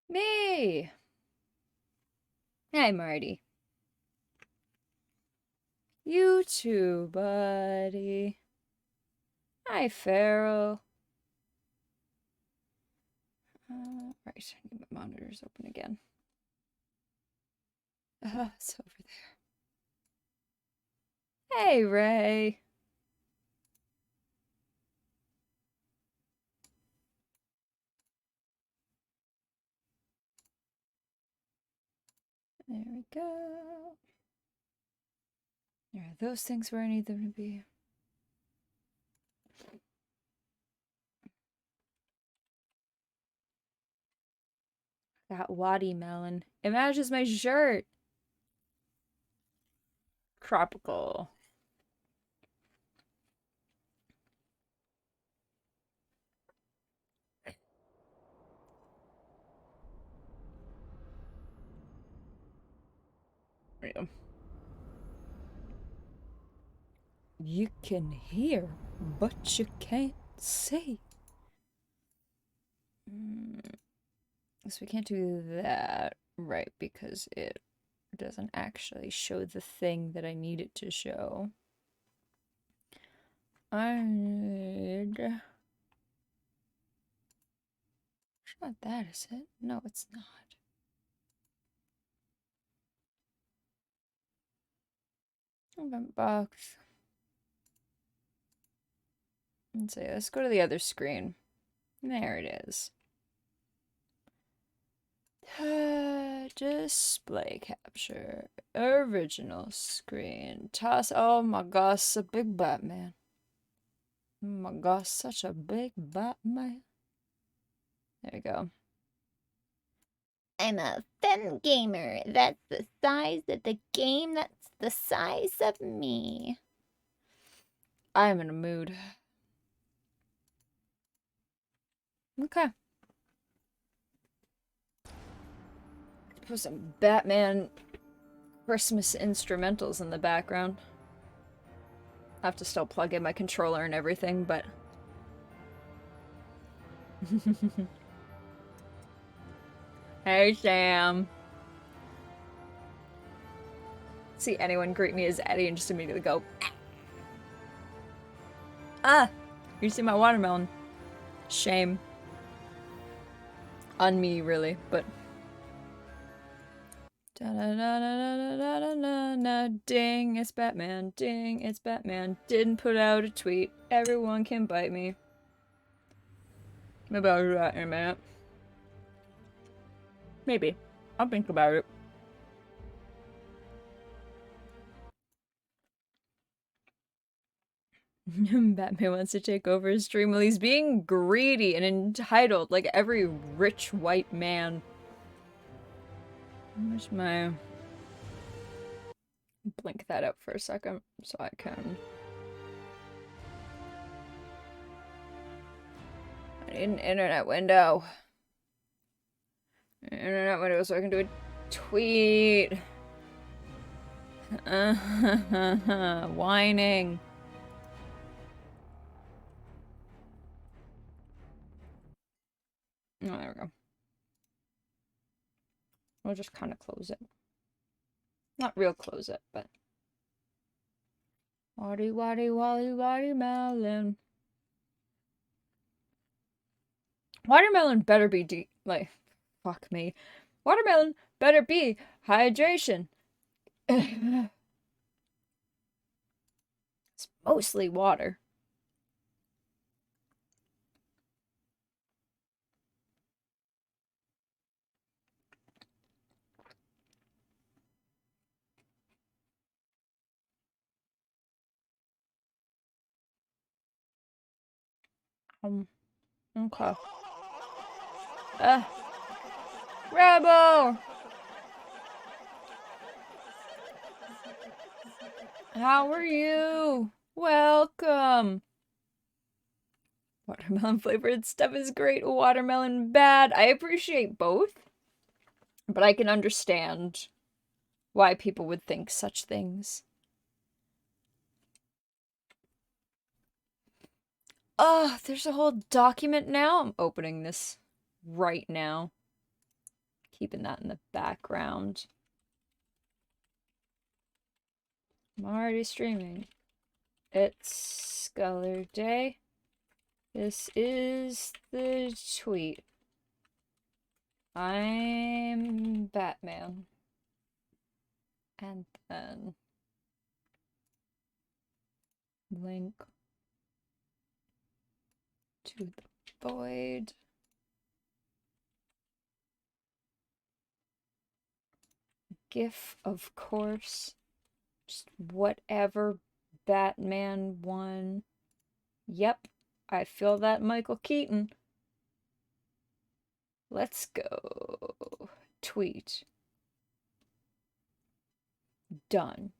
Me! Hi, Marty. You too, buddy. Hi, Farrell. Right, I need my monitors open again. It's over there. Hey, Ray. There we go. There are those things where I need them to be. That watermelon. It matches my shirt. Tropical. There you go. You can hear, but you can't see. So we can't do that, right, because it doesn't actually show the thing that I need it to show. I need... It's not that, is it? No, it's not. Event box. Let's see, let's go to the other screen. There it is. Display capture. Original screen. Toss. Oh my gosh, a big Batman. Oh my gosh, such a big Batman. There we go. I'm a fem gamer. That's the size of the game. That's the size of me. I am in a mood. Okay. Put some Batman Christmas instrumentals in the background. I have to still plug in my controller and everything, but... Hey, Sam. See anyone greet me as Eddie and just immediately go, ah! You see my watermelon. Shame. On me, really, but... Da-da-da-da-da-da-da-da-da. Ding, it's Batman. Ding, it's Batman. Didn't put out a tweet. Everyone can bite me. Maybe I'll do that in a minute. Maybe. I'll think about it. Batman wants to take over his dream while he's being greedy and entitled like every rich white man. Where's my... Blink that up for a second so I can... I need an internet window. Internet window so I can do a tweet. Whining. Oh, there we go. We'll just kind of close it. Not real close it, but... Waddy, waddy, wally, watermelon. Watermelon better be like, fuck me. Watermelon better be hydration. It's mostly water. Okay. Rebel! How are you? Welcome! Watermelon flavored stuff is great. Watermelon bad. I appreciate both. But I can understand why people would think such things. Oh, there's a whole document now? I'm opening this right now. Keeping that in the background. I'm already streaming. It's Skullurday. This is the tweet. I'm Batman. And then link to the void. GIF, of course. Just whatever Batman one. Yep, I feel that Michael Keaton. Let's go. Tweet. Done.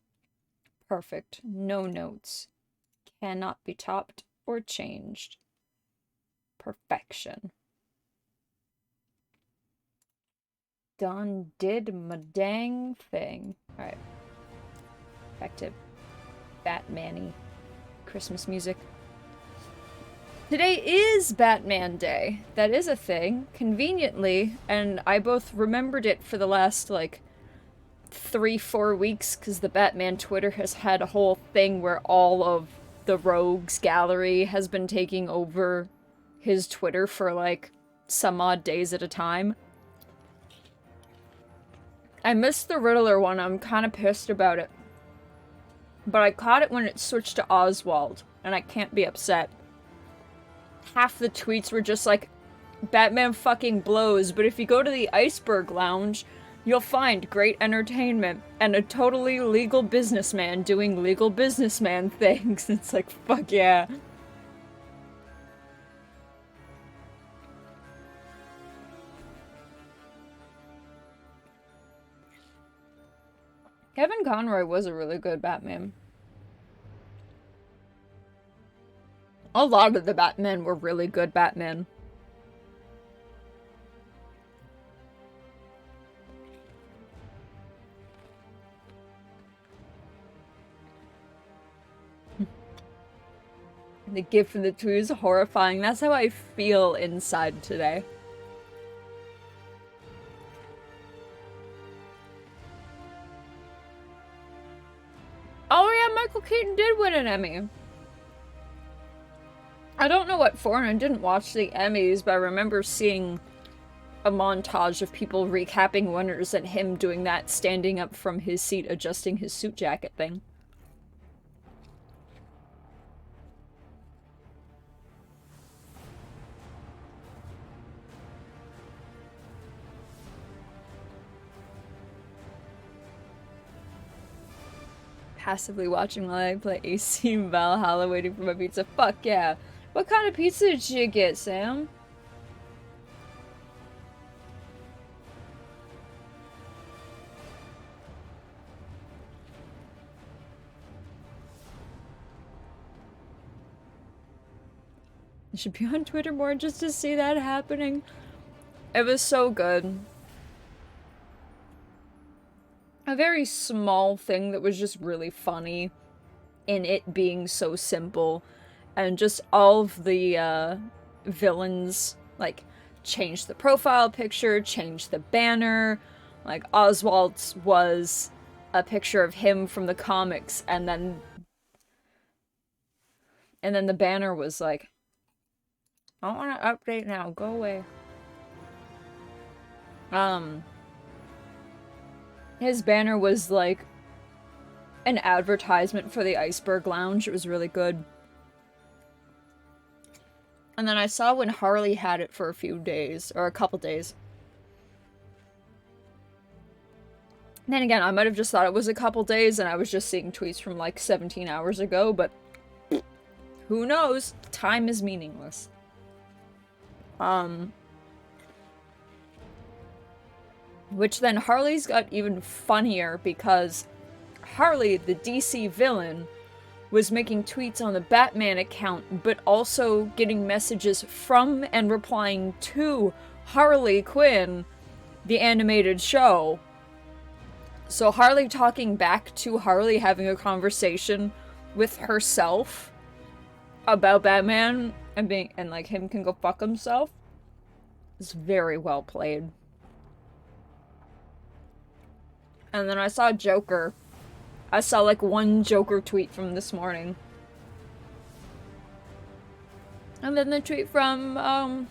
Perfect. No notes. Cannot be topped or changed. Perfection. Done did my dang thing. Alright. Back to Batman-y Christmas music. Today is Batman Day. That is a thing, conveniently, and I both remembered it for the last, like, 3-4 weeks, because the Batman Twitter has had a whole thing where all of the Rogues gallery has been taking over his Twitter for, like, some odd days at a time. I missed the Riddler one, I'm kind of pissed about it. But I caught it when it switched to Oswald, and I can't be upset. Half the tweets were just like, Batman fucking blows, but if you go to the Iceberg Lounge, you'll find great entertainment and a totally legal businessman doing legal businessman things. It's like, fuck yeah. Kevin Conroy was a really good Batman. A lot of the Batmen were really good Batmen. The gift from the tweet is horrifying. That's how I feel inside today. Oh yeah, Michael Keaton did win an Emmy. I don't know what for, and I didn't watch the Emmys, but I remember seeing a montage of people recapping winners and him doing that standing up from his seat, adjusting his suit jacket thing. Passively watching while I play AC in Valhalla waiting for my pizza. Fuck yeah. What kind of pizza did you get, Sam? I should be on Twitter more just to see that happening. It was so good. A very small thing that was just really funny in it being so simple. And just all of the villains, like, changed the profile picture, changed the banner. Like, Oswald's was a picture of him from the comics, and then the banner was like, I don't want to update now, go away. His banner was like an advertisement for the Iceberg Lounge. It was really good. And then I saw when Harley had it for a few days, or a couple days. Then again, I might have just thought it was a couple days and I was just seeing tweets from like 17 hours ago, but who knows? Time is meaningless. Which then Harley's got even funnier because Harley, the DC villain, was making tweets on the Batman account, but also getting messages from and replying to Harley Quinn, the animated show. So Harley talking back to Harley, having a conversation with herself about Batman and like him can go fuck himself. It's very well played. And then I saw Joker. I saw like one Joker tweet from this morning. And then the tweet from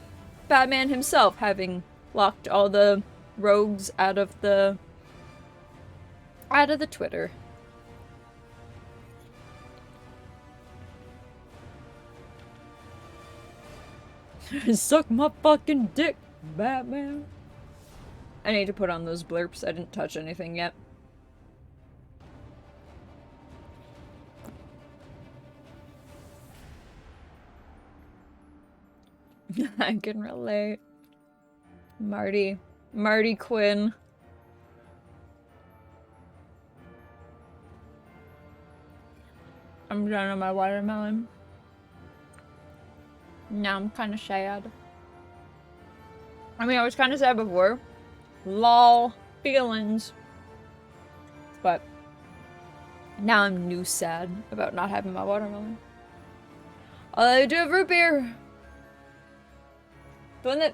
Batman himself having locked all the rogues out of the Twitter. Suck my fucking dick, Batman. I need to put on those blurps. I didn't touch anything yet. I can relate. Marty Quinn. I'm done on my watermelon. Now I'm kind of sad. I mean, I was kind of sad before. Lol. Feelings. But now I'm new sad about not having my watermelon. Although I do have root beer. The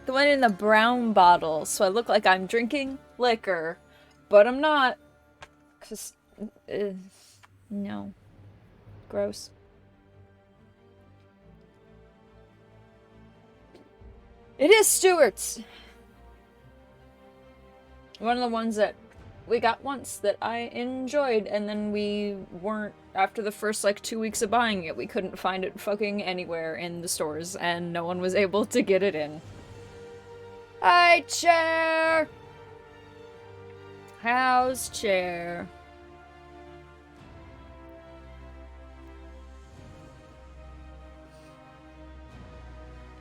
one in the brown bottle, so I look like I'm drinking liquor, but I'm not. 'Cause, no. Gross. It is Stewart's! One of the ones that we got once that I enjoyed, and then we weren't, after the first like 2 weeks of buying it, we couldn't find it fucking anywhere in the stores, and no one was able to get it in. Hi, Chair! How's Chair?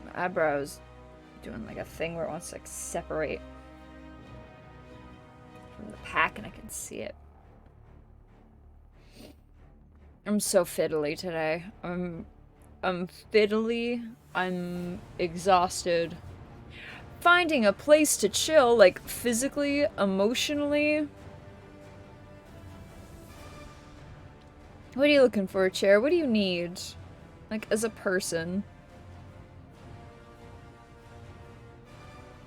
My eyebrows doing like a thing where it wants to like separate from the pack and I can see it. I'm so fiddly today. I'm fiddly. I'm exhausted. Finding a place to chill, like physically, emotionally. What are you looking for, Chair? What do you need? Like, as a person.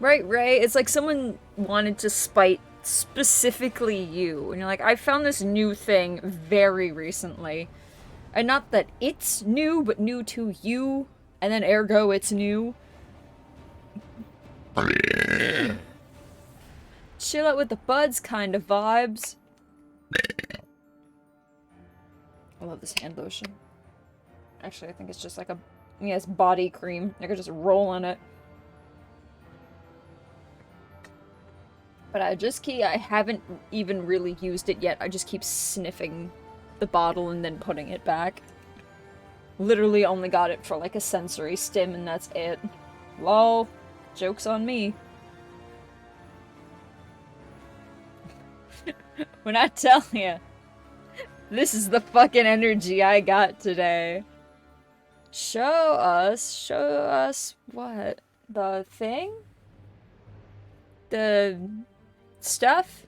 Right, Ray? It's like someone wanted to spite specifically you. And you're like, I found this new thing very recently. And not that it's new, but new to you. And then ergo, it's new. Chill out with the buds kind of vibes. I love this hand lotion. Actually, I think it's just like a... yeah, it's body cream. I could just roll on it. But I haven't even really used it yet. I just keep sniffing the bottle and then putting it back. Literally only got it for like a sensory stim and that's it. Lol. Joke's on me. When I tell you, this is the fucking energy I got today. Show us what? The thing? The stuff?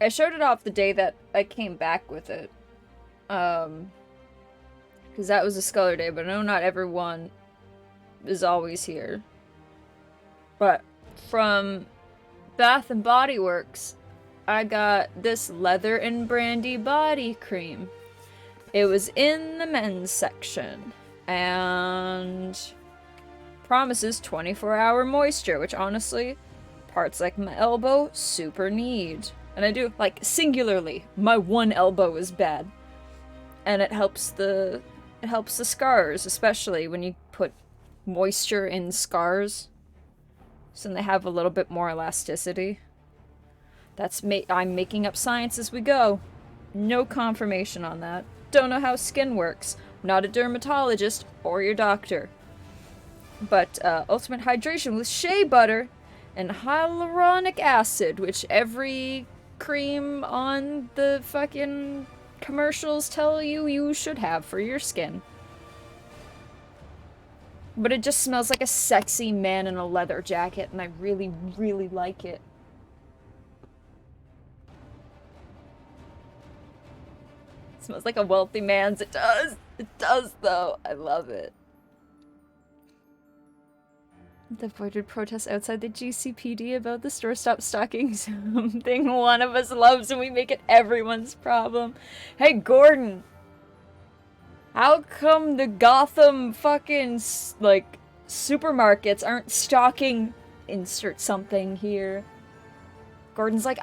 I showed it off the day that I came back with it. Because that was a Skullurday, but I know not everyone is always here. But from Bath and Body Works, I got this leather and brandy body cream. It was in the men's section and promises 24-hour moisture, which honestly, parts like my elbow super need. And I do, like, singularly, my one elbow is bad. And it helps the scars, especially when you put moisture in scars. So then they have a little bit more elasticity. I'm making up science as we go. No confirmation on that. Don't know how skin works. Not a dermatologist or your doctor. But ultimate hydration with shea butter and hyaluronic acid, which every cream on the fucking commercials tell you should have for your skin. But it just smells like a sexy man in a leather jacket, and I really, really like it. It smells like a wealthy man's. It does. It does, though. I love it. The avoided protests outside the GCPD about the store stop stocking something one of us loves and we make it everyone's problem. Hey, Gordon! How come the Gotham fucking, like, supermarkets aren't stocking... Insert something here. Gordon's like,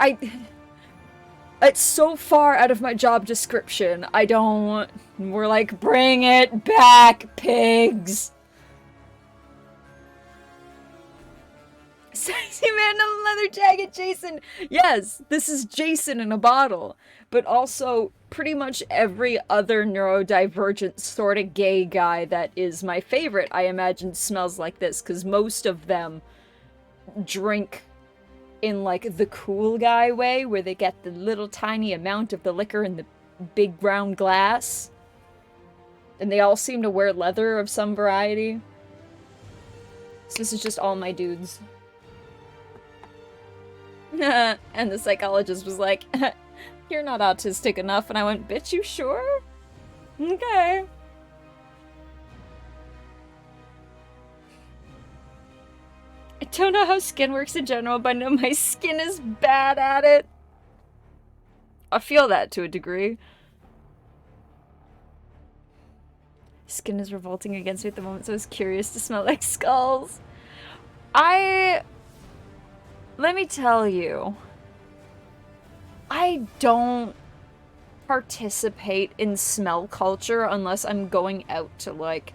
it's so far out of my job description. I don't... We're like, bring it back, pigs! Sexy man in a leather jacket, Jason! Yes, this is Jason in a bottle. But also, pretty much every other neurodivergent sort of gay guy that is my favorite, I imagine, smells like this, because most of them drink in, like, the cool guy way, where they get the little tiny amount of the liquor in the big round glass. And they all seem to wear leather of some variety. So this is just all my dudes. And the psychologist was like, you're not autistic enough. And I went, bitch, you sure? Okay. I don't know how skin works in general, but I know my skin is bad at it. I feel that to a degree. Skin is revolting against me at the moment, so I was curious to smell like skulls. Let me tell you, I don't participate in smell culture unless I'm going out to, like,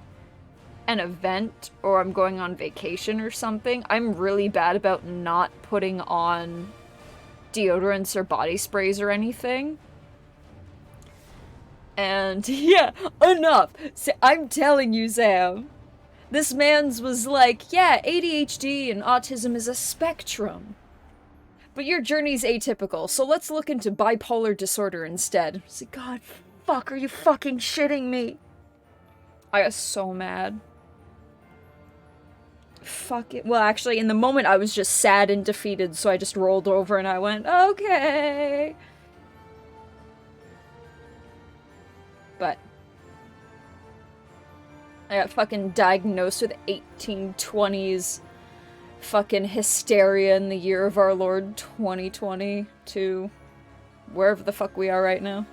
an event or I'm going on vacation or something. I'm really bad about not putting on deodorants or body sprays or anything. And yeah, enough. I'm telling you, Sam. This man's was like, yeah, ADHD and autism is a spectrum. But your journey's atypical, so let's look into bipolar disorder instead. I said, God, fuck, are you fucking shitting me? I got so mad. Fuck it. Well, actually, in the moment, I was just sad and defeated, so I just rolled over and I went, okay. But I got fucking diagnosed with 1820s fucking hysteria in the year of our Lord 2022. Wherever the fuck we are right now.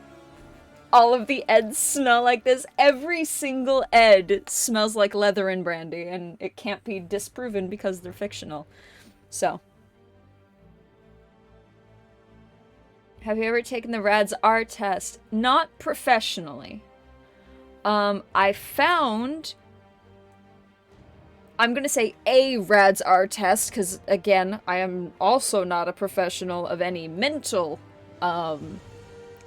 All of the Eds smell like this. Every single Ed smells like leather and brandy, and it can't be disproven because they're fictional. So. Have you ever taken the RADS R test? Not professionally. I found... I'm gonna say a RADS R test, because, again, I am also not a professional of any mental,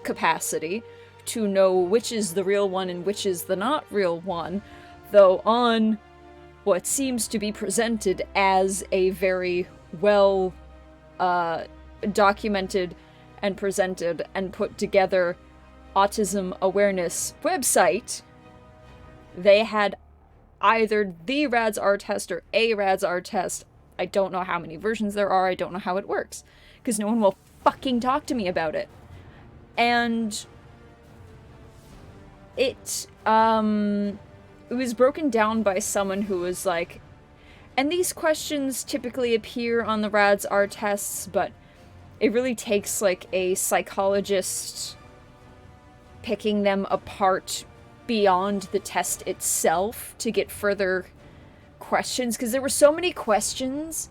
capacity to know which is the real one and which is the not real one, though on what seems to be presented as a very well, documented and presented and put together autism awareness website, they had either the RADS R test or a RADS R test. I don't know how many versions there are, I don't know how it works, because no one will fucking talk to me about it. And it was broken down by someone who was like, and these questions typically appear on the RADS R tests, but it really takes, like, a psychologist picking them apart beyond the test itself to get further questions, because there were so many questions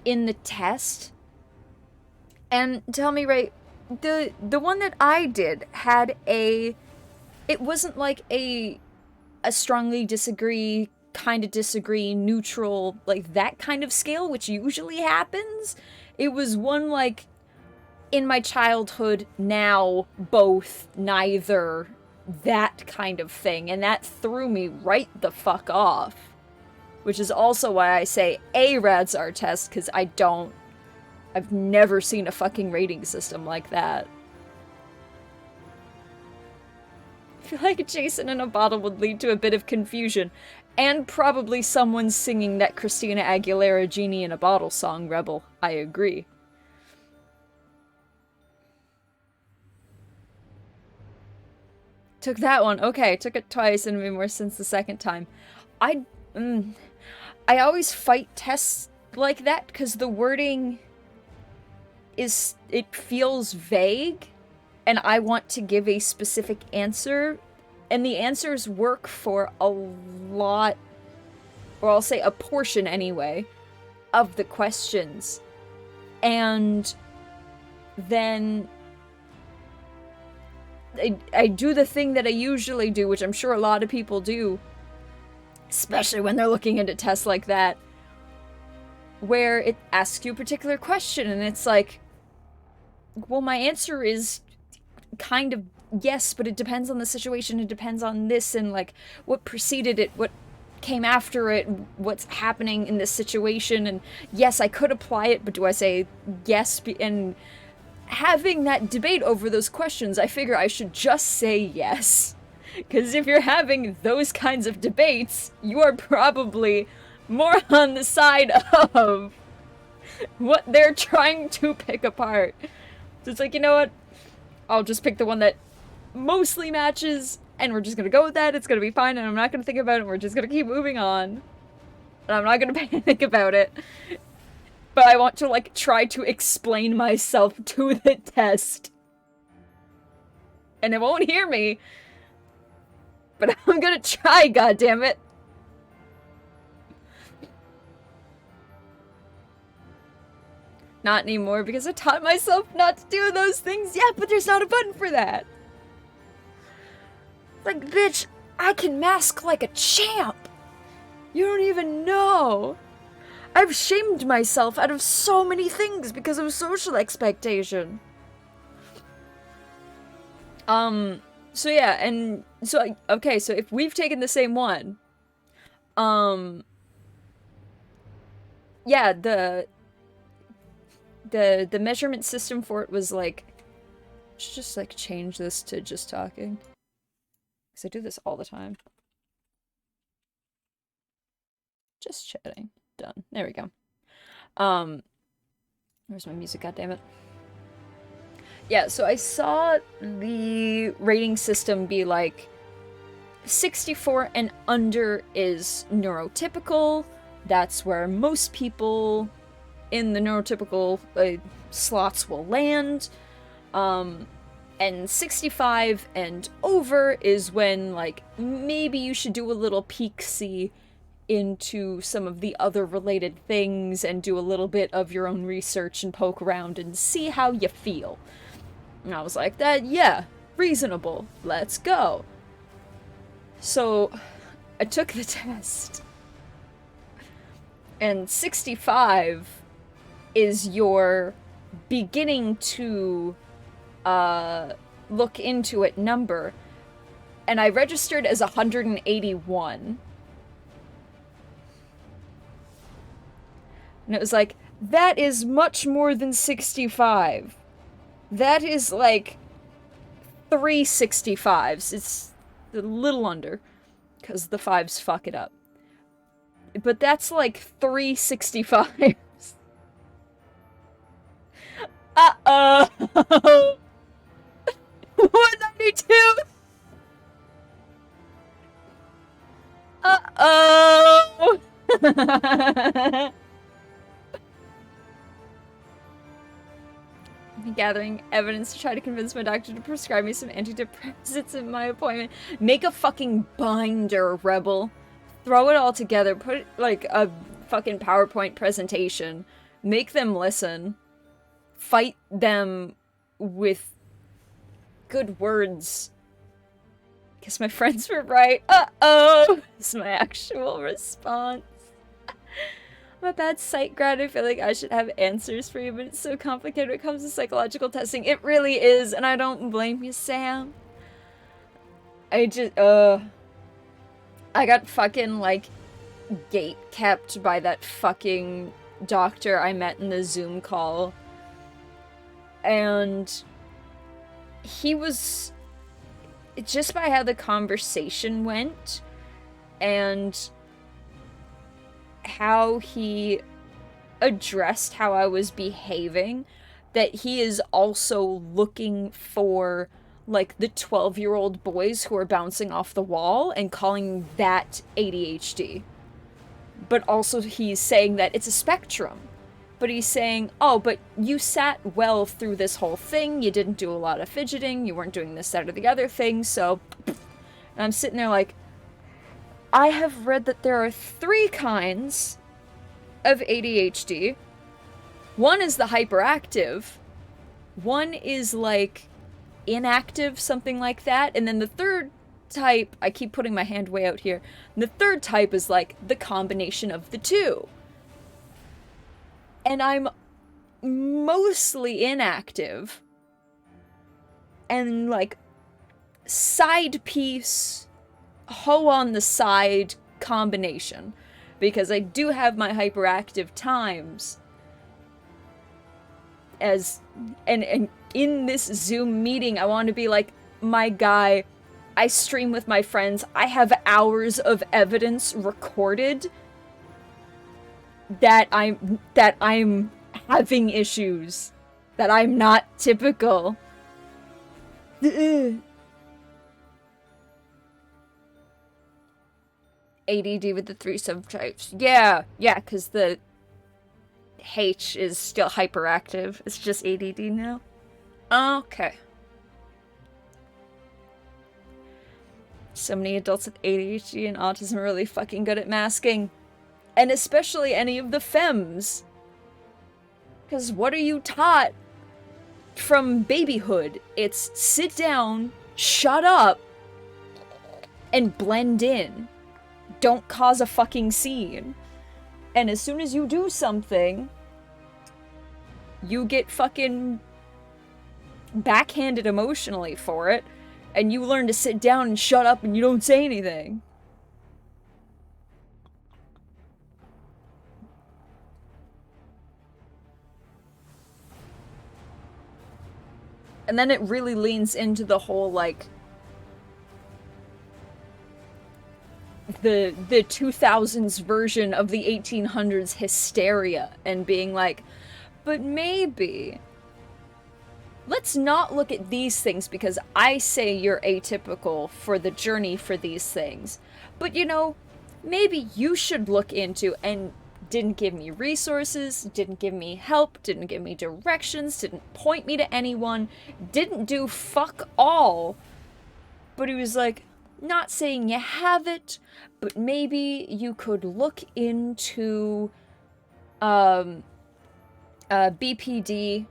in the test. And tell me, right, the one that I did had it wasn't like a strongly disagree, kind of disagree, neutral, like that kind of scale, which usually happens. It was one like, in my childhood, now, both, neither, that kind of thing, and that threw me right the fuck off. Which is also why I say a RADS R test, because I've never seen a fucking rating system like that. I feel like Jason in a bottle would lead to a bit of confusion, and probably someone singing that Christina Aguilera Genie in a Bottle song, Rebel. I agree. Took that one. Okay, took it twice and made more sense the second time. I always fight tests like that because the wording it feels vague, and I want to give a specific answer, and the answers work for a lot, or I'll say a portion anyway, of the questions. And then I do the thing that I usually do, which I'm sure a lot of people do, especially when they're looking into tests like that, where it asks you a particular question, and it's like, well, my answer is kind of yes, but it depends on the situation, it depends on this, and like what preceded it, what came after it, what's happening in this situation, and yes, I could apply it, but do I say yes? And having that debate over those questions, I figure I should just say yes. Because if you're having those kinds of debates, you are probably more on the side of what they're trying to pick apart. So it's like, you know what? I'll just pick the one that mostly matches, and we're just gonna go with that. It's gonna be fine, and I'm not gonna think about it, and we're just gonna keep moving on. And I'm not gonna panic about it. But I want to, like, try to explain myself to the test. And it won't hear me. But I'm gonna try, goddammit. Not anymore, because I taught myself not to do those things yet, but there's not a button for that. Like, bitch, I can mask like a champ. You don't even know. I've shamed myself out of so many things because of social expectation. So yeah, and so, okay, so if we've taken the same one, yeah, the measurement system for it was like, let's just like change this to just talking. Because I do this all the time. Just chatting. Done. There we go. Where's my music, goddammit? Yeah, so I saw the rating system be like 64 and under is neurotypical. That's where most people in the neurotypical slots will land. And 65 and over is when, like, maybe you should do a little peek-see into some of the other related things and do a little bit of your own research and poke around and see how you feel. And I was like, yeah, reasonable, let's go. So, I took the test. And 65 is your beginning to look into it number. And I registered as 181. And it was like, that is much more than 65. That is like 3 65s. It's a little under, because the 5s fuck it up. But that's like 3 65s. Uh-oh! 192! Uh-oh! I'm gathering evidence to try to convince my doctor to prescribe me some antidepressants in my appointment. Make a fucking binder, Rebel. Throw it all together. Put, like, a fucking PowerPoint presentation. Make them listen. Fight them with good words. Guess my friends were right. Uh-oh! Is my actual response. I'm a bad psych grad. I feel like I should have answers for you, but it's so complicated when it comes to psychological testing. It really is, and I don't blame you, Sam. I just, I got fucking, like, gate-kept by that fucking doctor I met in the Zoom call. And he was, just by how the conversation went, and how he addressed how I was behaving, that he is also looking for, like, the 12-year-old boys who are bouncing off the wall and calling that ADHD. but also he's saying that it's a spectrum. But he's saying, oh, but you sat well through this whole thing, you didn't do a lot of fidgeting, you weren't doing this, that, or the other thing, so... And I'm sitting there like, I have read that there are 3 kinds of ADHD. One is the hyperactive, one is like inactive, something like that, and then the third type, I keep putting my hand way out here, and the third type is like the combination of the 2. And I'm mostly inactive. And like side piece, hoe on the side combination. Because I do have my hyperactive times. And in this Zoom meeting, I want to be like, my guy, I stream with my friends, I have hours of evidence recorded that I'm having issues, that I'm not typical. ADD with the 3 subtypes. Yeah, because the H is still hyperactive. It's just ADD now. Okay. So many adults with ADHD and autism are really fucking good at masking. And especially any of the femmes. Because what are you taught from babyhood? It's sit down, shut up, and blend in. Don't cause a fucking scene. And as soon as you do something, you get fucking backhanded emotionally for it, and you learn to sit down and shut up and you don't say anything. And then it really leans into the whole, like, the 2000s version of the 1800s hysteria, and being like, but maybe let's not look at these things because I say you're atypical for the journey for these things. But, you know, maybe you should look into, and didn't give me resources, didn't give me help, didn't give me directions, didn't point me to anyone, didn't do fuck all. But he was like, not saying you have it, but maybe you could look into BPD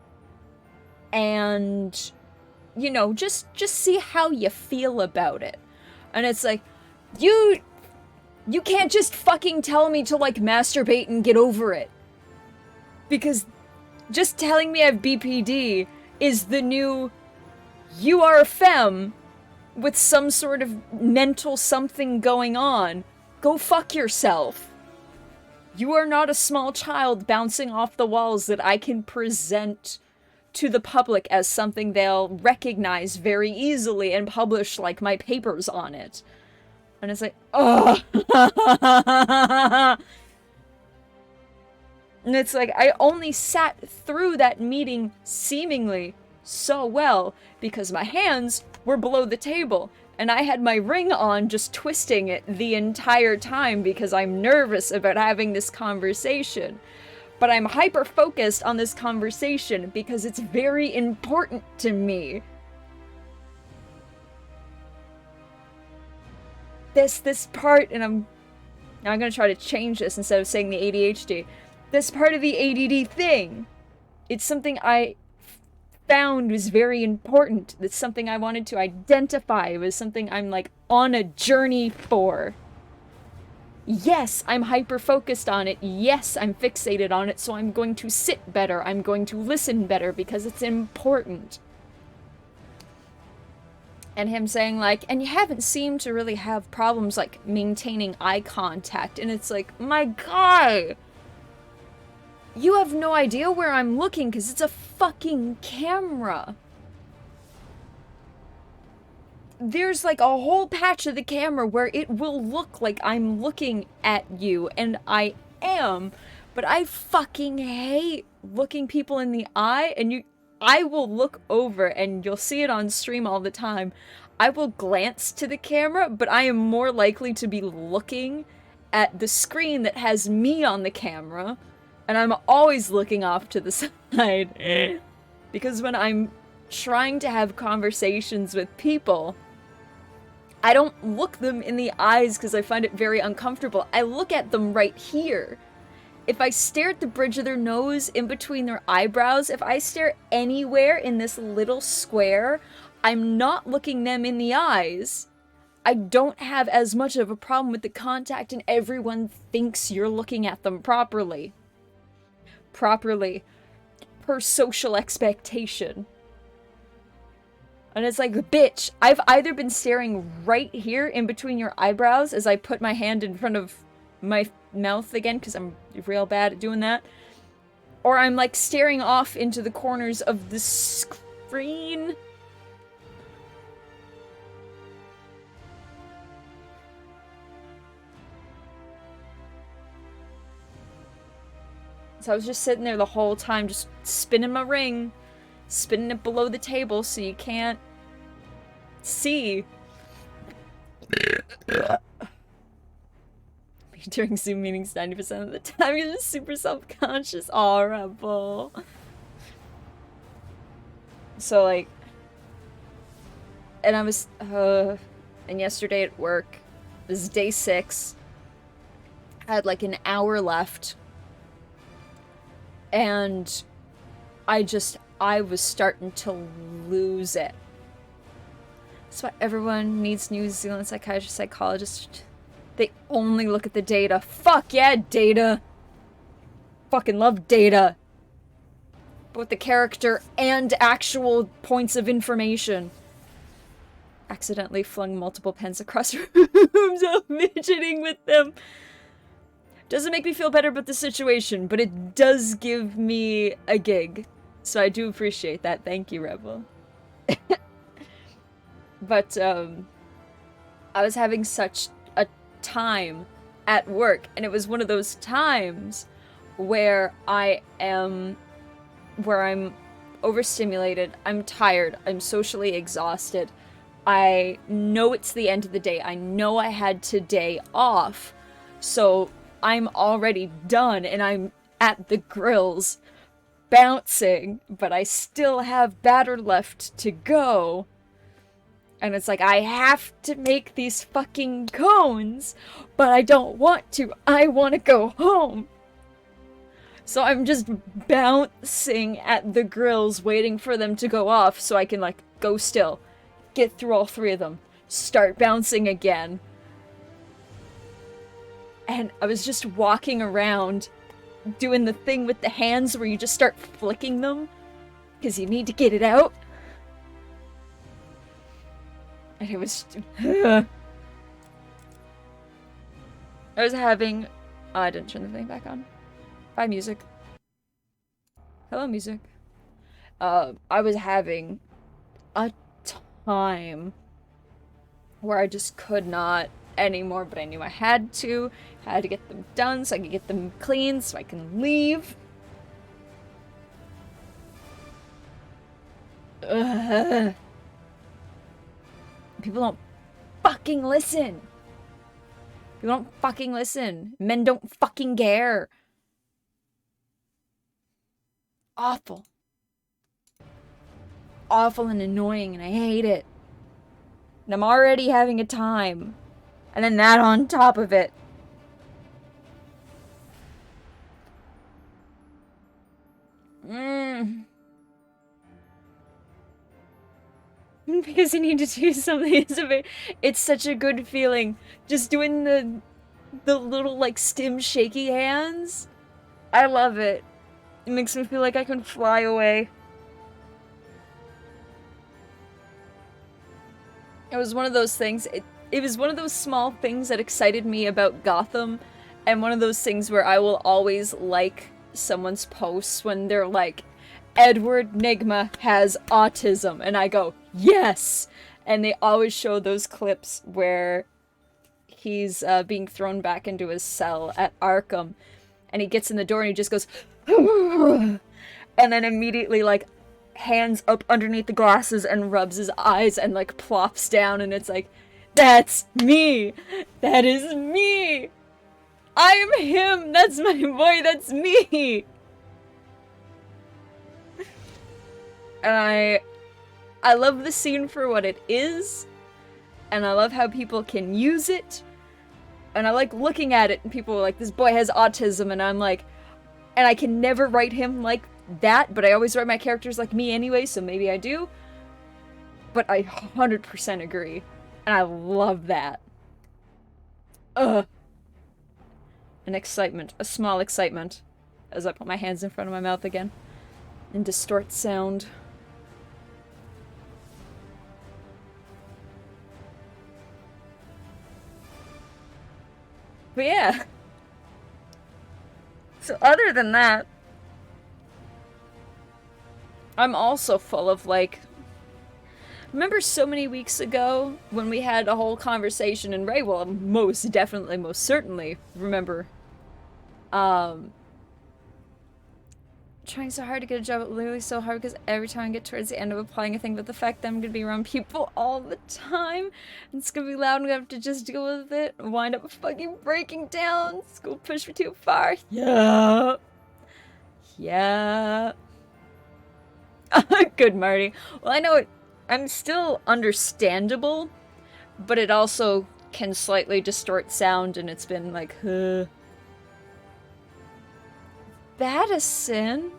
and, you know, just see how you feel about it. And it's like, you can't just fucking tell me to, like, masturbate and get over it. Because just telling me I have BPD is the new, you are a femme with some sort of mental something going on. Go fuck yourself. You are not a small child bouncing off the walls that I can present to the public as something they'll recognize very easily and publish, like, my papers on it. And it's like, ugh. And it's like, I only sat through that meeting seemingly so well because my hands were below the table and I had my ring on just twisting it the entire time because I'm nervous about having this conversation. But I'm hyper-focused on this conversation because it's very important to me. This part, and I'm gonna try to change this instead of saying the ADHD. This part of the ADD thing, it's something I found was very important. It's something I wanted to identify. It was something I'm, like, on a journey for. Yes, I'm hyper-focused on it. Yes, I'm fixated on it, so I'm going to sit better. I'm going to listen better because it's important. And him saying, like, and you haven't seemed to really have problems, like, maintaining eye contact. And it's like, my guy, you have no idea where I'm looking because it's a fucking camera. There's, like, a whole patch of the camera where it will look like I'm looking at you, and I am. But I fucking hate looking people in the eye, and I will look over, and you'll see it on stream all the time. I will glance to the camera, but I am more likely to be looking at the screen that has me on the camera, and I'm always looking off to the side. Because when I'm trying to have conversations with people, I don't look them in the eyes because I find it very uncomfortable. I look at them right here. If I stare at the bridge of their nose, in between their eyebrows, if I stare anywhere in this little square, I'm not looking them in the eyes. I don't have as much of a problem with the contact, and everyone thinks you're looking at them properly. Properly. Per social expectation. And it's like, bitch, I've either been staring right here in between your eyebrows as I put my hand in front of my mouth again, because I'm real bad at doing that, or I'm like staring off into the corners of the screen. So I was just sitting there the whole time, just spinning my ring, spinning it below the table so you can't see. During Zoom meetings 90% of the time, you're just super self-conscious. Horrible. So, like, and I was, and yesterday at work, this is day 6, I had like an hour left, and I was starting to lose it. That's why everyone needs New Zealand psychiatrists, psychologists. They only look at the data. Fuck yeah, data! Fucking love data. Both the character and actual points of information. Accidentally flung multiple pens across rooms while fidgeting with them. Doesn't make me feel better about the situation, but it does give me a gig. So I do appreciate that. Thank you, Rebel. But, I was having such a time at work, and it was one of those times where I'm overstimulated, I'm tired, I'm socially exhausted, I know it's the end of the day, I know I had today off, so I'm already done, and I'm at the grills, bouncing, but I still have batter left to go. And it's like, I have to make these fucking cones, but I don't want to. I want to go home. So I'm just bouncing at the grills, waiting for them to go off so I can, like, go still. Get through all 3 of them. Start bouncing again. And I was just walking around, doing the thing with the hands where you just start flicking them, because you need to get it out. And it was... I was having... Oh, I didn't turn the thing back on. Bye, music. Hello, music. I was having a time where I just could not anymore, but I knew I had to get them done so I could get them clean so I can leave. Ugh. People don't fucking listen. People don't fucking listen. Men don't fucking care. Awful. Awful and annoying, and I hate it. And I'm already having a time. And then that on top of it. Because you need to do something. It's such a good feeling. Just doing the little, like, stim shaky hands. I love it. It makes me feel like I can fly away. It was one of those things. It was one of those small things that excited me about Gotham, and one of those things where I will always like someone's posts when they're like, Edward Nygma has autism, and I go, yes! And they always show those clips where he's being thrown back into his cell at Arkham, and he gets in the door and he just goes, and then immediately, like, hands up underneath the glasses and rubs his eyes and, like, plops down, and it's like, that's me! That is me! I am him! That's my boy, that's me! And I love the scene for what it is, and I love how people can use it, and I like looking at it and people are like, this boy has autism, and I'm like, and I can never write him like that, but I always write my characters like me anyway, so maybe I do. But I 100% agree, and I love that. Ugh. An excitement, a small excitement, as I put my hands in front of my mouth again, and distort sound. But yeah. So other than that, I'm also full of, like... Remember so many weeks ago when we had a whole conversation, and Ray will most definitely, most certainly remember, trying so hard to get a job, literally so hard, because every time I get towards the end of applying, I think about the fact that I'm gonna be around people all the time, and it's gonna be loud, and I'm gonna have to just deal with it, and wind up fucking breaking down. School pushed me too far. Yeah. Yeah. Good, Marty. Well, I know it. I'm still understandable, but it also can slightly distort sound, and it's been like, Battison?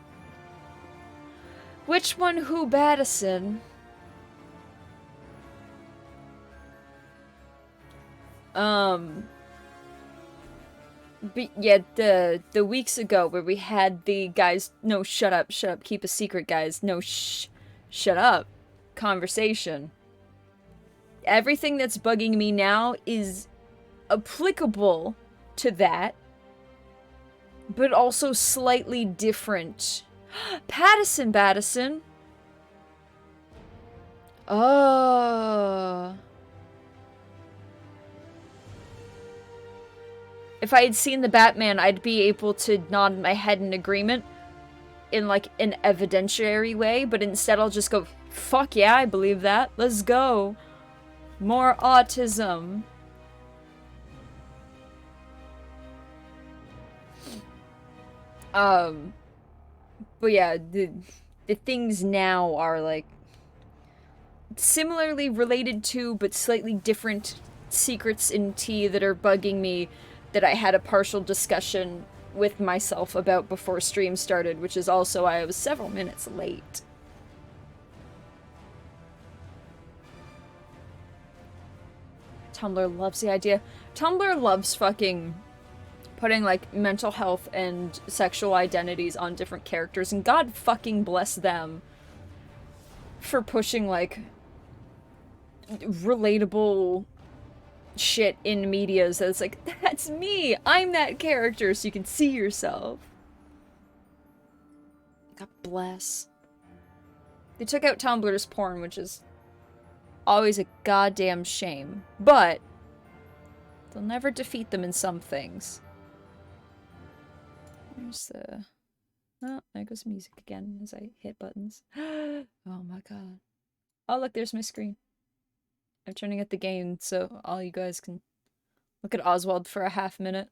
Which one who Battison? But yeah, the weeks ago where we had the guys, no, shut up, keep a secret, guys, no, shut up conversation. Everything that's bugging me now is applicable to that, but also slightly different. Battison. Oh. If I had seen the Batman, I'd be able to nod my head in agreement in, like, an evidentiary way, but instead I'll just go, fuck yeah, I believe that. Let's go. More autism. But yeah, the things now are, like, similarly related to, but slightly different secrets in tea that are bugging me that I had a partial discussion with myself about before stream started, which is also why I was several minutes late. Tumblr loves the idea. Tumblr loves fucking putting, like, mental health and sexual identities on different characters, and God fucking bless them for pushing, like, relatable shit in medias that's like, that's me! I'm that character, so you can see yourself. God bless. They took out Tumblr's porn, which is always a goddamn shame, but they'll never defeat them in some things. There's the... Oh, there goes music again as I hit buttons. Oh my god. Oh look, there's my screen. I'm turning at the gain so all you guys can look at Oswald for a half minute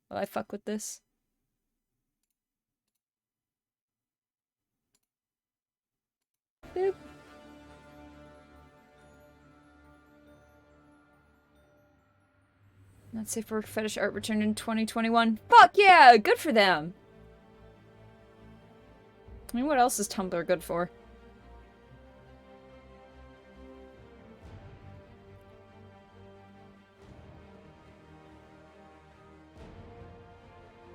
while I fuck with this. Boop. Not safe for fetish art returned in 2021. Fuck yeah! Good for them! I mean, what else is Tumblr good for?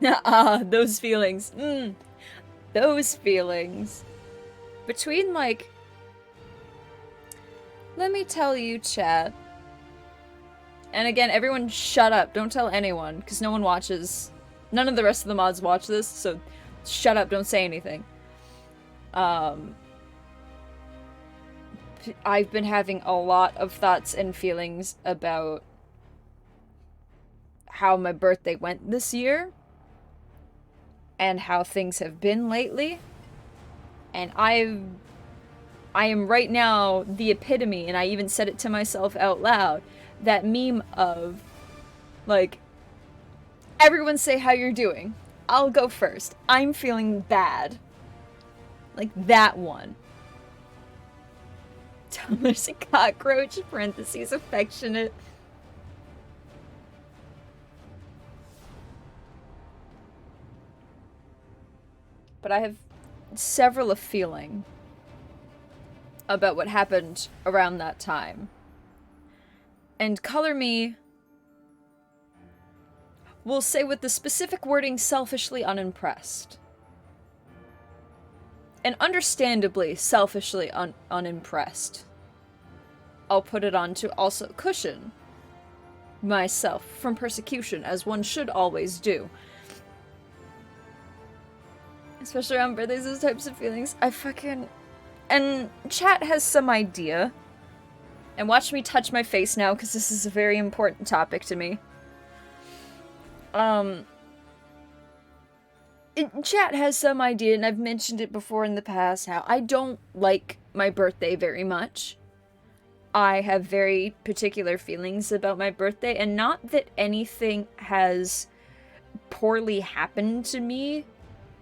Ah, those feelings. Those feelings. Between, like... Let me tell you, chat. And again, everyone shut up. Don't tell anyone, because no one watches. None of the rest of the mods watch this, so shut up, don't say anything. I've been having a lot of thoughts and feelings about how my birthday went this year and how things have been lately. And I am right now the epitome, and I even said it to myself out loud, that meme of, like, Everyone say how you're doing. I'll go first. I'm feeling bad. Like that one. There's a cockroach, parentheses, affectionate. But I have several a feeling about what happened around that time. And color me, we'll say with the specific wording, selfishly unimpressed. And understandably, selfishly unimpressed. I'll put it on to also cushion myself from persecution, as one should always do. Especially around birthdays, those types of feelings. And chat has some idea. And watch me touch my face now, because this is a very important topic to me. Chat has some idea, and I've mentioned it before in the past, how I don't like my birthday very much. I have very particular feelings about my birthday, and not that anything has poorly happened to me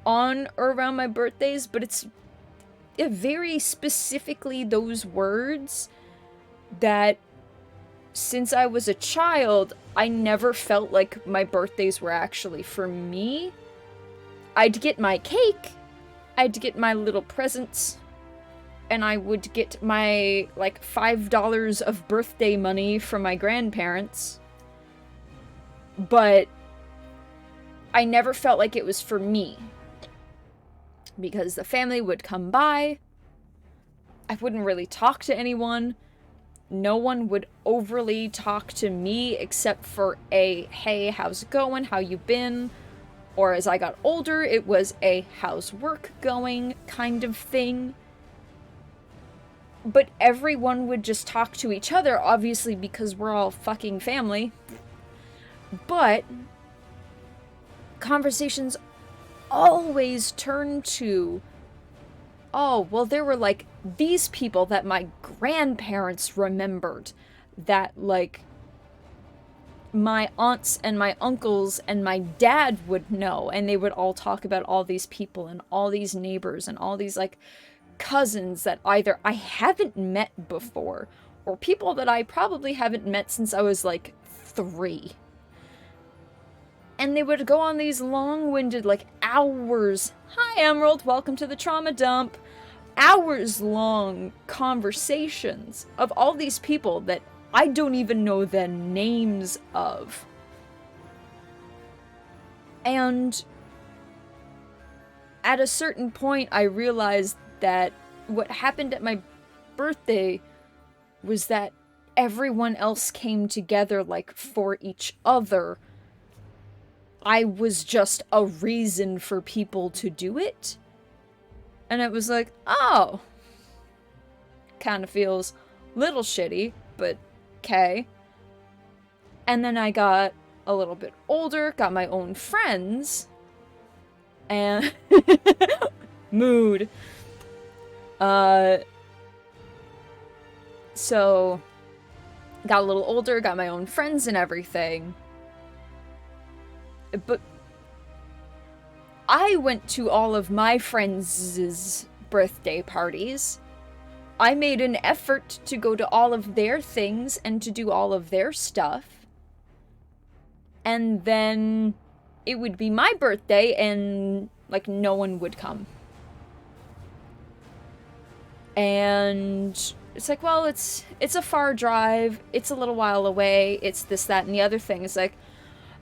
on or around my birthdays, but it's very specifically those words that since I was a child, I never felt like my birthdays were actually for me. I'd get my cake, I'd get my little presents, and I would get my, like, $5 of birthday money from my grandparents. But I never felt like it was for me. Because the family would come by, I wouldn't really talk to anyone, no one would overly talk to me except for a, hey, how's it going, how you been? Or as I got older, it was a, how's work going kind of thing. But everyone would just talk to each other, obviously because we're all fucking family. But conversations always turn to, oh, well, there were, like, these people that my grandparents remembered that, like, my aunts and my uncles and my dad would know, and they would all talk about all these people and all these neighbors and all these, like, cousins that either I haven't met before or people that I probably haven't met since I was, like, 3. And they would go on these long-winded, like, hours. Hi, Emerald, welcome to the trauma dump. Hours-long conversations of all these people that I don't even know the names of. And at a certain point, I realized that what happened at my birthday was that everyone else came together, like, for each other. I was just a reason for people to do it. And it was like, oh. Kind of feels a little shitty, but okay. And then I got a little bit older, got my own friends. And mood. So got a little older, got my own friends and everything. But I went to all of my friends' birthday parties. I made an effort to go to all of their things and to do all of their stuff. And then it would be my birthday and, like, no one would come. And it's like, well, it's a far drive, it's a little while away, it's this, that, and the other thing. It's like,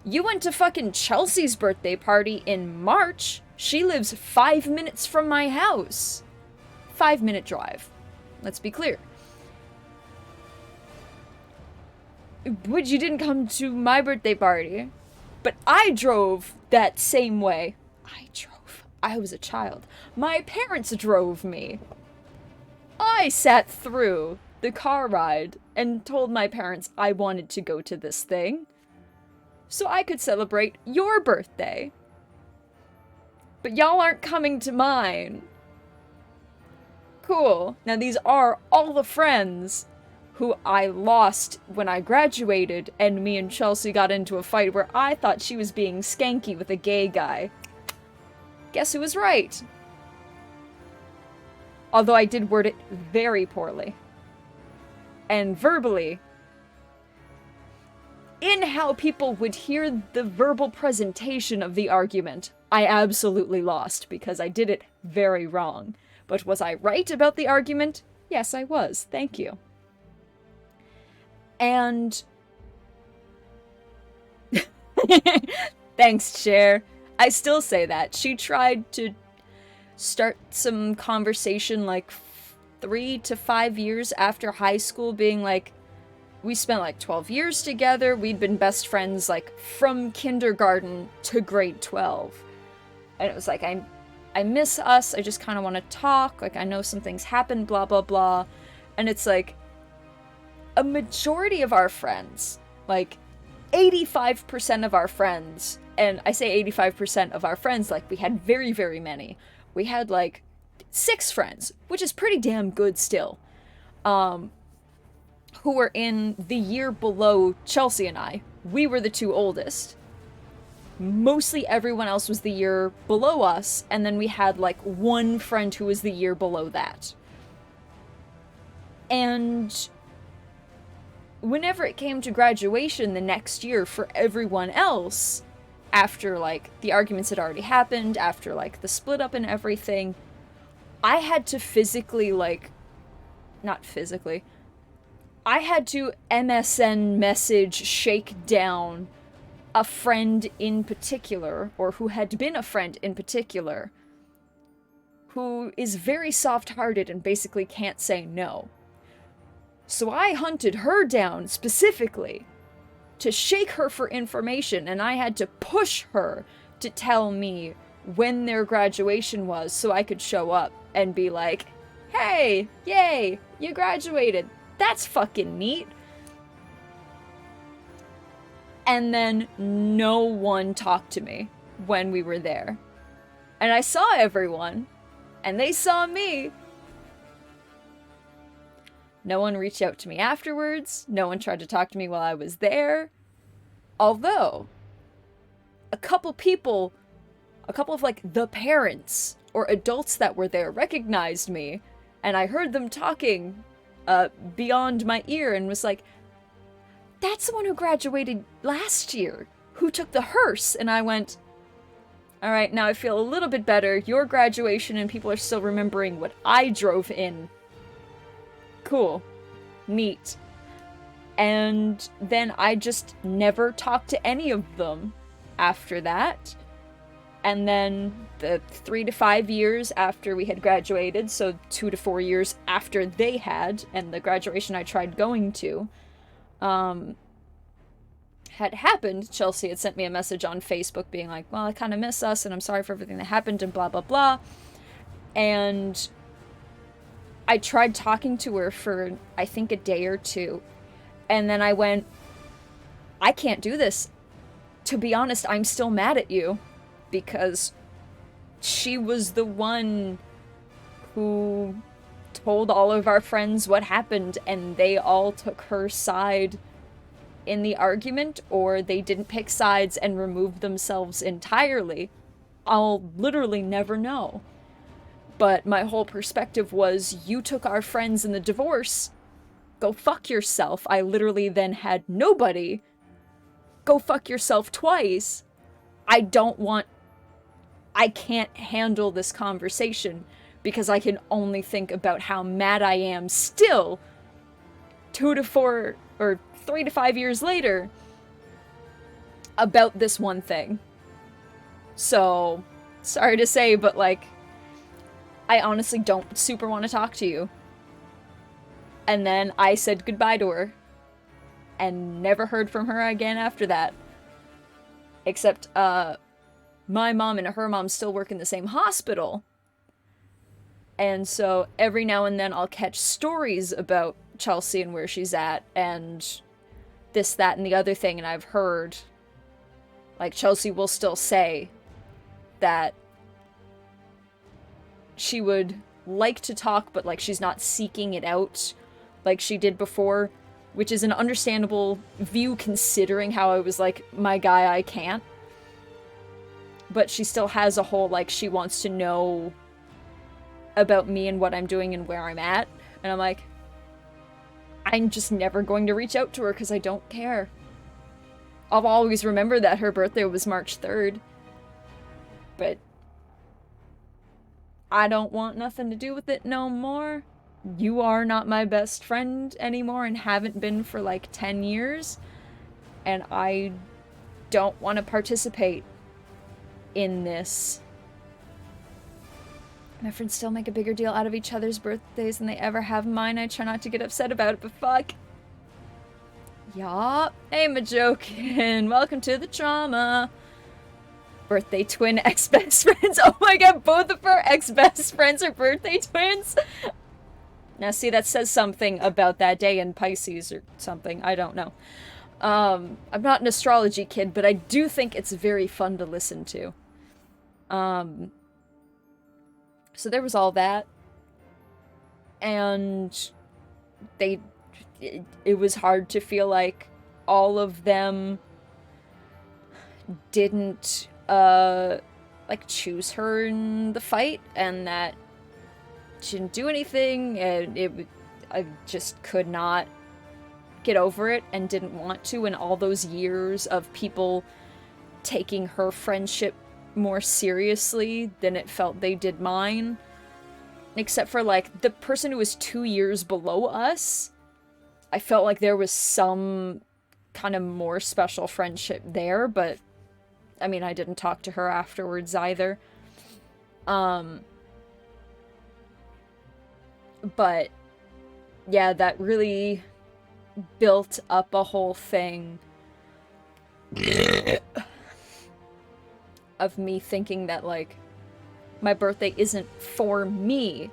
you went to fucking Chelsea's birthday party in March. She lives 5 minutes from my house. 5-minute drive. Let's be clear. But you didn't come to my birthday party. But I drove that same way. I was a child. My parents drove me. I sat through the car ride and told my parents I wanted to go to this thing so I could celebrate your birthday. But y'all aren't coming to mine. Cool. Now these are all the friends who I lost when I graduated, and me and Chelsea got into a fight where I thought she was being skanky with a gay guy. Guess who was right? Although I did word it very poorly. And verbally, in how people would hear the verbal presentation of the argument, I absolutely lost because I did it very wrong. But was I right about the argument? Yes, I was. Thank you. And thanks, Cher. I still say that. She tried to start some conversation like 3 to 5 years after high school, being like, we spent like 12 years together, we'd been best friends like from kindergarten to grade 12. And it was like, I miss us, I just kind of want to talk, like I know some things happened, blah blah blah. And it's like, a majority of our friends, like 85% of our friends, and I say 85% of our friends, like we had very, very many. We had like 6 friends, which is pretty damn good still, who were in the year below Chelsea and I. We were the 2 oldest. Mostly everyone else was the year below us, and then we had like 1 friend who was the year below that. And whenever it came to graduation the next year for everyone else, after like the arguments had already happened, after like the split up and everything, I had to physically not physically, I had to MSN message shake down a friend in particular, or who had been a friend in particular, who is very soft-hearted and basically can't say no. So I hunted her down specifically to shake her for information, and I had to push her to tell me when their graduation was so I could show up and be like, hey, yay, you graduated. That's fucking neat. And then no one talked to me when we were there. And I saw everyone, and they saw me. No one reached out to me afterwards. No one tried to talk to me while I was there. Although, a couple of like the parents or adults that were there recognized me, and I heard them talking beyond my ear and was like, that's the one who graduated last year, who took the hearse. And I went, alright, now I feel a little bit better. Your graduation and people are still remembering what I drove in. Cool. Neat. And then I just never talked to any of them after that. And then the 3 to 5 years after we had graduated, so 2 to 4 years after they had, and the graduation I tried going to, had happened, Chelsea had sent me a message on Facebook being like, well, I kind of miss us, and I'm sorry for everything that happened, and blah, blah, blah. And I tried talking to her for, I think, a day or 2. And then I went, I can't do this. To be honest, I'm still mad at you. Because she was the one who told all of our friends what happened, and they all took her side in the argument, or they didn't pick sides and removed themselves entirely. I'll literally never know. But my whole perspective was, you took our friends in the divorce. Go fuck yourself. I literally then had nobody. Go fuck yourself twice. I can't handle this conversation because I can only think about how mad I am still 2 to 4 or 3 to 5 years later about this one thing. So, sorry to say, but like, I honestly don't super want to talk to you. And then I said goodbye to her and never heard from her again after that. Except, my mom and her mom still work in the same hospital. And so every now and then I'll catch stories about Chelsea and where she's at and this, that, and the other thing. And I've heard, like, Chelsea will still say that she would like to talk, but, like, she's not seeking it out. like she did before, which is an understandable view considering how I was like, my guy, I can't. But she still has a whole, like, she wants to know about me and what I'm doing and where I'm at. And I'm like, I'm just never going to reach out to her because I don't care. I'll always remember that her birthday was March 3rd. But I don't want nothing to do with it no more. You are not my best friend anymore and haven't been for like 10 years. And I don't want to participate in this. My friends still make a bigger deal out of each other's birthdays than they ever have mine. I try not to get upset about it, but fuck. Yup. Hey, Majokin. Welcome to the trauma. Birthday twin ex-best friends. Oh my god, both of her ex-best friends are birthday twins? Now see, that says something about that day in Pisces or something. I don't know. I'm not an astrology kid, but I do think it's very fun to listen to. So there was all that. And it was hard to feel like all of them didn't, like, choose her in the fight, and that she didn't do anything, and I just could not get over it and didn't want to, and all those years of people taking her friendship more seriously than it felt they did mine. Except for, like, the person who was 2 years below us, I felt like there was some kind of more special friendship there, but, I mean, I didn't talk to her afterwards either. But, yeah, that really built up a whole thing of me thinking that, like, my birthday isn't for me,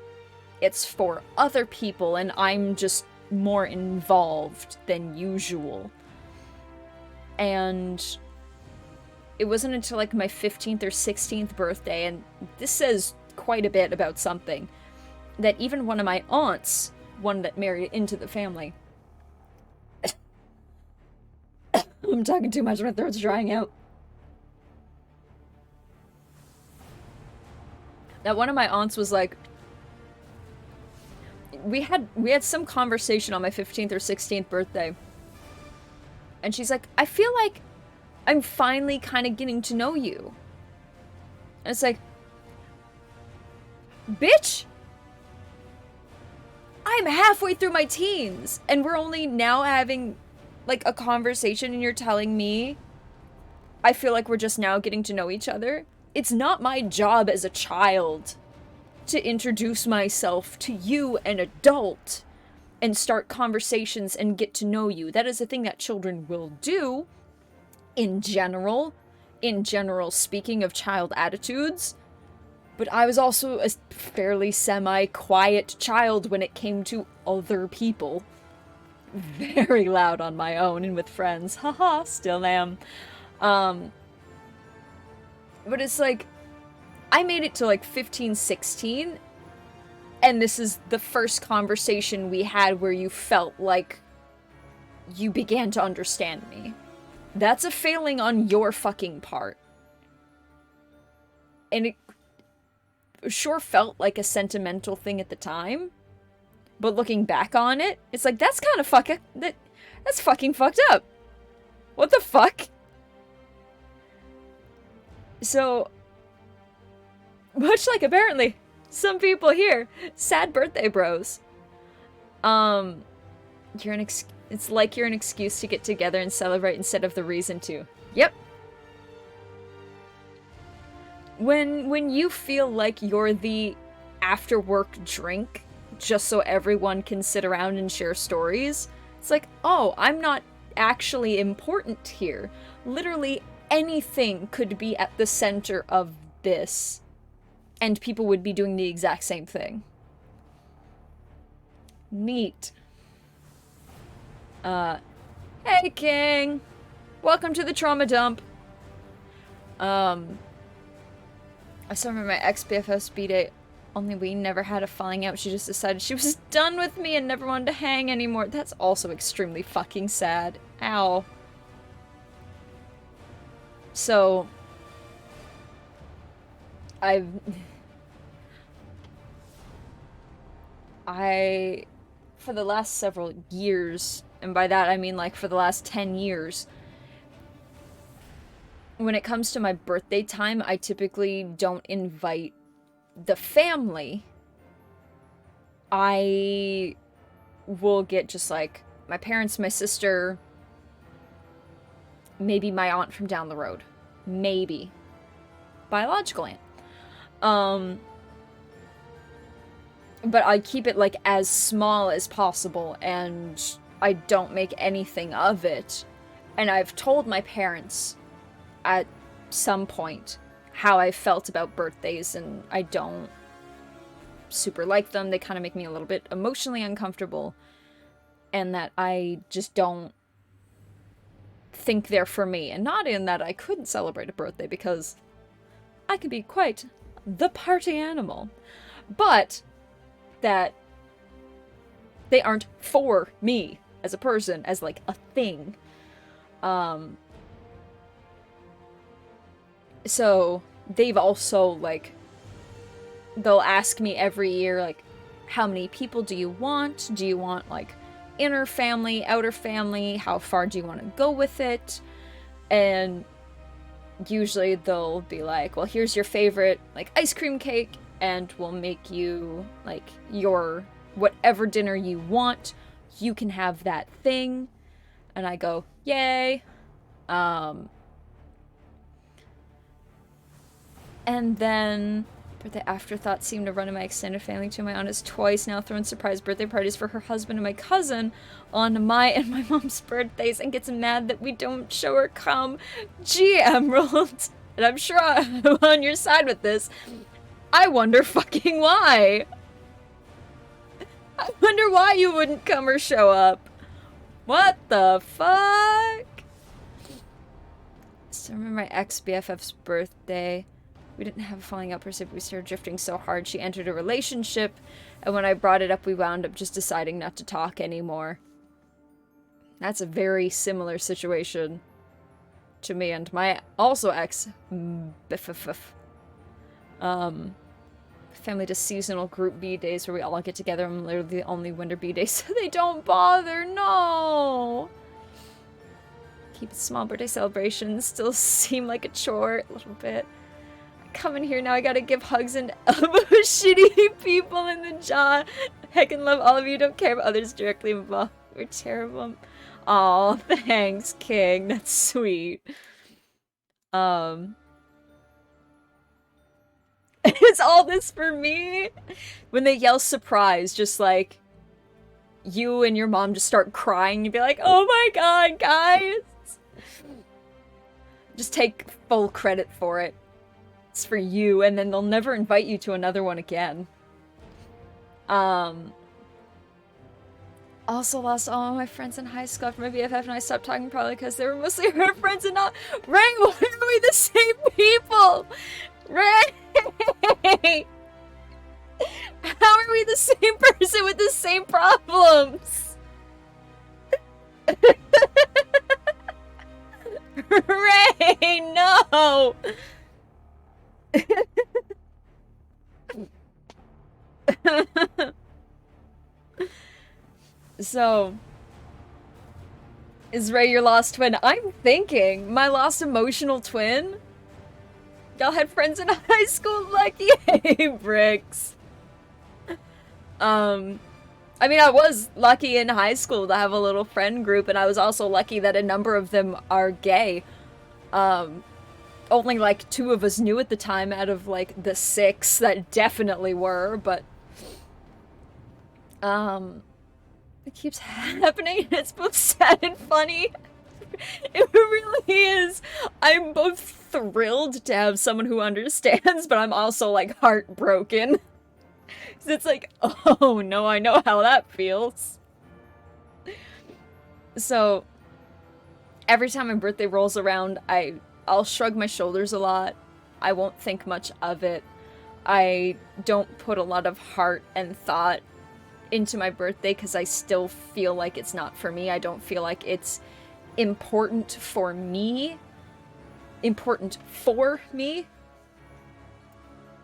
it's for other people, and I'm just more involved than usual. And it wasn't until, like, my 15th or 16th birthday, and this says quite a bit about something, that even one of my aunts, one that married into the family, I'm talking too much, my throat's drying out. That one of my aunts was like, we had some conversation on my 15th or 16th birthday. And she's like, I feel like I'm finally kind of getting to know you. And it's like, bitch! I'm halfway through my teens, and we're only now having, like, a conversation, and you're telling me I feel like we're just now getting to know each other. It's not my job as a child to introduce myself to you, an adult, and start conversations and get to know you. That is a thing that children will do in general speaking of child attitudes. But I was also a fairly semi-quiet child when it came to other people. Very loud on my own and with friends. Haha, still am. But it's like, I made it to like 15, 16, and this is the first conversation we had where you felt like you began to understand me. That's a failing on your fucking part. And it sure felt like a sentimental thing at the time, but looking back on it, it's like, that's kind of that's fucking fucked up. What the fuck? So, much like apparently some people here, sad birthday bros. It's like you're an excuse to get together and celebrate instead of the reason to. Yep. When you feel like you're the after work drink just so everyone can sit around and share stories, it's like, oh, I'm not actually important here. Literally anything could be at the center of this, and people would be doing the exact same thing. Neat. Hey, King! Welcome to the trauma dump. I still remember my ex-BFF's B-Day Only we never had a falling out. She just decided she was done with me and never wanted to hang anymore. That's also extremely fucking sad. Ow. So... for the last several years, and by that I mean like for the last 10 years, when it comes to my birthday time, I typically don't invite the family. I will get just like my parents, my sister, maybe my aunt from down the road. Maybe. Biological aunt. But I keep it, like, as small as possible, and I don't make anything of it. And I've told my parents at some point how I felt about birthdays, and I don't super like them. They kind of make me a little bit emotionally uncomfortable, and that I just don't think they're for me. And not in that I couldn't celebrate a birthday, because I can be quite the party animal. But that they aren't for me as a person, as like a thing. So they've also, like, they'll ask me every year, like, how many people do you want? Do you want, like, inner family, outer family? How far do you want to go with it? And usually they'll be like, well, here's your favorite, like, ice cream cake, and we'll make you, like, your whatever dinner you want. You can have that thing. And I go, yay. And then birthday afterthoughts seem to run in my extended family too. My aunt is twice now throwing surprise birthday parties for her husband and my cousin on my and my mom's birthdays and gets mad that we don't show her come. Gee, Emerald. And I'm sure I'm on your side with this. I wonder fucking why. I wonder why you wouldn't come or show up. What the fuck? Still remember my ex-BFF's birthday. We didn't have a falling out per se, but we started drifting so hard. She entered a relationship, and when I brought it up, we wound up just deciding not to talk anymore. That's a very similar situation to me and my also ex-BFF. Family does seasonal group B days where we all get together. I'm literally the only winter B day, so they don't bother. No! Keep it small. Birthday celebrations still seem like a chore a little bit. I come in here now, I gotta give hugs and elbow shitty people in the jaw. Heckin' love all of you, don't care about others directly involved. We're terrible. Aw, thanks, King. That's sweet. It's all this for me? When they yell surprise, just like, you and your mom just start crying, you'd be like, oh my god, guys! Just take full credit for it. It's for you, and then they'll never invite you to another one again. Also lost all of my friends in high school after my BFF and I stopped talking, probably because they were mostly her friends and not Ray. Why are we the same people? Ray! How are we the same person with the same problems? Ray, no! So, is Ray your lost twin? I'm thinking, my lost emotional twin? Y'all had friends in high school, lucky. Hey, Bricks. I mean, I was lucky in high school to have a little friend group, and I was also lucky that a number of them are gay. Only, like, 2 of us knew at the time out of, like, the 6 that definitely were, but... It keeps happening, and it's both sad and funny. It really is. I'm both thrilled to have someone who understands, but I'm also, like, heartbroken. It's like, oh no, I know how that feels. So, every time my birthday rolls around, I'll shrug my shoulders a lot. I won't think much of it. I don't put a lot of heart and thought into my birthday because I still feel like it's not for me. I don't feel like it's important for me.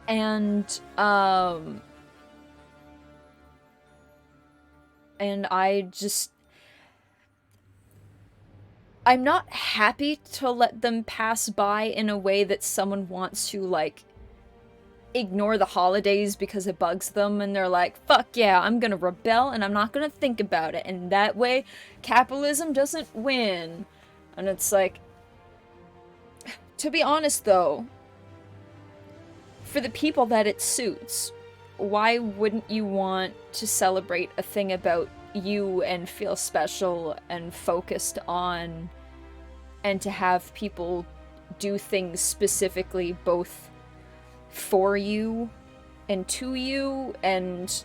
And I just... I'm not happy to let them pass by in a way that someone wants to, like, ignore the holidays because it bugs them, and they're like, fuck yeah, I'm gonna rebel and I'm not gonna think about it, and that way capitalism doesn't win. And it's like, to be honest though, for the people that it suits, why wouldn't you want to celebrate a thing about you and feel special and focused on, and to have people do things specifically both for you and to you, and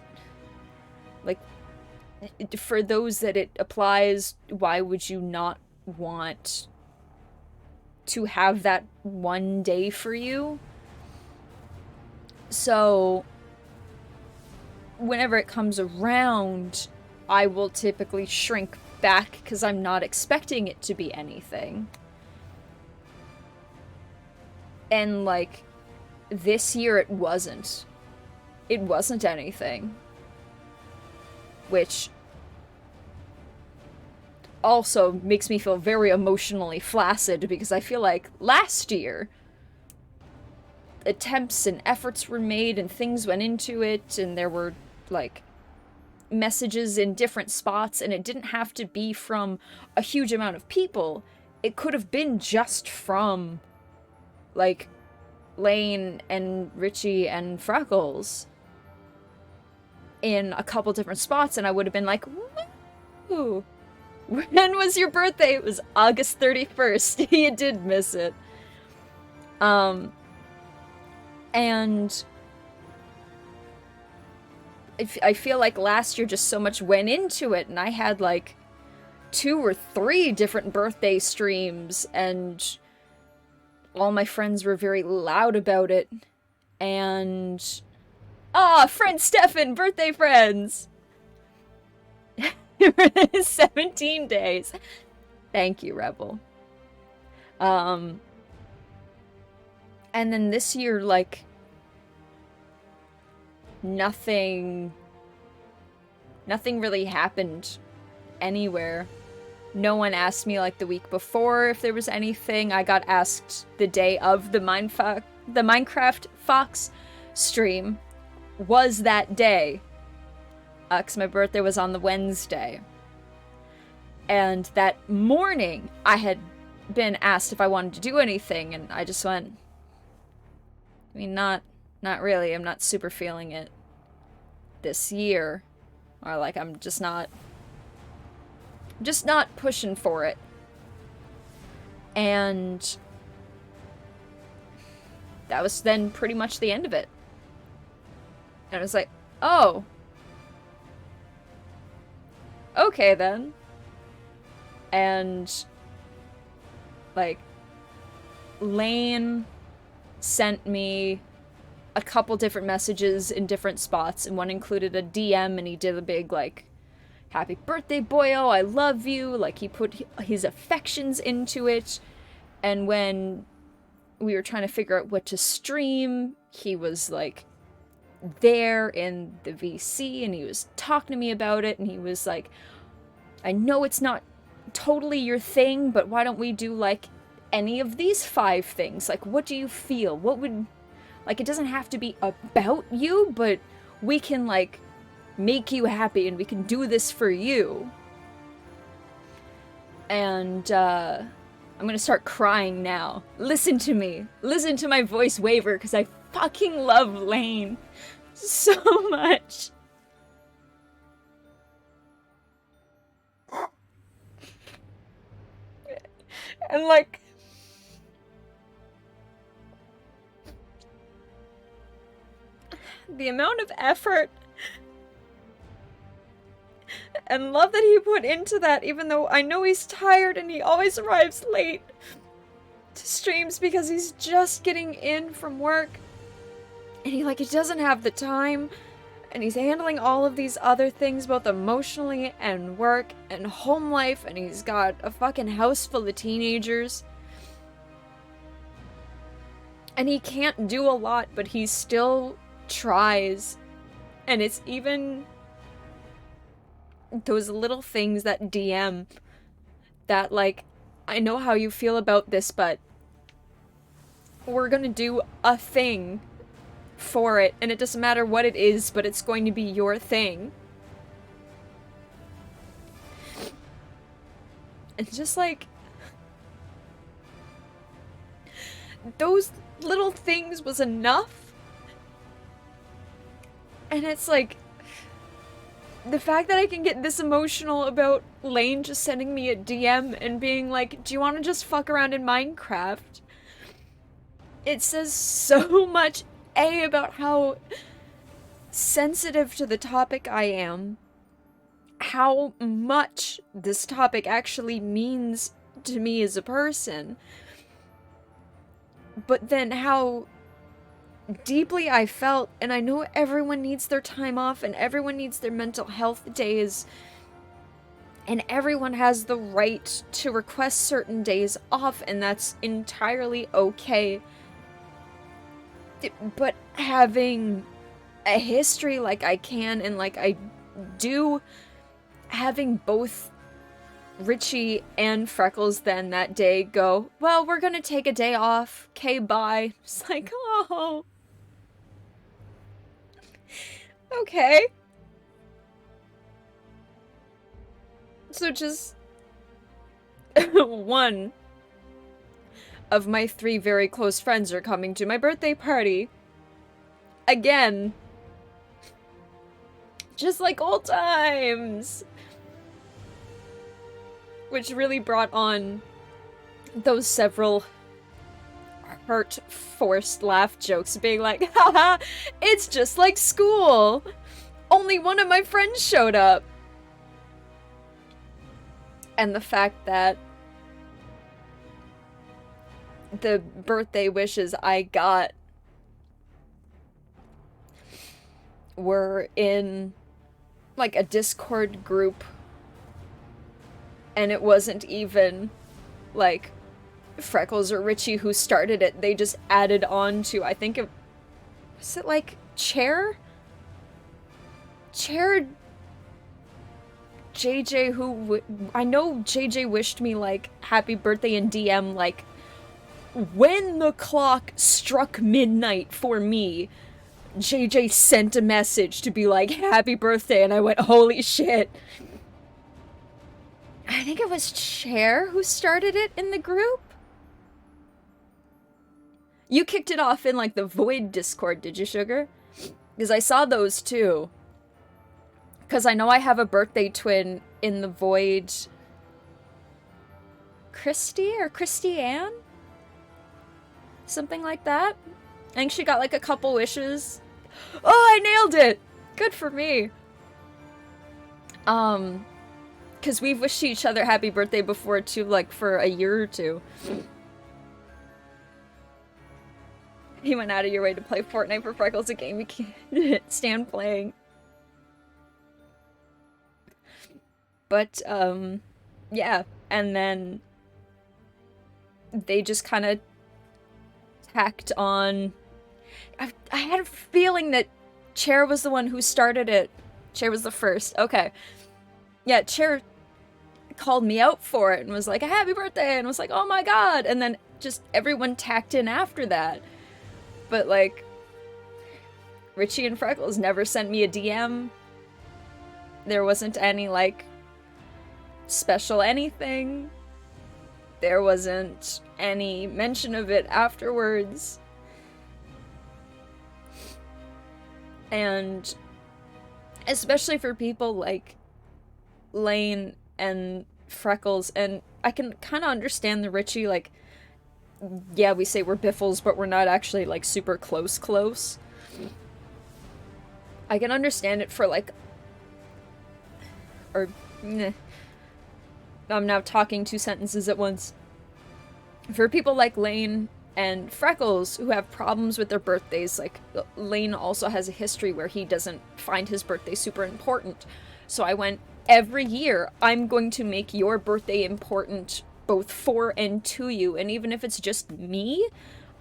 like, for those that it applies, why would you not want to have that one day for you? So whenever it comes around, I will typically shrink back because I'm not expecting it to be anything. And, like, this year it wasn't. It wasn't anything. Which also makes me feel very emotionally flaccid, because I feel like last year attempts and efforts were made and things went into it, and there were, like, messages in different spots, and it didn't have to be from a huge amount of people. It could have been just from, like, Lane and Richie and Freckles in a couple different spots, and I would have been like, woo! When was your birthday? It was August 31st. You did miss it. And I feel like last year just so much went into it, and I had like 2 or 3 different birthday streams, and all my friends were very loud about it. And friend Stefan, birthday friends. 17 days. Thank you, Rebel. And then this year, like, nothing really happened anywhere. No one asked me, like, the week before if there was anything. I got asked the day of the Minecraft Fox stream was that day. Because my birthday was on the Wednesday. And that morning, I had been asked if I wanted to do anything, and I just went, I mean, not really. I'm not super feeling it this year. Or, like, I'm just not pushing for it. And that was then pretty much the end of it. And I was like, oh, okay then. And, like, Lane sent me a couple different messages in different spots, and one included a DM, and he did a big, like, happy birthday, boyo, I love you. Like, he put his affections into it. And when we were trying to figure out what to stream, he was, like, there in the VC, and he was talking to me about it, and he was like, I know it's not totally your thing, but why don't we do, like, any of these 5 things? Like, what do you feel? What would... Like, it doesn't have to be about you, but we can, like, make you happy, and we can do this for you. And, I'm gonna start crying now. Listen to me. Listen to my voice waver, because I fucking love Lane so much. And, like, the amount of effort and love that he put into that, even though I know he's tired and he always arrives late to streams because he's just getting in from work. And he doesn't have the time, and he's handling all of these other things, both emotionally and work and home life, and he's got a fucking house full of teenagers. And he can't do a lot, but he still tries. And it's even those little things that DM that, like, I know how you feel about this, but we're gonna do a thing for it, and it doesn't matter what it is, but it's going to be your thing. And just like those little things was enough. And it's like the fact that I can get this emotional about Lane just sending me a DM and being like, do you want to just fuck around in Minecraft? It says so much, A, about how sensitive to the topic I am, how much this topic actually means to me as a person, but then how deeply I felt, and I know everyone needs their time off, and everyone needs their mental health days, and everyone has the right to request certain days off, and that's entirely okay. But having a history like I can, and like I do, having both Richie and Freckles then that day go, well, we're gonna take a day off, okay, bye. It's like, oh. Okay. So just one of my 3 very close friends are coming to my birthday party. Again. Just like old times. Which really brought on those several hurt, forced laugh jokes, being like, haha, it's just like school. Only one of my friends showed up. And the fact that the birthday wishes I got were in like a Discord group, and it wasn't even like Freckles or Richie who started it. They just added on to, I think it was it like Chair JJ, who I know JJ wished me like happy birthday in DM like when the clock struck midnight for me. JJ sent a message to be like, happy birthday, and I went, holy shit. I think it was Chair who started it in the group? You kicked it off in, like, the Void Discord, did you, Sugar? Because I saw those, too. Because I know I have a birthday twin in the Void... Christy or Christy-Ann? Something like that? I think she got, like, a couple wishes. Oh, I nailed it! Good for me. Because we've wished each other happy birthday before, too, like, for a year or two. You went out of your way to play Fortnite for Freckles, a game we can't stand playing. But, yeah. And then they just kind of tacked on... I had a feeling that Chair was the one who started it. Chair was the first. Okay. Yeah, Chair called me out for it and was like, happy birthday! And was like, oh my god! And then just everyone tacked in after that. But, like, Richie and Freckles never sent me a DM. There wasn't any, like, special anything. There wasn't any mention of it afterwards. And especially for people like Lane and Freckles, and I can kind of understand the Richie, like, yeah, we say we're biffles, but we're not actually, like, super close. I can understand it for, like, or, I'm now talking 2 sentences at once. For people like Lane And Freckles, who have problems with their birthdays, like, Lane also has a history where he doesn't find his birthday super important. So I went, every year, I'm going to make your birthday important both for and to you, and even if it's just me,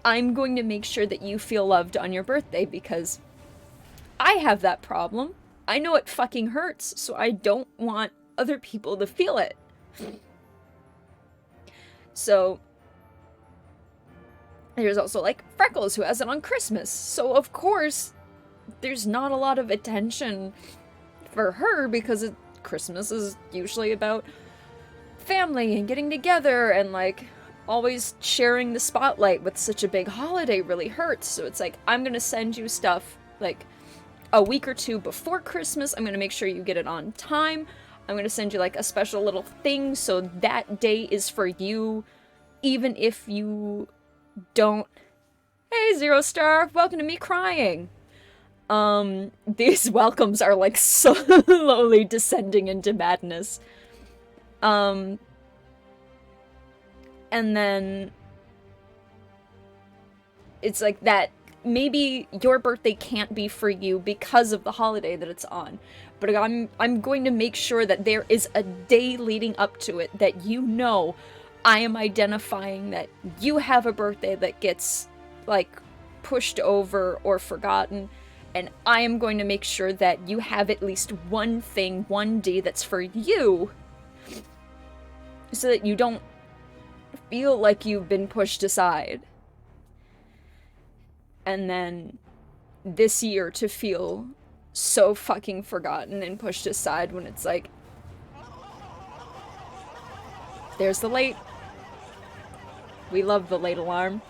I'm going to make sure that you feel loved on your birthday, because I have that problem. I know it fucking hurts, so I don't want other people to feel it. So there's also, like, Freckles, who has it on Christmas. So, of course, there's not a lot of attention for her, because Christmas is usually about family and getting together, and, like, always sharing the spotlight with such a big holiday really hurts. So it's like, I'm gonna send you stuff, like, a week or two before Christmas. I'm gonna make sure you get it on time. I'm gonna send you, like, a special little thing, so that day is for you, even if you don't. Hey, Zero Star, welcome to me crying. These welcomes are, like, slowly descending into madness. And then it's like that maybe your birthday can't be for you because of the holiday that it's on, but I'm going to make sure that there is a day leading up to it that, you know, I am identifying that you have a birthday that gets, like, pushed over or forgotten, and I am going to make sure that you have at least one thing, one day that's for you, so that you don't feel like you've been pushed aside. And then this year to feel so fucking forgotten and pushed aside when it's like, there's the late. We love the late alarm.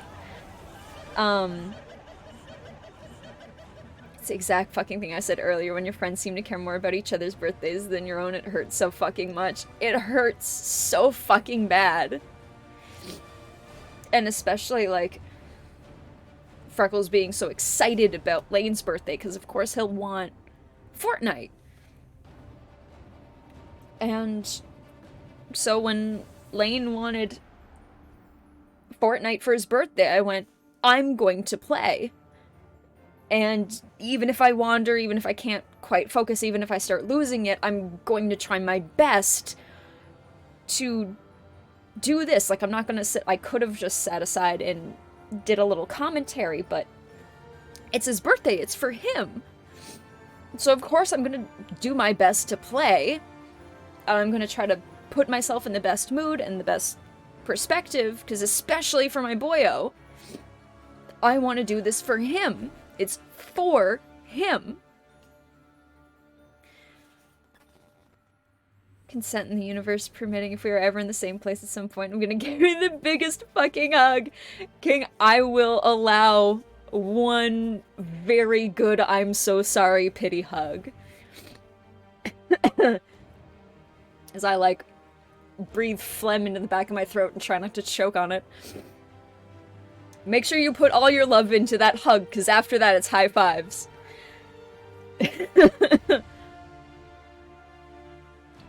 It's the exact fucking thing I said earlier. When your friends seem to care more about each other's birthdays than your own, it hurts so fucking much. It hurts so fucking bad. And especially, like, Freckles being so excited about Lane's birthday, because of course he'll want Fortnite. And so when Lane wanted Fortnite for his birthday, I went, I'm going to play. And even if I wander, even if I can't quite focus, even if I start losing it, I'm going to try my best to do this. Like, I'm not gonna sit. I could have just sat aside and did a little commentary, but it's his birthday, it's for him. So of course I'm gonna do my best to play. I'm gonna try to put myself in the best mood and the best perspective, because especially for my boyo, I want to do this for him. It's for him. Consent in the universe permitting, if we are ever in the same place at some point, I'm gonna give you the biggest fucking hug. King, I will allow one very good I'm so sorry pity hug. As I, like, breathe phlegm into the back of my throat and try not to choke on it. Make sure you put all your love into that hug, because after that it's high fives.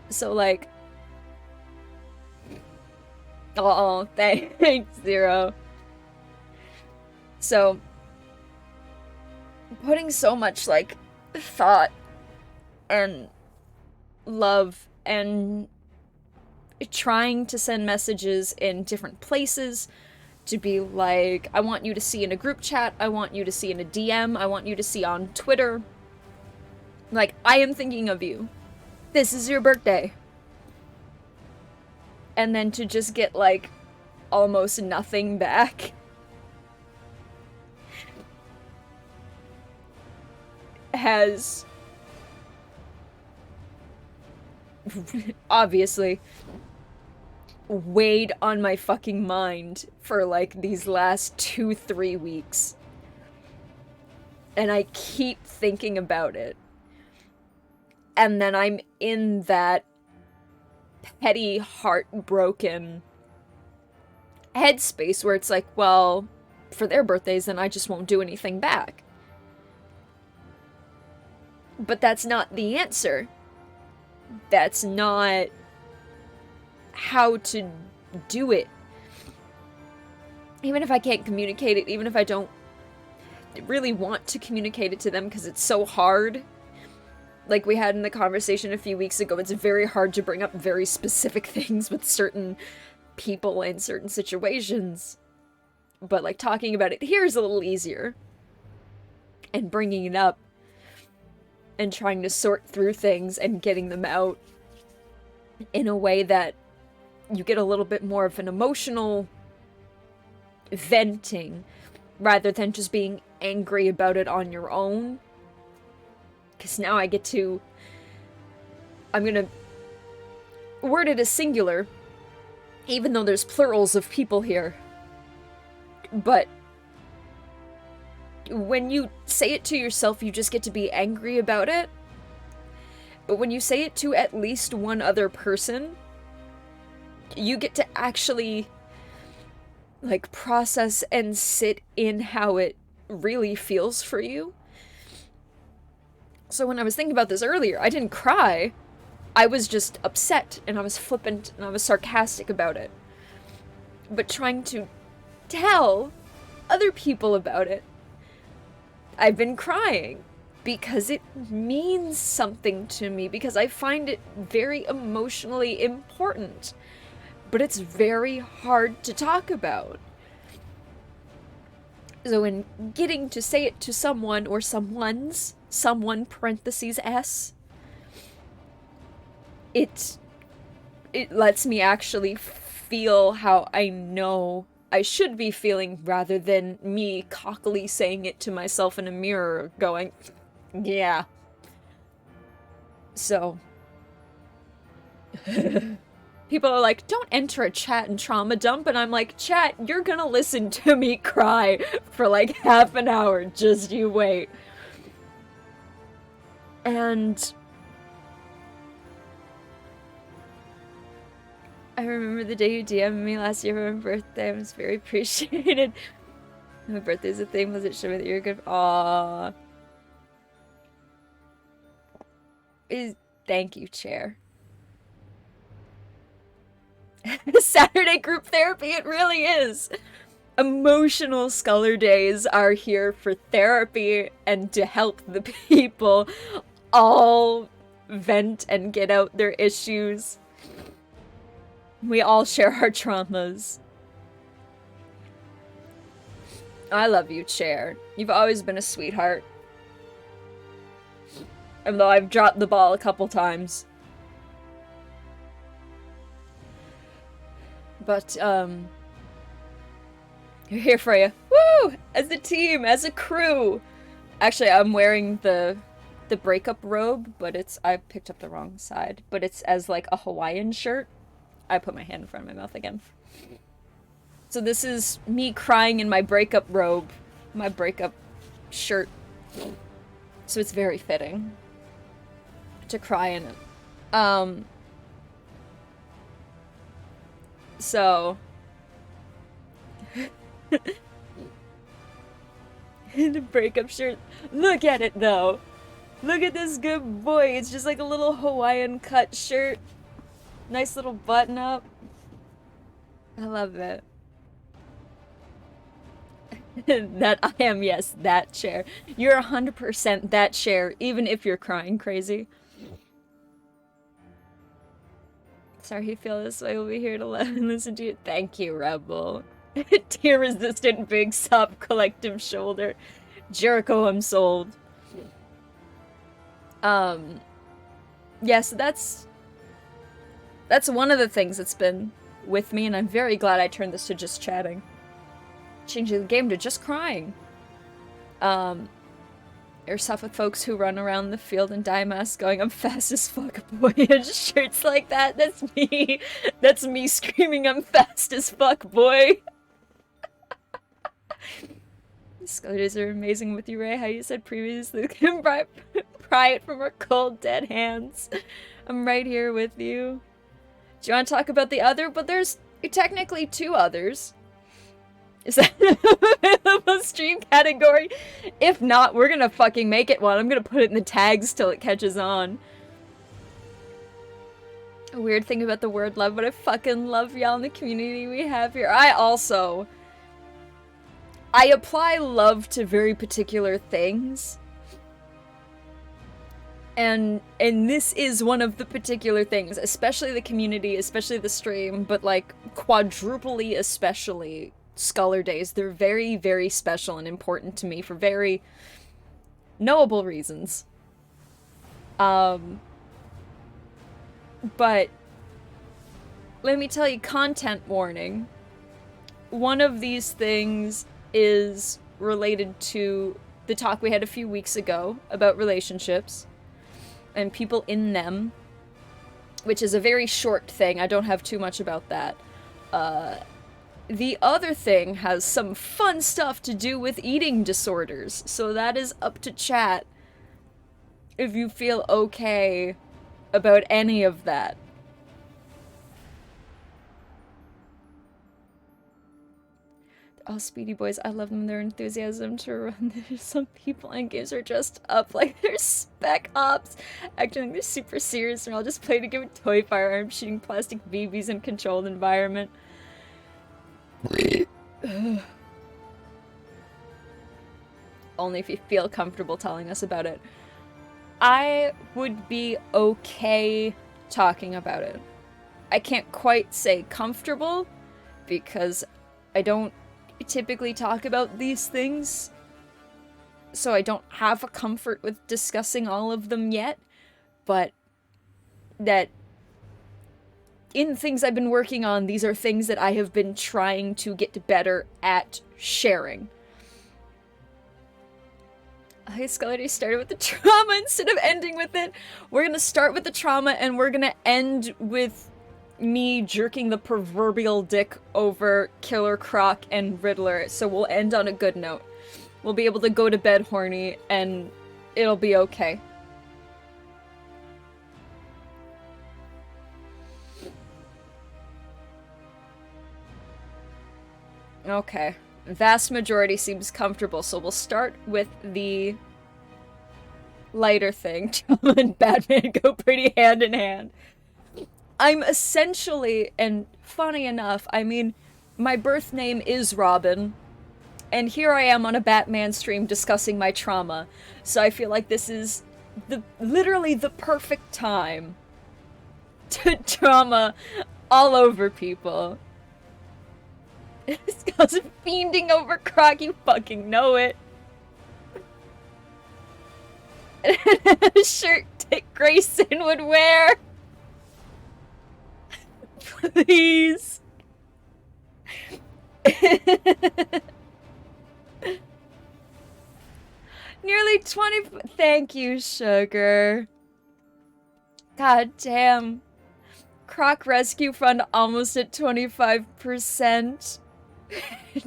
So, like... Oh, thanks, Zero. So, putting so much, like, thought and love and trying to send messages in different places to be like, I want you to see in a group chat, I want you to see in a DM, I want you to see on Twitter. Like, I am thinking of you. This is your birthday. And then to just get, like, almost nothing back. Has obviously weighed on my fucking mind for, like, these last 2-3 weeks. And I keep thinking about it. And then I'm in that petty, heartbroken headspace where it's like, well, for their birthdays, then I just won't do anything back. But that's not the answer. That's not how to do it. even if I can't communicate it, even if I don't really want to communicate it to them because it's so hard. Like we had in the conversation a few weeks ago, it's very hard to bring up very specific things with certain people and certain situations. But like talking about it here is a little easier. And bringing it up and trying to sort through things and getting them out in a way that you get a little bit more of an emotional venting rather than just being angry about it on your own. Because now I get to... I'm gonna word it as singular, even though there's plurals of people here. But when you say it to yourself, you just get to be angry about it. But when you say it to at least one other person, you get to actually, like, process and sit in how it really feels for you. So when I was thinking about this earlier, I didn't cry. I was just upset, and I was flippant, and I was sarcastic about it. But trying to tell other people about it, I've been crying because it means something to me, because I find it very emotionally important. But it's very hard to talk about. So in getting to say it to someone or someone's, someone parentheses S, it lets me actually feel how I know I should be feeling, rather than me cockily saying it to myself in a mirror going, yeah. So people are like, don't enter a chat and trauma dump, and I'm like, chat, you're gonna listen to me cry for like half an hour, just you wait. And I remember the day you DM'd me last year for my birthday. I was very appreciated. My birthday's a thing. Was it sure that you're good? Aww. Thank you, Chair. Saturday group therapy, it really is. Emotional Skuller Days are here for therapy and to help the people all vent and get out their issues. We all share our traumas. I love you, Chair. You've always been a sweetheart. Even though I've dropped the ball a couple times. But, we're here for you. Woo! As a team, as a crew! Actually, I'm wearing the breakup robe, but I picked up the wrong side. But it's as like a Hawaiian shirt. I put my hand in front of my mouth again. So this is me crying in my breakup robe. My breakup shirt. So it's very fitting to cry in it. So... the breakup shirt. Look at it, though. Look at this good boy. It's just like a little Hawaiian cut shirt. Nice little button up. I love it. That I am, yes, that Chair. You're 100% that Chair, even if you're crying crazy. Sorry you feel this way. We'll be here to listen to you. Thank you, Rebel. Tear-resistant big sub collective shoulder. Jericho, I'm sold. Yeah, so that's one of the things that's been with me, and I'm very glad I turned this to just chatting. Changing the game to just crying. You're stuff with folks who run around the field in dye masks going, I'm fast as fuck, boy, and shirts like that. That's me. That's me screaming, I'm fast as fuck, boy. Skull days are amazing with you, Ray. How you said previously, can pry it from our cold, dead hands. I'm right here with you. Do you want to talk about the other? But there's technically two others. Is that a stream category? If not, we're gonna fucking make it one. I'm gonna put it in the tags till it catches on. A weird thing about the word love, but I fucking love y'all in the community we have here. I also I apply love to very particular things. And this is one of the particular things, especially the community, especially the stream, but like quadruply especially Scholar Days. They're very, very special and important to me for very knowable reasons. But let me tell you, content warning. One of these things is related to the talk we had a few weeks ago about relationships and people in them, which is a very short thing. I don't have too much about that. The other thing has some fun stuff to do with eating disorders, so that is up to chat if you feel okay about any of that. Oh, Speedy Boys, I love them. Their enthusiasm to run. Some people in games are dressed up like they're Spec Ops, acting like they're super serious, and I'll just play to give a toy firearm, shooting plastic BBs in a controlled environment. Only if you feel comfortable telling us about it. I would be okay talking about it. I can't quite say comfortable, because I don't typically talk about these things, so I don't have a comfort with discussing all of them yet, but that in things I've been working on, these are things that I have been trying to get better at sharing. Skullurday started with the trauma instead of ending with it. We're gonna start with the trauma and we're gonna end with me jerking the proverbial dick over Killer Croc and Riddler, so we'll end on a good note. We'll be able to go to bed horny and it'll be okay. Okay. Vast majority seems comfortable, so we'll start with the lighter thing. Trauma and Batman go pretty hand in hand. I'm essentially, and funny enough, I mean, my birth name is Robin, and here I am on a Batman stream discussing my trauma, so I feel like this is literally the perfect time to trauma all over people. This guy's fiending over Croc, you fucking know it. A shirt Dick Grayson would wear. Please. Nearly 20. Thank you, sugar. God damn. Croc Rescue Fund almost at 25%.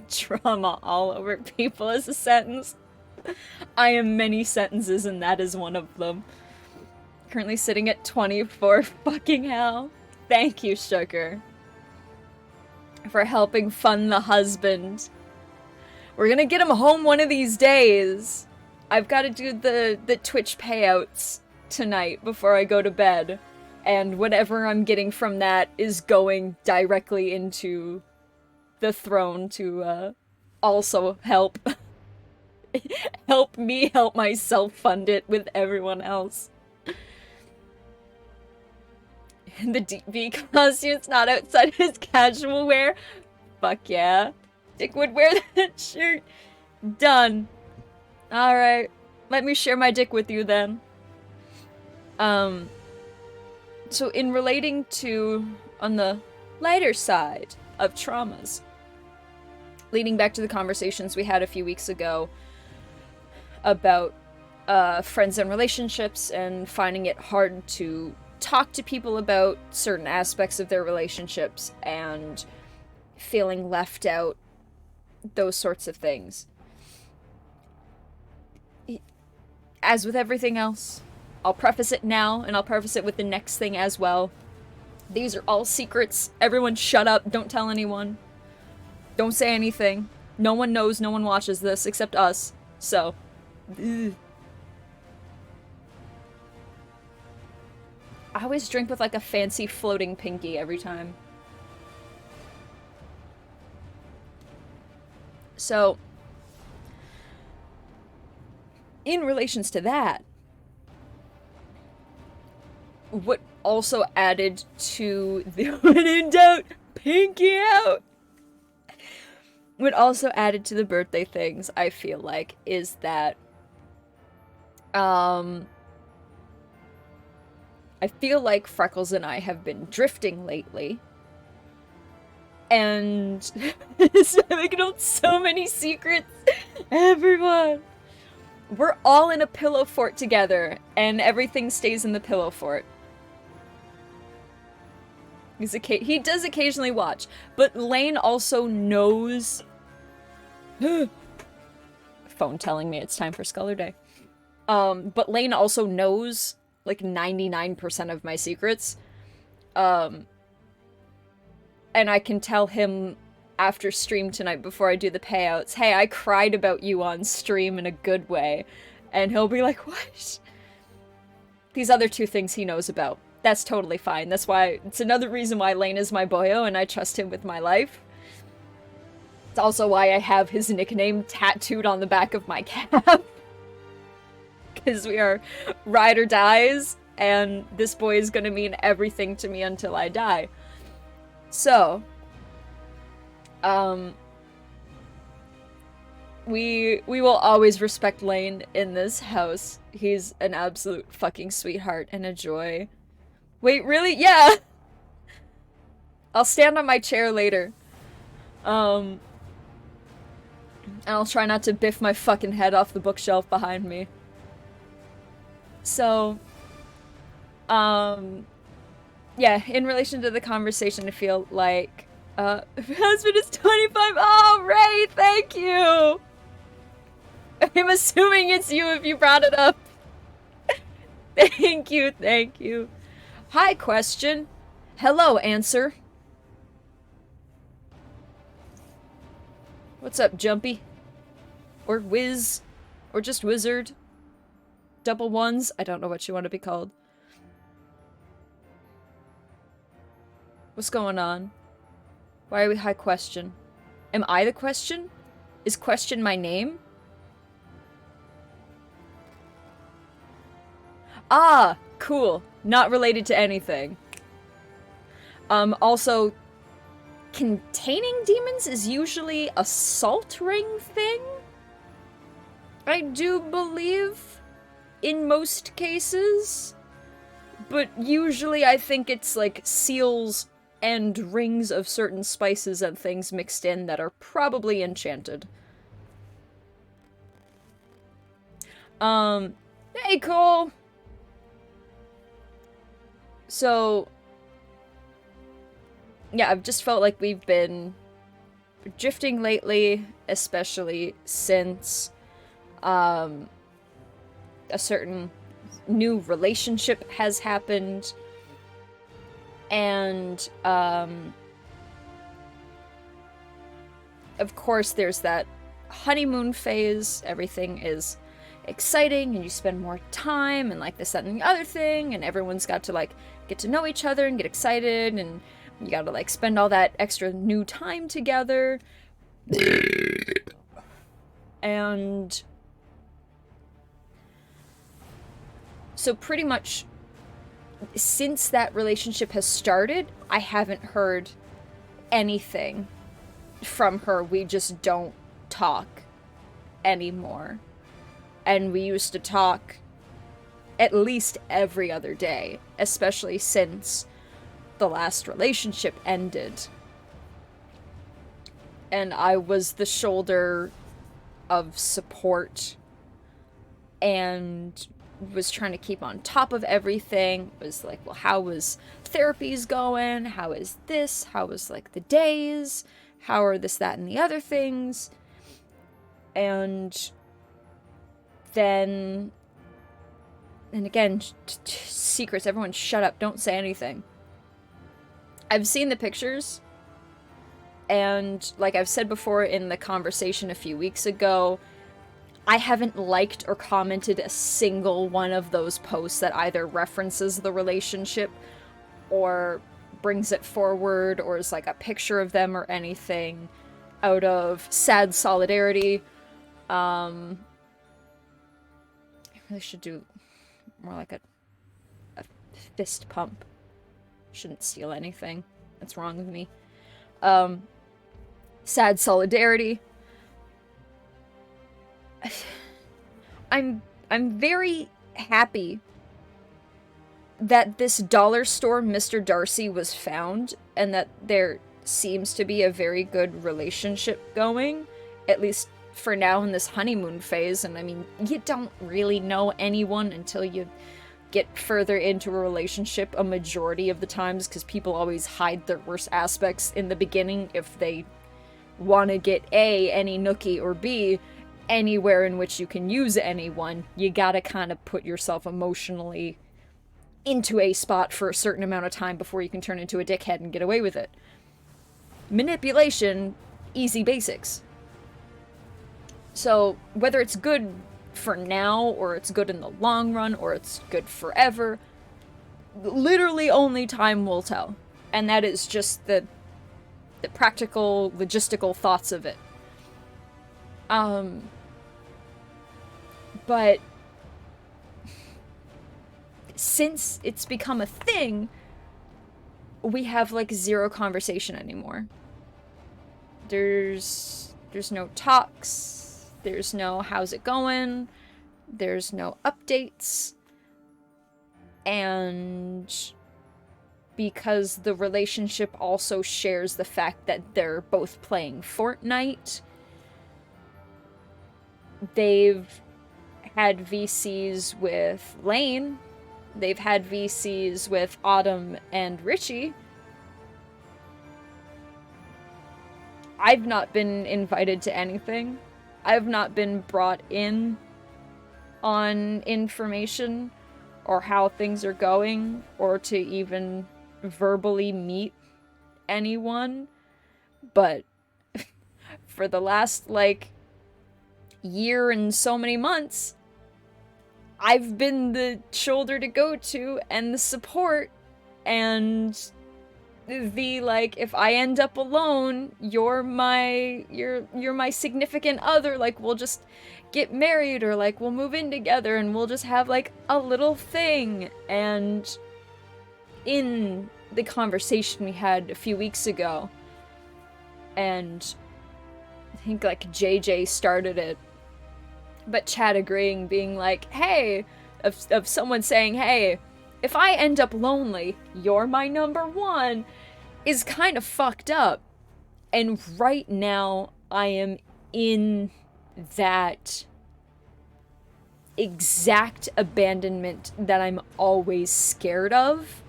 Trauma all over people is a sentence. I am many sentences and that is one of them. Currently sitting at 24. Fucking hell. Thank you, sugar, for helping fund the husband. We're gonna get him home one of these days. I've got to do the Twitch payouts tonight before I go to bed, and whatever I'm getting from that is going directly into the throne to also help help me help myself fund it with everyone else. The DB costume's not outside his casual wear. Fuck yeah. Dick would wear that shirt. Done. Alright. Let me share my dick with you then. So in relating to, on the lighter side of traumas, leading back to the conversations we had a few weeks ago about friends and relationships and finding it hard to talk to people about certain aspects of their relationships and feeling left out, those sorts of things. As with everything else, I'll preface it now and I'll preface it with the next thing as well. These are all secrets. Everyone shut up. Don't tell anyone. Don't say anything. No one knows, no one watches this except us. So, I always drink with like a fancy floating pinky every time. So, in relations to that, what also added to the when in doubt, pinky out. What also added to the birthday things, I feel like, is that I feel like Freckles and I have been drifting lately. And making out so many secrets. Everyone. We're all in a pillow fort together, and everything stays in the pillow fort. He does occasionally watch, but Lane also knows. Phone telling me it's time for Skullurday. But Lane also knows like 99% of my secrets. And I can tell him after stream tonight before I do the payouts, hey, I cried about you on stream in a good way. And he'll be like, what? These other two things he knows about. That's totally fine. That's why, it's another reason why Lane is my boyo and I trust him with my life. It's also why I have his nickname tattooed on the back of my cap. Because we are ride or dies, and this boy is gonna mean everything to me until I die. So, we will always respect Lane in this house. He's an absolute fucking sweetheart and a joy. Wait, really? Yeah! I'll stand on my chair later. And I'll try not to biff my fucking head off the bookshelf behind me. So, yeah, in relation to the conversation, I feel like, my husband is 25. Oh, Ray, thank you! I'm assuming it's you if you brought it up. Thank you, thank you. Hi, question. Hello, answer. What's up, Jumpy? Or Wiz? Or just Wizard? Double ones? I don't know what you want to be called. What's going on? Why are we high question? Am I the question? Is question my name? Ah, cool. Not related to anything. Also, containing demons is usually a salt ring thing? I do believe, in most cases. But usually I think it's like seals and rings of certain spices and things mixed in that are probably enchanted. Hey, Cole! So, yeah, I've just felt like we've been drifting lately, especially since, a certain new relationship has happened, and, of course there's that honeymoon phase. Everything is exciting, and you spend more time, and like this, that, and the other thing, and everyone's got to like get to know each other and get excited, and you gotta like spend all that extra new time together. And so pretty much since that relationship has started, I haven't heard anything from her. We just don't talk anymore. And we used to talk at least every other day, especially since the last relationship ended. And I was the shoulder of support and was trying to keep on top of everything. It was like, well, how was therapies going? How is this? How was like the days? How are this, that, and the other things? And then, and again, secrets. Everyone shut up. Don't say anything. I've seen the pictures, and like I've said before in the conversation a few weeks ago, I haven't liked or commented a single one of those posts that either references the relationship or brings it forward or is like a picture of them or anything out of sad solidarity. really should do more like a fist pump. Shouldn't steal anything. That's wrong with me. Sad solidarity. I'm very happy that this dollar store Mr. Darcy was found, and that there seems to be a very good relationship going, at least for now in this honeymoon phase. And I mean, you don't really know anyone until you get further into a relationship a majority of the times, because people always hide their worst aspects in the beginning if they want to get A, any nookie, or B, anywhere in which you can use anyone. You gotta kind of put yourself emotionally into a spot for a certain amount of time before you can turn into a dickhead and get away with it. Manipulation, easy basics. So, whether it's good for now, or it's good in the long run, or it's good forever, literally only time will tell. And that is just the practical, logistical thoughts of it. But since it's become a thing, we have like zero conversation anymore. There's no talks, there's no how's it going, there's no updates. And because the relationship also shares the fact that they're both playing Fortnite, they've had VCs with Lane, they've had VCs with Autumn and Richie. I've not been invited to anything. I've not been brought in on information or how things are going, or to even verbally meet anyone. But for the last, like, year and so many months, I've been the shoulder to go to and the support, and the, like, if I end up alone, you're my significant other, like, we'll just get married, or like we'll move in together and we'll just have like a little thing. And in the conversation we had a few weeks ago, and I think like JJ started it, but Chad agreeing, being like, hey, of someone saying, hey, if I end up lonely, you're my number one, is kind of fucked up. And right now, I am in that exact abandonment that I'm always scared of,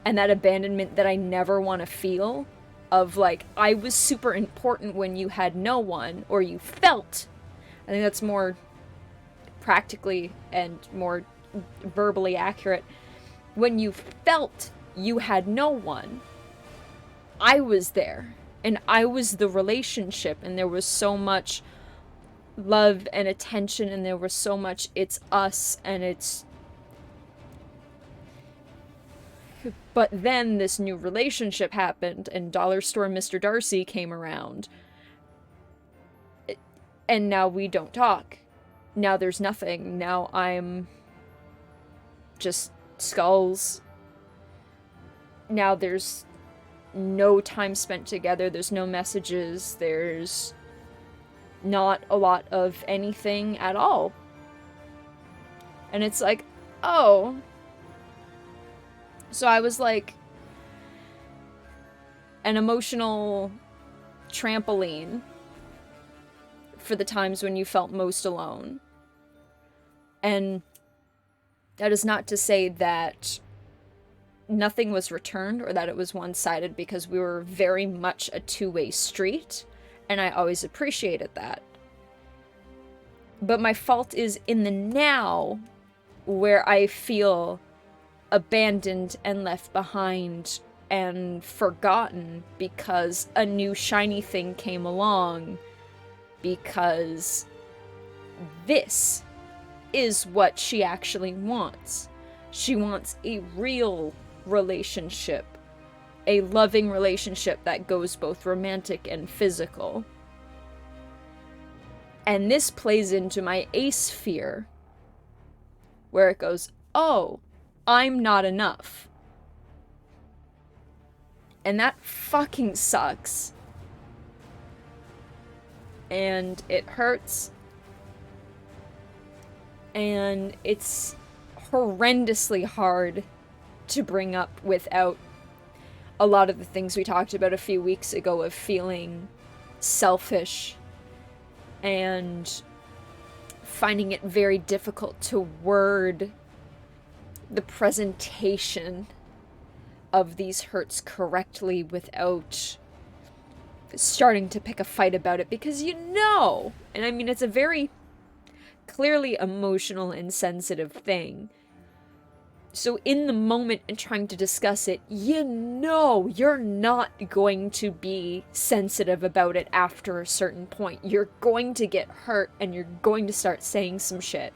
and that abandonment that I never want to feel, of like, I was super important when you had no one, or you felt. I think that's more practically and more verbally accurate. When you felt you had no one, I was there, and I was the relationship, and there was so much love and attention, and there was so much it's us, and it's... But then this new relationship happened, and Dollar Store Mr. Darcy came around. And now we don't talk. Now there's nothing. Now I'm just Skulls. Now there's no time spent together. There's no messages. There's not a lot of anything at all. And it's like, oh. So I was like an emotional trampoline for the times when you felt most alone. And that is not to say that nothing was returned or that it was one-sided, because we were very much a two-way street, and I always appreciated that. But my fault is in the now, where I feel abandoned and left behind and forgotten because a new shiny thing came along, because this is what she actually wants. She wants a real relationship, a loving relationship that goes both romantic and physical. And this plays into my ace fear, where it goes, oh, I'm not enough. And that fucking sucks. And it hurts. And it's horrendously hard to bring up without a lot of the things we talked about a few weeks ago of feeling selfish and finding it very difficult to word the presentation of these hurts correctly without starting to pick a fight about it, because and I mean, it's a very clearly emotional and sensitive thing. So in the moment and trying to discuss it, you're not going to be sensitive about it after a certain point. You're going to get hurt and you're going to start saying some shit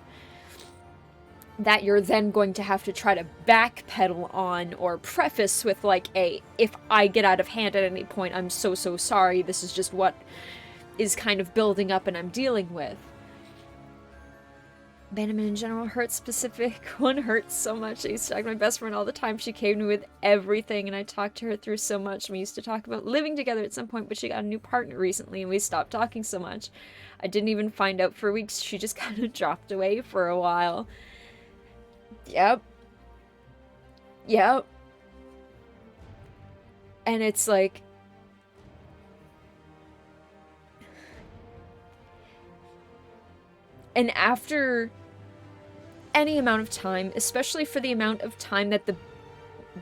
that you're then going to have to try to backpedal on or preface with like, if I get out of hand at any point, I'm so sorry. This is just what is kind of building up and I'm dealing with. Abandonment in general hurts. Specific one hurts so much. I used to talk to my best friend all the time. She came to me with everything and I talked to her through so much. We used to talk about living together at some point, but she got a new partner recently and we stopped talking so much. I didn't even find out for weeks. She just kind of dropped away for a while. Yep. And it's like, and after any amount of time, especially for the amount of time that the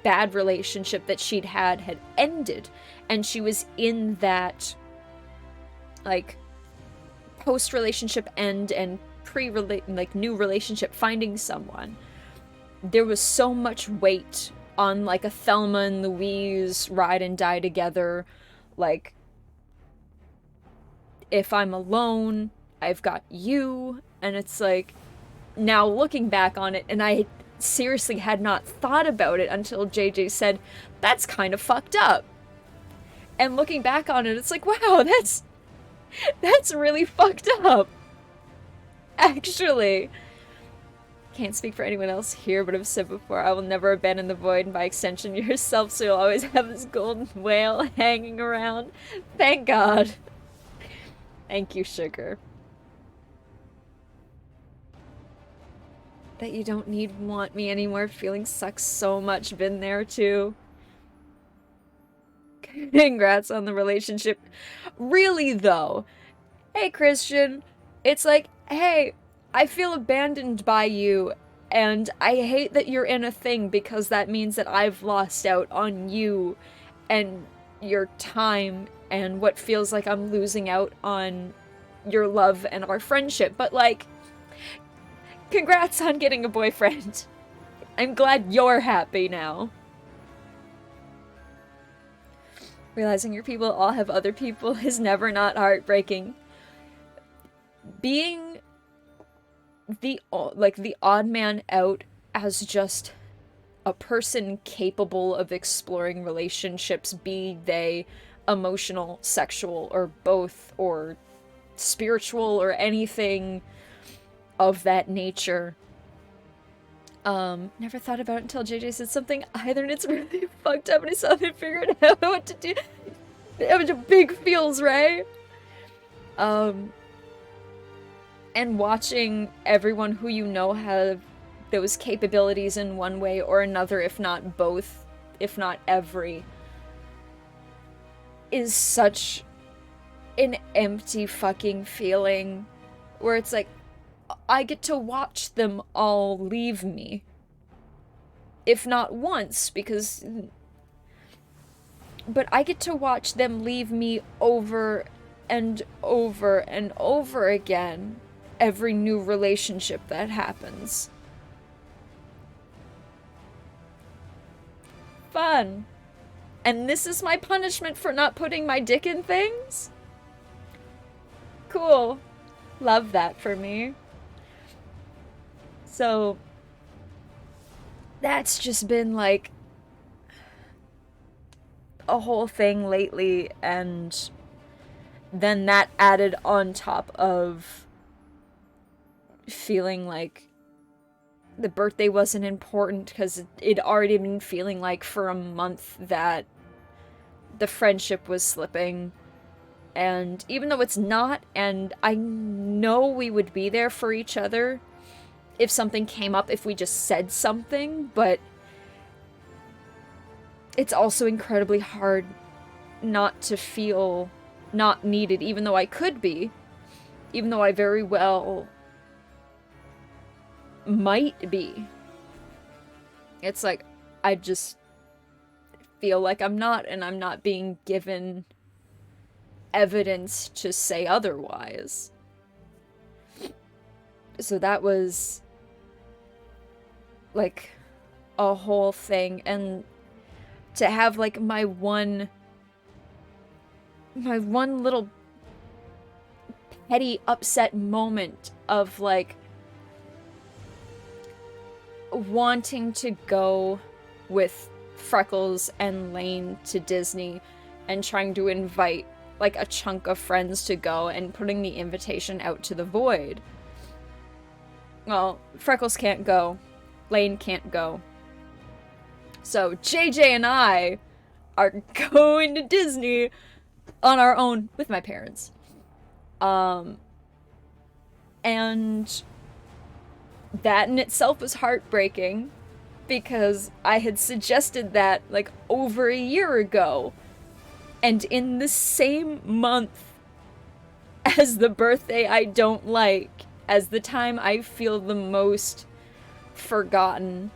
bad relationship that she'd had ended, and she was in that, like, post-relationship end and new relationship, finding someone, there was so much weight on, like, a Thelma and Louise ride and die together, like, if I'm alone, I've got you, and it's like, now looking back on it, and I seriously had not thought about it until JJ said, that's kind of fucked up. And looking back on it, it's like, wow, that's really fucked up. Actually. Can't speak for anyone else here, but I've said before, I will never abandon the void, and by extension yourself, so you'll always have this golden whale hanging around. Thank God. Thank you, sugar. That you don't want me anymore. Feeling sucks so much. Been there too. Congrats on the relationship. Really though. Hey Christian. It's like, hey, I feel abandoned by you and I hate that you're in a thing because that means that I've lost out on you and your time and what feels like I'm losing out on your love and our friendship. But like, congrats on getting a boyfriend. I'm glad you're happy now. Realizing your people all have other people is never not heartbreaking. Being the odd man out as just a person capable of exploring relationships, be they emotional, sexual, or both, or spiritual, or anything of that nature. Never thought about it until JJ said something either, and it's really fucked up, and I still haven't figured out what to do. It was a big feels, right? And watching everyone who you know have those capabilities in one way or another, if not both, if not every, is such an empty fucking feeling, where it's like, I get to watch them all leave me. If not once, but I get to watch them leave me over and over and over again, every new relationship that happens. Fun. And this is my punishment for not putting my dick in things? Cool. Love that for me. So, that's just been like a whole thing lately, and then that added on top of feeling like the birthday wasn't important because it'd already been feeling like for a month that the friendship was slipping. And even though it's not, and I know we would be there for each other if something came up, if we just said something, but it's also incredibly hard not to feel not needed, even though I could be, even though I very well might be. It's like, I just feel like I'm not, and I'm not being given evidence to say otherwise. So that was like a whole thing, and to have like my one little petty upset moment of like wanting to go with Freckles and Lane to Disney and trying to invite like a chunk of friends to go and putting the invitation out to the void. Well, Freckles can't go. Lane can't go. So JJ and I are going to Disney on our own with my parents. And that in itself was heartbreaking because I had suggested that like over a year ago. And in the same month as the birthday I don't like, as the time I feel the most forgotten,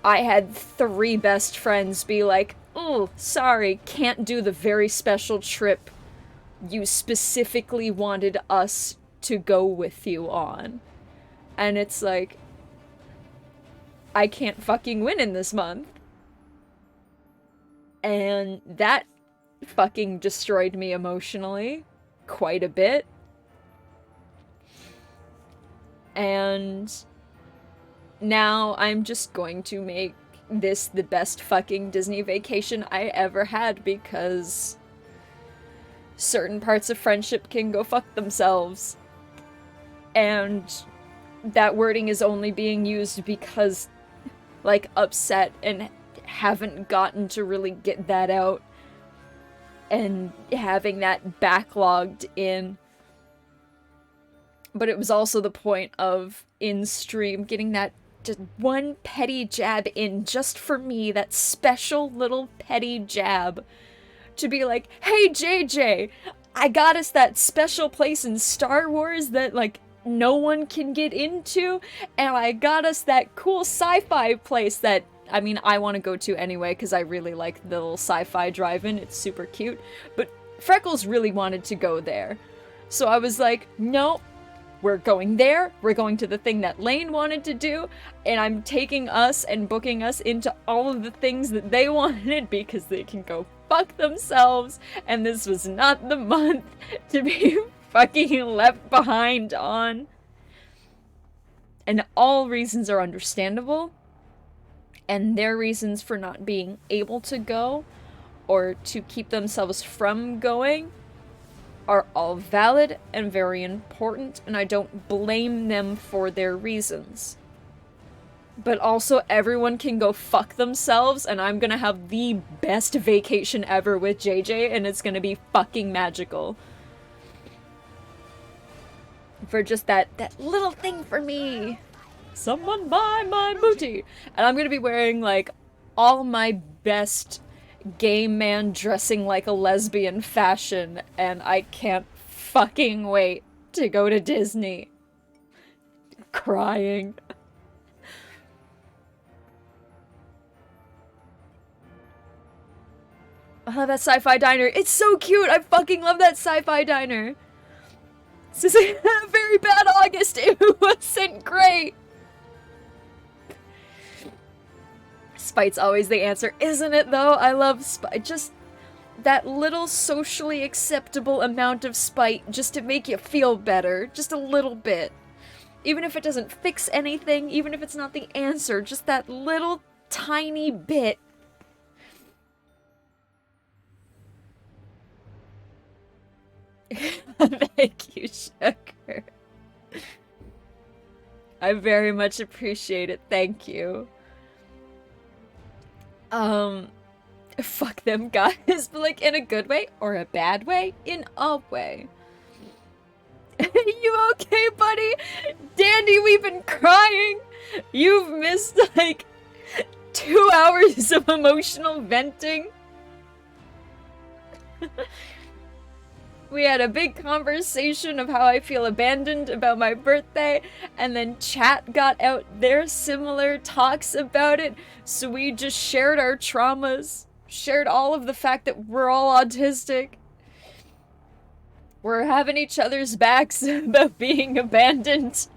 I had 3 best friends be like, "Oh, sorry, can't do the very special trip you specifically wanted us to go with you on." And it's like, I can't fucking win in this month. And that fucking destroyed me emotionally quite a bit. And now I'm just going to make this the best fucking Disney vacation I ever had because certain parts of friendship can go fuck themselves. And that wording is only being used because, like, upset and haven't gotten to really get that out. And having that backlogged in. But it was also the point of, in stream, getting that just one petty jab in just for me, that special little petty jab. To be like, "Hey JJ, I got us that special place in Star Wars that, like, no one can get into, and I got us that cool sci-fi place that, I mean, I want to go to anyway, because I really like the little sci-fi drive-in, it's super cute, but Freckles really wanted to go there. So I was like, no, we're going there, we're going to the thing that Lane wanted to do, and I'm taking us and booking us into all of the things that they wanted, because they can go fuck themselves, and this was not the month to be fucking left behind on. And all reasons are understandable, and their reasons for not being able to go or to keep themselves from going are all valid and very important, and I don't blame them for their reasons. But also, everyone can go fuck themselves, and I'm gonna have the best vacation ever with JJ, and it's gonna be fucking magical. For just that little thing for me. Someone buy my booty! And I'm gonna be wearing, like, all my best gay man dressing like a lesbian fashion, and I can't fucking wait to go to Disney. Crying. I love that sci-fi diner. It's so cute! I fucking love that sci-fi diner. This is a very bad August. It wasn't great. Spite's always the answer, isn't it though? I love spite. Just that little socially acceptable amount of spite just to make you feel better. Just a little bit. Even if it doesn't fix anything, even if it's not the answer, just that little tiny bit. Thank you, Sugar. I very much appreciate it. Thank you. Fuck them guys, but like in a good way or a bad way? In a way. You okay, buddy? Dandy, we've been crying. You've missed like 2 hours of emotional venting. We had a big conversation of how I feel abandoned about my birthday, and then chat got out their similar talks about it, so we just shared our traumas, shared all of the fact that we're all autistic. We're having each other's backs about being abandoned.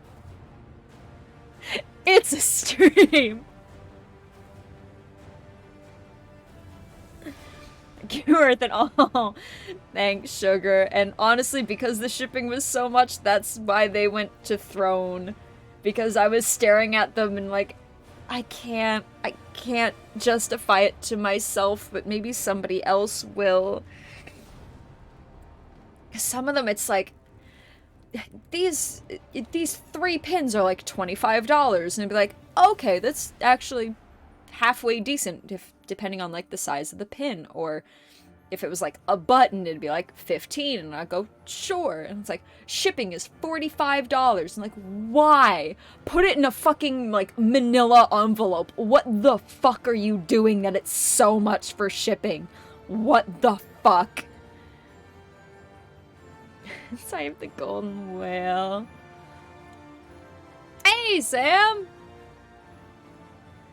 It's a stream. You're worth it all. Thanks, Sugar. And honestly, because the shipping was so much, that's why they went to Throne. Because I was staring at them and like, I can't justify it to myself, but maybe somebody else will. Some of them, it's like, these 3 pins are like $25, and I'd be like, okay, that's actually halfway decent, if depending on like the size of the pin, or if it was like a button, it'd be like 15, and I'd go, sure. And it's like, shipping is $45. And like, why? Put it in a fucking like manila envelope. What the fuck are you doing that it's so much for shipping? What the fuck? Save the golden whale. Hey, Sam!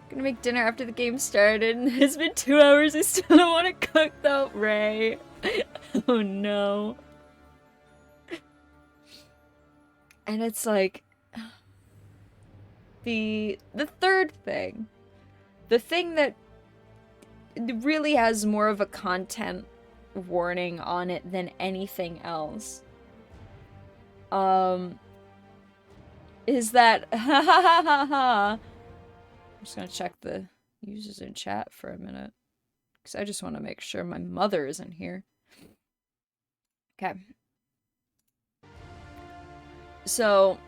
Gonna make dinner after the game started. It's been 2 hours. I still don't want to cook though, Ray. Oh no. And it's like the third thing. The thing that really has more of a content warning on it than anything else. Is that I'm just gonna check the users in chat for a minute, because I just want to make sure my mother isn't here. Okay. So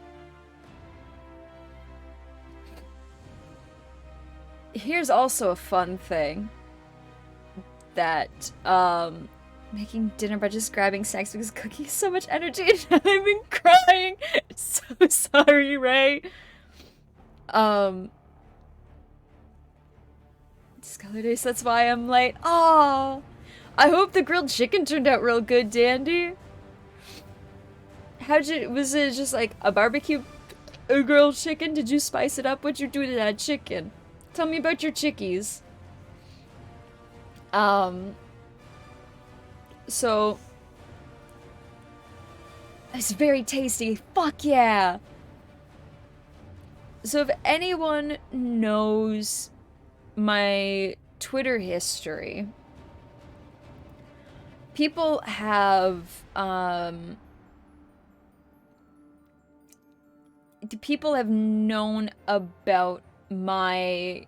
here's also a fun thing that making dinner by just grabbing snacks because cooking is so much energy and I've been crying. So sorry, Ray. Skullurday, that's why I'm late. Oh, I hope the grilled chicken turned out real good, Dandy. Was it just like a barbecue grilled chicken? Did you spice it up? What'd you do to that chicken? Tell me about your chickies. So it's very tasty. Fuck yeah. So if anyone knows my Twitter history, people have known about my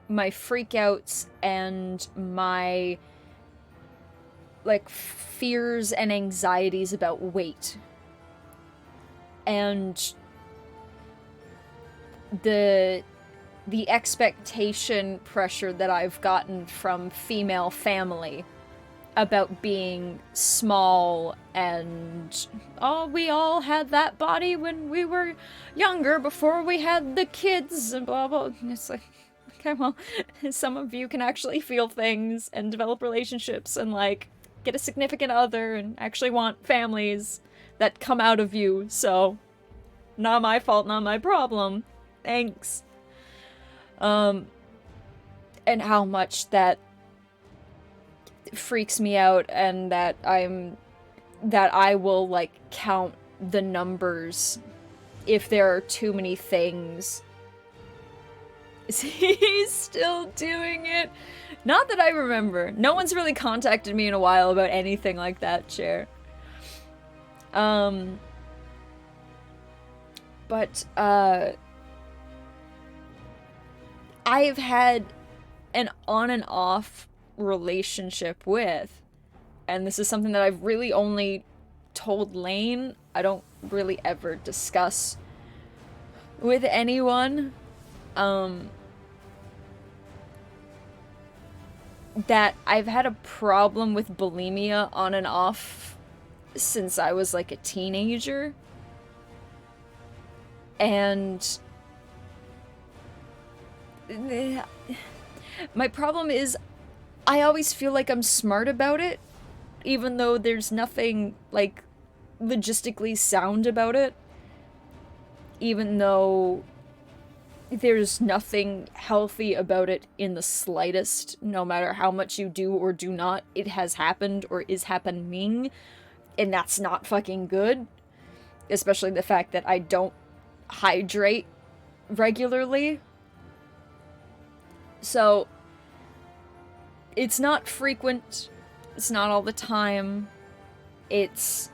freakouts and my like fears and anxieties about weight, and the expectation pressure that I've gotten from female family about being small, and oh, we all had that body when we were younger before we had the kids and blah blah. And it's like, okay, well, some of you can actually feel things and develop relationships and like get a significant other and actually want families that come out of you, so not my fault, not my problem. Thanks. And how much that freaks me out, and that I will like count the numbers if there are too many things. He's still doing it. Not that I remember. No one's really contacted me in a while about anything like that, Chair. But I've had an on and off relationship with, and this is something that I've really only told Lane. I don't really ever discuss with anyone, that I've had a problem with bulimia on and off since I was like a teenager. And my problem is I always feel like I'm smart about it, even though there's nothing like logistically sound about it. Even though there's nothing healthy about it in the slightest, no matter how much you do or do not, it has happened or is happening, and that's not fucking good. Especially the fact that I don't hydrate regularly. So, it's not frequent, it's not all the time, it's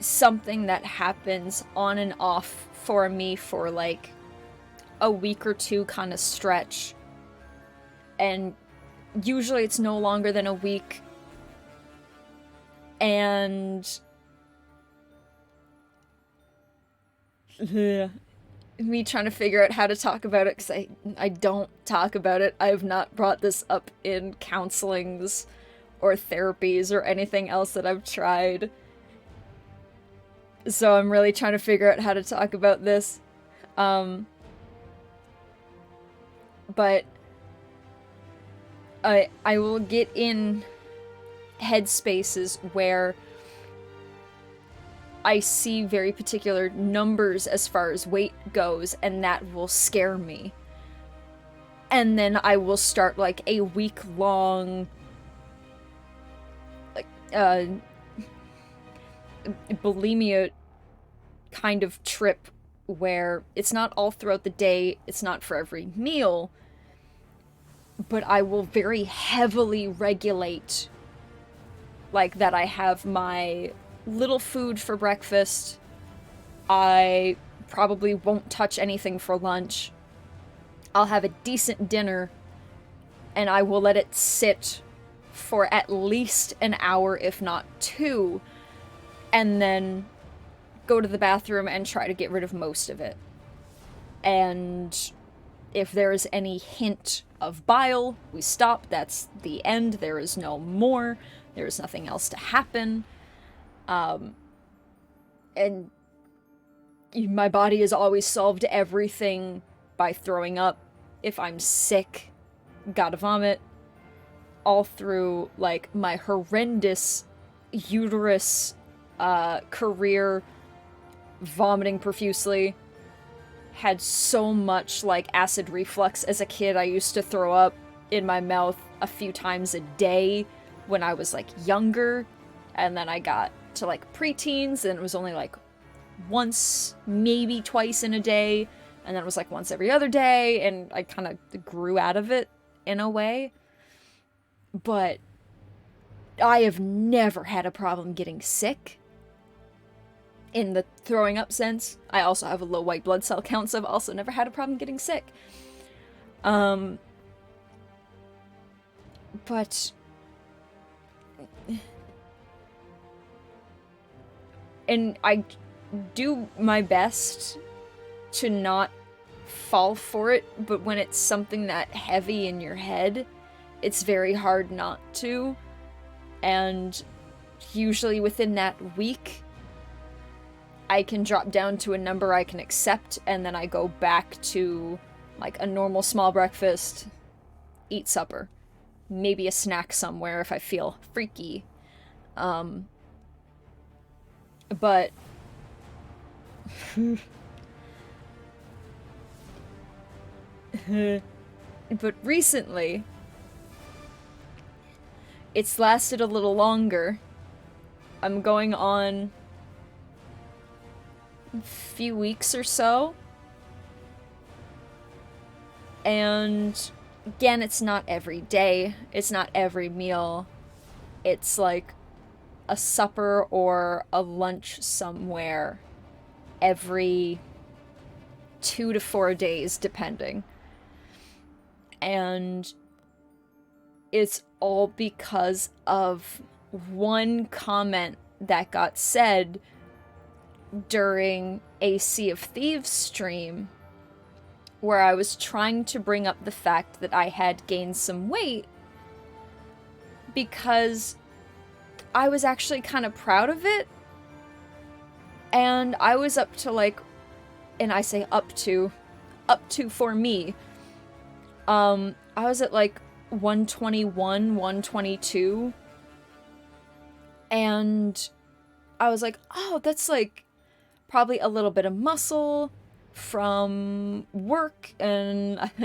something that happens on and off for me for like a week or two kind of stretch. And usually it's no longer than a week. And me trying to figure out how to talk about it, because I don't talk about it. I've not brought this up in counselings or therapies or anything else that I've tried. So I'm really trying to figure out how to talk about this. But I will get in headspaces where I see very particular numbers as far as weight goes, and that will scare me. And then I will start like a week-long like bulimia kind of trip where it's not all throughout the day, it's not for every meal, but I will very heavily regulate, like, that I have my little food for breakfast, I probably won't touch anything for lunch, I'll have a decent dinner, and I will let it sit for at least an hour, if not 2, and then go to the bathroom and try to get rid of most of it. And if there is any hint of bile, we stop. That's the end. There is no more. There is nothing else to happen. And my body has always solved everything by throwing up. If I'm sick, gotta vomit. All through, like, my horrendous uterus career, vomiting profusely. Had so much, like, acid reflux as a kid. I used to throw up in my mouth a few times a day when I was, like, younger. And then I got to, like, preteens, and it was only, like, once, maybe twice in a day. And then it was, like, once every other day, and I kind of grew out of it in a way. But I have never had a problem getting sick. In the throwing up sense. I also have a low white blood cell count, so I've also never had a problem getting sick. But and I do my best to not fall for it, but when it's something that heavy in your head, it's very hard not to. And usually within that week, I can drop down to a number I can accept, and then I go back to, like, a normal small breakfast, eat supper, maybe a snack somewhere if I feel freaky. But but recently, it's lasted a little longer. I'm going on few weeks or so, and again, it's not every day, it's not every meal, it's like a supper or a lunch somewhere every 2 to 4 days depending. And it's all because of one comment that got said during a Sea of Thieves stream where I was trying to bring up the fact that I had gained some weight because I was actually kind of proud of it. And I was up to like, and I say up to for me, I was at like 121, 122. And I was like, oh, that's like probably a little bit of muscle from work, and I've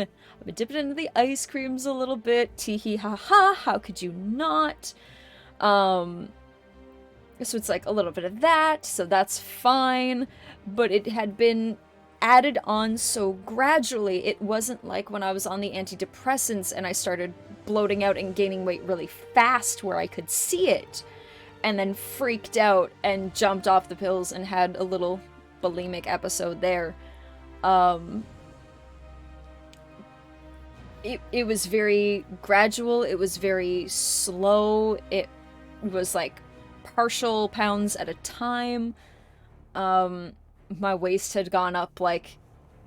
been dipping into the ice creams a little bit. Tee hee ha ha, how could you not? So it's like a little bit of that, so that's fine. But it had been added on so gradually. It wasn't like when I was on the antidepressants and I started bloating out and gaining weight really fast where I could see it, and then freaked out and jumped off the pills and had a little bulimic episode there. It was very gradual, it was very slow, it was like partial pounds at a time. My waist had gone up like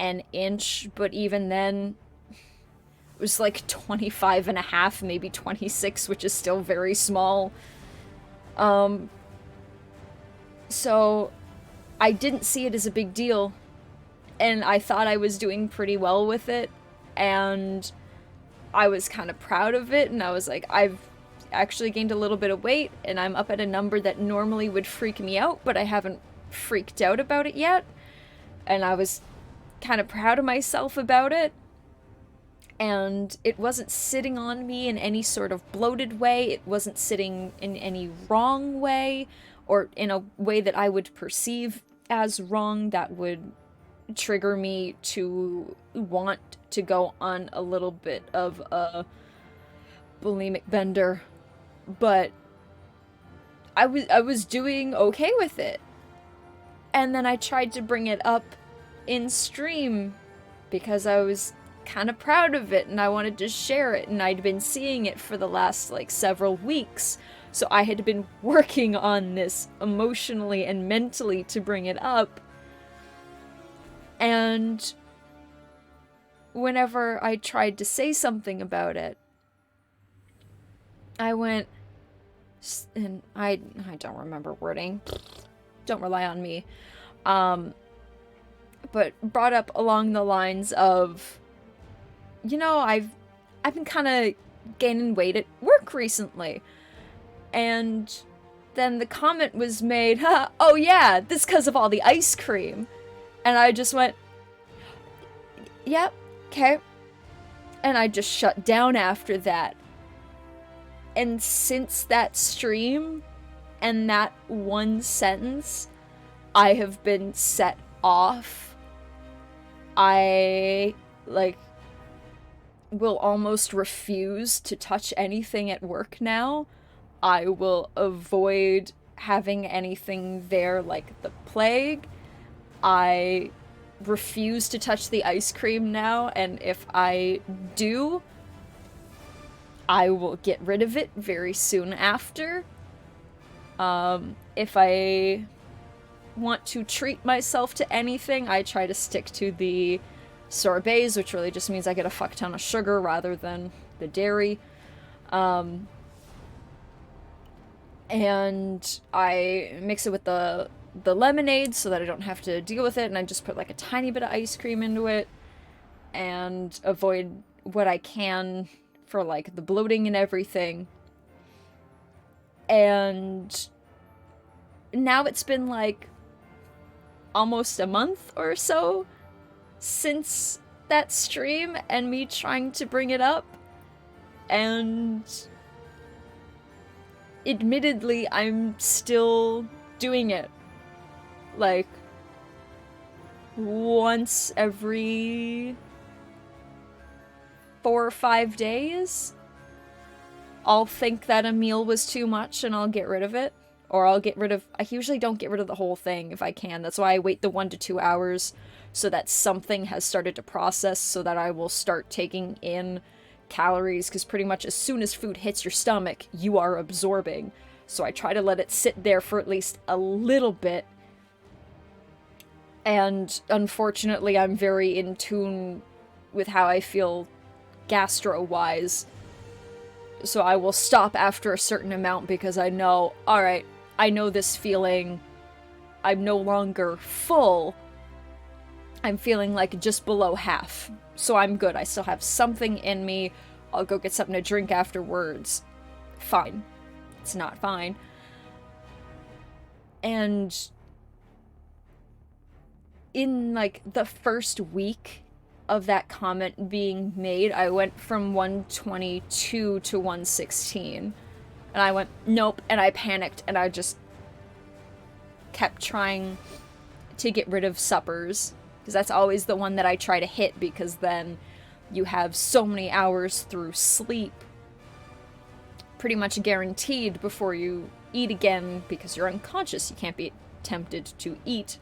an inch, but even then it was like 25 and a half, maybe 26, which is still very small. So I didn't see it as a big deal, and I thought I was doing pretty well with it, and I was kind of proud of it, and I was like, I've actually gained a little bit of weight, and I'm up at a number that normally would freak me out, but I haven't freaked out about it yet, and I was kind of proud of myself about it, and it wasn't sitting on me in any sort of bloated way, it wasn't sitting in any wrong way, or in a way that I would perceive as wrong that would trigger me to want to go on a little bit of a bulimic bender. But I was doing okay with it. And then I tried to bring it up in stream because I was kind of proud of it and I wanted to share it, and I'd been seeing it for the last like several weeks. So I had been working on this emotionally and mentally to bring it up. And whenever I tried to say something about it, I went, and I don't remember wording, don't rely on me, but brought up along the lines of, you know, I've been kind of gaining weight at work recently. And then the comment was made, oh yeah, this 'cause of all the ice cream. And I just went, yep, okay. And I just shut down after that. And since that stream and that one sentence, I have been set off. I, like, will almost refuse to touch anything at work now. I will avoid having anything there like the plague. I refuse to touch the ice cream now, and if I do, I will get rid of it very soon after. If I want to treat myself to anything, I try to stick to the sorbets, which really just means I get a fuck ton of sugar rather than the dairy. And I mix it with the lemonade so that I don't have to deal with it, and I just put like a tiny bit of ice cream into it and avoid what I can for like the bloating and everything. And now it's been like almost a month or so since that stream and me trying to bring it up, and admittedly I'm still doing it like once every 4 or 5 days. I'll think that a meal was too much and I'll get rid of it. Or I'll get rid of... I usually don't get rid of the whole thing if I can. That's why I wait the 1 to 2 hours so that something has started to process, so that I will start taking in calories, because pretty much as soon as food hits your stomach, you are absorbing. So I try to let it sit there for at least a little bit And unfortunately, I'm very in tune with how I feel gastro-wise. So I will stop after a certain amount because I know, alright, I know this feeling. I'm no longer full. I'm feeling like just below half. So I'm good. I still have something in me. I'll go get something to drink afterwards. Fine. It's not fine. And in, like, the first week of that comment being made, I went from 122 to 116. And I went, nope, and I panicked, and I just kept trying to get rid of suppers. Because that's always the one that I try to hit, because then you have so many hours through sleep pretty much guaranteed before you eat again, because you're unconscious. You can't be tempted to eat.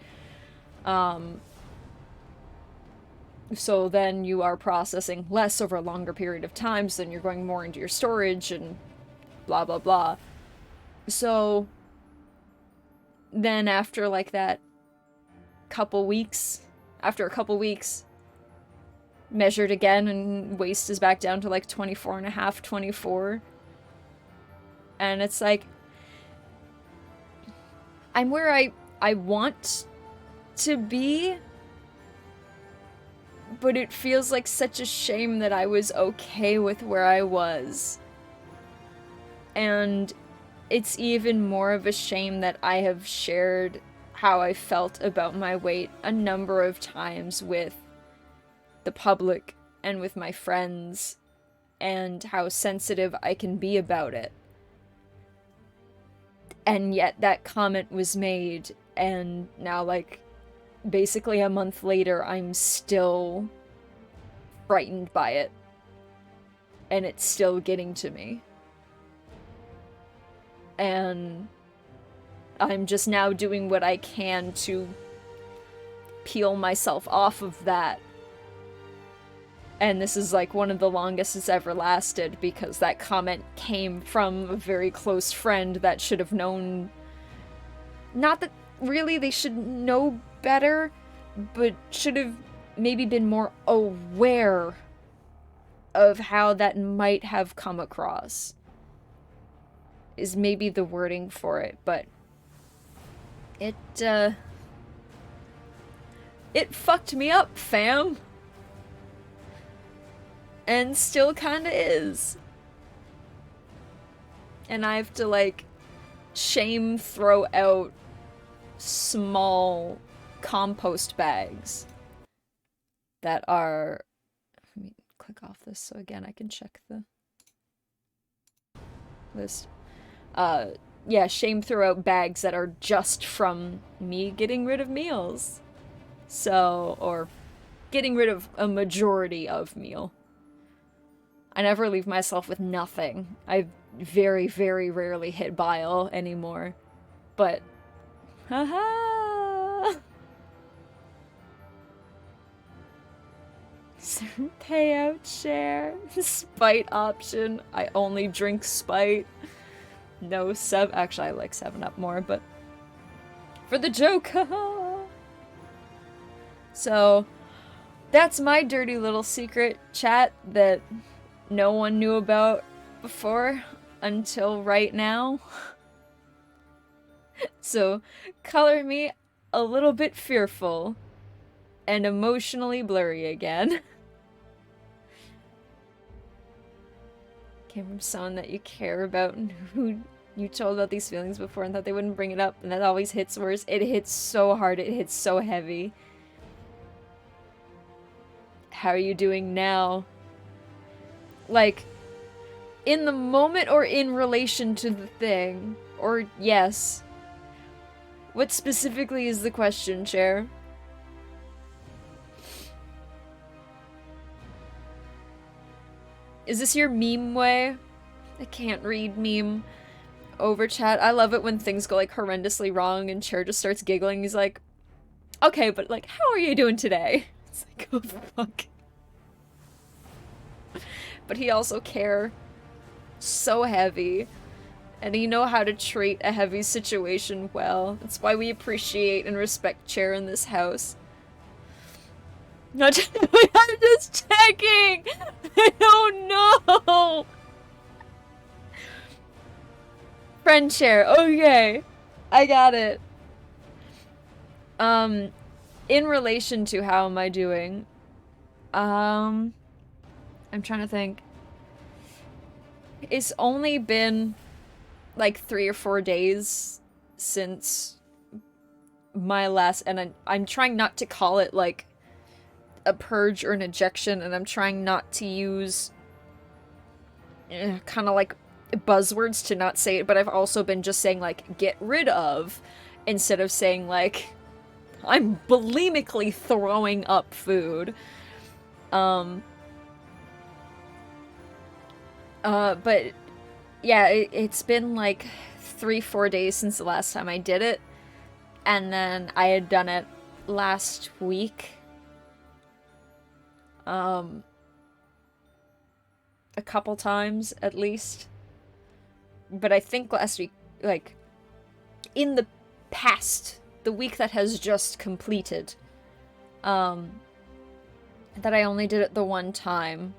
So then you are processing less over a longer period of time, so then you're going more into your storage and blah blah blah. So then after like that couple weeks, after a couple weeks, measured again, and waist is back down to like 24 and a half, 24. And it's like, I'm where I want to be, but it feels like such a shame that I was okay with where I was. And it's even more of a shame that I have shared how I felt about my weight a number of times with the public and with my friends, and how sensitive I can be about it. And yet that comment was made, and now, like, basically a month later, I'm still frightened by it. And it's still getting to me. And I'm just now doing what I can to peel myself off of that. And this is like one of the longest it's ever lasted, because that comment came from a very close friend that should have known. Not that really they should know better, but should have maybe been more aware of how that might have come across. Is maybe the wording for it, but it fucked me up, fam. And still kinda is. And I have to, like, shame throw out small compost bags that are... Let me click off this so again I can check the list. Yeah, shame throw out bags that are just from me getting rid of meals. So, or getting rid of a majority of meal. I never leave myself with nothing. I very, very rarely hit bile anymore. But, haha! Payout share. Spite option. I only drink Spite. No Sept. Actually, I like 7-Up more, but for the joke, haha! So, that's my dirty little secret, chat, that no one knew about before until right now. So, color me a little bit fearful and emotionally blurry again. Came from someone that you care about and who you told about these feelings before and thought they wouldn't bring it up, and that always hits worse. It hits so hard, it hits so heavy. How are you doing now? Like, in the moment or in relation to the thing? Or yes? What specifically is the question, Chair? Is this your meme way? I can't read meme over chat. I love it when things go, like, horrendously wrong and Chair just starts giggling. He's like, okay, but, like, how are you doing today? It's like, oh, fuck. But he also care so heavy, And you know how to treat a heavy situation well. That's why we appreciate and respect Chair in this house. Not I'm just checking! I don't know! Friend Chair, okay. I got it. In relation to how am I doing? I'm trying to think. It's only been like 3 or 4 days since my last, and I'm trying not to call it like a purge or an ejection, and I'm trying not to use kind of like buzzwords to not say it, but I've also been just saying like get rid of instead of saying like I'm bulimically throwing up food. But yeah, it's been like 3-4 days since the last time I did it, and then I had done it last week. A couple times at least. But I think last week, like, in the past, the week that has just completed, that I only did it the one time.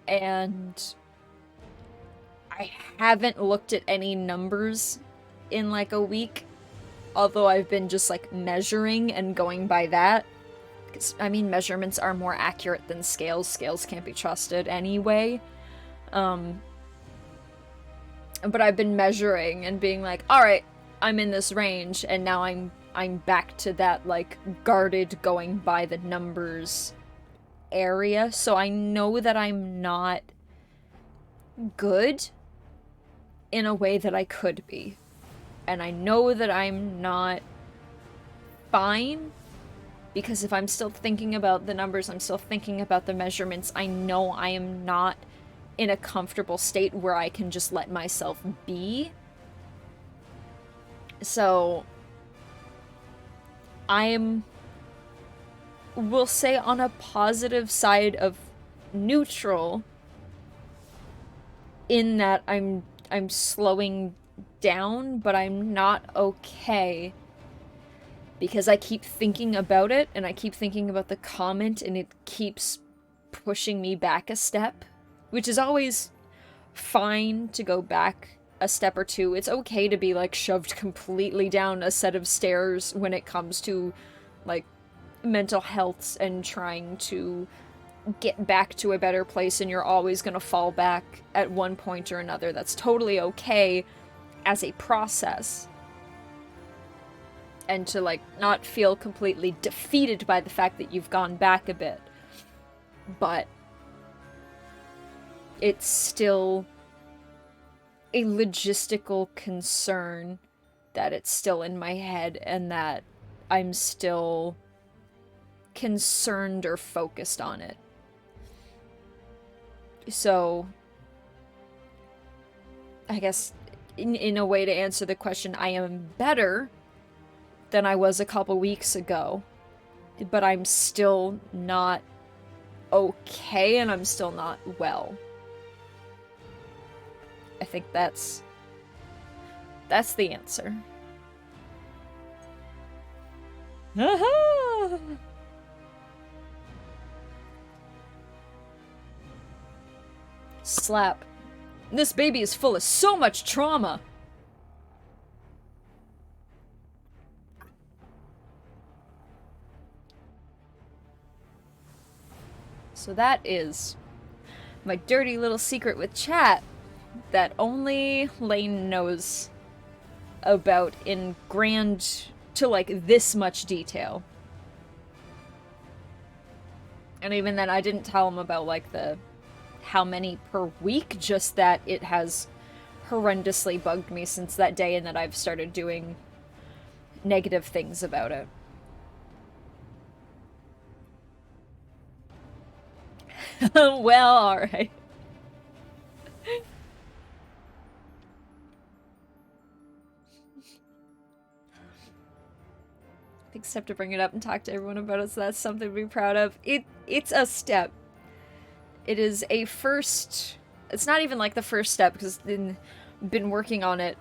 And I haven't looked at any numbers in like a week, although I've been just like measuring and going by that. I mean, measurements are more accurate than scales. Scales can't be trusted anyway. But I've been measuring and being like, alright, I'm in this range, and now I'm back to that, like, guarded going by the numbers area. So I know that I'm not good in a way that I could be. And I know that I'm not fine, because if I'm still thinking about the numbers, I'm still thinking about the measurements, I know I am not in a comfortable state where I can just let myself be. So I'm, we'll say, on a positive side of neutral, in that I'm slowing down, but I'm not okay. Because I keep thinking about it, and I keep thinking about the comment, and it keeps pushing me back a step. Which is always fine to go back a step or two. It's okay to be, like, shoved completely down a set of stairs when it comes to, like, mental health and trying to get back to a better place, and you're always gonna fall back at one point or another. That's totally okay as a process. And to, like, not feel completely defeated by the fact that you've gone back a bit. But it's still a logistical concern that it's still in my head and that I'm still concerned or focused on it. So, I guess, in a way to answer the question, I am better than I was a couple weeks ago, but I'm still not okay, and I'm still not well. I think that's the answer. Slap. This baby is full of so much trauma. So that is my dirty little secret with chat that only Lane knows about in grand to like this much detail. And even then I didn't tell him about like the how many per week, just that it has horrendously bugged me since that day and that I've started doing negative things about it. Well, alright. I think Sept to bring it up and talk to everyone about it, so that's something to be proud of. It's a step. It is a first It's not even like the first step because I've been working on it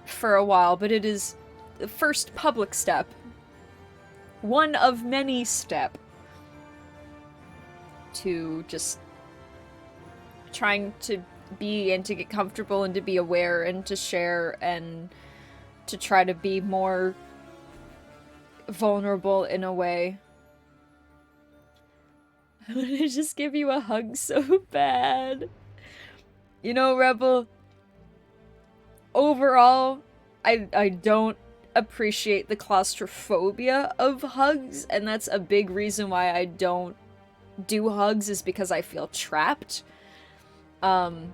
for a while, but it is the first public step. One of many step to just trying to be and to get comfortable and to be aware and to share and to try to be more vulnerable in a way. I want to just give you a hug so bad. You know, Rebel, overall, I don't appreciate the claustrophobia of hugs, and that's a big reason why I don't do hugs, is because I feel trapped. And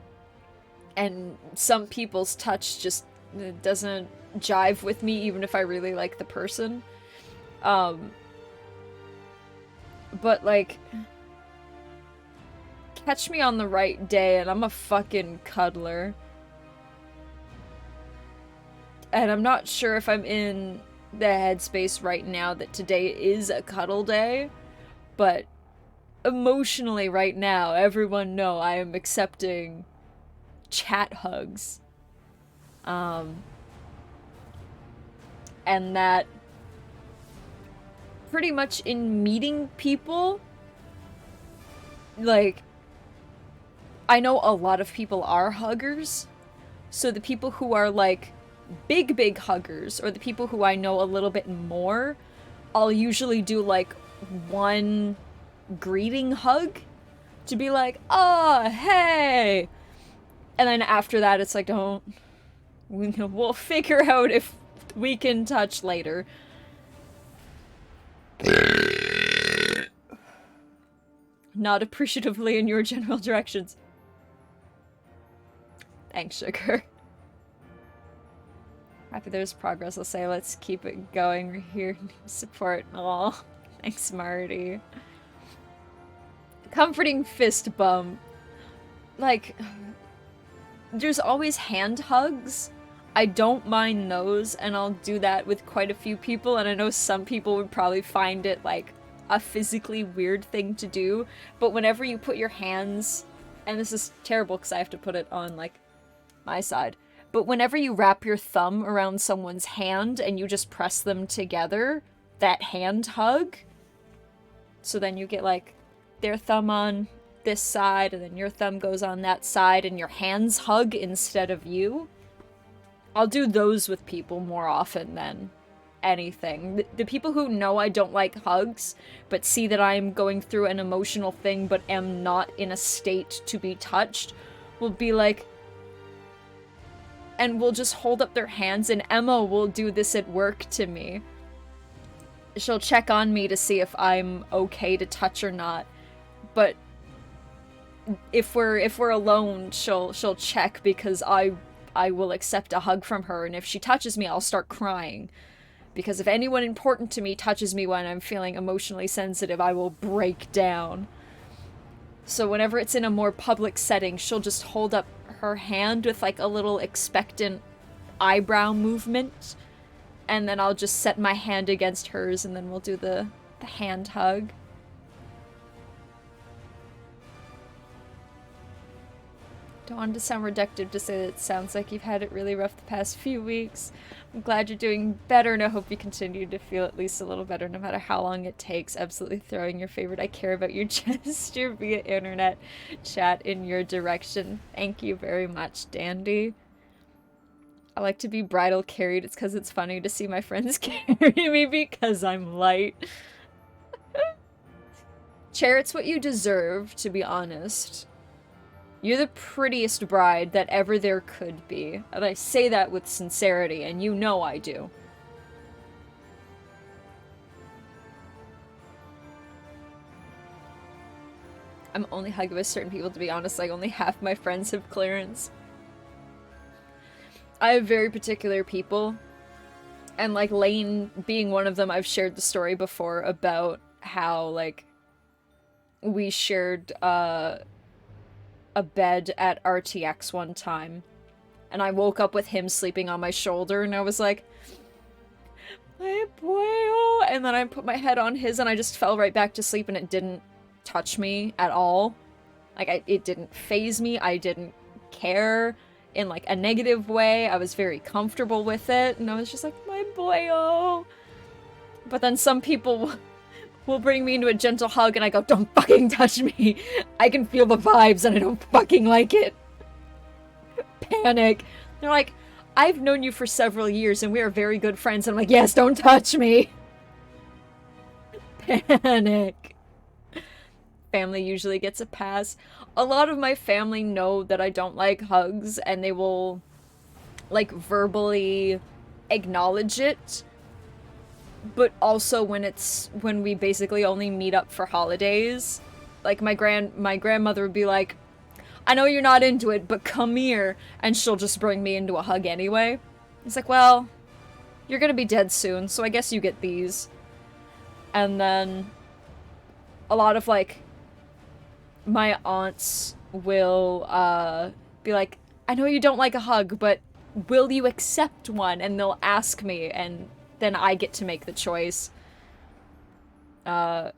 some people's touch just doesn't jive with me, even if I really like the person. But, like, catch me on the right day and I'm a fucking cuddler. And I'm not sure if I'm in the headspace right now that today is a cuddle day, but emotionally right now, everyone know I am accepting chat hugs. And that pretty much in meeting people, like, I know a lot of people are huggers, so the people who are, like, big huggers, or the people who I know a little bit more, I'll usually do, like, one greeting hug to be like, oh, hey! And then after that, it's like, we'll figure out if we can touch later. Not appreciatively in your general directions. Thanks, sugar. Happy there's progress, I'll say. Let's keep it going. We're here to support. Aw, thanks, Marty. Comforting fist bump. Like, there's always hand hugs. I don't mind those, and I'll do that with quite a few people, and I know some people would probably find it, like, a physically weird thing to do, but whenever you put your hands, and this is terrible because I have to put it on, like, my side, but whenever you wrap your thumb around someone's hand and you just press them together, that hand hug, so then you get, like, their thumb on this side, and then your thumb goes on that side, and your hands hug instead of you. I'll do those with people more often than anything. The people who know I don't like hugs, but see that I'm going through an emotional thing but am not in a state to be touched, will be like, and will just hold up their hands, and Emma will do this at work to me. She'll check on me to see if I'm okay to touch or not, but if we're alone, she'll check because I will accept a hug from her, and if she touches me, I'll start crying. Because if anyone important to me touches me when I'm feeling emotionally sensitive, I will break down. So whenever it's in a more public setting, she'll just hold up her hand with, like, a little expectant eyebrow movement, and then I'll just set my hand against hers, and then we'll do the hand hug. Don't want to sound reductive to say that it sounds like you've had it really rough the past few weeks. I'm glad you're doing better, and I hope you continue to feel at least a little better no matter how long it takes. Absolutely throwing your favorite I care about your gesture via internet chat in your direction. Thank you very much, Dandy. I like to be bridal carried. It's because it's funny to see my friends carry me because I'm light. Chair, it's what you deserve, to be honest. You're the prettiest bride that ever there could be. And I say that with sincerity, and you know I do. I'm only hugging with certain people, to be honest. Like, only half my friends have clearance. I have very particular people. And, like, Lane being one of them, I've shared the story before about how, like, we shared, a bed at RTX one time, and I woke up with him sleeping on my shoulder, and I was like, my boy, oh, and then I put my head on his, and I just fell right back to sleep, and it didn't touch me at all. Like, it didn't faze me. I didn't care in, like, a negative way. I was very comfortable with it, and I was just like, my boy-o. But then some people will bring me into a gentle hug, and I go, don't fucking touch me. I can feel the vibes, and I don't fucking like it. Panic. They're like, I've known you for several years, and we are very good friends. And I'm like, yes, don't touch me. Panic. Family usually gets a pass. A lot of my family know that I don't like hugs, and they will, like, verbally acknowledge it. But also when we basically only meet up for holidays. Like, my grandmother would be like, I know you're not into it, but come here, and she'll just bring me into a hug anyway. It's like, well, you're gonna be dead soon, so I guess you get these. And then a lot of, like, my aunts will be like, I know you don't like a hug, but will you accept one? And they'll ask me, and then I get to make the choice. The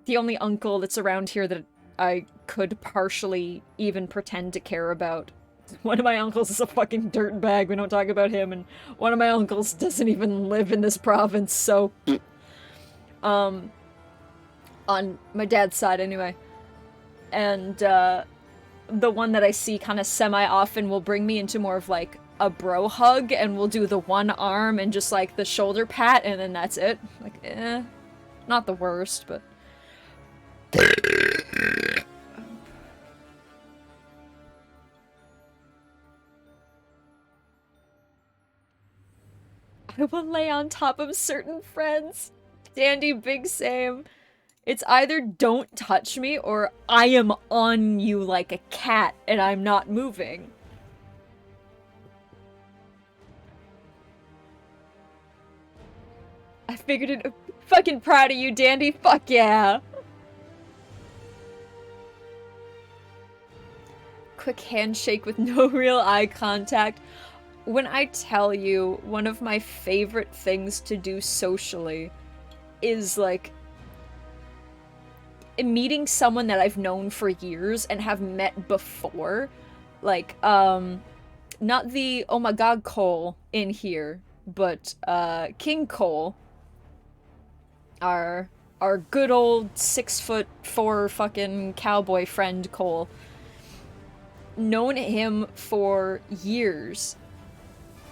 only uncle that's around here that I could partially even pretend to care about. One of my uncles is a fucking dirtbag, we don't talk about him, and one of my uncles doesn't even live in this province, so... on my dad's side, anyway. And, the one that I see kind of semi-often will bring me into more of, like, a bro hug, and we'll do the one arm and just, like, the shoulder pat, and then that's it. Like, not the worst, but... I will lay on top of certain friends. Dandy, big same. It's either don't touch me or I am on you like a cat and I'm not moving. I figured it. Fucking proud of you, Dandy. Fuck yeah. Quick handshake with no real eye contact. When I tell you, one of my favorite things to do socially is, like, meeting someone that I've known for years and have met before. Like, not the oh my god Cole in here, but, King Cole. Our good old 6'4" fucking cowboy friend Cole. Known him for years.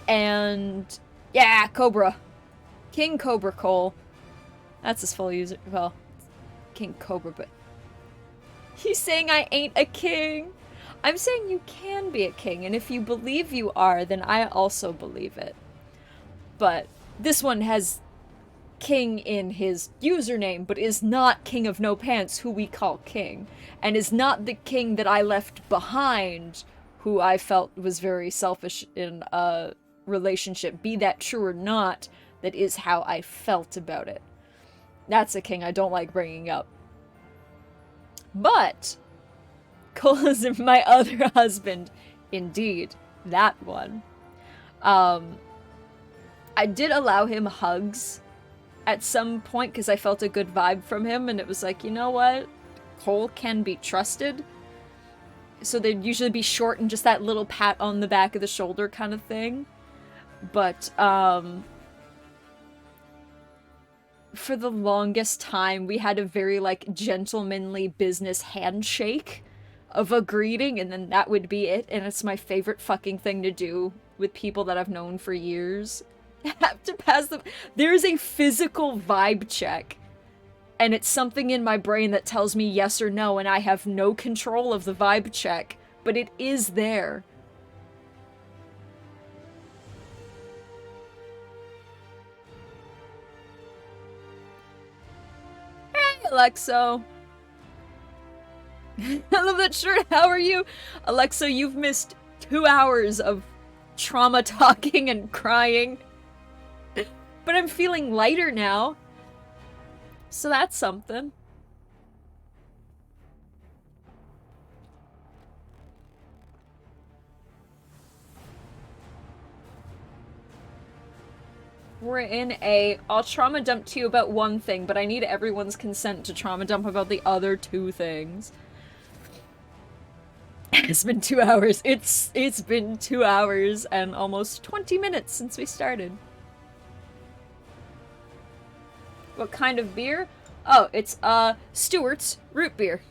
And yeah, Cobra. King Cobra Cole. That's his full user. Well, King Cobra, but he's saying I ain't a king. I'm saying you can be a king, and if you believe you are, then I also believe it. But this one has king in his username, but is not King of No Pants, who we call king, and is not the king that I left behind, who I felt was very selfish in a relationship. Be that true or not, that is how I felt about it. That's a king I don't like bringing up. But Cole is my other husband. Indeed, that one. I did allow him hugs at some point because I felt a good vibe from him, and it was like, you know what? Cole can be trusted. So they'd usually be short and just that little pat on the back of the shoulder kind of thing. But, for the longest time, we had a very, like, gentlemanly business handshake of a greeting, and then that would be it, and it's my favorite fucking thing to do with people that I've known for years. I have to pass them. There's a physical vibe check, and it's something in my brain that tells me yes or no, and I have no control of the vibe check, but it is there. Hey, Alexo. I love that shirt. How are you? Alexo, you've missed 2 hours of trauma talking and crying. But I'm feeling lighter now. So that's something. We're in a... I'll trauma dump to you about one thing, but I need everyone's consent to trauma dump about the other 2 things. It's been 2 hours. It's been 2 hours and almost 20 minutes since we started. What kind of beer? Oh, it's Stewart's root beer.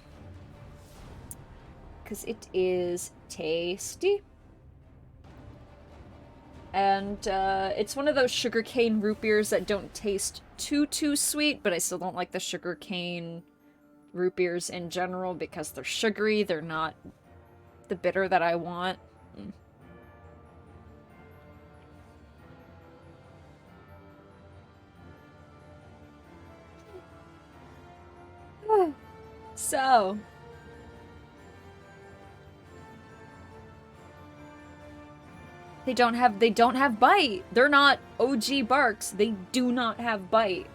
Cause it is tasty. And it's one of those sugarcane root beers that don't taste too sweet, but I still don't like the sugarcane root beers in general because they're sugary, they're not the bitter that I want. So, they don't have bite. They're not OG barks. They do not have bite.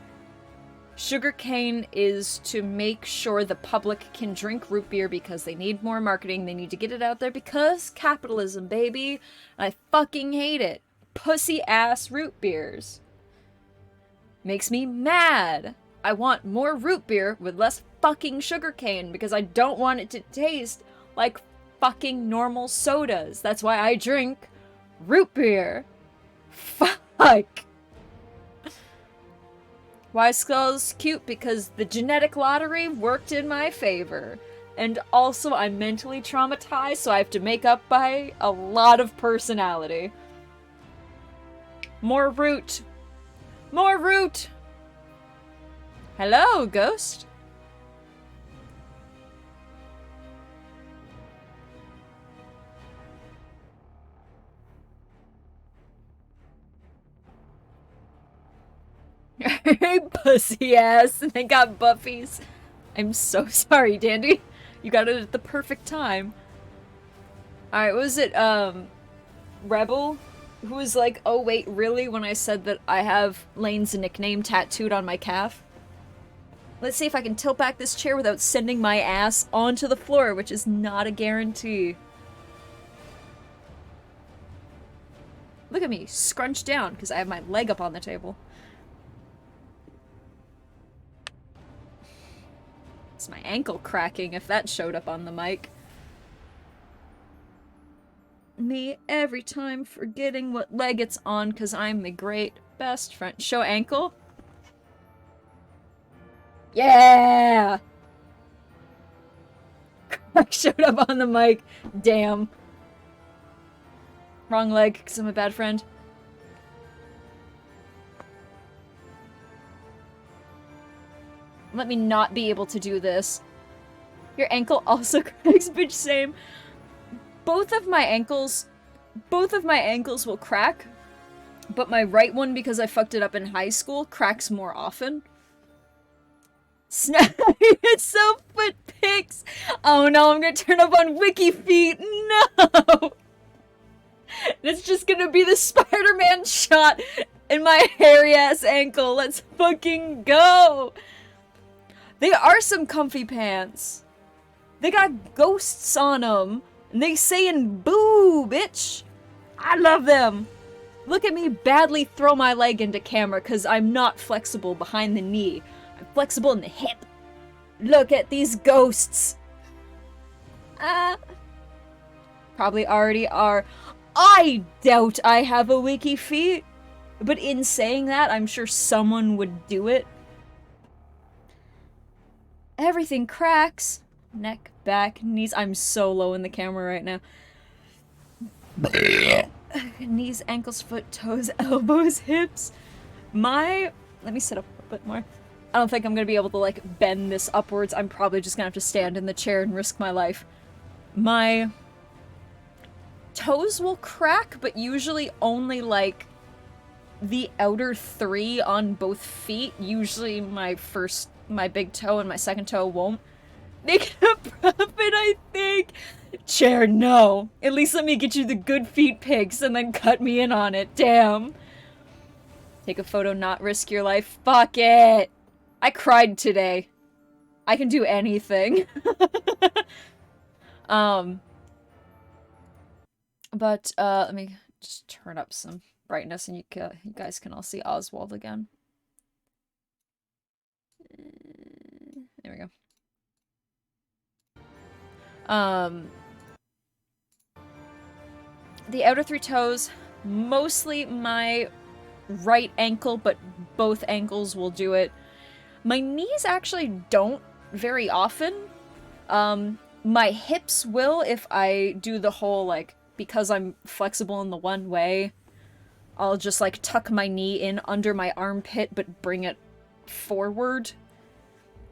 Sugarcane is to make sure the public can drink root beer because they need more marketing. They need to get it out there because capitalism, baby. I fucking hate it. Pussy ass root beers. Makes me mad. I want more root beer with less fucking sugarcane because I don't want it to taste like fucking normal sodas. That's why I drink root beer. Fuck. Why Skull's cute? Because the genetic lottery worked in my favor. And also, I'm mentally traumatized, so I have to make up by a lot of personality. More root. More root! Hello, ghost. Hey, pussy ass. They got buffies. I'm so sorry, Dandy. You got it at the perfect time. Alright, was it, Rebel? Who was like, oh wait, really? When I said that I have Lane's nickname tattooed on my calf? Let's see if I can tilt back this chair without sending my ass onto the floor, which is not a guarantee. Look at me, scrunched down, because I have my leg up on the table. It's my ankle cracking if that showed up on the mic. Me every time forgetting what leg it's on because I'm the great best friend. Show ankle? Yeah! Crack showed up on the mic. Damn. Wrong leg because I'm a bad friend. Let me not be able to do this. Your ankle also cracks, bitch, same. Both of my ankles will crack, but my right one, because I fucked it up in high school, cracks more often. Snap! It's so foot pics! Oh no, I'm gonna turn up on Wiki Feet! No! It's just gonna be the Spider-Man shot in my hairy ass ankle. Let's fucking go! They are some comfy pants. They got ghosts on them. And they saying boo, bitch. I love them. Look at me badly throw my leg into camera because I'm not flexible behind the knee. I'm flexible in the hip. Look at these ghosts. Probably already are. I doubt I have a wiki feet. But in saying that, I'm sure someone would do it. Everything cracks. Neck, back, knees. I'm so low in the camera right now. Knees, ankles, foot, toes, elbows, hips. Let me sit up a bit more. I don't think I'm gonna be able to, like, bend this upwards. I'm probably just gonna have to stand in the chair and risk my life. My toes will crack, but usually only, like, the outer 3 on both feet. Usually my big toe and my second toe won't. Make a profit, I think. Chair, no. At least let me get you the good feet pics and then cut me in on it. Damn. Take a photo, not risk your life. Fuck it. I cried today. I can do anything. But, let me just turn up some brightness and you guys can all see Oswald again. There we go. the outer 3 toes, mostly my right ankle, but both ankles will do it. My knees actually don't very often. My hips will if I do the whole, like, because I'm flexible in the one way, I'll just, like, tuck my knee in under my armpit but bring it forward,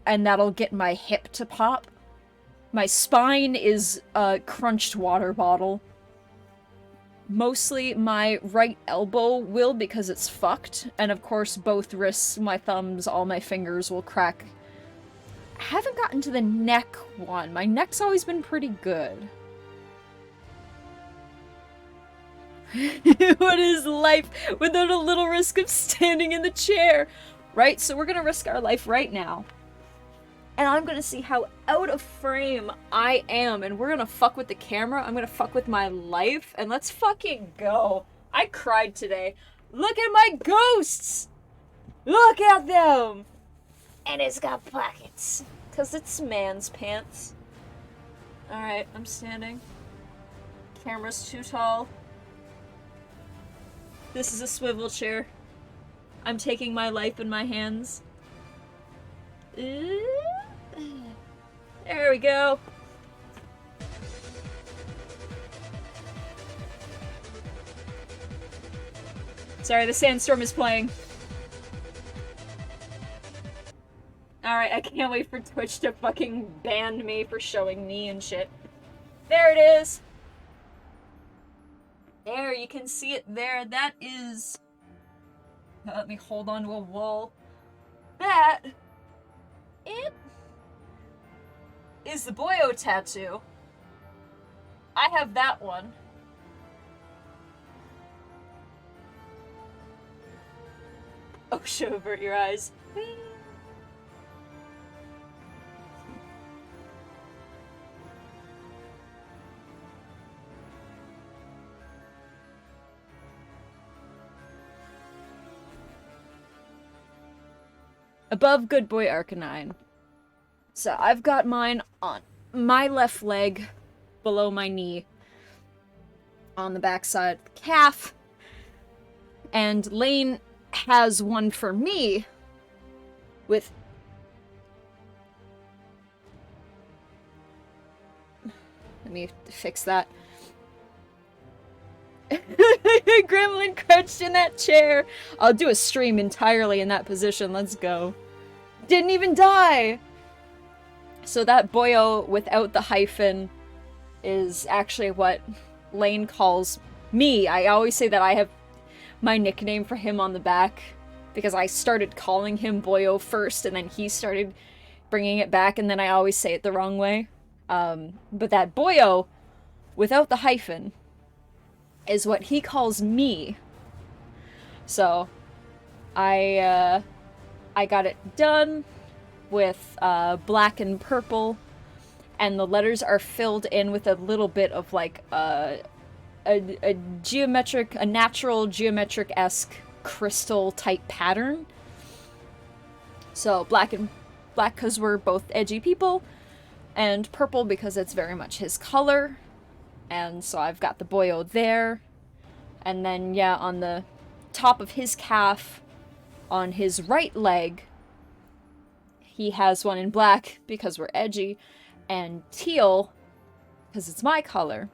and that'll get my hip to pop. My spine is a crunched water bottle. Mostly my right elbow will because it's fucked, and of course both wrists, my thumbs, all my fingers will crack. I haven't gotten to the neck one. My neck's always been pretty good. What is life without a little risk of standing in the chair? Right, so we're gonna risk our life right now. And I'm gonna see how out of frame I am, and we're gonna fuck with the camera, I'm gonna fuck with my life, and let's fucking go. I cried today. Look at my ghosts! Look at them! And it's got pockets. 'Cause it's man's pants. Alright, I'm standing. Camera's too tall. This is a swivel chair. I'm taking my life in my hands. There we go. Sorry, the sandstorm is playing. Alright, I can't wait for Twitch to fucking ban me for showing knee and shit. There it is! There, you can see it there. That is... let me hold on to a wall. That... it... is the boyo tattoo. I have that one. Oh, show avert your eyes. Whee! Above Good Boy Arcanine. So I've got mine on my left leg, below my knee, on the backside of the calf, and Lane has one for me with... let me fix that. Gremlin crouched in that chair. I'll do a stream entirely in that position. Let's go. Didn't even die! So that boyo without the hyphen is actually what Lane calls me. I always say that I have my nickname for him on the back because I started calling him boyo first and then he started bringing it back and then I always say it the wrong way. But that boyo without the hyphen is what he calls me. So, I got it done with black and purple, and the letters are filled in with a little bit of like a natural geometric-esque crystal type pattern. So black because we're both edgy people, and purple because it's very much his color. And so I've got the boyo there. And then, yeah, on the top of his calf, on his right leg, he has one in black because we're edgy, and teal because it's my color.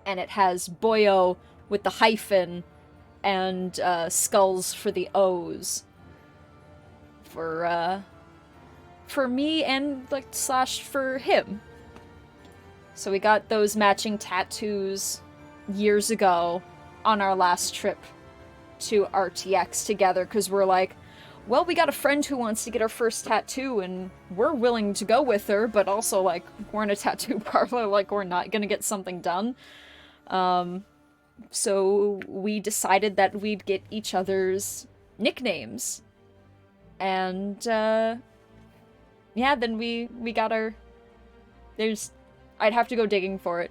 And it has boyo with the hyphen and skulls for the O's. For me and, like, slash for him. So we got those matching tattoos years ago on our last trip to RTX together, because we're like, well, we got a friend who wants to get her first tattoo, and we're willing to go with her, but also, like, we're in a tattoo parlor, like, we're not gonna get something done. So we decided that we'd get each other's nicknames. And, yeah, then we got our... I'd have to go digging for it,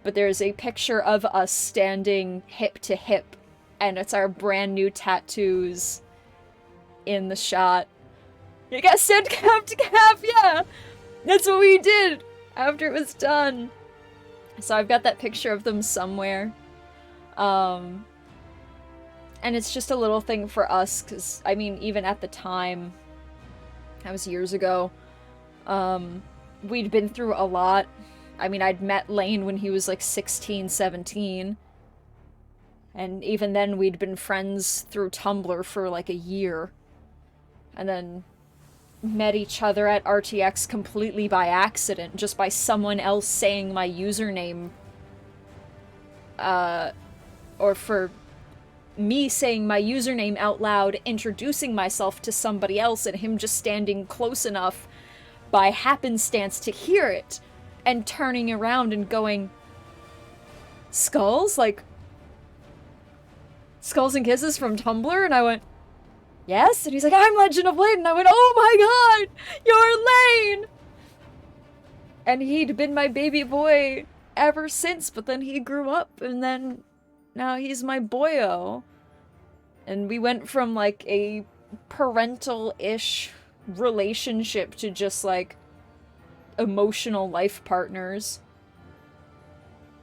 but there's a picture of us standing hip to hip, and it's our brand new tattoos in the shot. You guys stand calf to calf, yeah! That's what we did after it was done. So I've got that picture of them somewhere. And it's just a little thing for us, because, I mean, even at the time, that was years ago, we'd been through a lot. I mean, I'd met Lane when he was like 16, 17. And even then, we'd been friends through Tumblr for like a year. And then met each other at RTX completely by accident, just by someone else saying my username. Or for me saying my username out loud, introducing myself to somebody else, and him just standing close enough by happenstance to hear it, and turning around and going, Skulls? Like, Skulls and Kisses from Tumblr? And I went, yes? And he's like, I'm Legend of Lane. And I went, oh my god, you're Lane! And he'd been my baby boy ever since, but then he grew up, and then now he's my boyo. And we went from, like, a parental-ish relationship to just, like, emotional life partners.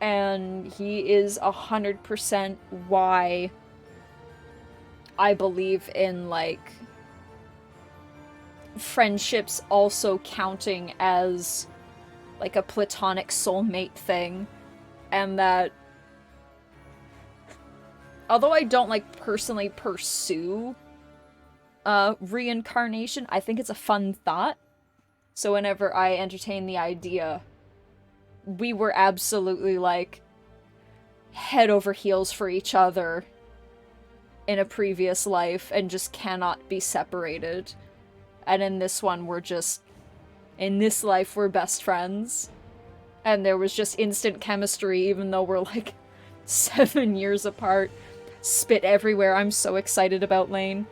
And he is 100% why I believe in, like, friendships also counting as, like, a platonic soulmate thing. And that, although I don't, like, personally pursue reincarnation, I think it's a fun thought. So whenever I entertain the idea, we were absolutely, like, head over heels for each other in a previous life and just cannot be separated. And in this one, we're just, in this life, we're best friends. And there was just instant chemistry, even though we're, like, 7 years apart. Spit everywhere. I'm so excited about Lane.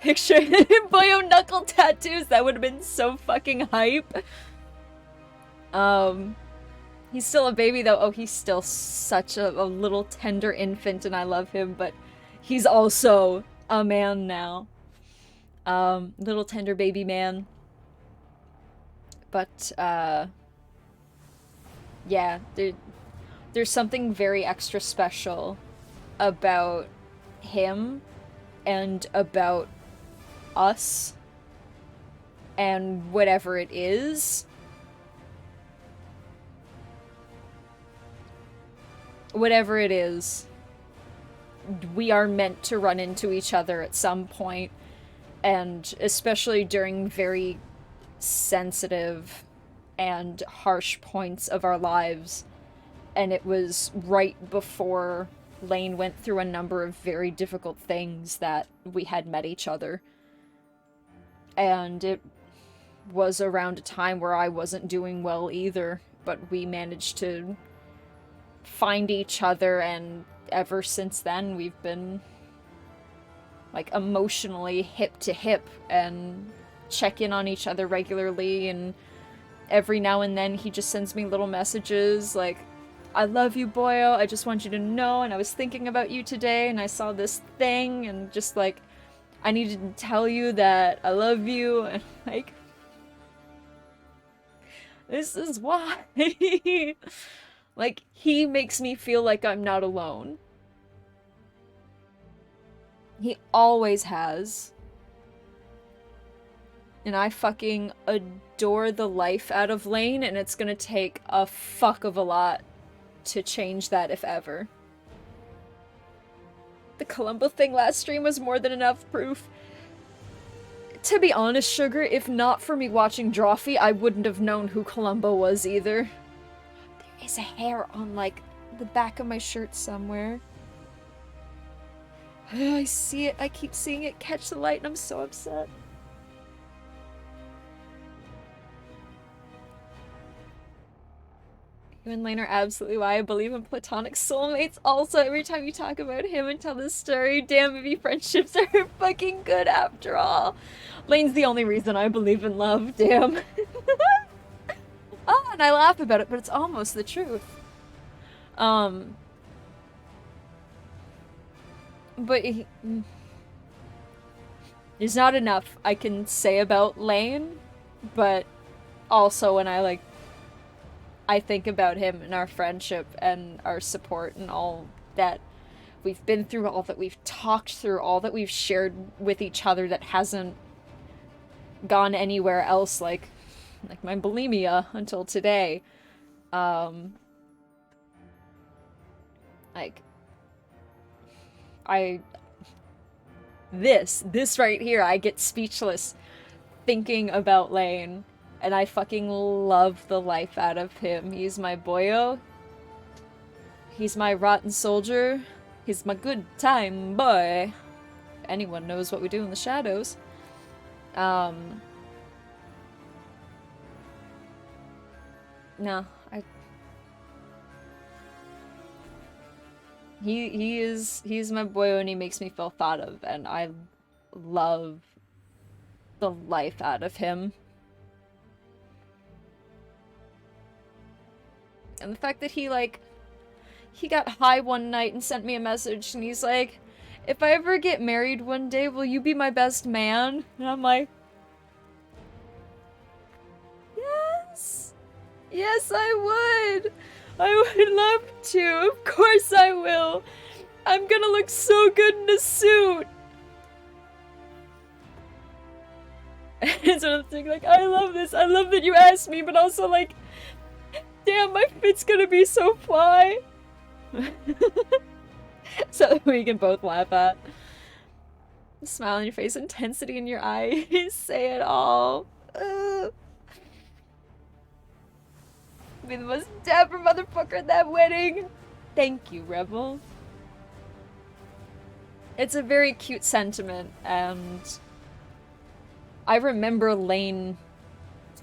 Picture boyo knuckle tattoos. That would have been so fucking hype. He's still a baby though. Oh, he's still such a little tender infant, and I love him, but he's also a man now. Little tender baby man. But, yeah, there's something very extra special about him and about us and whatever it is. Whatever it is, we are meant to run into each other at some point, and especially during very sensitive and harsh points of our lives. And it was right before Lane went through a number of very difficult things that we had met each other. And it was around a time where I wasn't doing well either, but we managed to find each other, and ever since then we've been, like, emotionally hip to hip and check in on each other regularly, and every now and then he just sends me little messages like, I love you, boyo, I just want you to know, and I was thinking about you today, and I saw this thing, and just, like, I needed to tell you that I love you, and, like, this is why. Like, he makes me feel like I'm not alone. He always has. And I fucking adore the life out of Lane, and it's gonna take a fuck of a lot to change that, if ever. The Columbo thing last stream was more than enough proof. To be honest, Sugar, if not for me watching Drawfee, I wouldn't have known who Columbo was either. There is a hair on, like, the back of my shirt somewhere. I see it. I keep seeing it catch the light, and I'm so upset. You and Lane are absolutely why I believe in platonic soulmates. Also, every time you talk about him and tell this story, damn, maybe friendships are fucking good after all. Lane's the only reason I believe in love, damn. Oh, and I laugh about it, but it's almost the truth. But there's not enough I can say about Lane, but also when I think about him and our friendship and our support and all that we've been through, all that we've talked through, all that we've shared with each other that hasn't gone anywhere else, like my bulimia until today. Like, this right here, I get speechless thinking about Lane, and I fucking love the life out of him. He's my boyo. He's my rotten soldier. He's my good time boy. If anyone knows what we do in the shadows. No, he's my boy and he makes me feel thought of, and I love the life out of him. And the fact that he got high one night and sent me a message and he's like, if I ever get married one day, will you be my best man? And I'm like, yes! Yes, I would! I would love to! Of course I will! I'm gonna look so good in a suit! And so I'm thinking, like, I love this, I love that you asked me, but also, like, damn, my fit's gonna be so fly! So that we can both laugh at. The smile on your face, intensity in your eyes, say it all. Be the most dapper motherfucker at that wedding. Thank you, Rebel. It's a very cute sentiment, and I remember Lane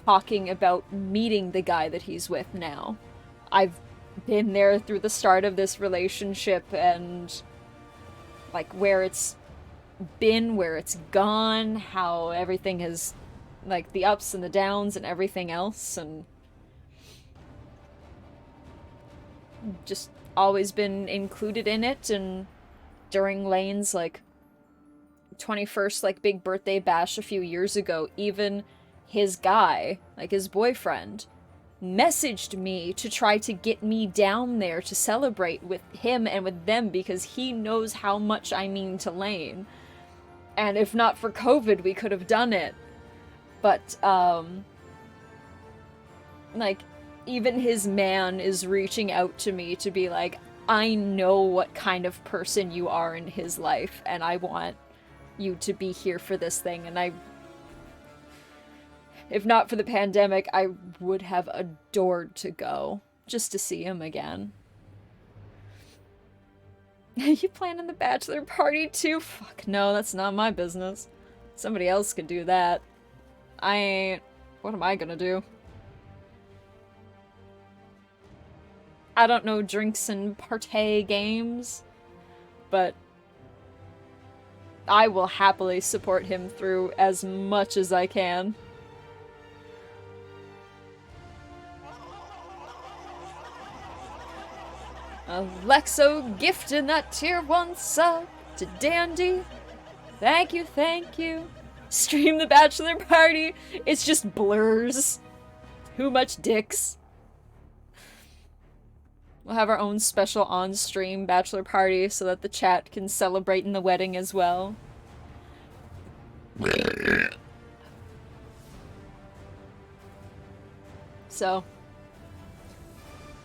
talking about meeting the guy that he's with now. I've been there through the start of this relationship and like where it's been, where it's gone, how everything has, like, the ups and the downs and everything else, and just always been included in it. And during Lane's, like, 21st, like, big birthday bash a few years ago, even his guy, like, his boyfriend, messaged me to try to get me down there to celebrate with him and with them because he knows how much I mean to Lane. And if not for COVID, we could have done it. But, like, even his man is reaching out to me to be like, I know what kind of person you are in his life, and I want you to be here for this thing. And if not for the pandemic, I would have adored to go, just to see him again. You planning the bachelor party too? Fuck no, that's not my business. Somebody else could do that. I ain't... What am I gonna do? I don't know drinks and partay games, but I will happily support him through as much as I can. Alexo gifting that tier 1 sub to Dandy. Thank you, thank you. Stream the bachelor party. It's just blurs. Too much dicks. We'll have our own special on-stream bachelor party so that the chat can celebrate in the wedding as well. So,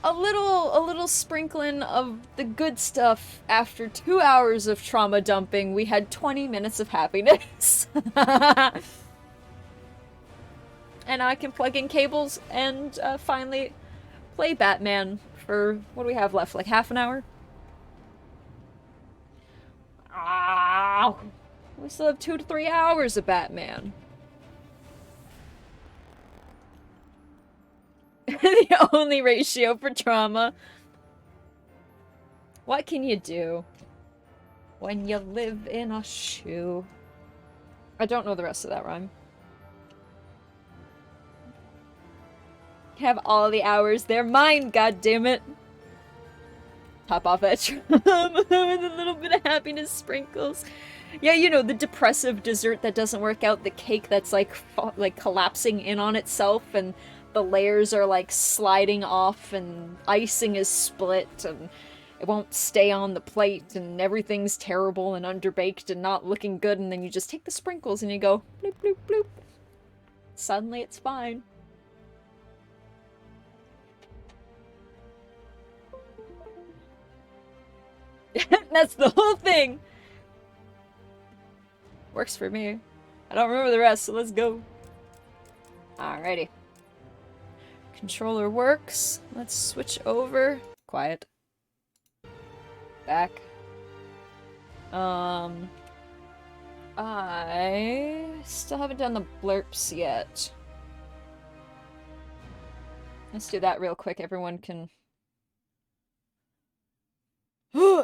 a little sprinkling of the good stuff. After 2 hours of trauma dumping, we had 20 minutes of happiness. And I can plug in cables and finally play Batman for, what do we have left, like half an hour? We still have 2 to 3 hours of Batman. The only ratio for trauma. What can you do when you live in a shoe? I don't know the rest of that rhyme. Have all the hours. They're mine, goddammit. top off that trum with a little bit of happiness sprinkles. Yeah, you know, the depressive dessert that doesn't work out, the cake that's like collapsing in on itself and the layers are like sliding off and icing is split and it won't stay on the plate and everything's terrible and underbaked and not looking good, and then you just take the sprinkles and you go bloop bloop bloop. Suddenly it's fine. That's the whole thing. Works for me. I don't remember the rest, so let's go. Alrighty. Controller works. Let's switch over. Quiet. Back. I still haven't done the blurps yet. Let's do that real quick. Everyone can...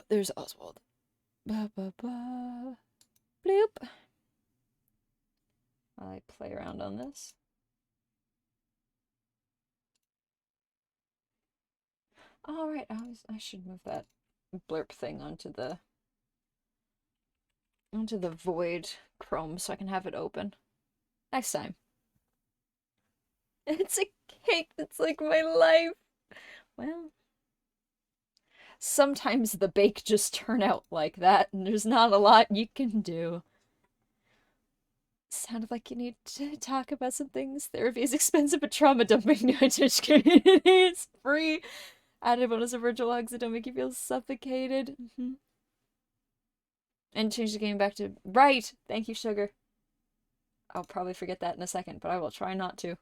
There's Oswald. Ba ba ba. Bloop. I play around on this. All right, I should move that blurp thing onto the void Chrome so I can have it open next time. It's a cake that's like my life. Well, sometimes the bake just turn out like that, and there's not a lot you can do. Sounded like you need to talk about some things. Therapy is expensive, but trauma dumping to a Twitch community is free. Added bonus of virtual hugs that don't make you feel suffocated. And change the game back to... Right! Thank you, Sugar. I'll probably forget that in a second, but I will try not to.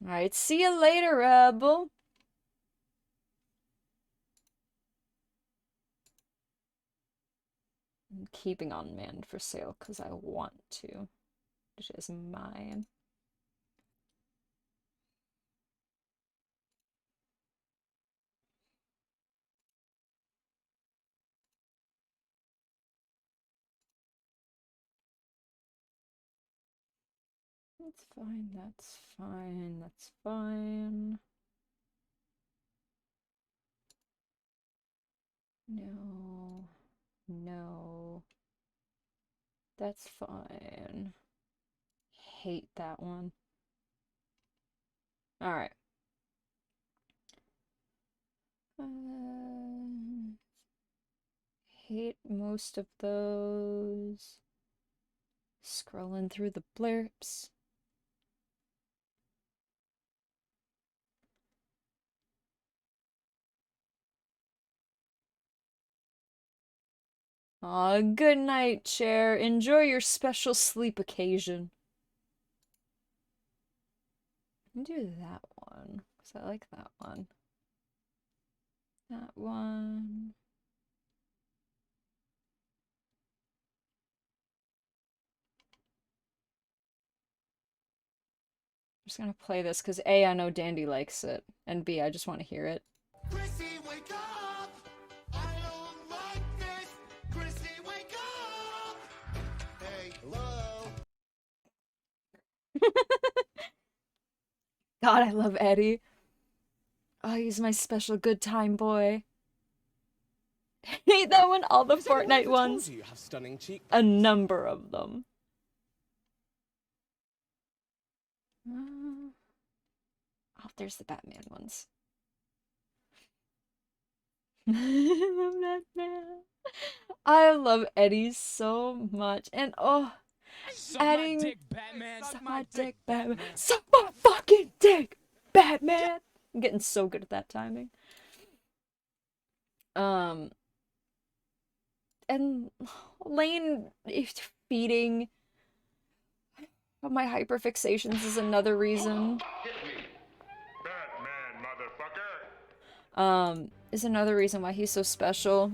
Alright, see you later, Rebel. I'm keeping on Man for Sale because I want to. It is mine. That's fine, that's fine, that's fine. No. No. That's fine. Hate that one. Alright. Hate most of those. Scrolling through the blurps. Aw, good night, chair. Enjoy your special sleep occasion. I'll do that one, because I like that one. That one. I'm just gonna play this because A, I know Dandy likes it, and B, I just want to hear it. Chrissy, wake up! I don't like this! Chrissy, wake up! Hey, hello? God, I love Eddie. Oh, he's my special good time boy. Hate that one, all the Fortnite ones. You have stunning cheekbones. A number of them. Oh, there's the Batman ones. I love that man. I love Eddie so much. And oh, adding... Suck my dick, Batman! Suck my dick, Batman. Suck my fucking dick, Batman! I'm getting so good at that timing. And Lane feeding my hyperfixations is another reason. Batman, motherfucker! Is another reason why he's so special.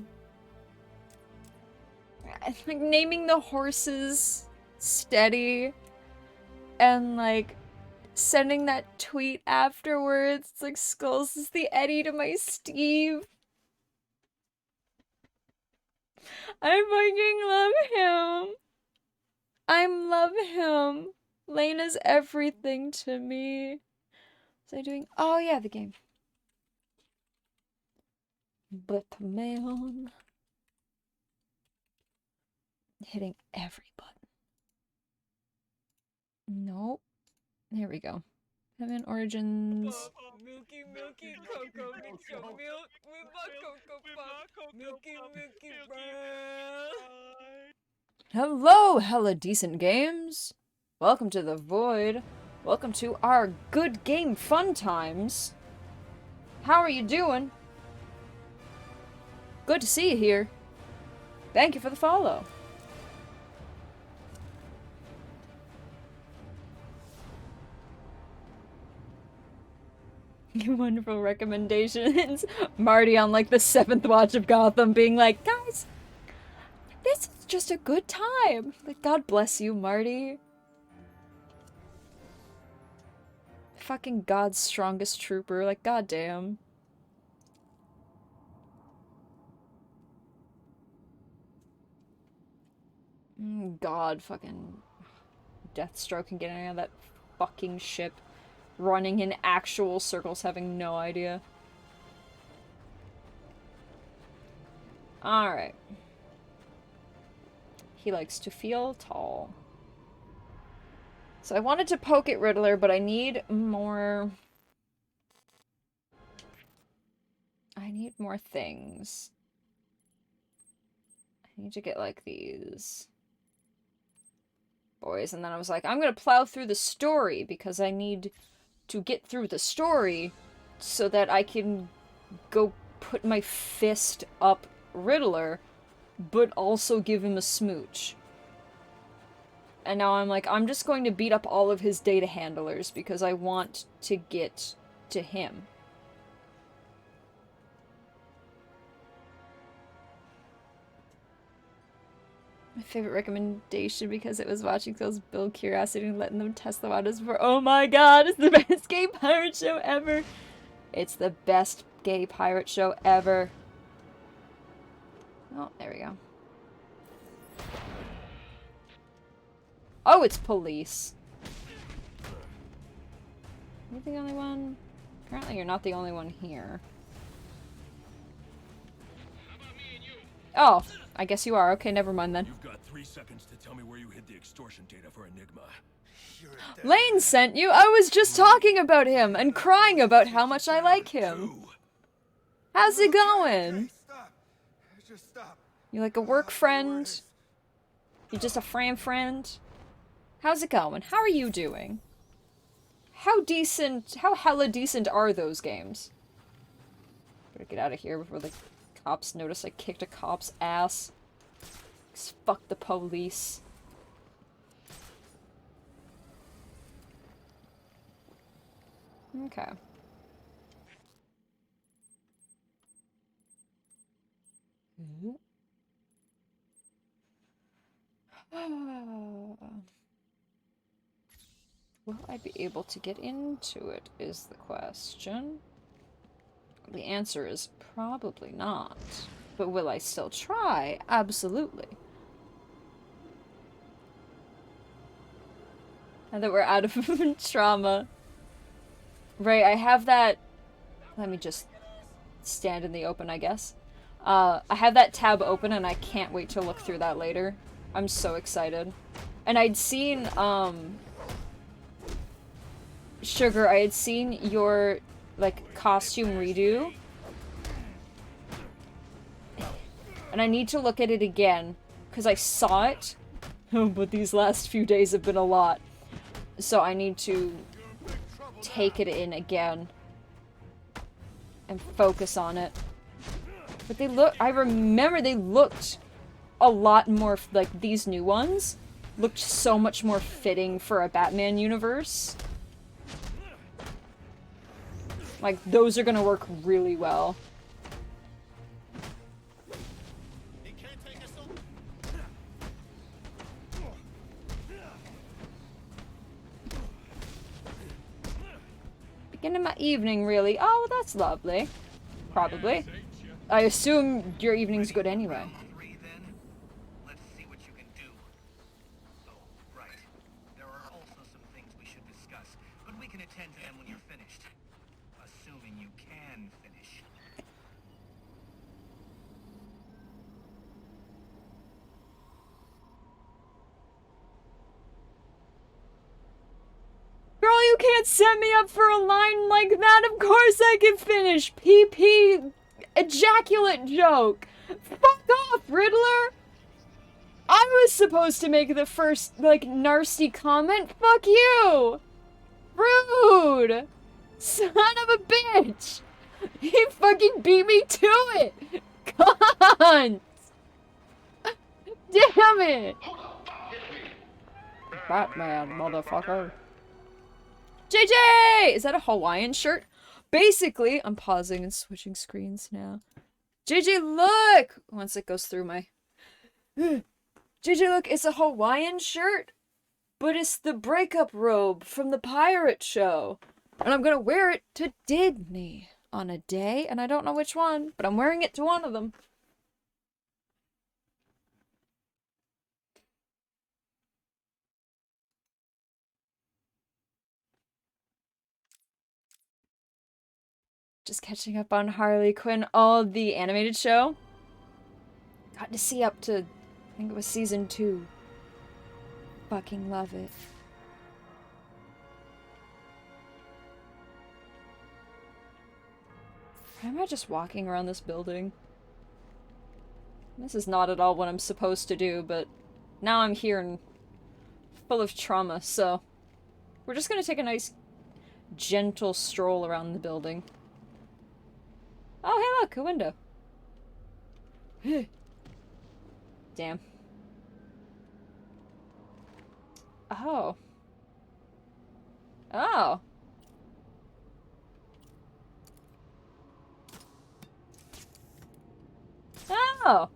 Like, naming the horses steady and, like, sending that tweet afterwards. It's like, Skulls is the Eddie to my Steve. I fucking love him. I love him. Lane is everything to me. Was I doing? Oh yeah, the game. Batman. Hitting every button. Nope. There we go. Batman Origins. Milky, milky cocoa, mix your milk with my cocoa puff. Milky, milky brown. Hello, hella decent games. Welcome to the Void. Welcome to our good game fun times. How are you doing? Good to see you here. Thank you for the follow. Wonderful recommendations. Marty on like the 7th watch of Gotham being like, guys, this is just a good time. Like, God bless you, Marty. Fucking God's strongest trooper. Like, goddamn. God, fucking Deathstroke and getting out of that fucking ship. Running in actual circles, having no idea. Alright. He likes to feel tall. So I wanted to poke at Riddler, but I need more... I need more things. I need to get, like, these boys, and then I was like, I'm gonna plow through the story, because I need to get through the story so that I can go put my fist up Riddler, but also give him a smooch. And now I'm like, I'm just going to beat up all of his data handlers because I want to get to him. My favorite recommendation because it was watching those build curiosity and letting them test the waters for, oh my god, it's the best gay pirate show ever. It's the best gay pirate show ever. Oh, there we go. Oh, it's police. You're the only one? Apparently you're not the only one here. Oh, I guess you are. Okay, never mind then. You've got 3 seconds to tell me where you hid the extortion data for Enigma. Lane sent you? I was just talking about him and crying about how much I like him. How's it going? Stop. Just stop. You like a work friend? You just a friend? How's it going? How are you doing? How hella decent are those games? Better get out of here before the cops notice I kicked a cop's ass. Fuck the police. Okay. Will I be able to get into it, is the question. The answer is probably not. But will I still try? Absolutely. Now that we're out of trauma. Right, I have that... Let me just stand in the open, I guess. I have that tab open and I can't wait to look through that later. I'm so excited. And I'd seen, Sugar, I had seen your, like, costume redo. And I need to look at it again, because I saw it, but these last few days have been a lot. So I need to take it in again and focus on it. But they look, I remember they looked a lot more, like, these new ones looked so much more fitting for a Batman universe. Like, those are gonna work really well. Beginning my evening, really. Oh, that's lovely. Probably. I assume your evening's good anyway. Let's see what you can do. Oh, right. There are also some things we should discuss, but we can attend to them when you're finished. Assuming you can finish. can't set me up for a line like that. Of course I can finish. PP ejaculate joke. Fuck off, Riddler. I was supposed to make the first, like, nasty comment. Fuck you. Rude. Son of a bitch. He fucking beat me to it. Cunt. Damn it. Batman, motherfucker. JJ! Is that a Hawaiian shirt? Basically, I'm pausing and switching screens now. JJ, look! Once it goes through my... JJ, look, it's a Hawaiian shirt, but it's the breakup robe from the pirate show. And I'm gonna wear it to Disney on a day, and I don't know which one, but I'm wearing it to one of them. Just catching up on Harley Quinn. Oh, the animated show? Got to see up to, I think it was season 2. Fucking love it. Why am I just walking around this building? This is not at all what I'm supposed to do, but now I'm here and full of trauma, so we're just gonna take a nice, gentle stroll around the building. Oh, hey look, a window. Damn. Oh. Oh. Oh.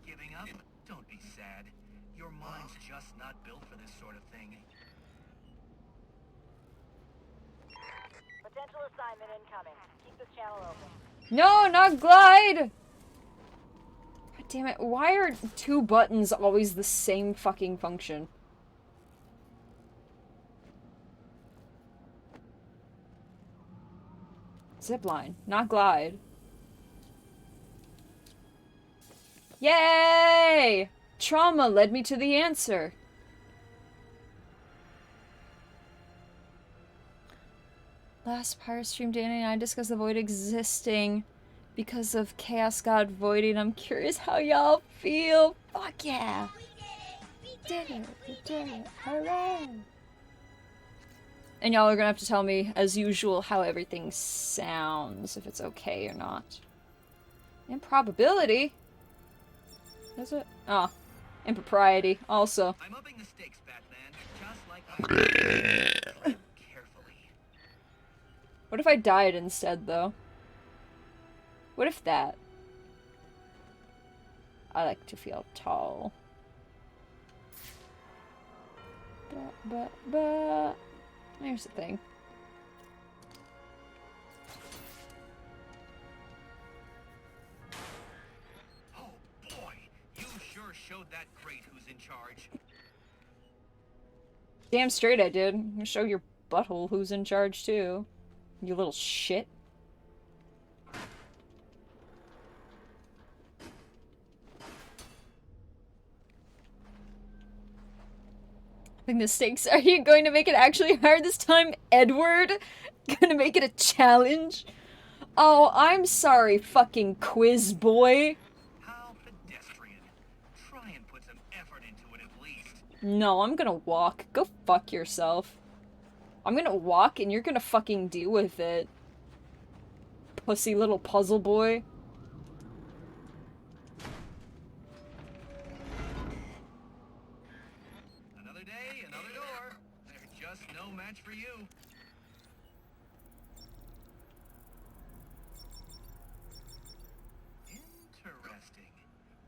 Giving up? Don't be sad. Your mind's just not built for this sort of thing. Potential assignment incoming. Keep this channel open. No, not glide! God damn it, why are 2 buttons always the same fucking function? Zipline, not glide. Yay! Trauma led me to the answer. Last pirate stream, Danny and I discussed the void existing because of Chaos God voiding. I'm curious how y'all feel. Fuck yeah! We did it, hooray! And y'all are gonna have to tell me, as usual, how everything sounds, if it's okay or not. Improbability? Is it? Oh. Impropriety, also. I'm upping the stakes, Batman, just like I carefully. What if I died instead, though? What if that? I like to feel tall. But... Here's the thing. Oh boy, you sure showed that great who's in charge. Damn straight I did. I'm gonna show your butthole who's in charge, too. You little shit. I think the stakes, are you going to make it actually hard this time, Edward? Gonna make it a challenge? Oh, I'm sorry, fucking quiz boy. How pedestrian. Try and put some effort into it at least. No, I'm gonna walk. Go fuck yourself. I'm gonna walk and you're gonna fucking deal with it. Pussy little puzzle boy. Another day, another door. They're just no match for you. Interesting.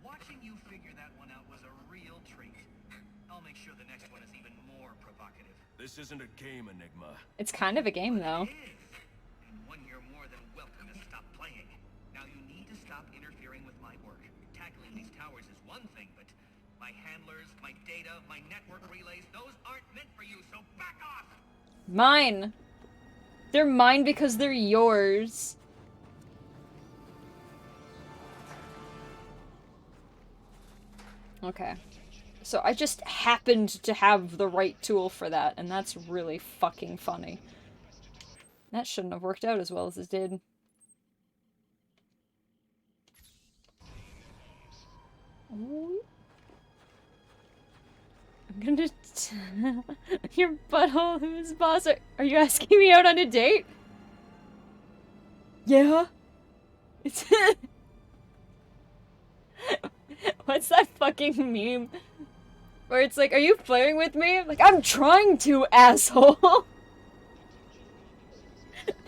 Watching you figure that one out was a real treat. I'll make sure the next one is even more provocative. This isn't a game, Enigma. It's kind of a game, though. It is. And one you're more than welcome to stop playing. Now you need to stop interfering with my work. Tackling these towers is one thing, but my handlers, my data, my network relays, those aren't meant for you, so back off! Mine. They're mine because they're yours. Okay. So I just happened to have the right tool for that, and that's really fucking funny. That shouldn't have worked out as well as it did. Ooh. I'm gonna your butthole who's boss. Are you asking me out on a date? Yeah. It's what's that fucking meme? Where it's like, are you flirting with me? Like, I'm trying to, asshole!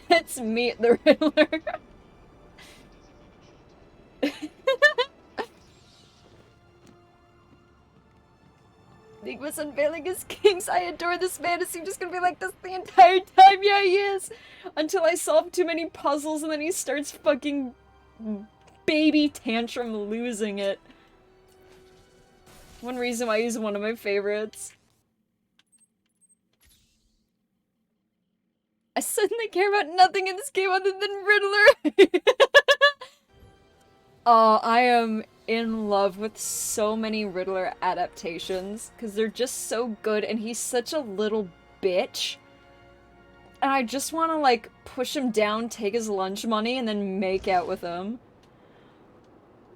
It's me, the Riddler. Nick was unveiling his kinks. I adore this man. Is he just gonna be like this the entire time? Yeah, he is! Until I solve too many puzzles and then he starts fucking baby tantrum losing it. One reason why he's one of my favorites. I suddenly care about nothing in this game other than Riddler. Oh, I am in love with so many Riddler adaptations because they're just so good and he's such a little bitch. And I just want to like push him down, take his lunch money, and then make out with him.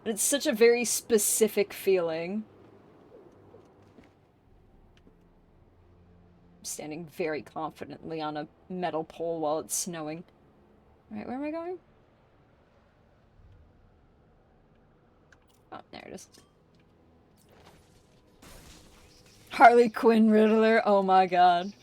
It's such a very specific feeling. Standing very confidently on a metal pole while it's snowing. Alright, where am I going? Oh, there it is. Harley Quinn Riddler, oh my god.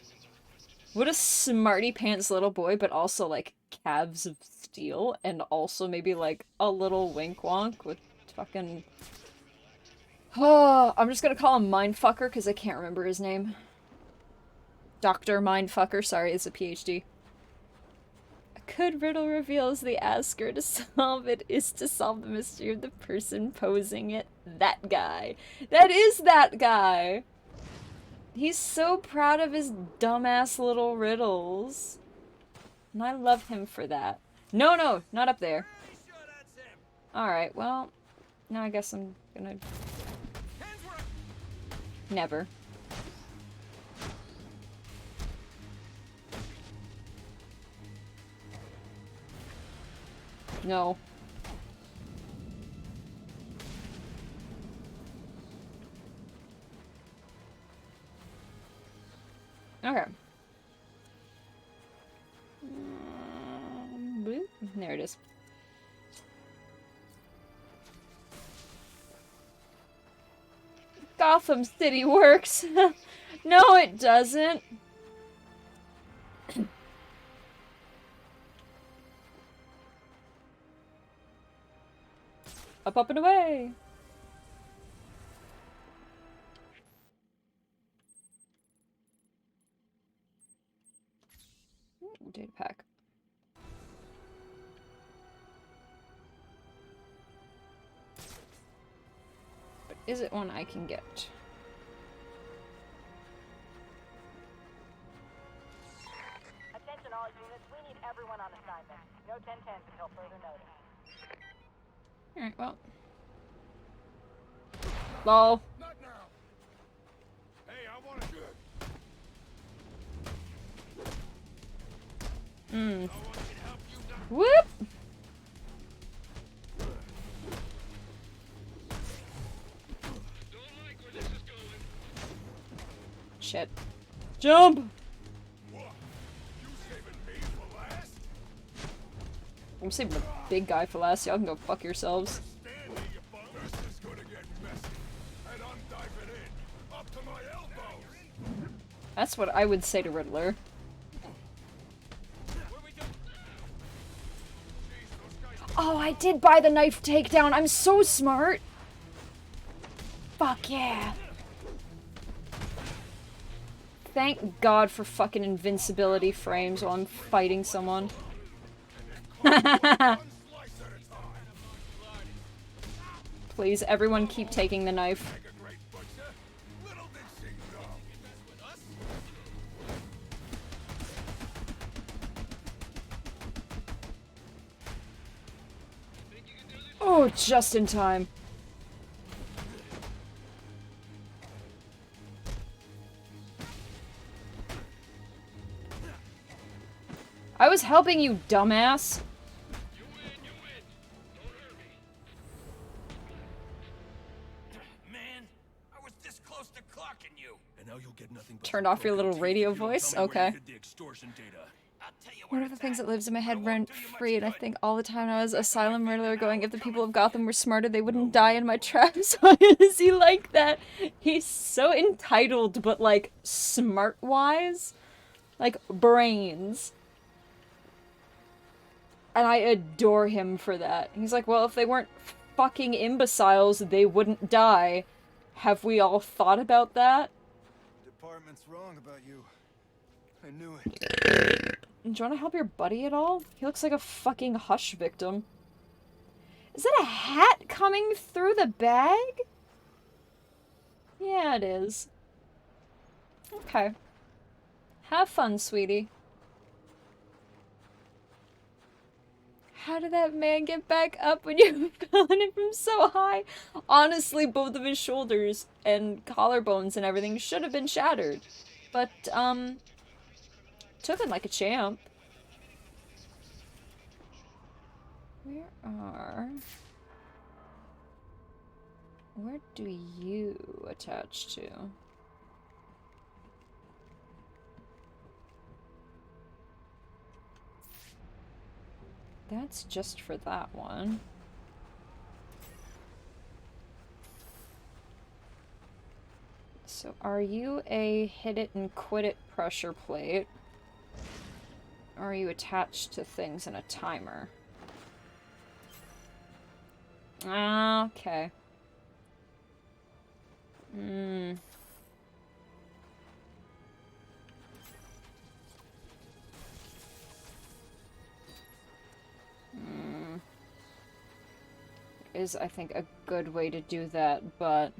What a smarty pants little boy, but also like calves of steel, and also maybe like a little wink wonk with fucking... Oh, I'm just gonna call him Mindfucker because I can't remember his name. Dr. Mindfucker, sorry, it's a PhD. A good riddle reveals the asker. To solve it is to solve the mystery of the person posing it. That guy. That is that guy! He's so proud of his dumbass little riddles. And I love him for that. No, no, not up there. Alright, well, now I guess I'm gonna... Never. No. Okay. Boop. There it is. Gotham City works. No, it doesn't. Up, up, and away! Ooh, data pack. But is it one I can get? Attention all units, we need everyone on assignment. No 10-10s until further notice. Alright, well. Lol. Not now. Hey, I want to do it. Mm. I want to help you now. Whoop! Don't like where this is going. Shit. Jump! What? You saving me for last? I'm saving the big guy for last. Y'all can go fuck yourselves. Stand there, you bum. This is gonna get messy. And I'm diving in. Up to my elbows. That's what I would say to Riddler. Oh, I did buy the knife takedown. I'm so smart. Fuck yeah. Thank God for fucking invincibility frames while I'm fighting someone. Please, everyone keep taking the knife. Oh, just in time. I was helping you, dumbass. You win, you win. Don't hurt me. Man, I was this close to clocking you. And now you'll get nothing but Turned off your little radio voice? Okay. the extortion data. I'll tell you One where of the it's things at. that lives in my head won't rent do you much free, and I good. think all the time I was a silent murderer going, if the people of Gotham were smarter, they wouldn't die in my traps. Why is he like that? He's so entitled, but like smart-wise. Like brains. And I adore him for that. He's like, well, if they weren't fucking imbeciles, they wouldn't die. Have we all thought about that? Department's wrong about you. I knew it. Do you want to help your buddy at all? He looks like a fucking Hush victim. Is that a hat coming through the bag? Yeah, it is. Okay. Have fun, sweetie. How did that man get back up when you fell on him from so high? Honestly, both of his shoulders and collarbones and everything should have been shattered. But, took it like a champ. Where do you attach to? That's just for that one. So are you a hit it and quit it pressure plate? Or are you attached to things in a timer? Okay. Is, I think, a good way to do that, but...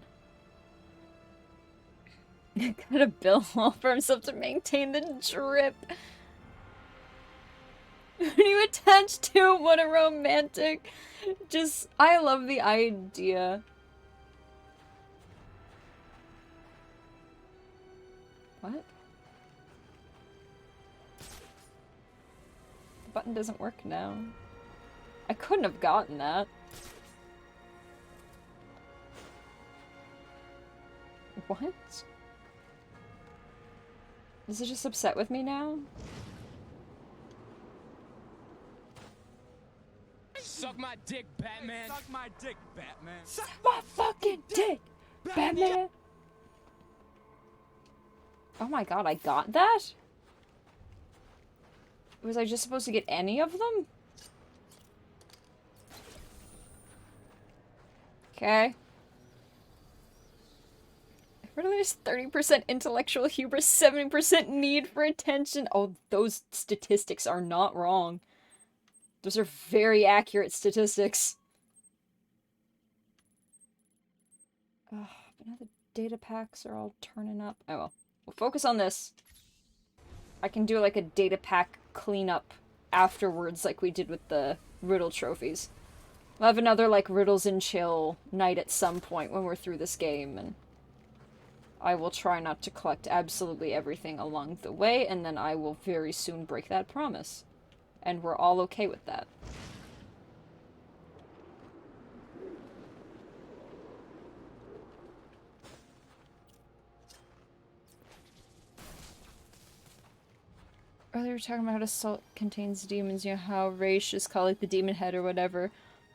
Gotta bill all for himself to maintain the drip. When you attach to it, what a romantic. Just, I love the idea. What? The button doesn't work now. I couldn't have gotten that. What? Is it just upset with me now? Suck my dick, Batman. Suck my dick, Batman. Suck my fucking dick, Batman! Oh my god, I got that? Was I just supposed to get any of them? Okay. There's 30% intellectual hubris, 70% need for attention. Oh, those statistics are not wrong. Those are very accurate statistics. Ugh, but now the data packs are all turning up. Oh well. We'll focus on this. I can do like a data pack cleanup afterwards like we did with the riddle trophies. We'll have another like riddles and chill night at some point when we're through this game, and I will try not to collect absolutely everything along the way, and then I will very soon break that promise. And we're all okay with that. Earlier we were talking about how salt contains demons, you know, how Raish is called like the demon head or whatever.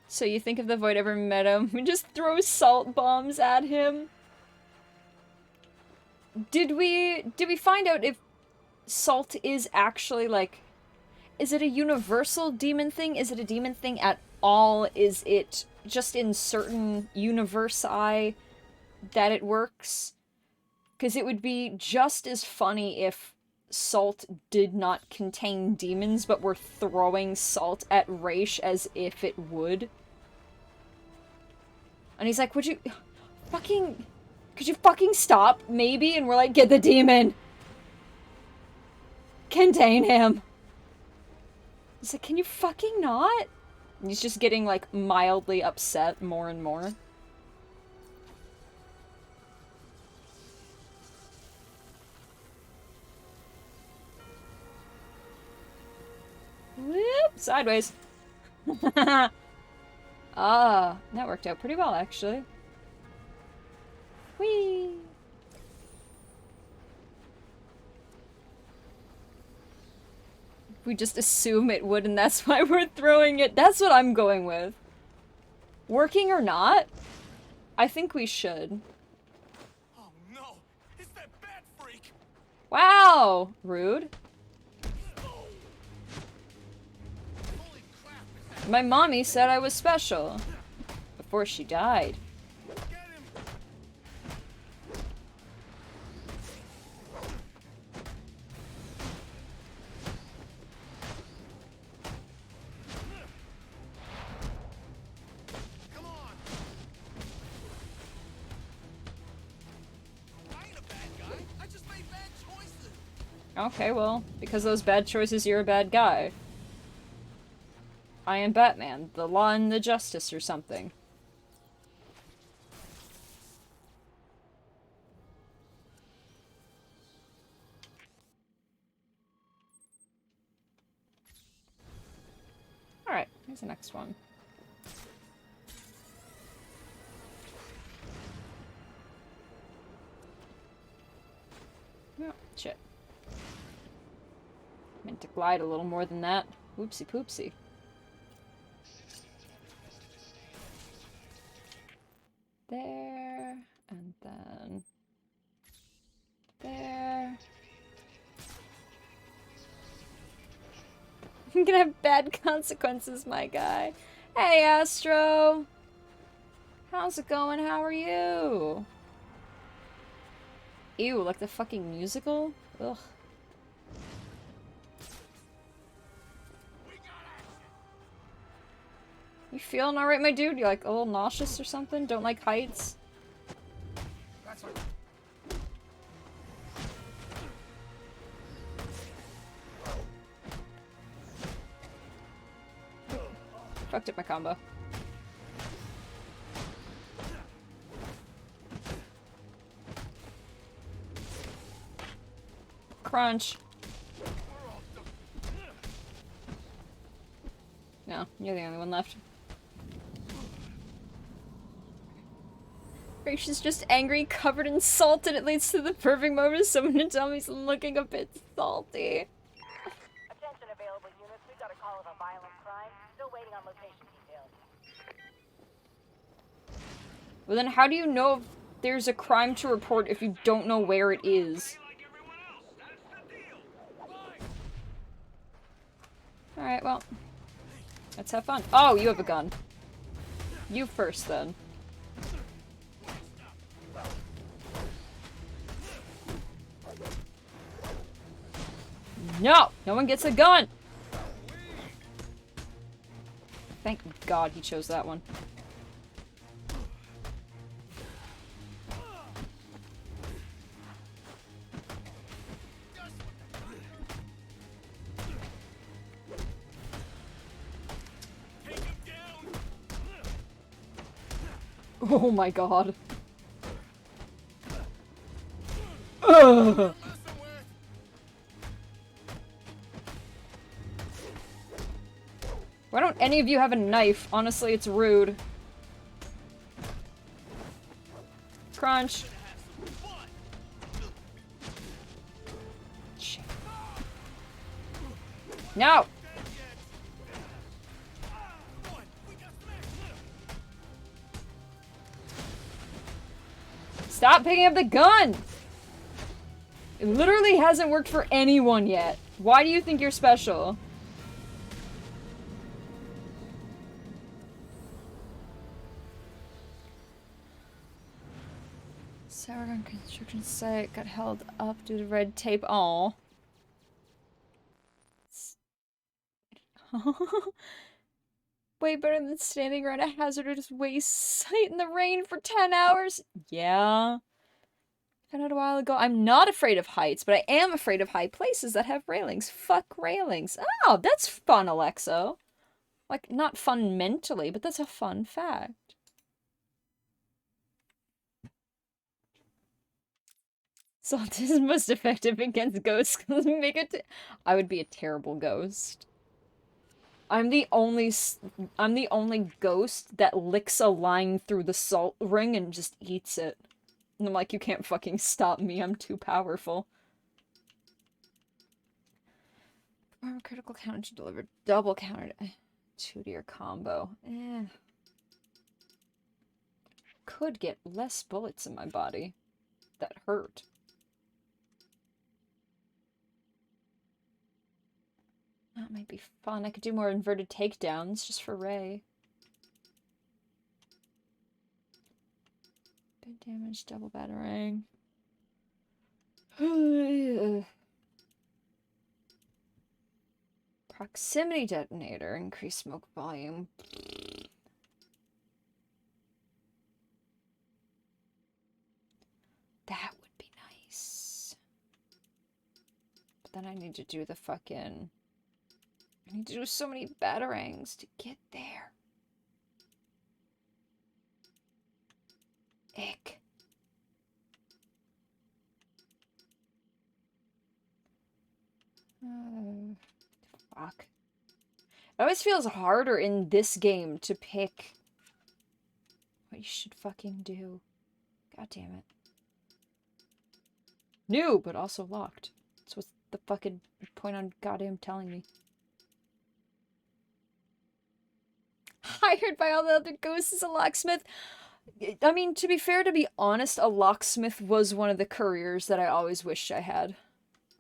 So you think if the Void ever met him, we just throw salt bombs at him? Did we find out if salt is actually like, is it a universal demon thing? Is it a demon thing at all? Is it just in certain universi that it works? Because it would be just as funny if salt did not contain demons, but we're throwing salt at Raish as if it would. And he's like, could you fucking stop, maybe? And we're like, get the demon! Contain him! He's like, can you fucking not? And he's just getting, like, mildly upset more and more. Whoop! Sideways. Ah, that worked out pretty well, actually. Whee! We just assume it would, and that's why we're throwing it. That's what I'm going with. Working or not, I think we should. Oh no! It's that bat freak! Wow! Rude. Holy crap! Is that My mommy said I was special. Before she died. Get him! Come on! I ain't a bad guy. I just made bad choices. Okay, well, because of those bad choices, you're a bad guy. I am Batman, the law and the justice or something. Alright, here's the next one. Oh, shit. Meant to glide a little more than that. Whoopsie poopsie. There, and then there. I'm gonna have bad consequences, my guy. Hey, Astro! How's it going? How are you? Ew, like the fucking musical? Ugh. You feeling alright, my dude? You like a little nauseous or something? Don't like heights? That's what. Fucked up my combo. Crunch. No, you're the only one left. She's just angry, covered in salt, and it leads to the perfect moment of someone to tell me he's looking a bit salty. Attention available units. We've got a call of a violent crime. Still waiting on location details. Well then how do you know if there's a crime to report if you don't know where it is? Like everyone else, that's the deal. Alright, well. Let's have fun. Oh, you have a gun. You first, then. No! No one gets a gun! Thank God he chose that one. Oh my God. Ugh. Why don't any of you have a knife? Honestly, it's rude. Crunch. Shit. No! Stop picking up the gun! It literally hasn't worked for anyone yet. Why do you think you're special? Sargon construction site got held up due to red tape. Aw. Way better than standing around a hazardous waste site in the rain for 10 hours. Yeah. Found out a while ago. I'm not afraid of heights, but I am afraid of high places that have railings. Fuck railings. Oh, that's fun, Alexo. Like, not fun mentally, but that's a fun fact. Salt is most effective against ghosts. Make it. I would be a terrible ghost. I'm the only ghost that licks a line through the salt ring and just eats it. And I'm like, you can't fucking stop me, I'm too powerful. Perform critical counter to deliver double counter to your combo. Could get less bullets in my body. That hurt. That might be fun. I could do more inverted takedowns just for Ray. Big damage, double batarang. Proximity detonator, increase smoke volume. That would be nice. But then I need to do the fucking... I need to do so many batarangs to get there. Ick. Fuck. It always feels harder in this game to pick what you should fucking do. God damn it. New, but also locked. That's what's the fucking point on goddamn telling me. Hired by all the other ghosts as a locksmith. I mean, to be fair, to be honest, a locksmith was one of the careers that I always wished I had.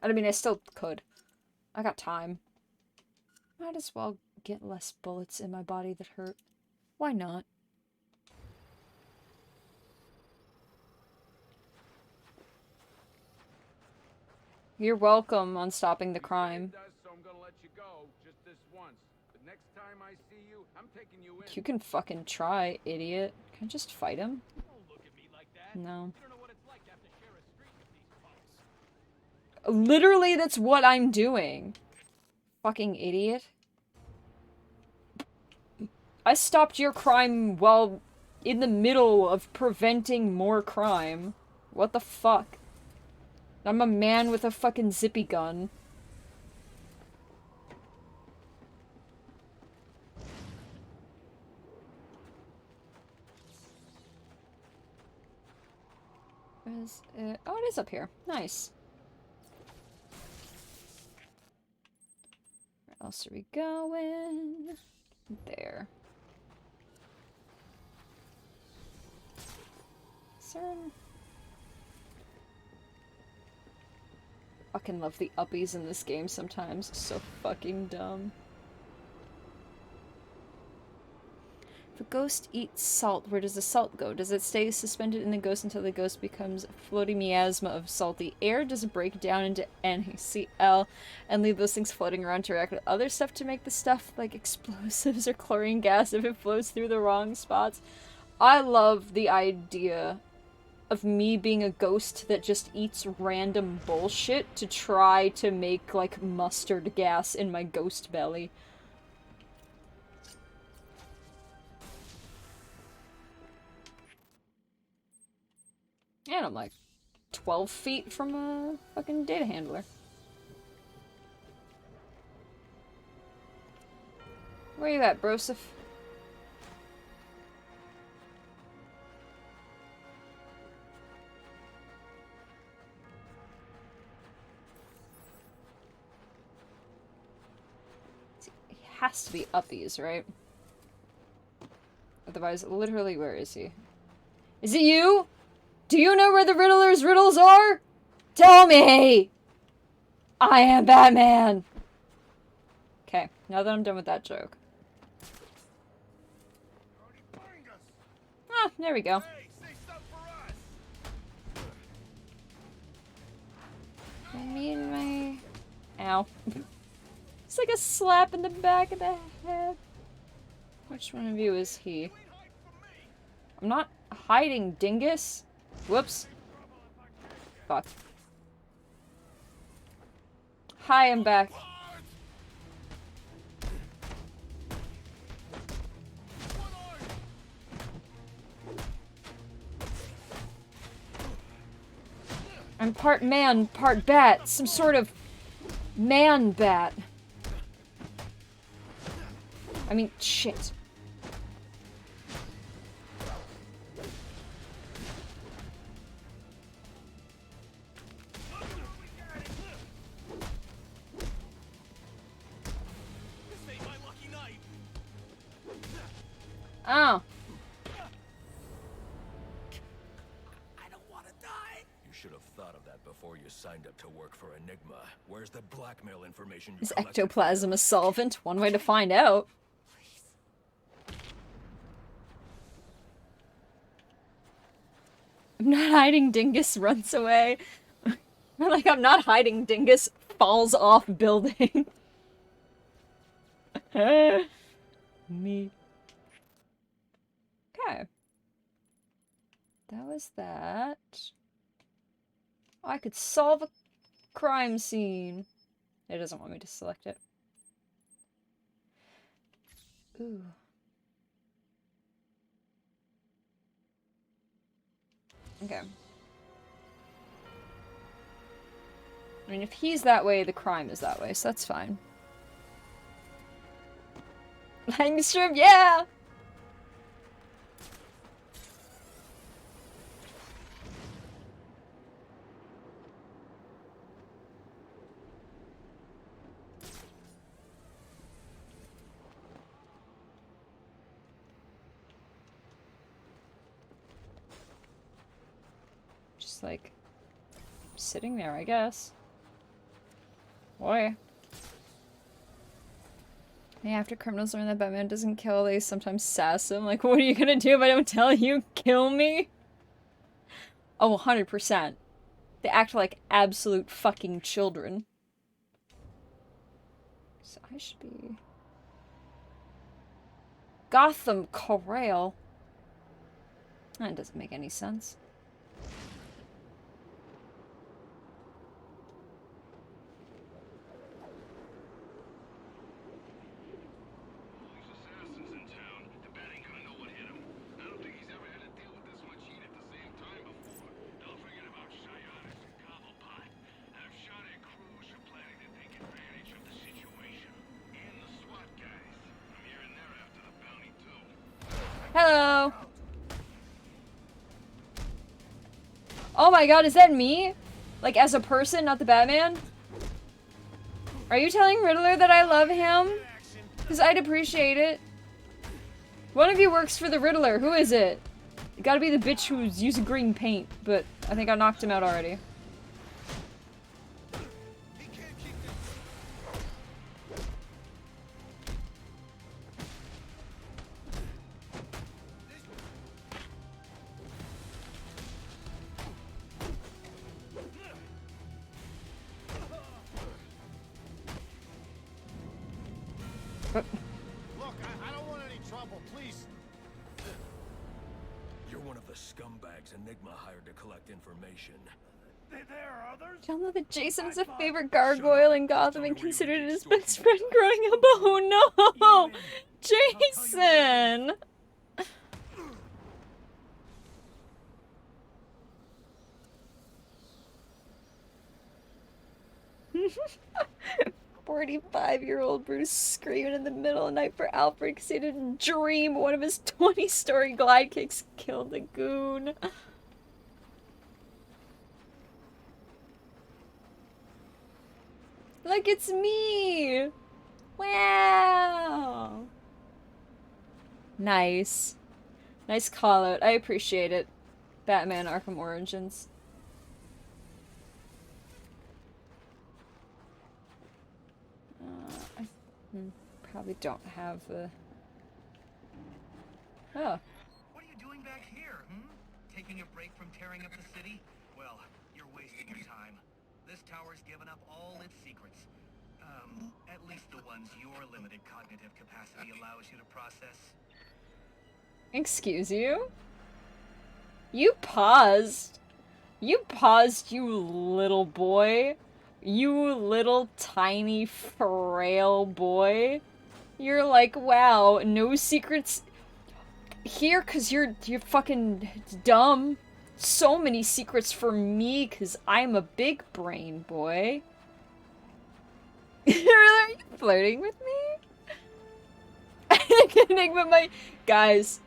I mean, I still could. I got time. Might as well get less bullets in my body that hurt. Why not? You're welcome on stopping the crime. So I'm gonna let you go just this once. The next time I see you, I'm taking you in. You can fucking try, idiot. Can I just fight him? Don't look at me like that. No. You don't know what it's like to have to share a street with these punks. Literally, that's what I'm doing. Fucking idiot. I stopped your crime while in the middle of preventing more crime. What the fuck? I'm a man with a fucking zippy gun. Where is it? Oh, it is up here. Nice. Where else are we going? There. CERN. Fucking love the uppies in this game sometimes. So fucking dumb. If a ghost eats salt, where does the salt go? Does it stay suspended in the ghost until the ghost becomes a floating miasma of salty air? Does it break down into NaCl and leave those things floating around to react with other stuff to make the stuff like explosives or chlorine gas if it flows through the wrong spots? I love the idea of me being a ghost that just eats random bullshit to try to make, like, mustard gas in my ghost belly. And I'm, like, 12 feet from a fucking data handler. Where you at, Broseph? Has to be uppies, right? Otherwise, literally, where is he? Is it you? Do you know where the Riddler's riddles are? Tell me! I am Batman! Okay, now that I'm done with that joke. Ah, there we go. Hey, say something for us. Me and my... Ow. It's like a slap in the back of the head. Which one of you is he? I'm not hiding, dingus. Whoops. Fuck. Hi, I'm back. I'm part man, part bat. Some sort of man bat. I mean, shit. Oh. You should have thought of that before you signed up to work for Enigma. Where's the blackmail information you Is collected? ectoplasm a solvent? One way to find out. I'm not hiding, Dingus runs away. Like, I'm not hiding, Dingus falls off building. Me. Okay. That was that. Oh, I could solve a crime scene. It doesn't want me to select it. Ooh. Okay. I mean, if he's that way, the crime is that way, so that's fine. Langstrom, yeah! Just like sitting there, I guess. Boy. Yeah, after criminals learn that Batman doesn't kill, they sometimes sass him. Like, what are you gonna do if I don't tell you? Kill me? Oh, 100%. They act like absolute fucking children. So I should be... Gotham Corral. That doesn't make any sense. Hello! Oh my god, is that me? Like, as a person, not the Batman? Are you telling Riddler that I love him? Because I'd appreciate it. One of you works for the Riddler. Who is it? It gotta be the bitch who's using green paint, but I think I knocked him out already. Look, I don't want any trouble, please. You're one of the scumbags Enigma hired to collect information. There are others? Y'all know that Jason is a favorite gargoyle in Gotham and considered it his best friend growing up. Oh no! Jason! "45-year-old Bruce screaming in the middle of the night for Alfred because he didn't dream one of his 20-story glide kicks killed a goon." Look, it's me! Wow! Nice. Nice call out. I appreciate it. Batman Arkham Origins. I probably don't have the... Oh. What are you doing back here, Taking a break from tearing up the city? Well, you're wasting your time. This tower's given up all its secrets. At least the ones your limited cognitive capacity allows you to process. Excuse you? You paused. You paused, you little boy. You little tiny frail boy. You're like, wow, no secrets here cause you're fucking dumb. So many secrets for me cause I'm a big brain boy. Really? Are you flirting with me? Enigma might. Guys,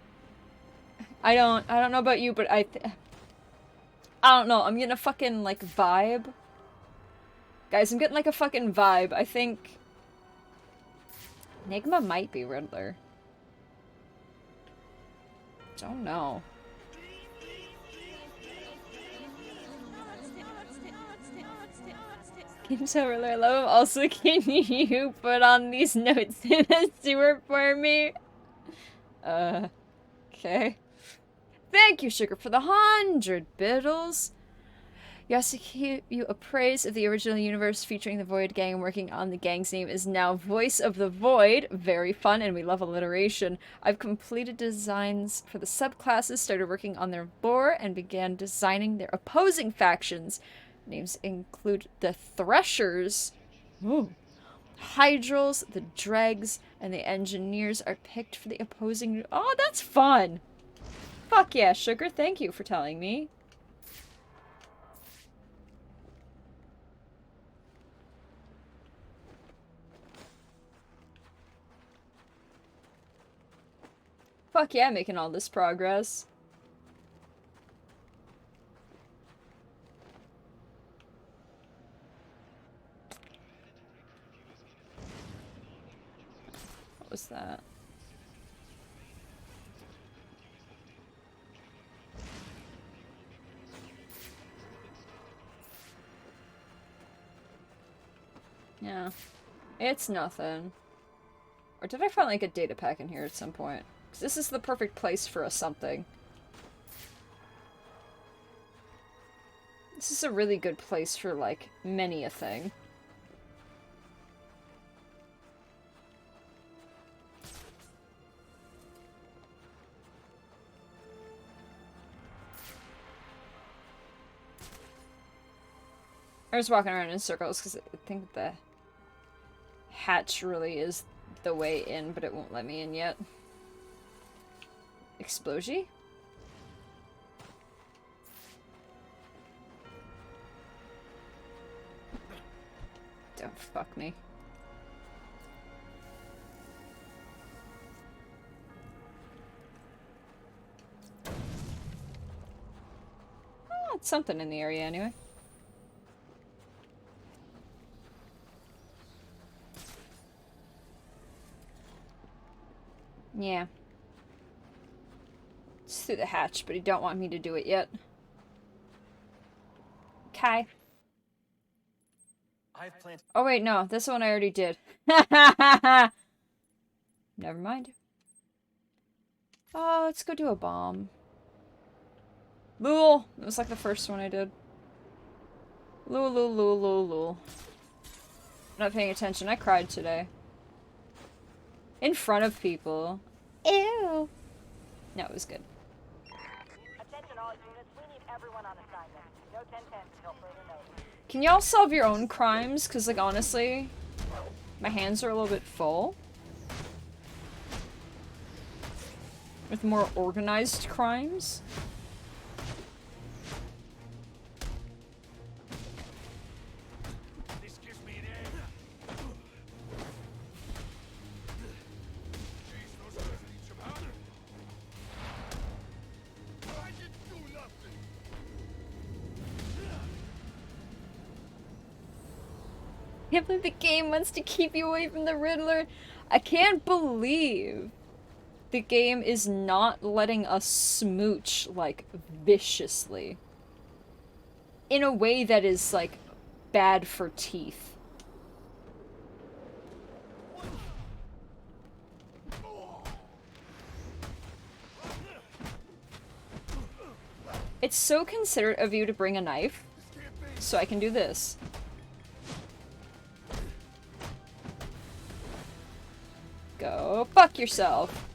I don't know about you, but I don't know. I'm getting a fucking like vibe. Guys, I'm getting like a fucking vibe. I think Enigma might be Riddler. Don't know. Game's so Riddler, I love him. Also, can you put on these notes in a sewer for me? Okay. Thank you, Sugar, for the 100 biddles. Yasuki, you appraise of the original universe featuring the Void Gang. Working on the gang's name is now Voice of the Void. Very fun, and we love alliteration. I've completed designs for the subclasses, started working on their lore, and began designing their opposing factions. Names include the Threshers, Hydrals, the Dregs, and the Engineers are picked for the opposing... Oh, that's fun! Fuck yeah, Sugar, thank you for telling me. Fuck yeah, making all this progress. What was that? Yeah. It's nothing. Or did I find like a data pack in here at some point? Because this is the perfect place for a something. This is a really good place for like many a thing. I was walking around in circles because I think the hatch really is the way in, but it won't let me in yet. Explosion? Don't fuck me. Oh, it's something in the area anyway. Yeah. It's through the hatch, but he don't want me to do it yet. Okay. Oh wait, no. This one I already did. Never mind. Oh, let's go do a bomb. Lul! It was like the first one I did. Lul, lul, lul, lul, lul. I'm not paying attention. I cried today. In front of people. Ew! No, it was good. Attention all units, we need everyone on assignment. No 10-10 until further notice. Can y'all solve your own crimes? Because, like, honestly, my hands are a little bit full. With more organized crimes. This gives me an edge. Jeez, those guys need some help. I didn't do nothing. I can't believe the game wants to keep you away from the Riddler. I can't believe the game is not letting us smooch, like, viciously. In a way that is, like, bad for teeth. It's so considerate of you to bring a knife, so I can do this. Go fuck yourself.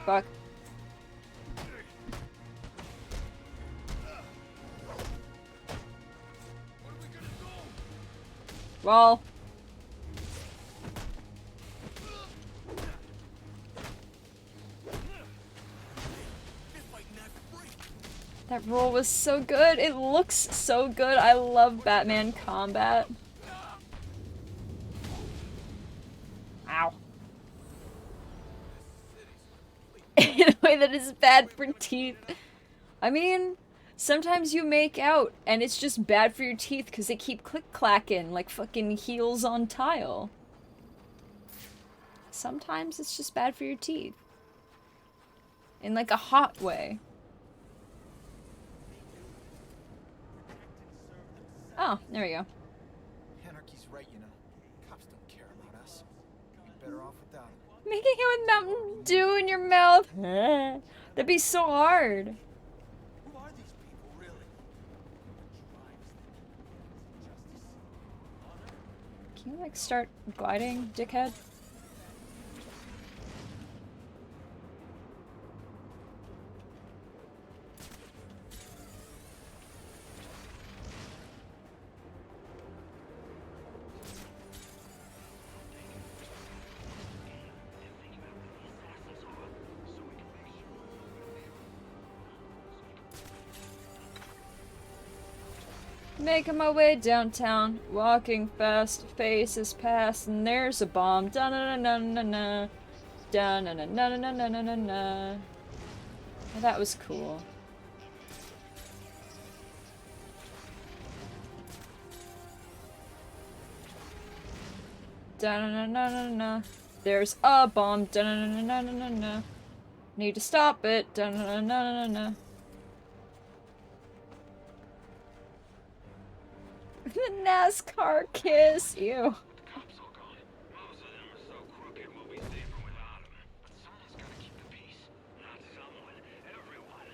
Fuck. Well. That roll was so good. It looks so good. I love Batman combat. Ow. In a way that is bad for teeth. I mean, sometimes you make out and it's just bad for your teeth because they keep click-clacking like fucking heels on tile. Sometimes it's just bad for your teeth. In like a hot way. Oh, there we go. Anarchy's right, you know. Cops don't care about us. We'd be better off without them. Making it with Mountain Dew in your mouth. That'd be so hard. Who are these people, really? Can you like start gliding, dickhead? Making my way downtown, walking fast, faces past, and there's a bomb. Da na na na na na, da na na na na na na na na. That was cool. Da na na na na na. There's a bomb. Da na na na na na na. Need to stop it. Da na na na na na. The NASCAR kiss, ew. Cops all gone. Most of them are so crooked we'll be safer without them. But someone's gotta keep the peace. Not someone, everyone.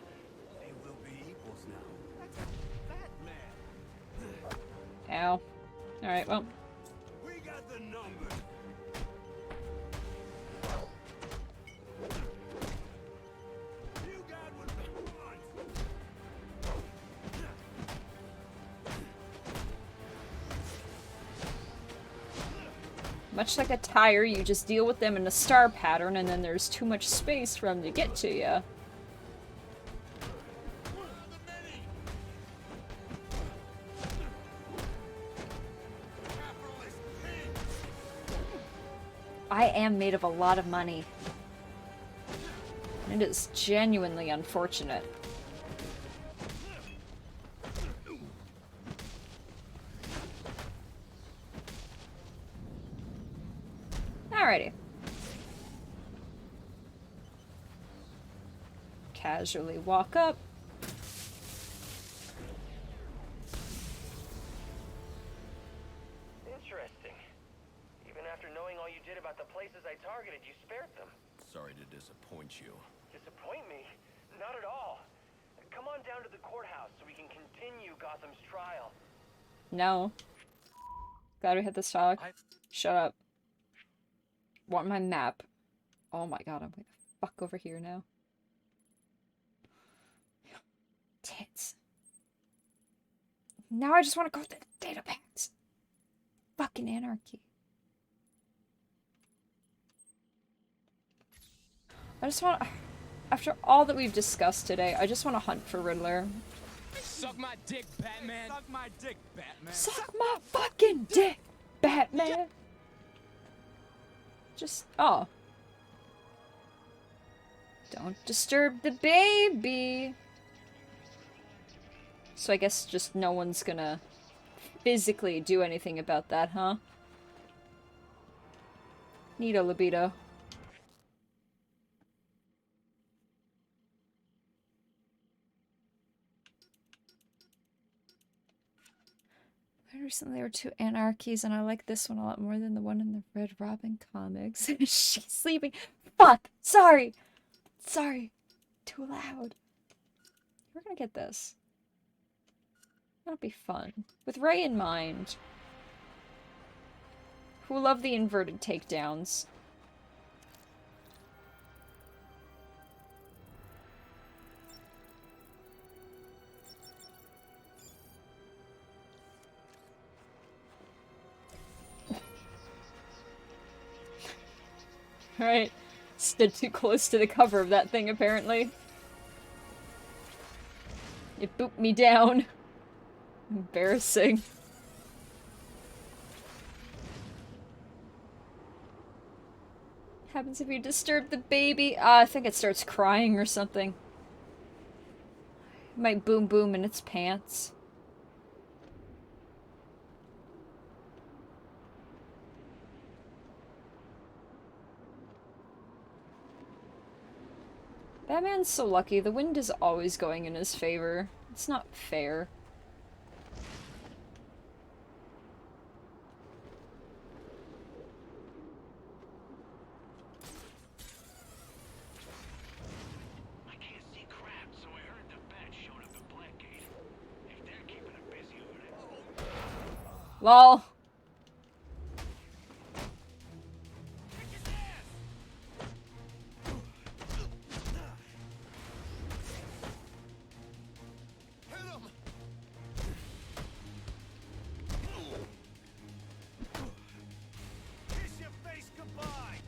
They will be equals now. That's Batman. Ow. Alright, well. We got the numbers. You got what we want. Much like a tire, you just deal with them in a star pattern, and then there's too much space for them to get to you. I am made of a lot of money. It is genuinely unfortunate. Alrighty. Casually walk up. Interesting. Even after knowing all you did about the places I targeted, you spared them. Sorry to disappoint you. Disappoint me? Not at all. Come on down to the courthouse so we can continue Gotham's trial. No. Glad we hit this talk. Shut up. Want my map. Oh my god, I'm gonna fuck over here now. Tits. Now I just want to go to the data packs. Fucking anarchy. I just want to... After all that we've discussed today, I just want to hunt for Riddler. Suck my dick, Batman. Suck my dick, Batman. Suck my fucking dick, Batman! Just... Oh. Don't disturb the baby! So I guess just no one's gonna physically do anything about that, huh? Neato libido. Recently there were 2 anarchies, and I like this one a lot more than the one in the Red Robin comics. She's sleeping. Fuck! Sorry! Sorry. Too loud. We're gonna get this. That'll be fun. With Ray in mind. Who love the inverted takedowns. Right. Stood too close to the cover of that thing, apparently. It booped me down. Embarrassing. Happens if you disturb the baby. I think it starts crying or something. It might boom boom in its pants. Batman's so lucky. The wind is always going in his favor. It's not fair. I can't see crap, so I heard the bats showed up at Blackgate. If they're keeping it busy over there. LOL. Hit him! Kiss your face goodbye!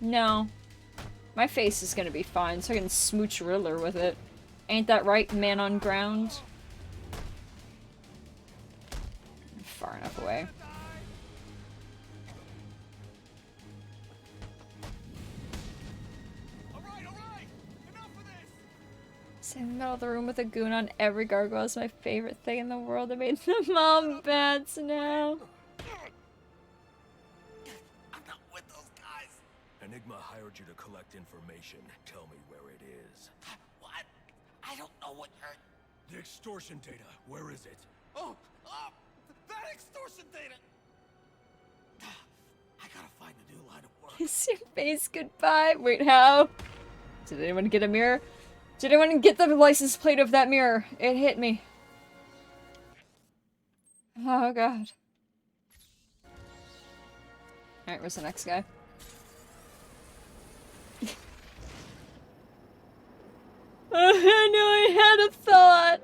No. My face is gonna be fine, so I can smooch Riddler with it. Ain't that right, man on ground? Far enough away. Alright! Enough of this! Sitting in the middle of the room with a goon on every gargoyle is my favorite thing in the world. I made them all bats now. I'm not with those guys! Enigma hired you to collect information. Tell me where it is. What? I don't know what you're... The extortion data, where is it? Oh! That extortion data! I gotta find a new line of work. Kiss your face goodbye. Wait, how? Did anyone get a mirror? Did anyone get the license plate of that mirror? It hit me. Oh god. Alright, where's the next guy? Oh, I know I had a thought.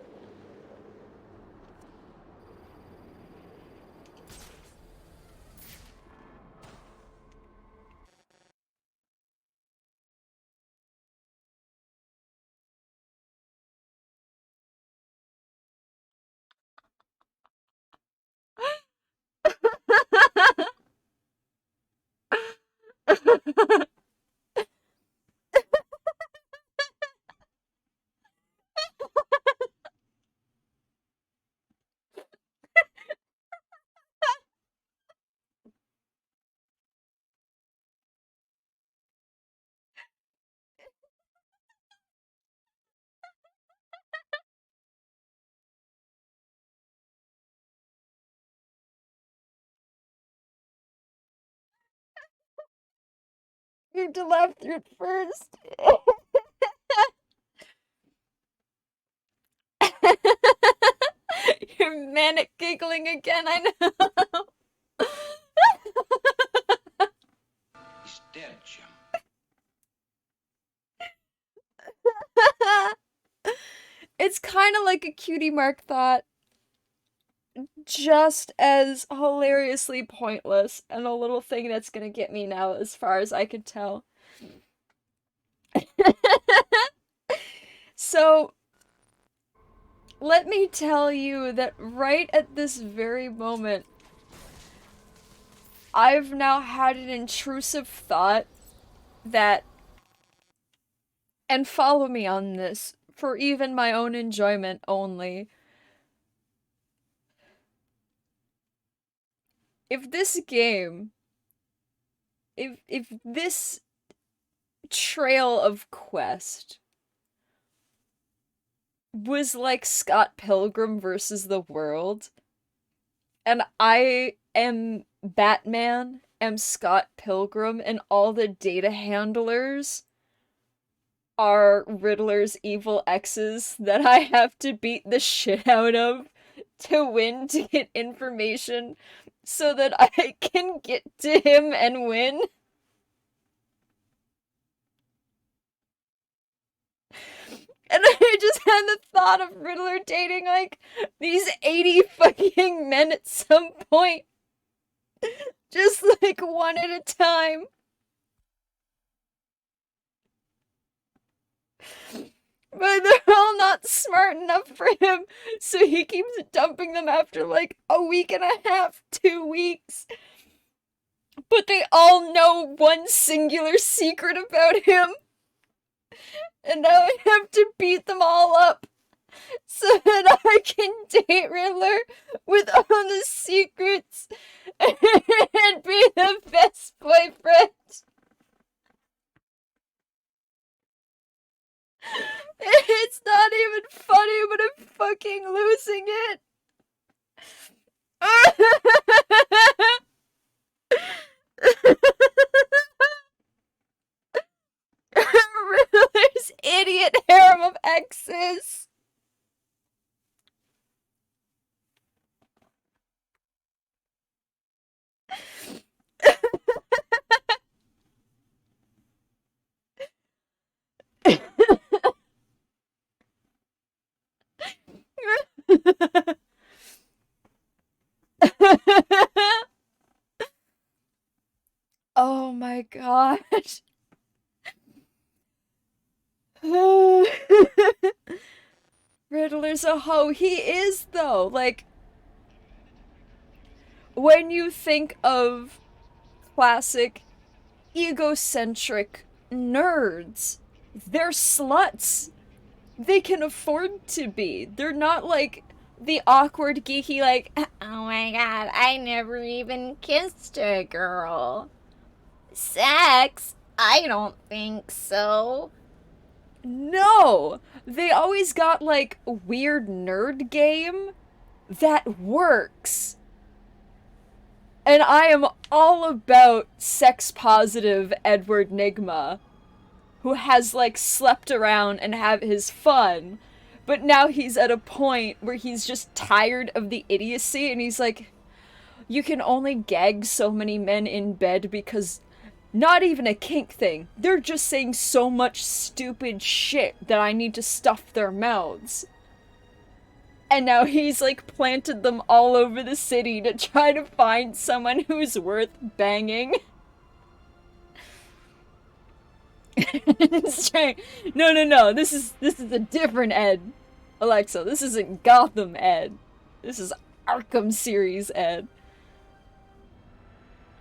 You have to laugh through it first. You're manic giggling again, I know. He's dead, Jim. It's kind of like a cutie mark thought. Just as hilariously pointless and a little thing that's gonna get me now as far as I could tell. So, let me tell you that right at this very moment, I've now had an intrusive thought that, and follow me on this, for even my own enjoyment only. If this game, if this trail of quest was like Scott Pilgrim versus the world, and I am Batman, am Scott Pilgrim, and all the data handlers are Riddler's evil exes that I have to beat the shit out of to win to get information so that I can get to him and win. And I just had the thought of Riddler dating, like, these 80 fucking men at some point. Just, like, one at a time. But they're all not smart enough for him, so he keeps dumping them after like a week and a half, 2 weeks. But they all know one singular secret about him. And now I have to beat them all up so that I can date Riddler with all the secrets and be the best boyfriend. It's not even funny, but I'm fucking losing it. Riddler's idiot harem of exes. Oh my god. Riddler's a hoe. He is, though. Like, when you think of classic egocentric nerds, they're sluts. They can afford to be. They're not like the awkward, geeky, like, oh my god, I never even kissed a girl. Sex? I don't think so. No! They always got, like, a weird nerd game that works. And I am all about sex-positive Edward Nygma, who has, like, slept around and have his fun, but now he's at a point where he's just tired of the idiocy, and he's like, you can only gag so many men in bed because not even a kink thing. They're just saying so much stupid shit that I need to stuff their mouths. And now he's, like, planted them all over the city to try to find someone who's worth banging. No, this is a different Ed. Alexa, this isn't Gotham Ed. This is Arkham series Ed.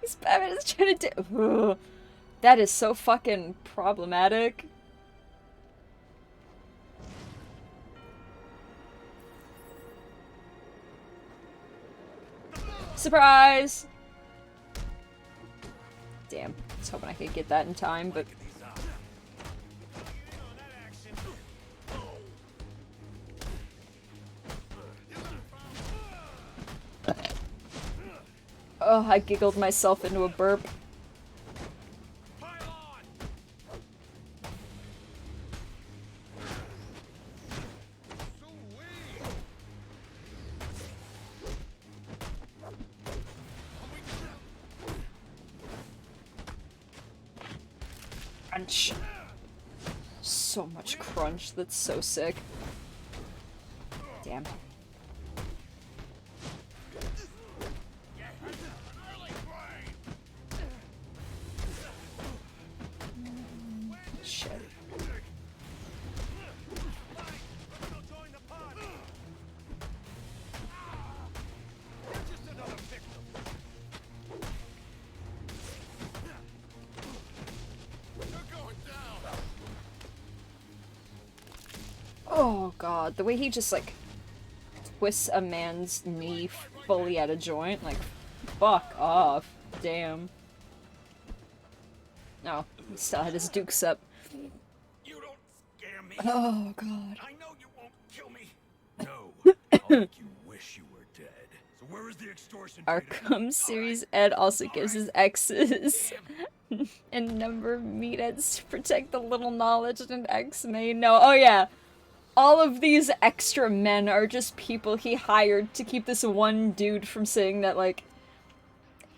This Batman is trying to do. Ugh. That is so fucking problematic. Surprise! Damn, I was hoping I could get that in time, but. Oh, I giggled myself into a burp. Crunch. So much crunch, that's so sick. Damn. Shit. Oh god, the way he just like twists a man's knee fully at a joint, like, fuck off. Damn. No, he still had his dukes up. You don't scare me. Oh god. I know you won't kill me. No, I'll make you wish you were dead. So where is the extortion? Arkham series Ed also gives his exes a number of meat-eds to protect the little knowledge that an ex may know. Oh yeah. All of these extra men are just people he hired to keep this one dude from saying that, like,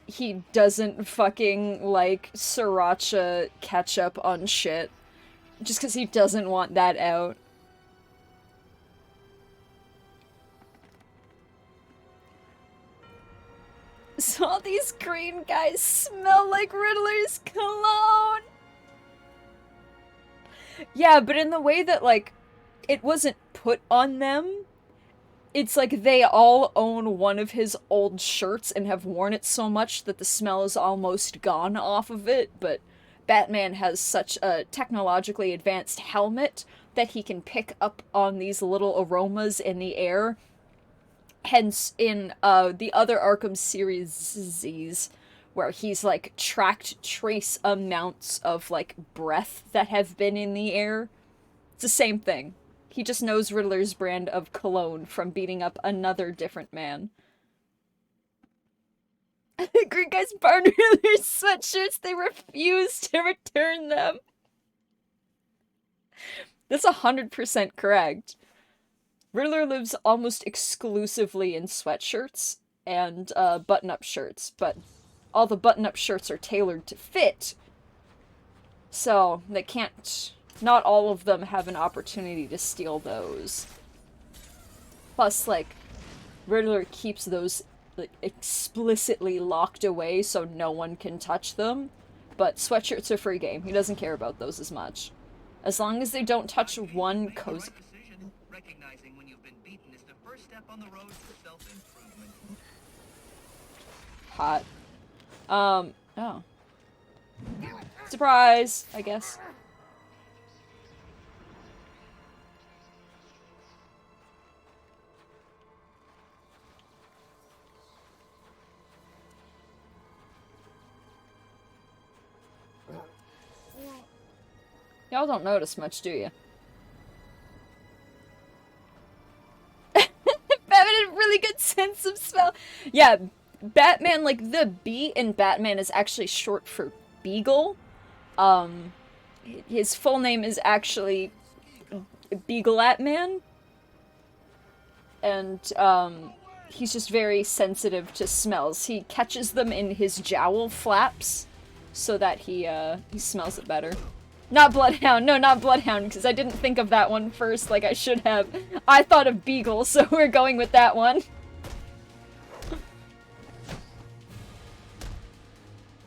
he doesn't fucking like sriracha ketchup on shit. Just because he doesn't want that out. So all these green guys smell like Riddler's cologne! Yeah, but in the way that, like, it wasn't put on them. It's like they all own one of his old shirts and have worn it so much that the smell is almost gone off of it, but Batman has such a technologically advanced helmet that he can pick up on these little aromas in the air. Hence, in the other Arkham series, where he's, like, tracked trace amounts of, like, breath that have been in the air. It's the same thing. He just knows Riddler's brand of cologne from beating up another different man. The Green guys burned Riddler's sweatshirts. They refuse to return them. That's 100% correct. Riddler lives almost exclusively in sweatshirts and button-up shirts, but all the button-up shirts are tailored to fit, so they can't... Not all of them have an opportunity to steal those. Plus, like, Riddler keeps those like, explicitly locked away so no one can touch them, but sweatshirts are free game. He doesn't care about those as much. As long as they don't touch one cozy... Recognizing when you've been beaten is the first step on the road to self-improvement. Hot. Oh. Surprise, I guess. Y'all don't notice much, do you? Batman had a really good sense of smell. Yeah, Batman, like, the B in Batman is actually short for Beagle. His full name is actually Beagle-Atman. And, he's just very sensitive to smells. He catches them in his jowl flaps so that he smells it better. Not Bloodhound. No, not Bloodhound, because I didn't think of that one first like I should have. I thought of Beagle, so we're going with that one.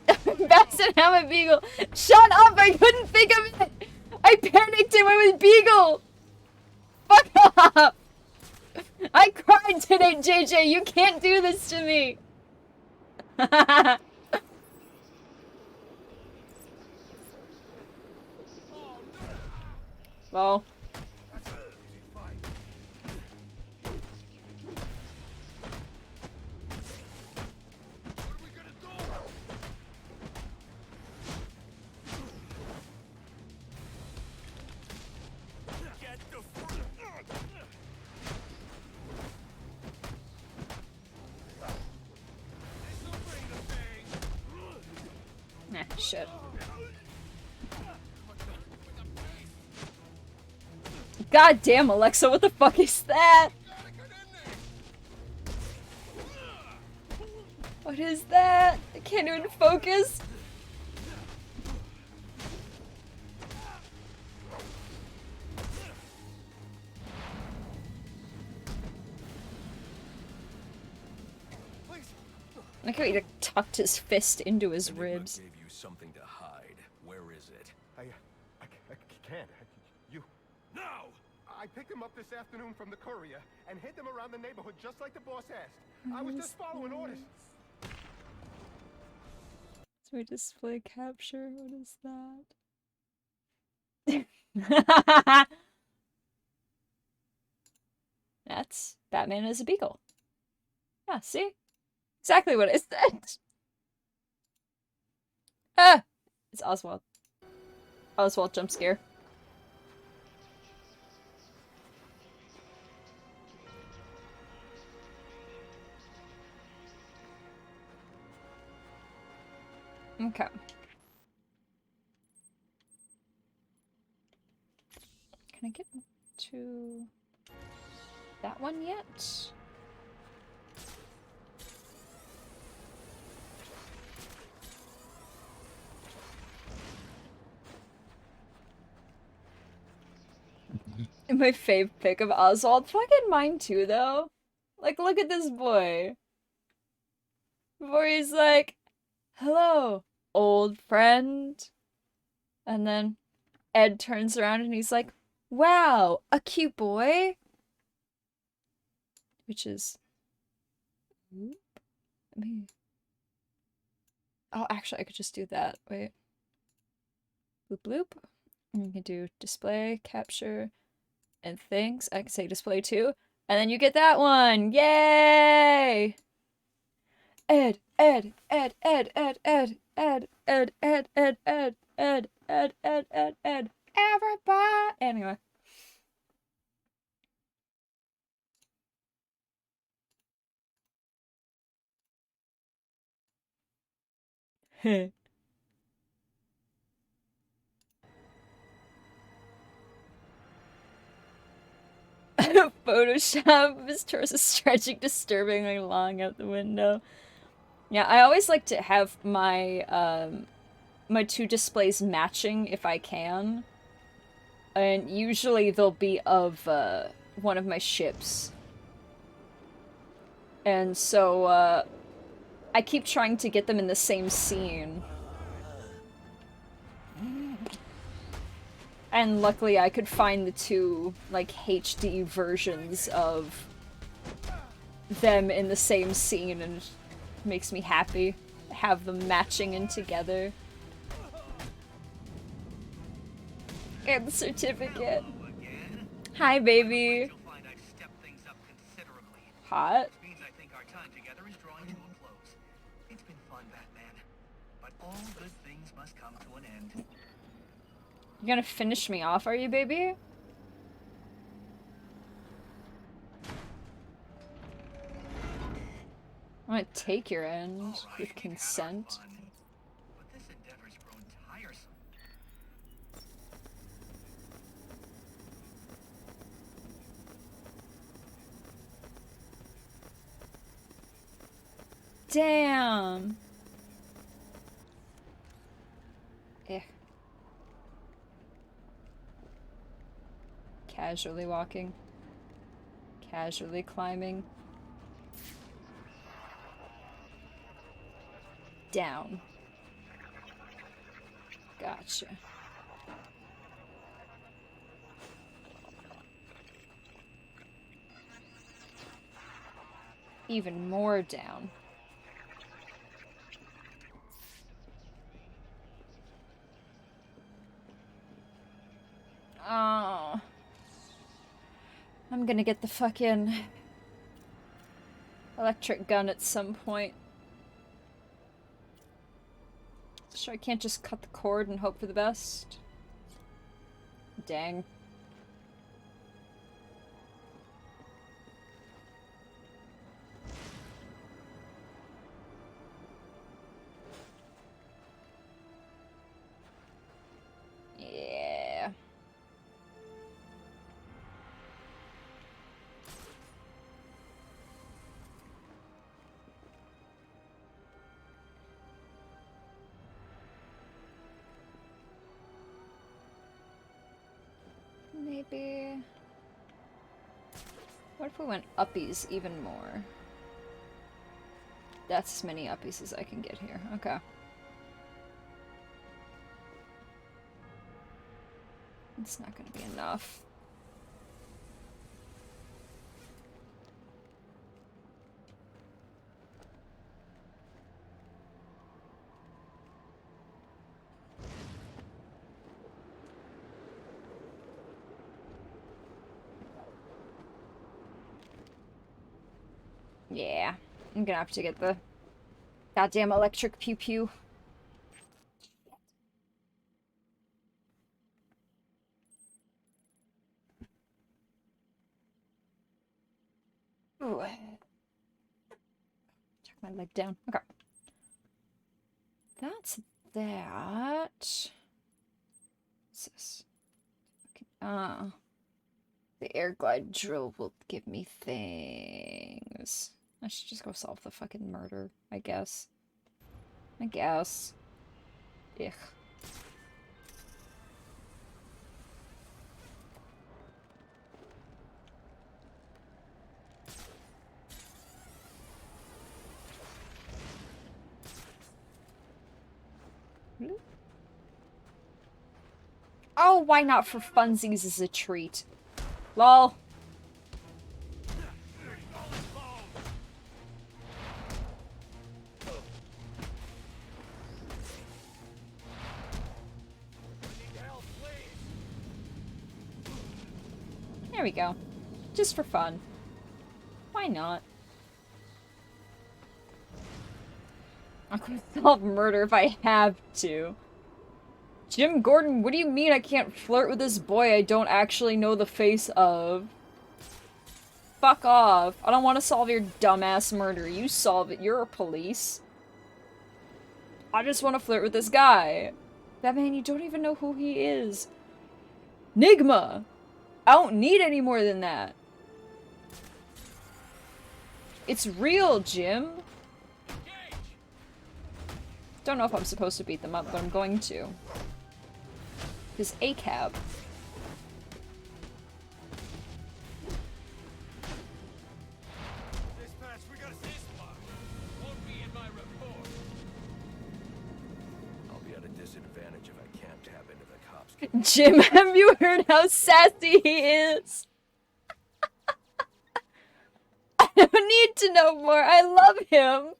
Basset Helmet Beagle. Shut up! I couldn't think of it! I panicked and went with Beagle! Fuck off! I cried today, JJ! You can't do this to me! Well. Nah, shit. God damn, Alexa, what the fuck is that? What is that? I can't even focus. I like how he tucked his fist into his ribs. Gave you something to hide. Where is it? I can't. You... No! I picked him up this afternoon from the courier and hid them around the neighborhood just like the boss asked. I was just following orders. So we display capture. What is that? That's Batman as a beagle. Yeah, see? Exactly what I said. Ah! It's Oswald. Oswald jump scare. Okay. Can I get to that one yet? My fave pic of Oswald. Fucking mine too, though. Like, look at this boy. Before he's like, hello, old friend. And then Ed turns around and he's like, Wow, a cute boy. Which is... Oop. Let me... Oh, actually, I could just do that. Wait. Bloop bloop. And you can do display, capture, and things. I can say display too. And then you get that one. Yay! Ed, Ed, Ed, Ed, Ed, Ed, Ed, Ed, Ed, Ed, Ed, Ed, Ed, Ed, Ed, Ed. Everybody. Anyway. Photoshop. His torso stretching disturbingly long out the window. Yeah, I always like to have my my two displays matching if I can. And usually they'll be of one of my ships. And so I keep trying to get them in the same scene. And luckily I could find the two, like, HD versions of them in the same scene, and it makes me happy to have them matching and together. And the certificate. Hi, baby. Hot. Means I think our time together is drawing to a close. It's been fun, Batman. But all good things must come to an end. You're gonna finish me off, are you, baby? I'm gonna take your end with consent. But this endeavor's grown tiresome. Damn. Casually walking. Casually climbing. Down. Gotcha. Even more down. Oh. I'm gonna get the fucking electric gun at some point. Sure, I can't just cut the cord and hope for the best. Dang. Yeah. Maybe... What if we went uppies even more? That's as many uppies as I can get here. Okay. It's not gonna be enough. Yeah, I'm gonna have to get the goddamn electric pew pew. Ooh. Check my leg down. Okay. That's that. What's this? Okay. The air glide drill will give me things. I should just go solve the fucking murder, I guess. I guess. Ugh. Oh, why not for funsies as a treat? Lol. There we go. Just for fun. Why not? I'm gonna solve murder if I have to. Jim Gordon, what do you mean I can't flirt with this boy I don't actually know the face of? Fuck off. I don't want to solve your dumbass murder. You solve it. You're a police. I just want to flirt with this guy. Batman, you don't even know who he is. Nigma! I don't need any more than that. It's real, Jim. Don't know if I'm supposed to beat them up, but I'm going to. Because ACAB. Dispatch, we got a ceasefire. Won't be in my report. I'll be at a disadvantage if I can't tap into the cops. Jim, have you heard how sassy he is? I don't need to know more. I love him.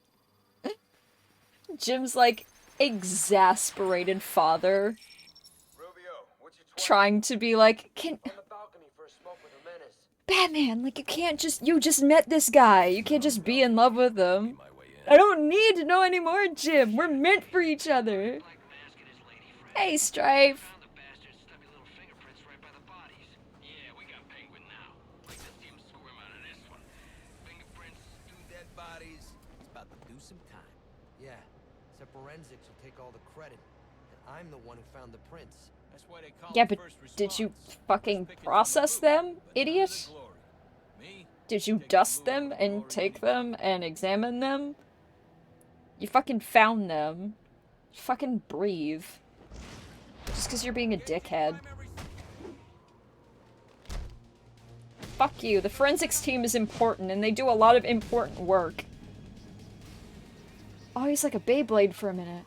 Jim's like exasperated father. Rubio, what's your Trying to be like, can on the balcony for a smoke with a menace? Batman, like you just met this guy. You can't just be in love with him. I don't need to know anymore, Jim. We're meant for each other. Hey, Strife. Found the bastard's stubby little fingerprints right by the bodies. Yeah, we got Penguin now. Like to see him squirm out of this one. Fingerprints, 2 dead bodies. He's about to do some time. Yeah, except forensics will take all the credit. And I'm the one who found the prints. That's why they call Yeah, it but first did you response. fucking Pickings process on the them, roof, but none of the idiot? glory. Me? Did you Take the dust glory, them the and glory, take the them and examine them? You fucking found them. Fucking breathe. Just because you're being a dickhead. Fuck you. The forensics team is important and they do a lot of important work. Oh, he's like a Beyblade for a minute.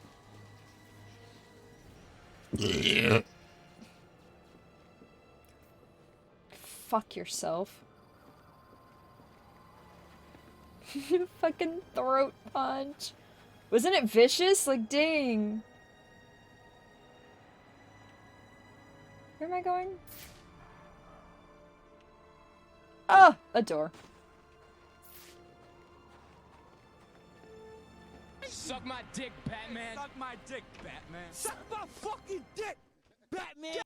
Fuck yourself. Fucking throat punch. Wasn't it vicious? Like, dang. Where am I going? Ah, a door. Suck my dick, Batman. Suck my dick, Batman. Suck my fucking dick, Batman.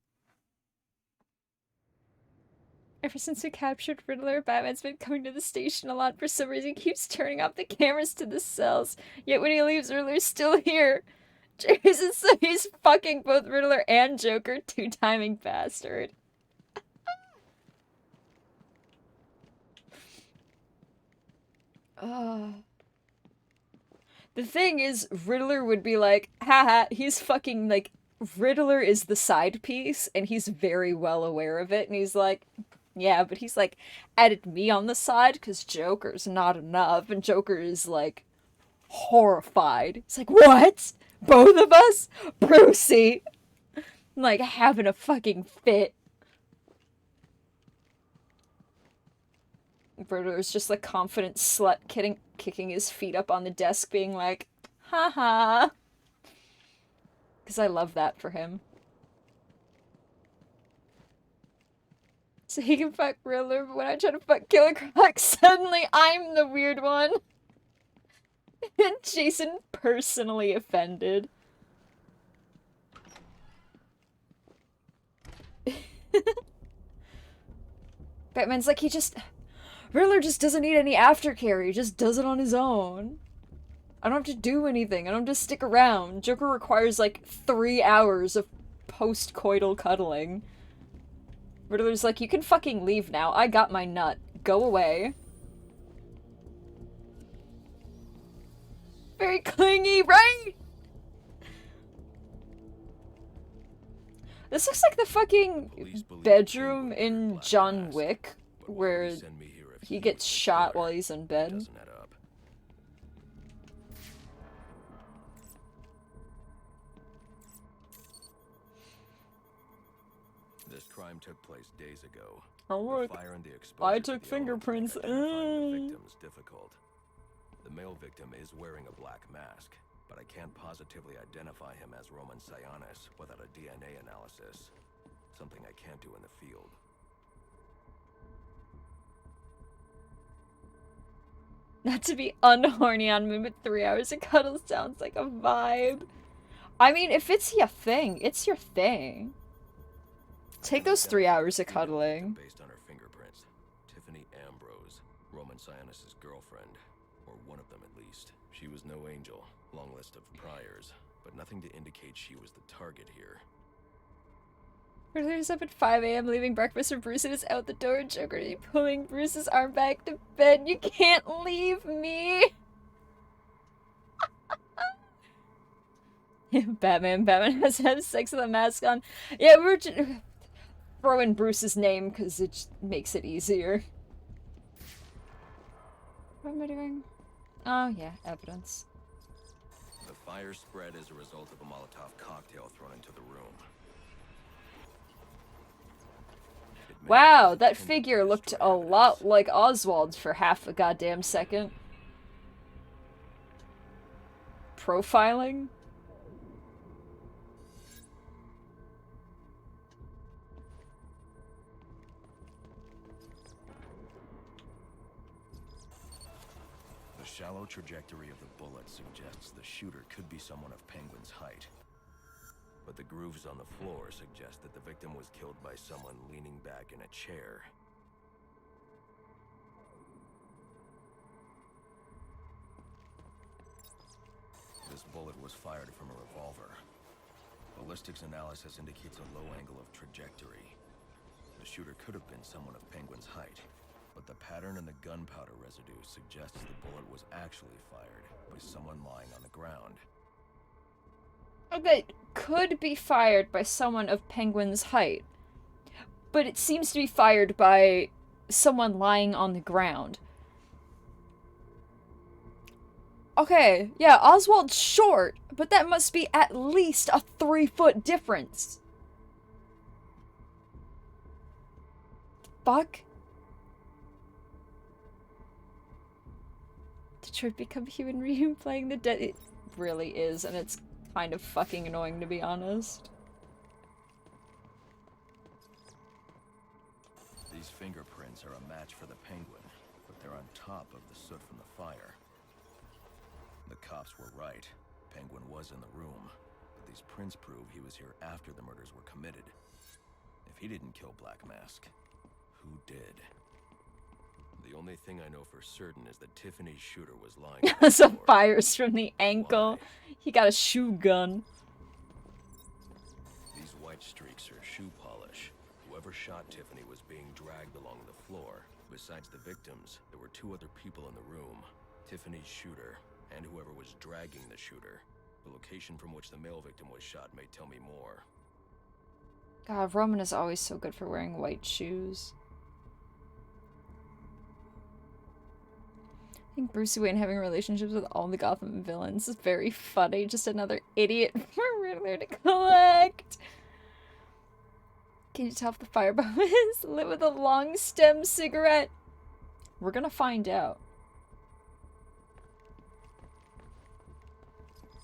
Ever since we captured Riddler, Batman's been coming to the station a lot. For some reason, he keeps turning off the cameras to the cells. Yet when he leaves, Riddler's still here. Jesus, so he's fucking both Riddler and Joker, two-timing bastard. The thing is, Riddler would be like, haha, he's fucking, like, Riddler is the side piece, and he's very well aware of it, and he's like, yeah, but he's, like, added me on the side, because Joker's not enough, and Joker is, like, horrified. It's like, what? Both of us? Brucey! Like, having a fucking fit. Riddler's just, like, confident slut kicking his feet up on the desk, being like, haha. Because I love that for him. So he can fuck Riddler, but when I try to fuck Killer Croc, suddenly I'm the weird one. And Jason personally offended. Batman's like, Riddler just doesn't need any aftercare, he just does it on his own. I don't have to do anything, I don't have to stick around. Joker requires like 3 hours of post-coital cuddling. Riddler's like, you can fucking leave now, I got my nut. Go away. Very clingy, right? This looks like the fucking bedroom in John Wick, where he gets shot while he's in bed. crime took place days ago. Oh, The look. fire and the exposure I to took the elements make fingerprints. identifying the victims difficult. The male victim is wearing a black mask, but I can't positively identify him as Roman Sionis without a DNA analysis. Something I can't do in the field. Not to be unhorny on me, but 3 hours of cuddle sounds like a vibe. I mean, if it's your thing, it's your thing. Take those 3 hours of cuddling. Based on her fingerprints, Tiffany Ambrose, Roman Sionis' girlfriend, or one of them at least. She was no angel, long list of priors, but nothing to indicate she was the target here. Riddler's up at 5 a.m. leaving breakfast for Bruce and is out the door. Joker pulling Bruce's arm back to bed. You can't leave me! Batman has to have sex with a mask on. Yeah, we're just throw in Bruce's name because it just makes it easier. What am I doing? Oh, yeah, evidence. The fire spread as a result of a Molotov cocktail thrown into the room. Wow, that figure looked a lot like Oswald for half a goddamn second. Profiling? The shallow trajectory of the bullet suggests the shooter could be someone of Penguin's height. But the grooves on the floor suggest that the victim was killed by someone leaning back in a chair. This bullet was fired from a revolver. Ballistics analysis indicates a low angle of trajectory. The shooter could have been someone of Penguin's height, but the pattern in the gunpowder residue suggests the bullet was actually fired by someone lying on the ground. That could be fired by someone of Penguin's height. But it seems to be fired by someone lying on the ground. Okay, yeah, Oswald's short, but that must be at least a 3-foot difference. Fuck? Detroit Become Human replaying the dead. It really is, and it's kind of fucking annoying, to be honest. These fingerprints are a match for the Penguin, but they're on top of the soot from the fire. The cops were right. Penguin was in the room, but these prints prove he was here after the murders were committed. If he didn't kill Black Mask, who did? The only thing I know for certain is that Tiffany's shooter was lying on the Some floor. fires from the ankle. Why? He got a shoe gun. These white streaks are shoe polish. Whoever shot Tiffany was being dragged along the floor. Besides the victims, there were 2 other people in the room. Tiffany's shooter, and whoever was dragging the shooter. The location from which the male victim was shot may tell me more. God, Roman is always so good for wearing white shoes. I think Bruce Wayne having relationships with all the Gotham villains is very funny. Just another idiot for Riddler to collect. Can you tell if the firebomb is lit with a long stem cigarette? We're gonna find out.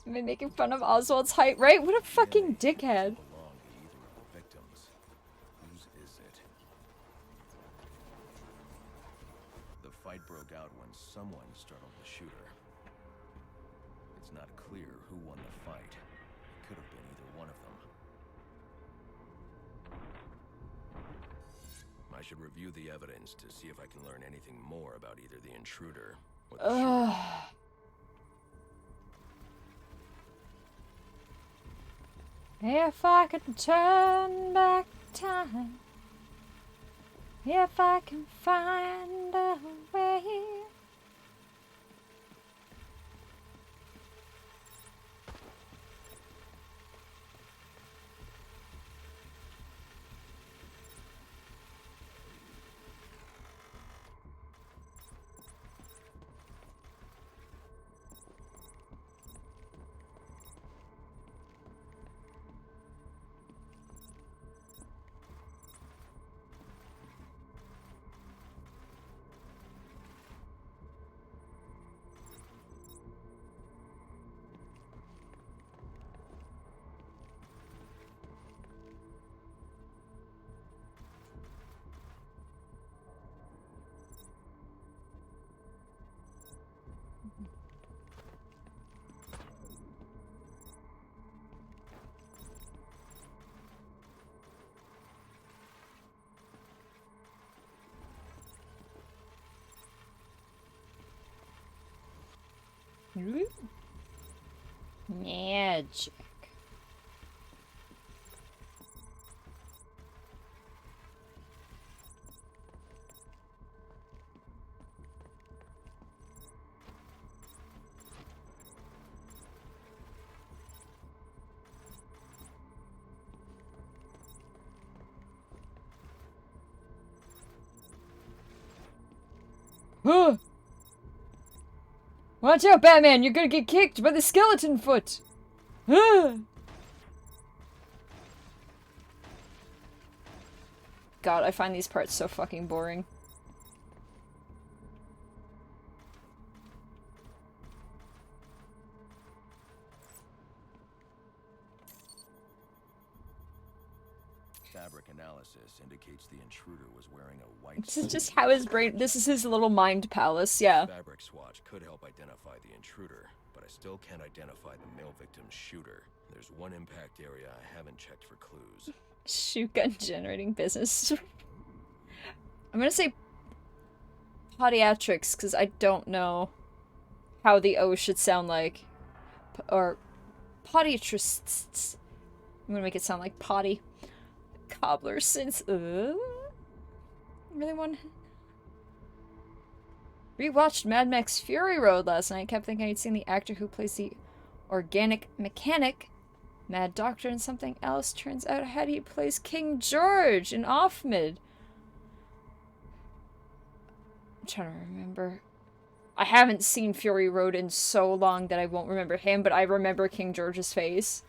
Am I making fun of Oswald's height, right? What a fucking dickhead. Belong to either of the victims. Whose is it? The fight broke out when someone startled the shooter. It's not clear who won the fight. It could have been either one of them. I should review the evidence to see if I can learn anything more about either the intruder or the shooter. If I could turn back time, if I can find a way. Magic. Huh. Watch out, Batman! You're gonna get kicked by the skeleton foot! Huh. God, I find these parts so fucking boring. Fabric analysis indicates the intruder was wearing a white This is suit. just how his brain- this is his little mind palace, yeah. Fabric swatch could help identify the intruder, but I still can't identify the male victim's shooter. There's one impact area I haven't checked for clues. Shoot gun generating business. I'm gonna say podiatrics, because I don't know how the O should sound like. Or podiatrists. I'm gonna make it sound like potty. Cobbler since really want rewatched Mad Max Fury Road last night. Kept thinking I'd seen the actor who plays the organic mechanic Mad Doctor in something else. Turns out he plays King George in Offmid. I'm trying to remember. I haven't seen Fury Road in so long that I won't remember him, but I remember King George's face.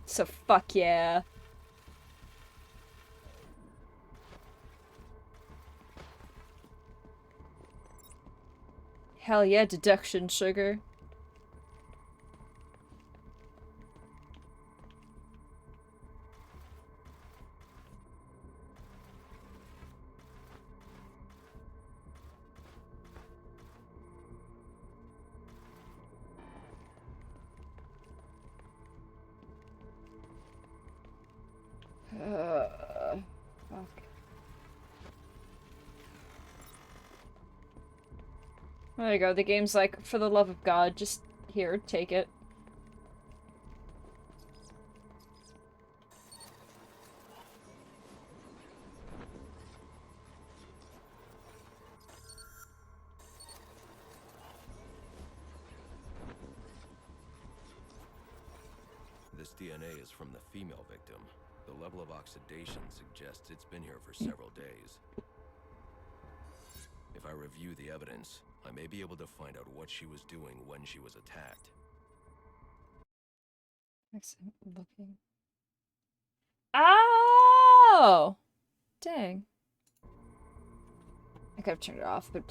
So fuck yeah. Hell yeah, deduction sugar. Fuck. There you go, the game's like, for the love of God, just here, take it. This DNA is from the female victim. The level of oxidation suggests it's been here for several days. If I review the evidence, I may be able to find out what she was doing when she was attacked. Looking. Oh! Dang. I could have turned it off, but...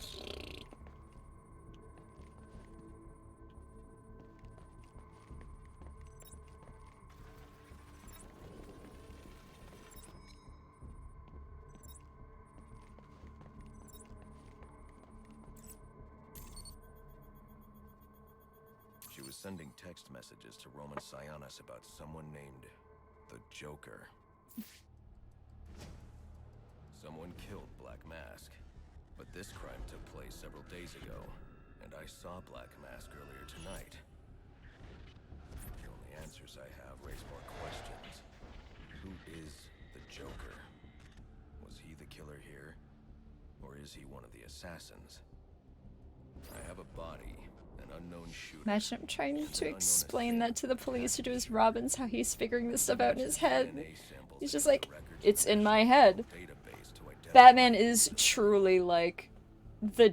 She was sending text messages to Roman Sionis about someone named the Joker. Someone killed Black Mask, but this crime took place several days ago, and I saw Black Mask earlier tonight. The only answers I have raise more questions. Who is the Joker? Was he the killer here? Or is he one of the assassins? I have a body, an unknown shooter. Imagine him trying to explain that to the police or to his Robins, how he's figuring this stuff out in his head. He's just like, it's in my head. Batman is truly like,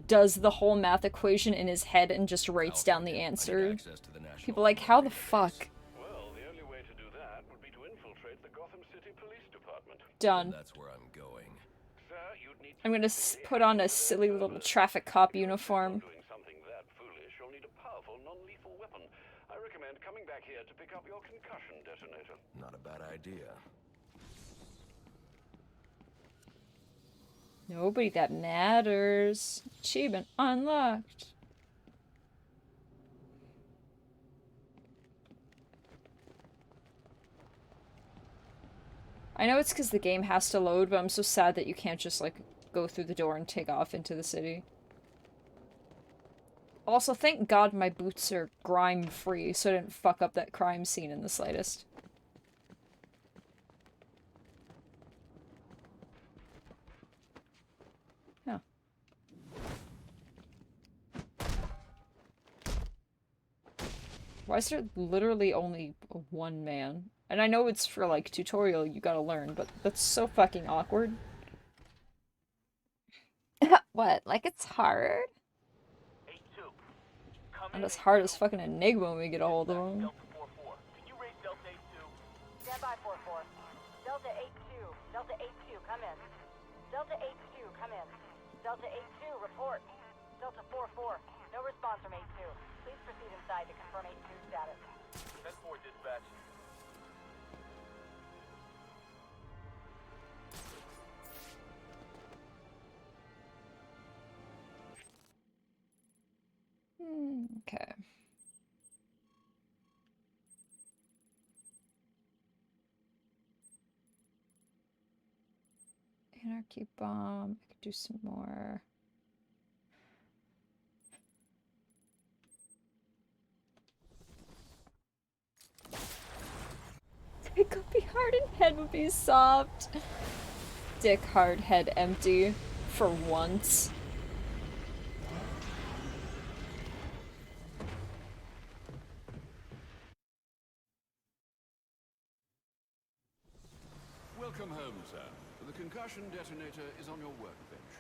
does the whole math equation in his head and just writes down the answer. People are like, how the fuck? Well, the only way to do that would be to infiltrate the Gotham City Police Department. Done. That's where I'm going. Sir, you'd need I'm gonna put on a silly little traffic cop uniform. doing something that foolish. You'll need a powerful, non-lethal weapon. I recommend coming back here to pick up your concussion detonator. Not a bad idea. Nobody that matters. Achievement unlocked. I know it's because the game has to load, but I'm so sad that you can't just, like, go through the door and take off into the city. Also, thank God my boots are grime-free, so I didn't fuck up that crime scene in the slightest. Yeah. Why is there literally only one man? And I know it's for, like, tutorial, you gotta learn, but that's so fucking awkward. What? Like it's hard? And it's hard as fucking Enigma when we get a hold of him. Stand by 4-4. Delta 8-2. Delta 8-2, come in. Delta 8-2, come in. Delta 8-2, report. Delta 4-4, no response from 8-2. Please proceed inside to confirm 8-2 status. 10-4 dispatch. Okay. Anarchy bomb. I could do some more. It could be hard and head would be soft. Dick hard, head empty. For once. Welcome home, sir. The concussion detonator is on your workbench.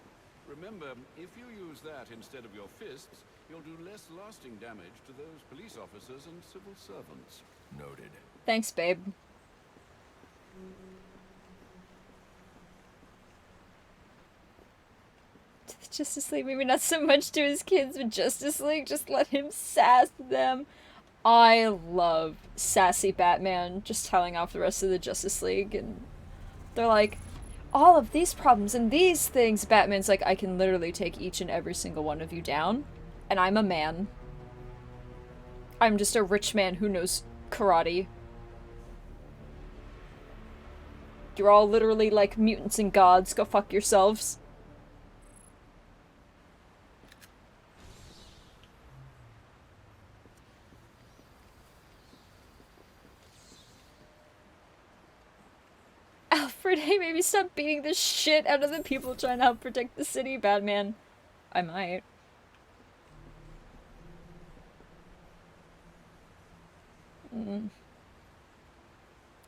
Remember, if you use that instead of your fists, you'll do less lasting damage to those police officers and civil servants. Noted. Thanks, babe. To the Justice League, maybe not so much to his kids, but Justice League, just let him sass them. I love sassy Batman just telling off the rest of the Justice League, and they're like, all of these problems and these things. Batman's like, I can literally take each and every single one of you down, and I'm a man. I'm just a rich man who knows karate. You're all literally like mutants and gods. Go fuck yourselves. Alfred, hey, maybe stop beating the shit out of the people trying to help protect the city, Batman. I might.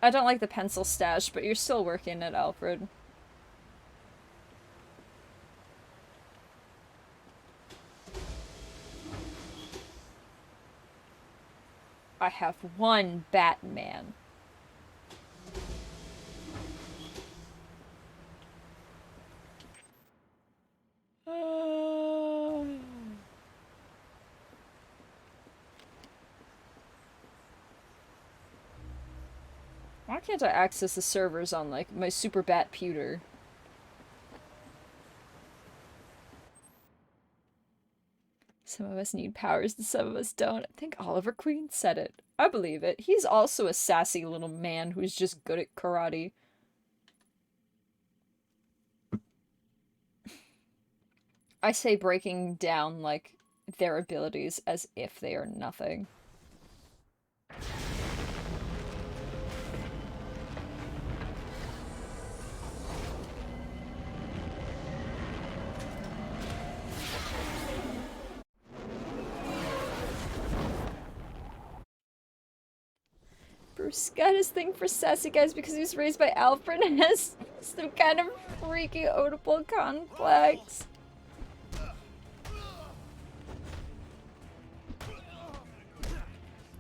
I don't like the pencil stash, but you're still working it, Alfred. I have one Batman. Why can't I access the servers on, like, my Super Bat pewter? Some of us need powers and some of us don't. I think Oliver Queen said it. I believe it. He's also a sassy little man who's just good at karate. I say breaking down, like, their abilities as if they are nothing. Bruce got his thing for sassy guys because he was raised by Alfred and has some kind of freaky Oedipal complex.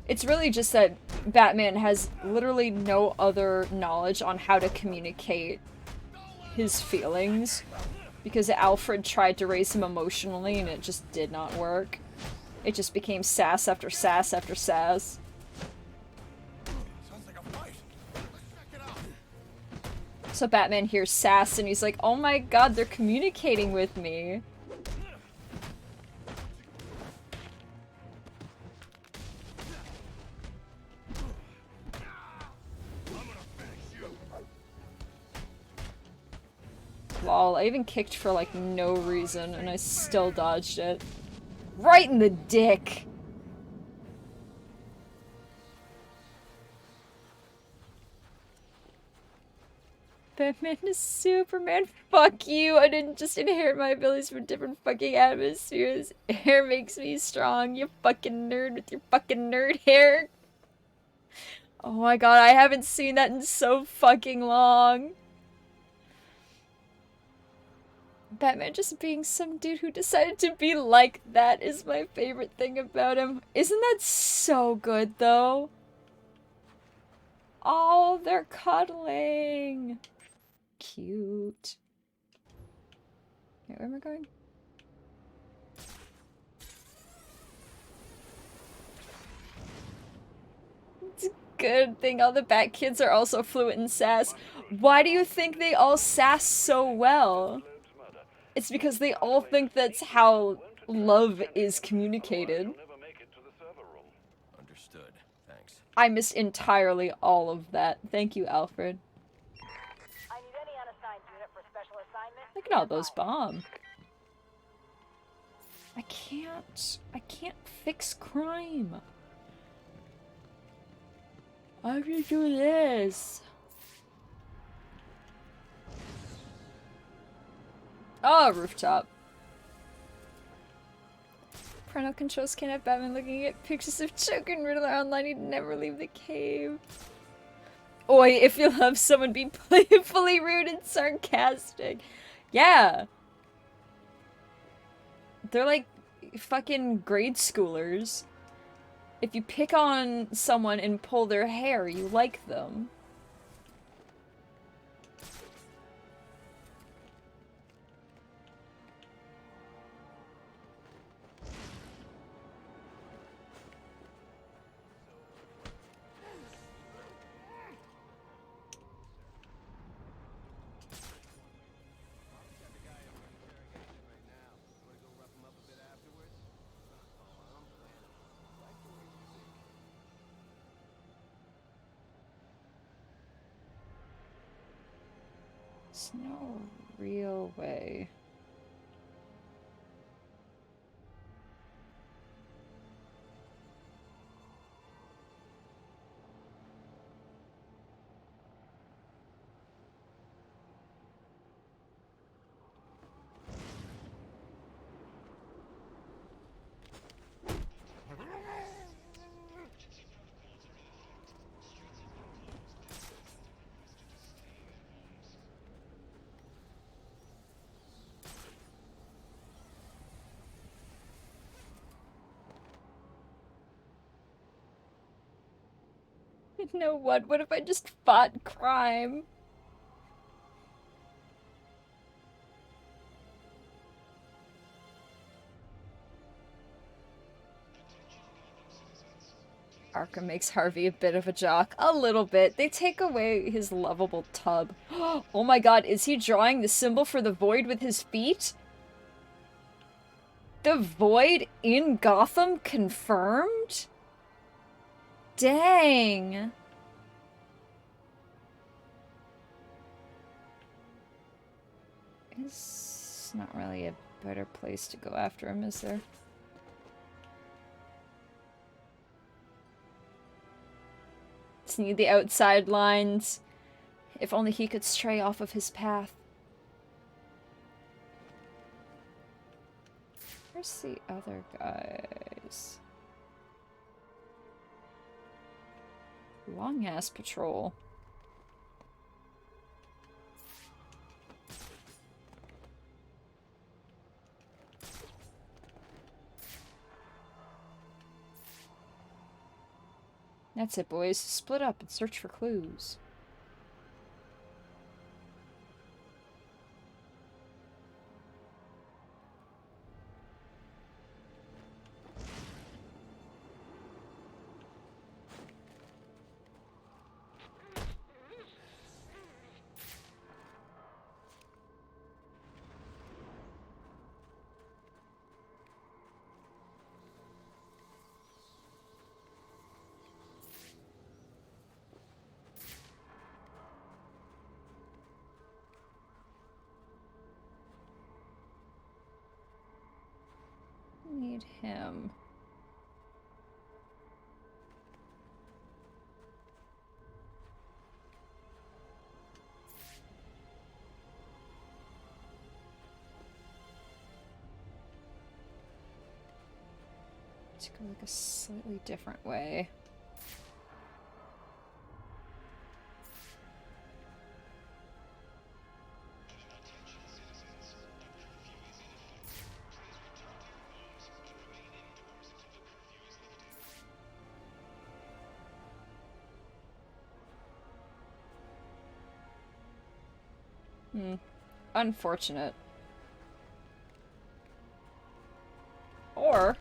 It's really just that Batman has literally no other knowledge on how to communicate his feelings because Alfred tried to raise him emotionally and it just did not work. It just became sass after sass after sass. So Batman hears sass and he's like, oh my god, they're communicating with me. Lol, I even kicked for like no reason and I still dodged it. Right in the dick. Batman is Superman. Fuck you. I didn't just inherit my abilities from different fucking atmospheres. Hair makes me strong, you fucking nerd with your fucking nerd hair. Oh my god, I haven't seen that in so fucking long. Batman just being some dude who decided to be like that is my favorite thing about him. Isn't that so good, though? Oh, they're cuddling. Cute. Wait, where am I going? It's a good thing all the Bat Kids are also fluent in sass. Why do you think they all sass so well? It's because they all think that's how love is communicated. Understood. Thanks. I missed entirely all of that. Thank you, Alfred. I need any unassigned unit for special assignment. Look at all those bombs. I can't fix crime. How do you do this? Oh, rooftop. Parental controls can't have Batman looking at pictures of Joker and Riddler online. He'd never leave the cave. Oi, if you love someone, be playfully rude and sarcastic. Yeah. They're like fucking grade schoolers. If you pick on someone and pull their hair, you like them. There's no real way. You know what? What if I just fought crime? Arkham makes Harvey a bit of a jock. A little bit. They take away his lovable tub. Oh my god, is he drawing the symbol for the void with his feet? The void in Gotham confirmed? Dang. It's not really a better place to go after him, is there? Just need the outside lines. If only he could stray off of his path. Where's the other guys? Long ass patrol. That's it, boys. Split up and search for clues. need him. To go like a slightly different way. Unfortunate. Or...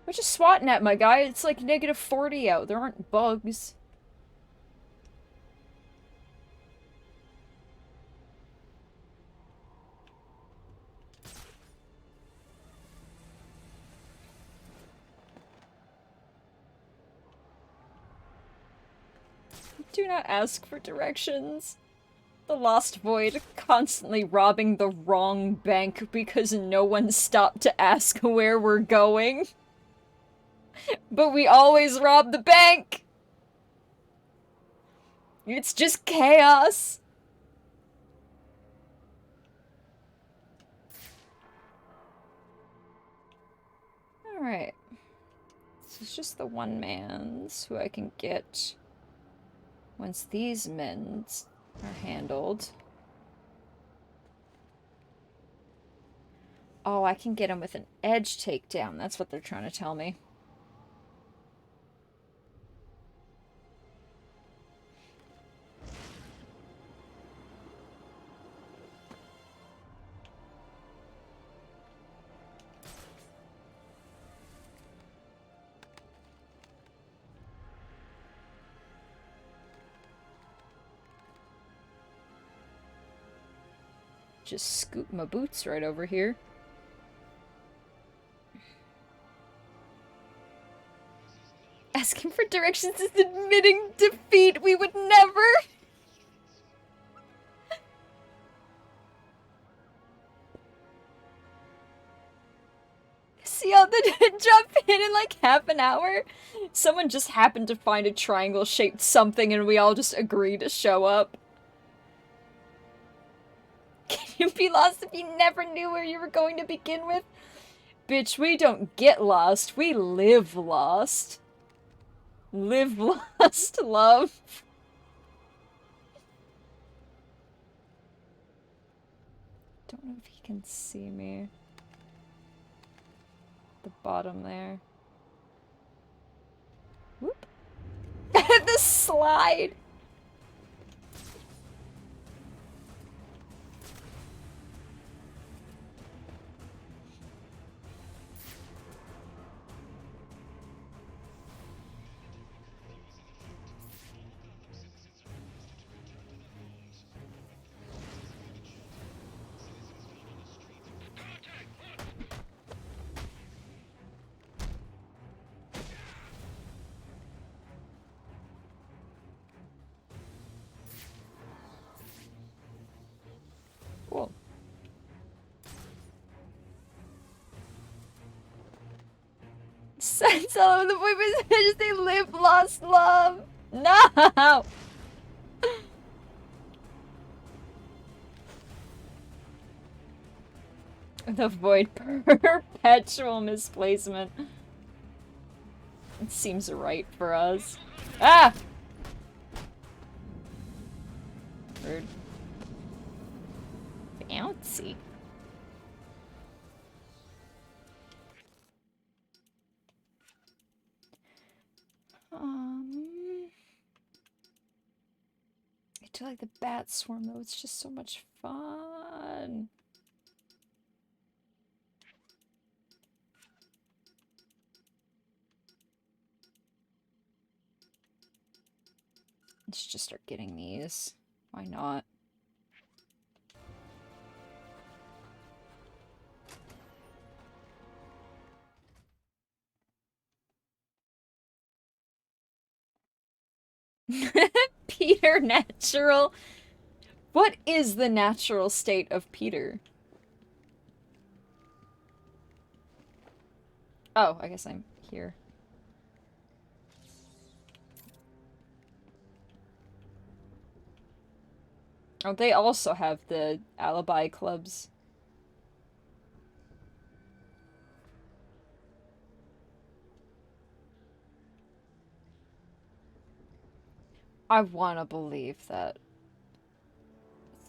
we're just swatting at my guy. It's like -40 out. There aren't bugs. Do not ask for directions. The Lost Void constantly robbing the wrong bank because no one stopped to ask where we're going. But we always rob the bank! It's just chaos! Alright. This is just the one man's who I can get once these men's are handled. Oh, I can get him with an edge takedown. That's what they're trying to tell me. Just scoop my boots right over here. Asking for directions is admitting defeat. We would never. See how the jump hit in like half an hour? Someone just happened to find a triangle-shaped something and we all just agreed to show up. Can you be lost if you never knew where you were going to begin with? Bitch, we don't get lost. We live lost. Live lost, love. Don't know if he can see me. The bottom there. Whoop. The slide. Cool. Sense all of the boys just they live lost love. No. The void perpetual misplacement. It seems right for us. Ah! Rude. Bouncy. I do like the bat swarm though, it's just so much fun. Let's just start getting these. Why not? Peter natural. What is the natural state of Peter? Oh, I guess I'm here. Oh, they also have the alibi clubs. I want to believe that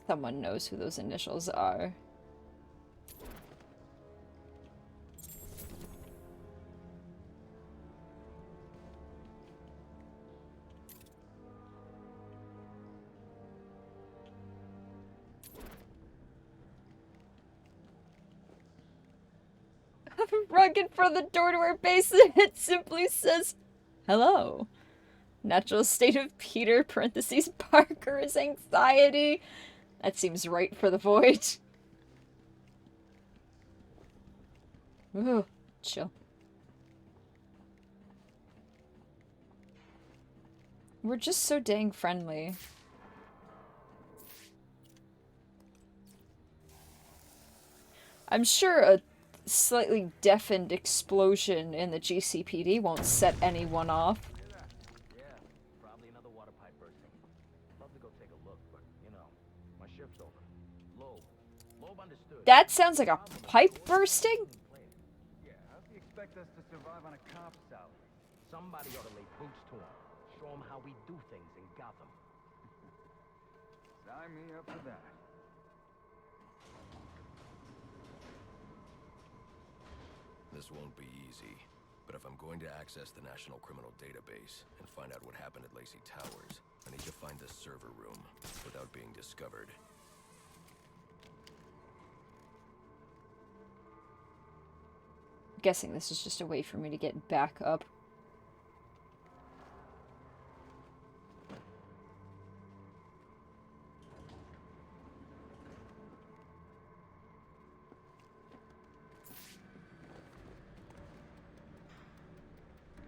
someone knows who those initials are. Rug in front of the door to our base and it simply says, hello. Natural state of Peter, parentheses, Parker is anxiety. That seems right for the void. Ooh, chill. We're just so dang friendly. I'm sure a slightly deafened explosion in the GCPD won't set anyone off. Yeah, probably another water pipe bursting. Love to go take a look, but, you know, my shift's over. Loeb understood. That sounds like a pipe bursting? Yeah, how do you expect us to survive on a cop's salary? Somebody ought to lay boots to him. Show him how we do things in Gotham. Sign me up for that. This won't be easy, but if I'm going to access the National Criminal Database and find out what happened at Lacey Towers, I need to find the server room without being discovered. Guessing this is just a way for me to get back up.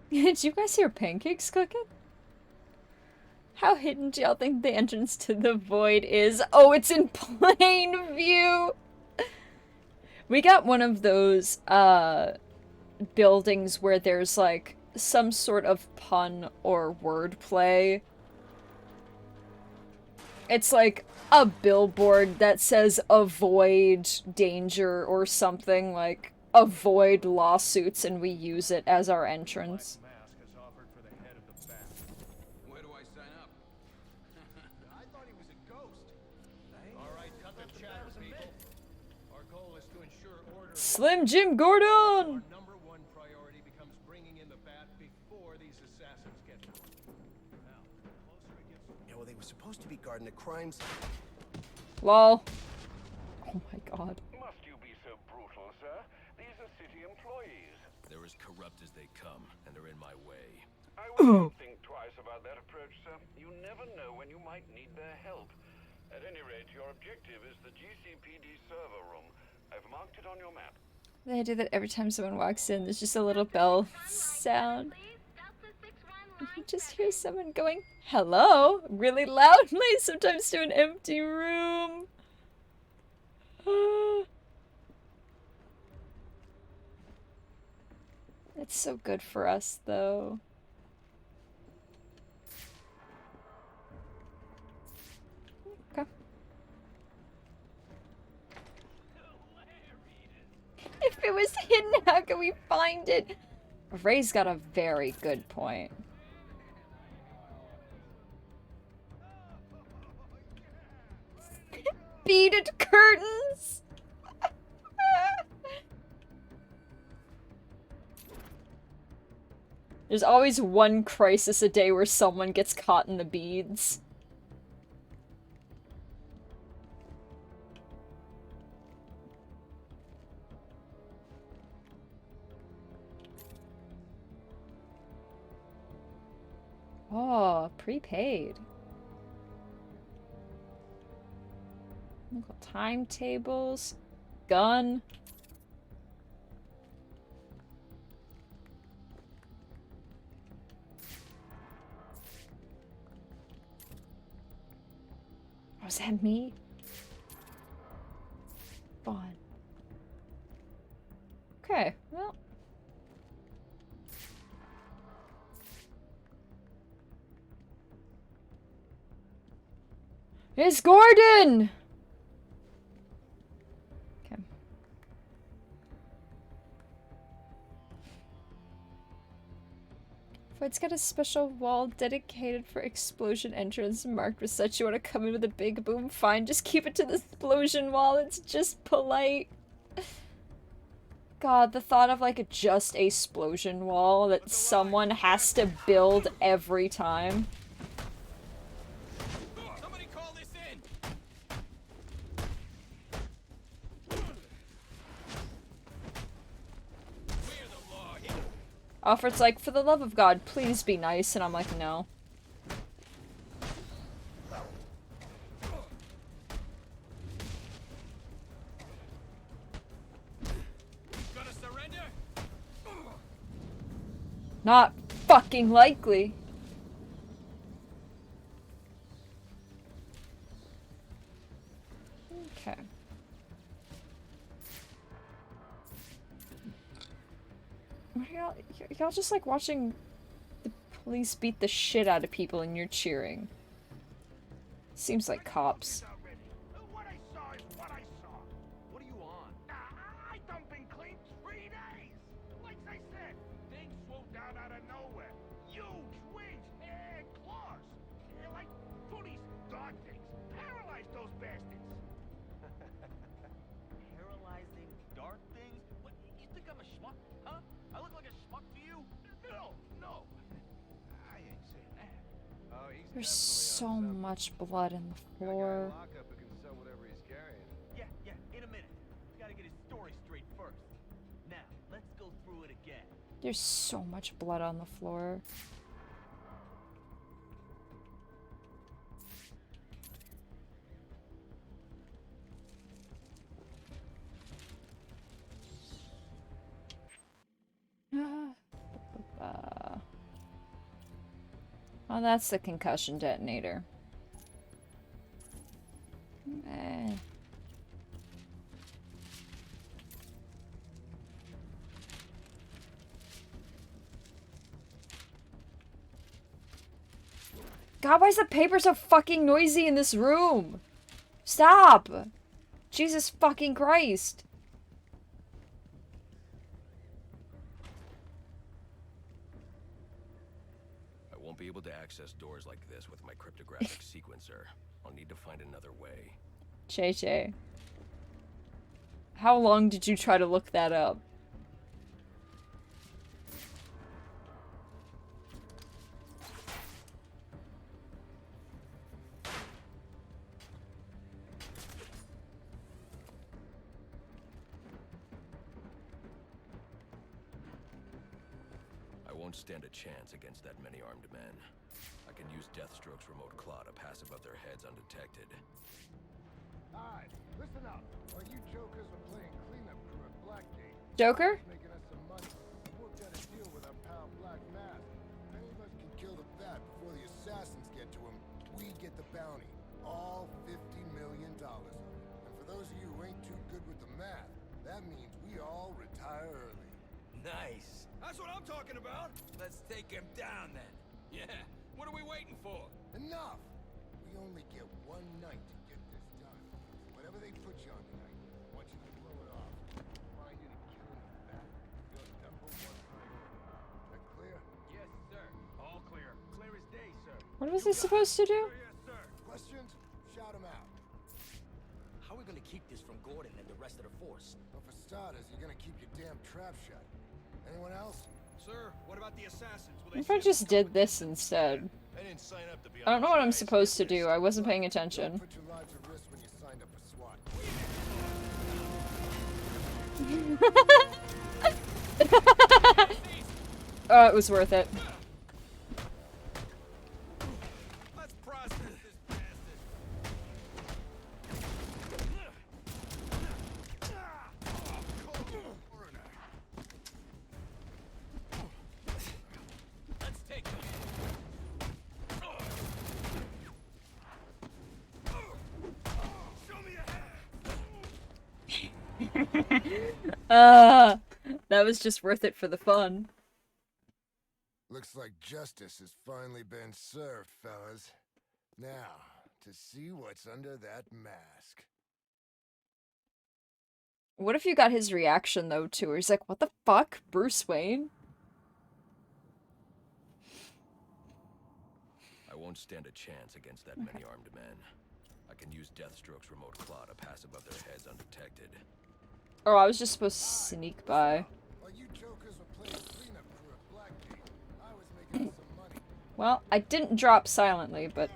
Did you guys hear pancakes cooking? How hidden do y'all think the entrance to the void is? Oh, it's in plain view! We got one of those, buildings where there's, like, some sort of pun or wordplay. It's like a billboard that says avoid danger or something, like avoid lawsuits, and we use it as our entrance. Where do I sign up? I thought he was a ghost. All right, cut the chatter, people. Our goal is to ensure order. Slim Jim Gordon! Our number one priority becomes bringing in the bat before these assassins get to him. Now, the closer it gets. Yeah, well, they were supposed to be guarding the crimes. Lol. Oh my god. Must you be so brutal, sir? These are city employees. They're as corrupt as they come, and they're in my way. I wouldn't think twice about that approach, sir. You never know when you might need their help. At any rate, your objective is the GCPD server room. I've marked it on your map. They do that every time someone walks in. There's just a little bell sound. You just hear someone going, hello, really loudly, sometimes to an empty room. It's so good for us, though. Okay. If it was hidden, how can we find it? Ray's got a very good point. Beaded curtains! There's always one crisis a day where someone gets caught in the beads. Oh, prepaid. Timetables. Gun. Was that me? Fun. Okay, well. It's Gordon! Okay. Fight's got a special wall dedicated for explosion entrance marked with such. You want to come in with a big boom? Fine, just keep it to the explosion wall. It's just polite. God, the thought of like just a explosion wall that someone has to build every time. Somebody call this in. We're the law here. Alfred's like, for the love of God, please be nice. And I'm like, no. Gonna surrender? Not fucking likely. Okay. What are y'all just like watching the police beat the shit out of people and you're cheering. Seems like cops. What I saw is what I saw. What are you on? I done been clean 3 days. Like I said, things swooped down out of nowhere. Huge wings and claws. They're like police dog things. Paralyze those bastards. Paralyzing dark things? What, you think I'm a schmuck, huh? I look like a schmuck to you? No. I ain't saying that. Oh, he's There's so much blood in the floor. Yeah, in a minute. Gotta get his story straight first. Now, let's go through it again. There's so much blood on the floor. Oh, that's the concussion detonator. God, why is the paper so fucking noisy in this room? Stop! Jesus fucking Christ. I won't be able to access doors like this with my cryptographic sequencer. I'll need to find another way. JJ. How long did you try to look that up? I won't stand a chance against that many armed men. I can use Deathstroke's remote claw to pass above their heads undetected. Alright, listen up. While you jokers were playing cleanup crew at Blackgate, Joker? making us some money. We worked out a deal with our pal Black Mask. If any of us can kill the Bat before the assassins get to him, we get the bounty. All $50 million of it. And for those of you who ain't too good with the math, that means we all retire early. Nice. That's what I'm talking about. Let's take him down then. Yeah. What are we waiting for? Enough! We only get one night to get this done. Whatever they put you on tonight, I want you to blow it off. Find it and kill him with that. Your number one priority. Is that clear? Yes, sir. All clear. Clear as day, sir. What was he supposed to do? Yes, sir. Questions? Shout them out. How are we gonna keep this from Gordon and the rest of the force? But for starters, you're gonna keep your damn trap shut. Anyone else? Sir, what about the assassins? Will What if I just did this instead? I didn't sign up to be I don't know what I'm supposed to do. I wasn't paying attention. Put your lives at risk when you signed up for SWAT. Oh, it was worth it. Let's process this bastard. Let's take him. That was just worth it for the fun. Looks like justice has finally been served, fellas. Now, to see what's under that mask. What if you got his reaction, though, too? He's like, what the fuck? Bruce Wayne? I won't stand a chance against that many armed men. I can use Deathstroke's remote claw to pass above their heads undetected. Oh, I was just supposed to sneak by. While you jokers were playing cleanup crew at Blackgate, I was making some money. Well, I didn't drop silently, but...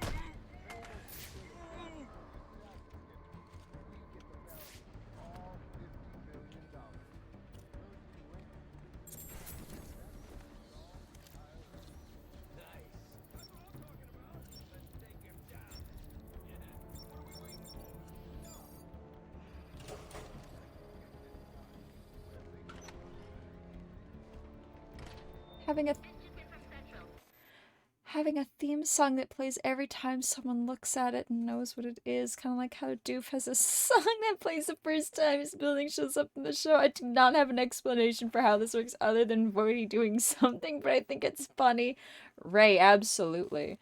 Having a theme song that plays every time someone looks at it and knows what it is, kind of like how Doof has a song that plays the first time his building shows up in the show. I do not have an explanation for how this works other than Voidy doing something, but I think it's funny. Ray, absolutely.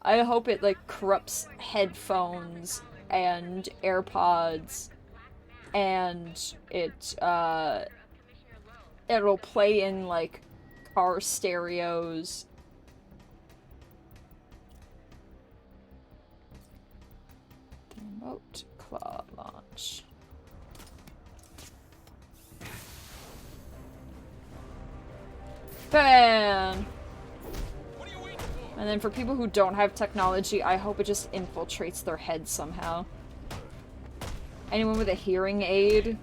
I hope it, like, corrupts headphones and AirPods, and it'll play in, like, car stereos. Remote claw launch. Bam! And then for people who don't have technology, I hope it just infiltrates their head somehow. Anyone with a hearing aid?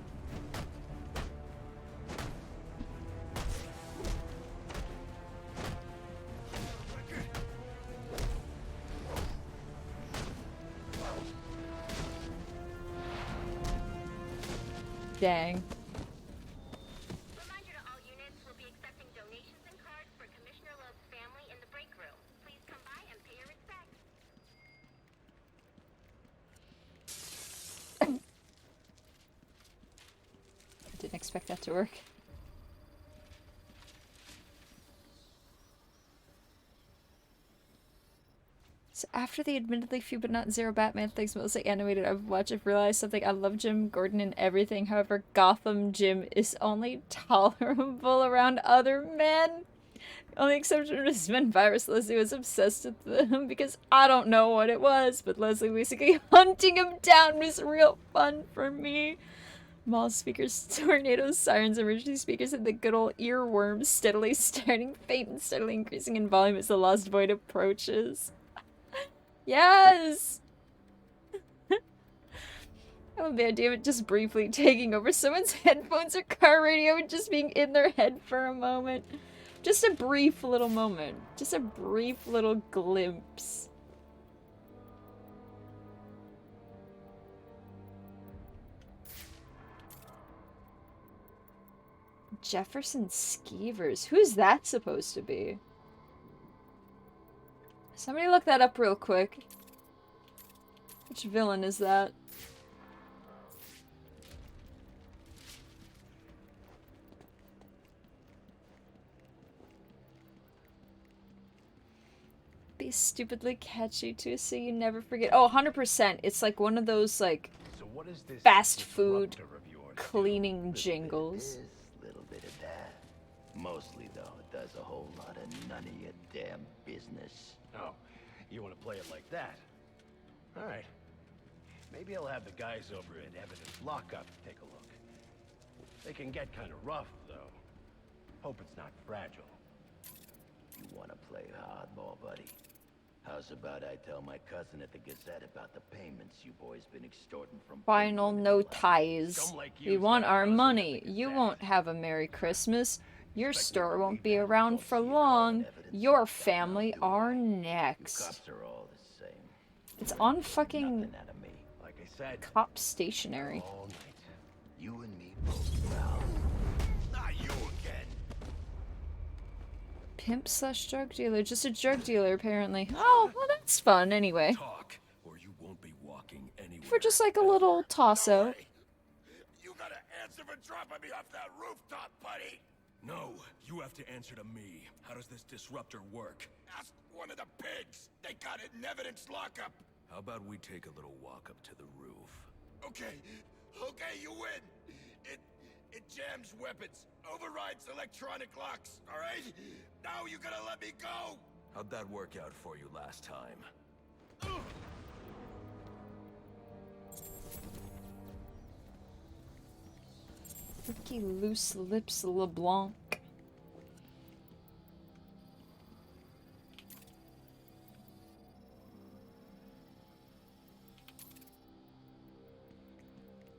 Dang. Reminder to all units, we'll be accepting donations and cards for Commissioner Loeb's family in the break room. Please come by and pay your respects. Didn't expect that to work. So after the admittedly few but not zero Batman things mostly animated I've watched, I've realized something. I love Jim Gordon and everything. However, Gotham Jim is only tolerable around other men. Only exception was when Virus Leslie was obsessed with them because I don't know what it was, but Leslie basically hunting him down was real fun for me. Mall speakers, tornadoes, sirens, emergency speakers, and the good old earworms steadily starting faint and steadily increasing in volume as the Lost Void approaches. Yes! Oh, the idea of it just briefly taking over someone's headphones or car radio and just being in their head for a moment. Just a brief little moment. Just a brief little glimpse. Jefferson Skeevers. Who's that supposed to be? Somebody look that up real quick. Which villain is that? Be stupidly catchy too, so you never forget. Oh, 100%. It's like one of those, like, fast food cleaning jingles. Little bit of that. Mostly, though, it does a whole lot of none of your damn business. Oh, you want to play it like that? All right. Maybe I'll have the guys over at Evidence Lockup take a look. They can get kind of rough, though. Hope it's not fragile. You want to play hardball, buddy? How's about I tell my cousin at the Gazette about the payments you boys been extorting from... Final no ties. We want our money. You won't have a Merry Christmas. Your store won't be around for long. Your family are next. Cops are all the same. It's on fucking like I said, cop stationery. All night. You and me both, pal. Not you again. Pimp slash drug dealer. Just a drug dealer, apparently. Oh, well, that's fun anyway. Talk, or you won't be walking anywhere. For just like a little toss-out. You gotta answer for dropping me off that rooftop, buddy! No, you have to answer to me. How does this disruptor work? Ask one of the pigs! They got it in evidence lockup! How about we take a little walk up to the roof? Okay, you win! It jams weapons, overrides electronic locks, alright? Now you gotta let me go! How'd that work out for you last time? Ricky Loose Lips LeBlanc.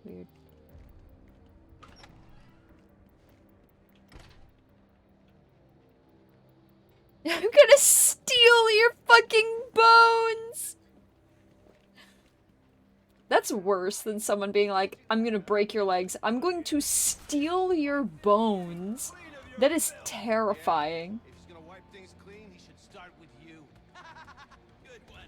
Weird. I'm gonna steal your fucking bones! That's worse than someone being like, I'm gonna break your legs. I'm going to steal your bones. That is terrifying. If he's gonna wipe things clean, he should start with you. Good one.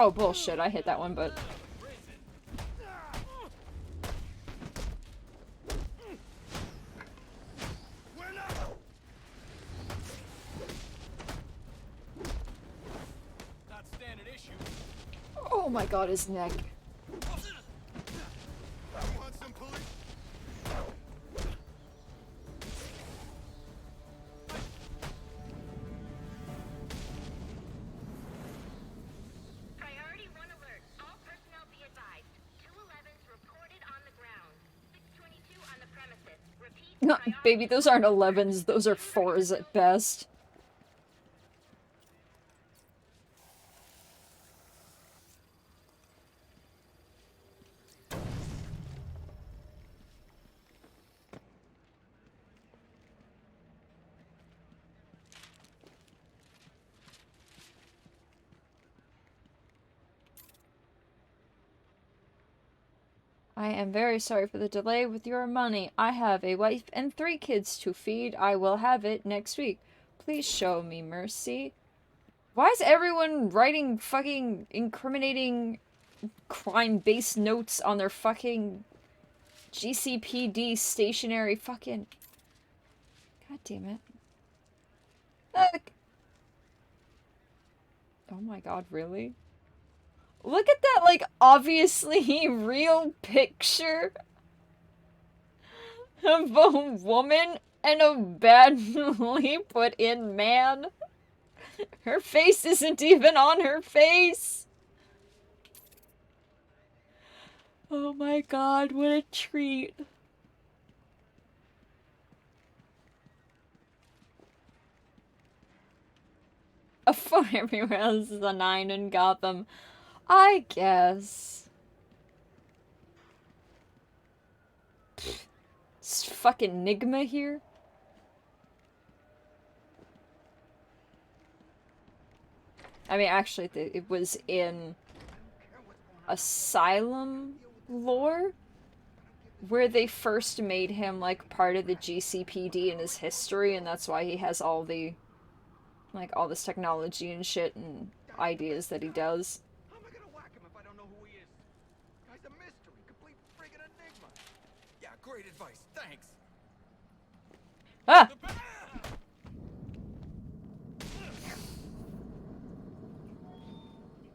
Oh, bullshit. I hit that one, but... Oh my god, his neck. Priority 1 alert. All personnel be advised. 211s reported on the ground. 622 on the premises. Repeat. No, baby, those aren't 11s. Those are 4s at best. I am very sorry for the delay with your money. I have a wife and 3 kids to feed. I will have it next week. Please show me mercy. Why is everyone writing fucking incriminating crime-based notes on their fucking GCPD stationary fucking... God damn it. Look! Oh my god, really? Look at that, like, obviously real picture of a woman and a badly put in man. Her face isn't even on her face. Oh my god, what a treat. A 4 everywhere else is a 9 in Gotham. I guess. It's fucking Enigma here. I mean, actually, it was in Asylum lore, where they first made him, like, part of the GCPD in his history, and that's why he has all the, like, all this technology and shit and ideas that he does. Yeah, great advice. Thanks. Ah!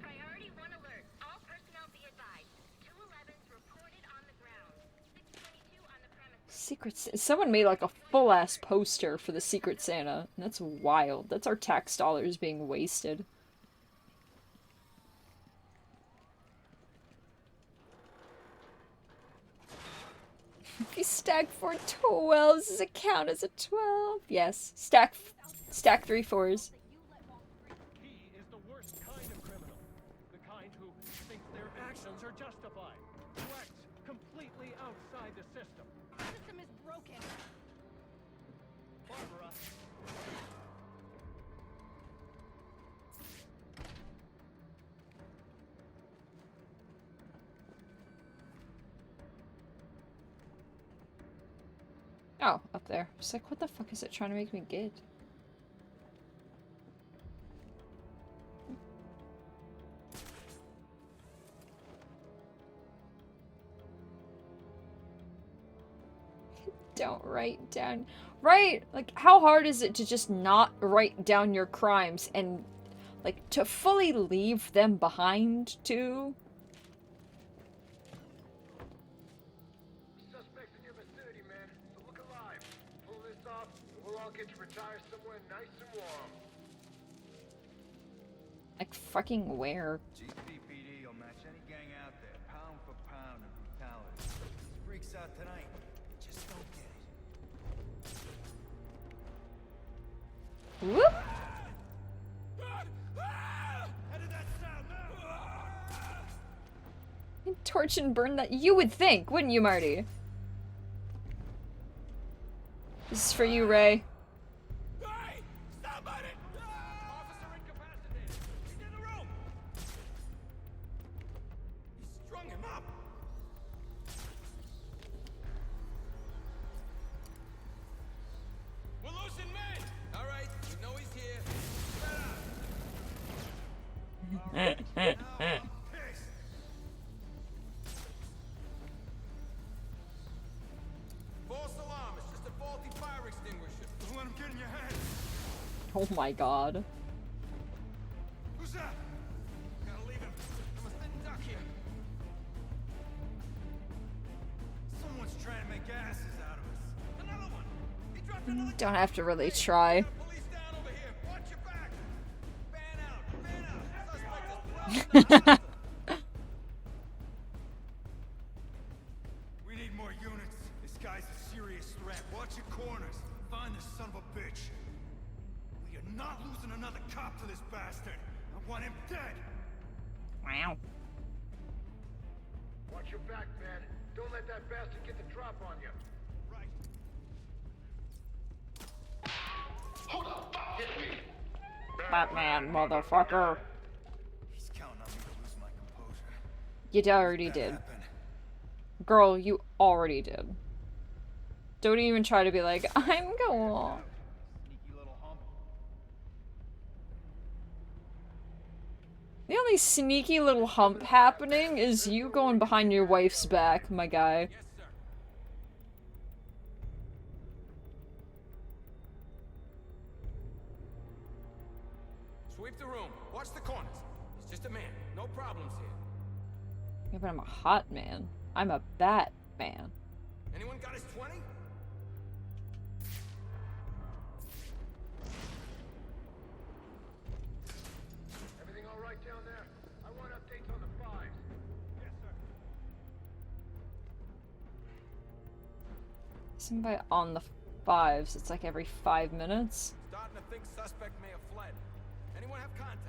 Priority 1 alert. All personnel be advised. 211s reported on the ground. 622 on the premises. Secret someone made like a full-ass poster for the Secret Santa. That's wild. That's our tax dollars being wasted. If you stack 4 12s, does it count as a 12? Yes. Stack 3 4s. He is the worst kind of criminal. The kind who thinks their actions are justified. Who acts completely outside the system. The system is broken. Barbara. Oh, up there. It's like, what the fuck is it trying to make me get? Don't write down. Right! Like, how hard is it to just not write down your crimes and, like, to fully leave them behind, too? Suspects in your vicinity, man. So look alive. Pull this off, and we'll all get to retire somewhere nice and warm. Like, fucking where? GCPD will match any gang out there, pound for pound in brutality. Freaks out tonight. Just don't get it. Whoop! Torch and burn that. You would think, wouldn't you, Marty? This is for you, Ray. Hey! Somebody! Officer incapacitated. He's in the room. He strung him up. We're losing men. All right, we know he's here. Spread out. False alarm. It's just a faulty fire extinguisher. Don't let him get in your head. Oh my god. Who's that? Gotta leave him. I'm a thin duck here. Someone's trying to make asses out of us. Another one. He dropped another. Don't have to really try. Police down over here. Watch your back. Fan out. Fan out. Suspect is blown. We need more units. This guy's a serious threat. Watch your corners. Find this son of a bitch. We are not losing another cop to this bastard. I want him dead. Wow. Watch your back, man. Don't let that bastard get the drop on you. Right. Who the fuck hit me? Batman, motherfucker. He's counting on me to lose my composure. You already That did. happened. Girl, you already did. Don't even try to be like, I'm cool. Sneaky little hump. The only sneaky little hump happening is you going behind your wife's back, my guy. Yes, sir. Sweep the room. Watch the corners. He's just a man. No problems here. Yeah, but I'm a hot man. I'm a Batman. Anyone got his 20? Everything all right down there? I want updates on the fives. Yes, sir. Somebody on the fives, it's like every 5 minutes. Starting to think suspect may have fled. Anyone have contact?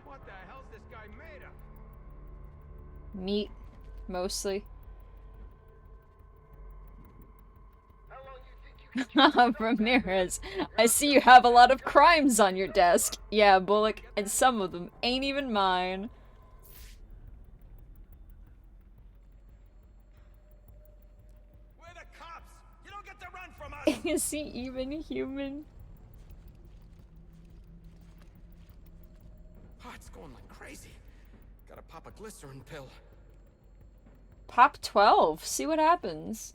What the hell's this guy made of? Meat, mostly. How long you think you can Ramirez, I see you have a lot of crimes on your desk. Yeah, Bullock, and some of them ain't even mine. We're the cops! You don't get to run from us! Is he even human? Heart's going like crazy. Gotta pop a glycerin pill. Pop 12, see what happens.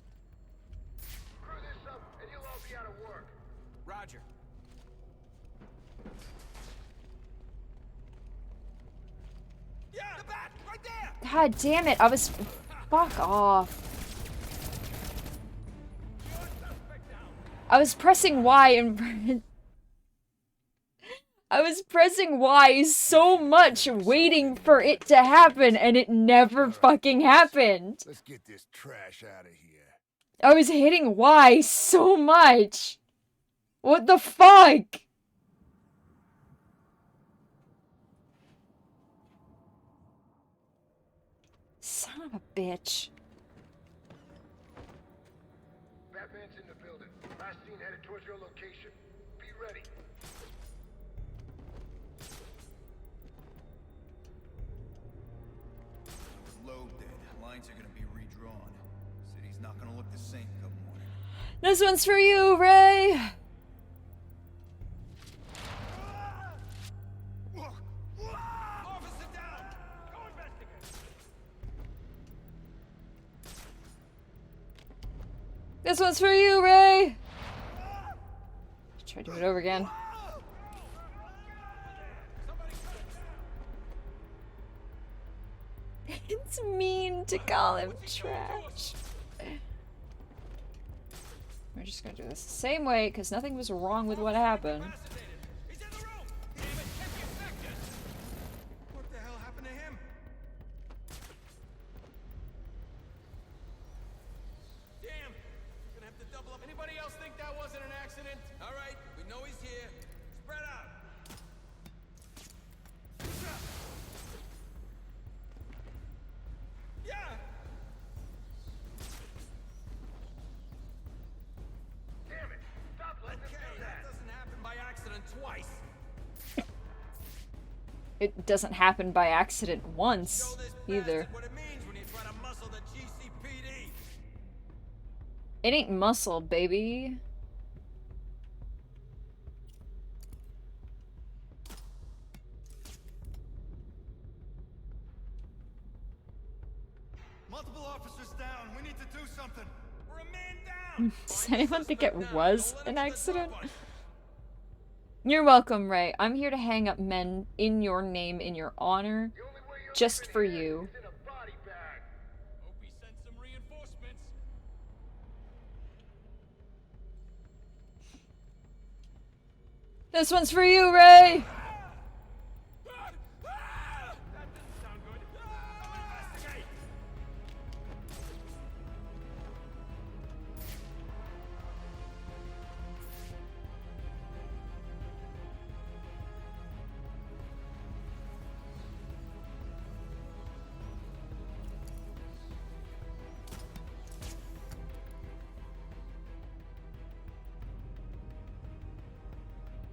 Screw this up, and you'll all be out of work. Roger. Yeah, the bat! Right there! God damn it, I was... Fuck off. I was pressing Y and... I was pressing Y so much, waiting for it to happen, and it never fucking happened. Let's get this trash out of here. I was hitting Y so much. What the fuck? Son of a bitch. Batman's in the building. Last seen headed towards your location. Be ready. Low dead. lines are gonna be redrawn. City's not gonna look the same come morning. This one's for you, Ray! Officer down! Go investigate! This one's for you, Ray! Try to do it over again. It's mean to call him trash. We're just gonna do this the same way, because nothing was wrong with what happened. What the hell happened to him? Damn! Gonna have to double up. Anybody else think that wasn't an accident? All right, we know he's here. Spread out. Yeah. Damn it! Stop letting us do That that! doesn't happen by accident twice. It doesn't happen by accident once, Show this either. bastard what it means when you try to muscle the GCPD. It ain't muscle, baby. Multiple officers down. We need to do something. We're a man down. Does anyone think it was an accident? You're welcome, Ray. I'm here to hang up men in your name, in your honor, just for you. In a body bag. Hope he sent some reinforcements. This one's for you, Ray! That doesn't sound good. Investigate.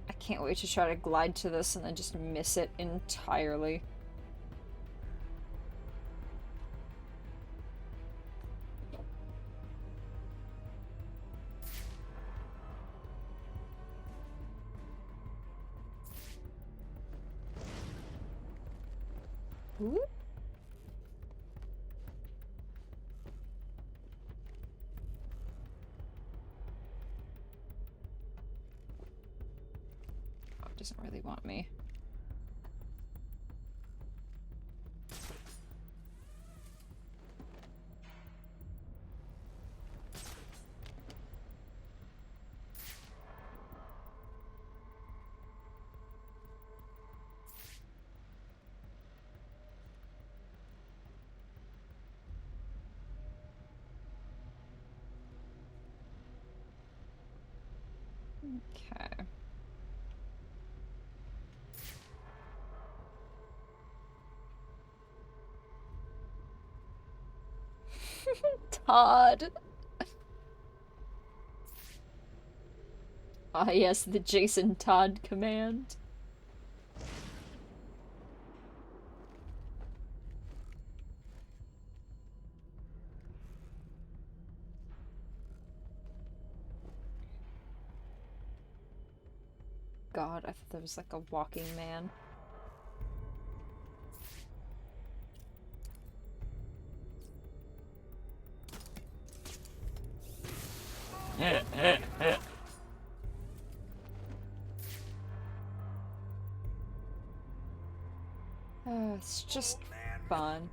I can't wait to try to glide to this and then just miss it entirely. Ooh. Oh, it doesn't really want me. Okay. Todd. Ah, yes, the Jason Todd command. God, I thought that was like a walking man. It's just fun.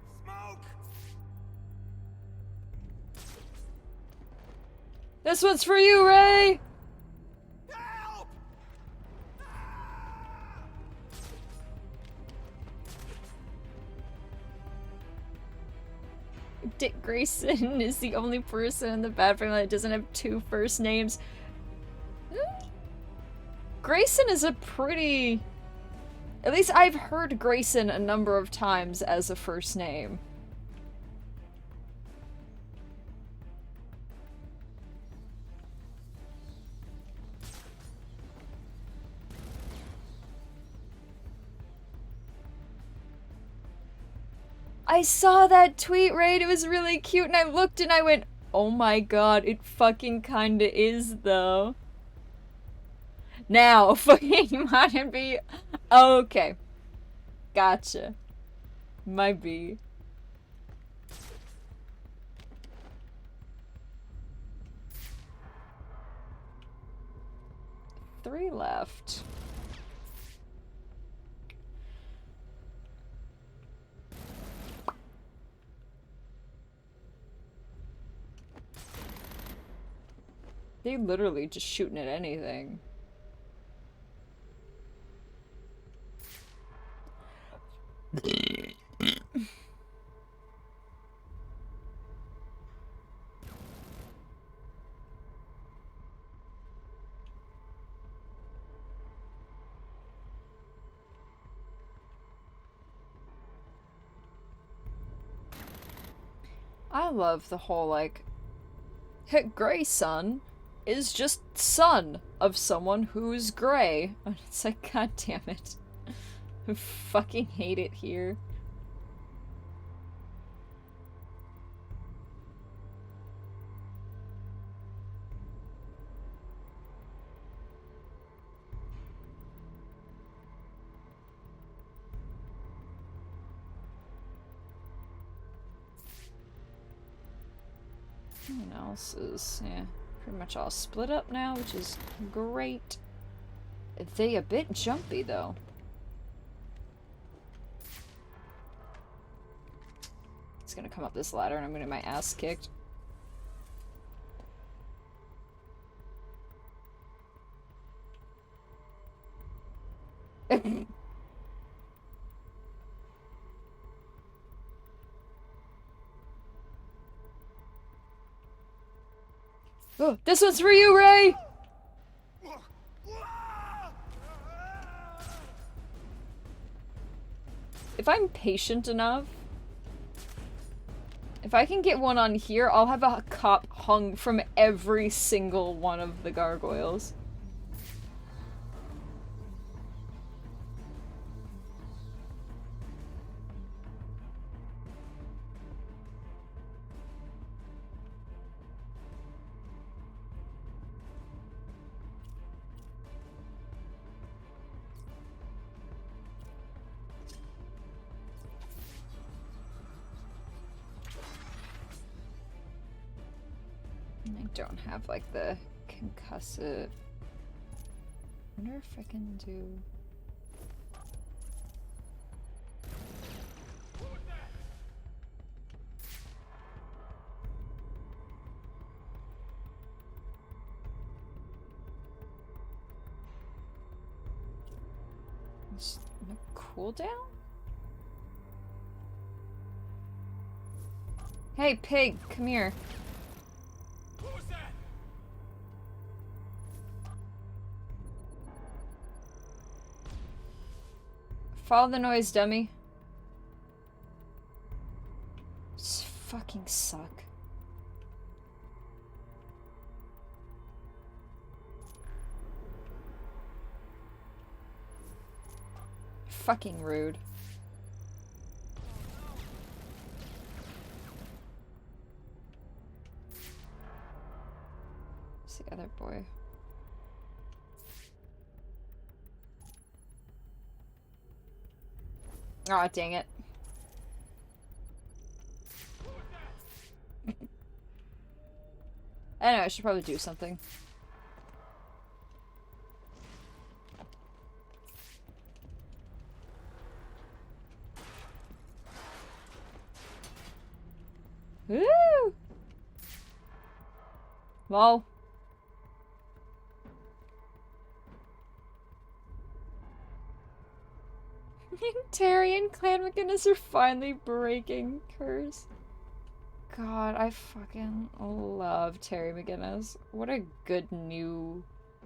This one's for you, Ray! Dick Grayson is the only person in the Bat family that doesn't have two first names. Grayson is a pretty... At least I've heard Grayson a number of times as a first name. I saw that tweet, right? It was really cute, and I looked and I went, oh my god, it fucking kinda is, though. Now, fucking might be... Okay. Gotcha. Might be. Three left. They literally just shooting at anything. I love the whole, like, hit gray son is just son of someone who's gray. And it's like, god damn it. I fucking hate it here. Everyone else is, yeah, pretty much all split up now, which is great. They a bit jumpy, though. It's gonna come up this ladder and I'm gonna get my ass kicked. Oh, this one's for you, Ray! If I'm patient enough, if I can get one on here, I'll have a cop hung from every single one of the gargoyles. I don't have, like, the concussive... I wonder if I can do... Is it a cooldown? Hey, pig, come here. Follow the noise, dummy. Just fucking suck. Fucking rude. Where's the other boy? Aw, dang it. I know, I should probably do something. Woo! Lol. Terry and Clan McGinnis are finally breaking curse. God, I fucking love Terry McGinnis. What a good new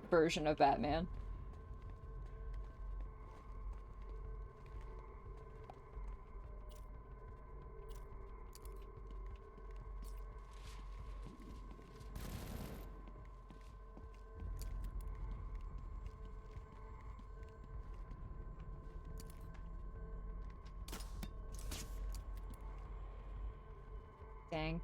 version of Batman. Gang.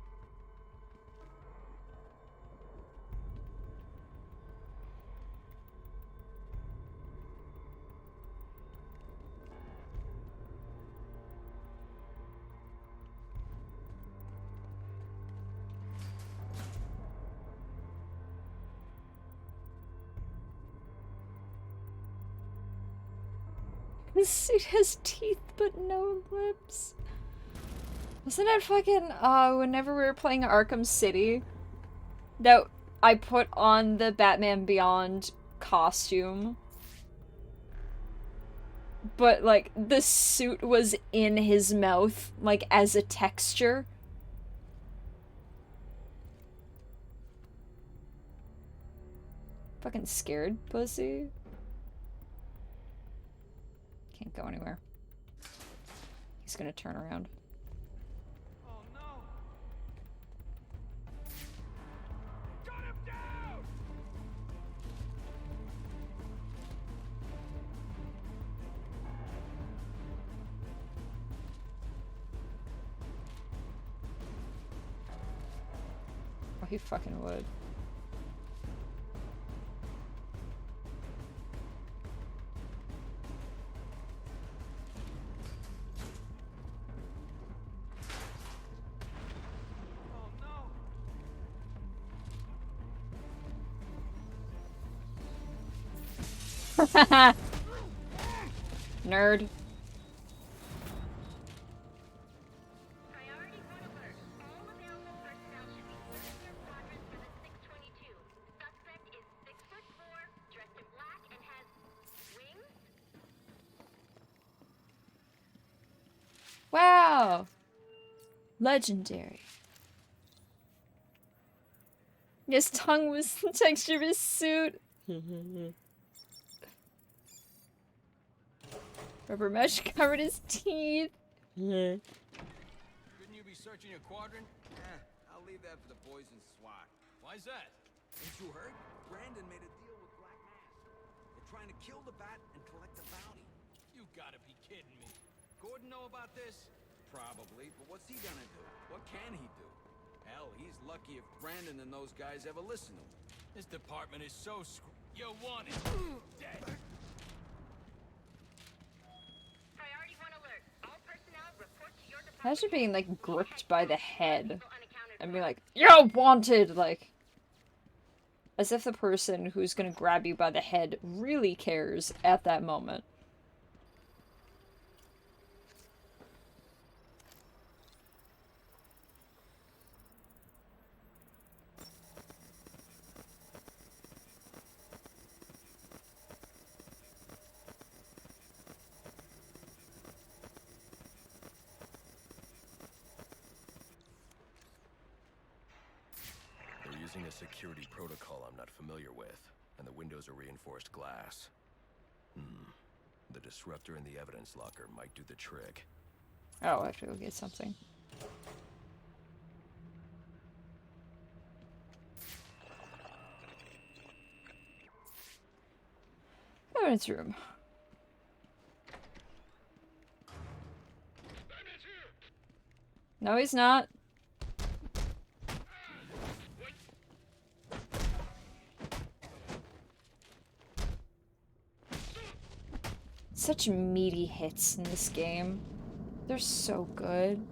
This suit has teeth but no lips. Wasn't it fucking, whenever we were playing Arkham City, that I put on the Batman Beyond costume, but, like, the suit was in his mouth, like, as a texture? Fucking scared, pussy. Can't go anywhere. He's gonna turn around. Oh, he fucking would. Nerd. Wow! Legendary. His tongue was the texture of his suit. Rubber mesh covered his teeth. Shouldn't you be searching your quadrant? I'll leave that for the boys in SWAT. Why's that? Ain't you heard? Brandon made a deal with Black Mask. They're trying to kill the Bat and collect the bounty. You gotta be kidding me. Gordon know about this? Probably, but what's he gonna do? What can he do? Hell, he's lucky if Brandon and those guys ever listen to him. This department is so You want it. Dead. Priority 1 alert. All personnel report to your department. Imagine being, like, gripped by the head and be like, "You're wanted!" Like, as if the person who's gonna grab you by the head really cares at that moment. Using a security protocol I'm not familiar with, and the windows are reinforced glass. The disruptor in the evidence locker might do the trick. Oh, I have to go get something. Evidence room. No, he's not. Such meaty hits in this game. They're so good.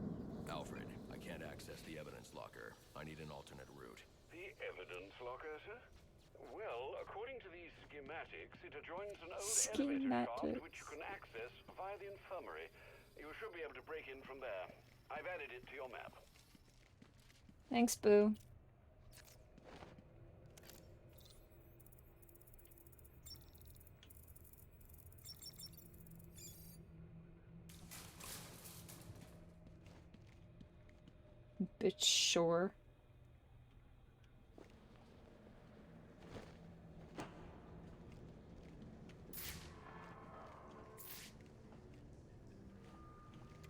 Alfred, I can't access the evidence locker. I need an alternate route. The evidence locker, sir? Well, according to these schematics, it adjoins an old elevator shaft which you can access via the infirmary. You should be able to break in from there. I've added it to your map. Thanks, Boo. Bitch, sure.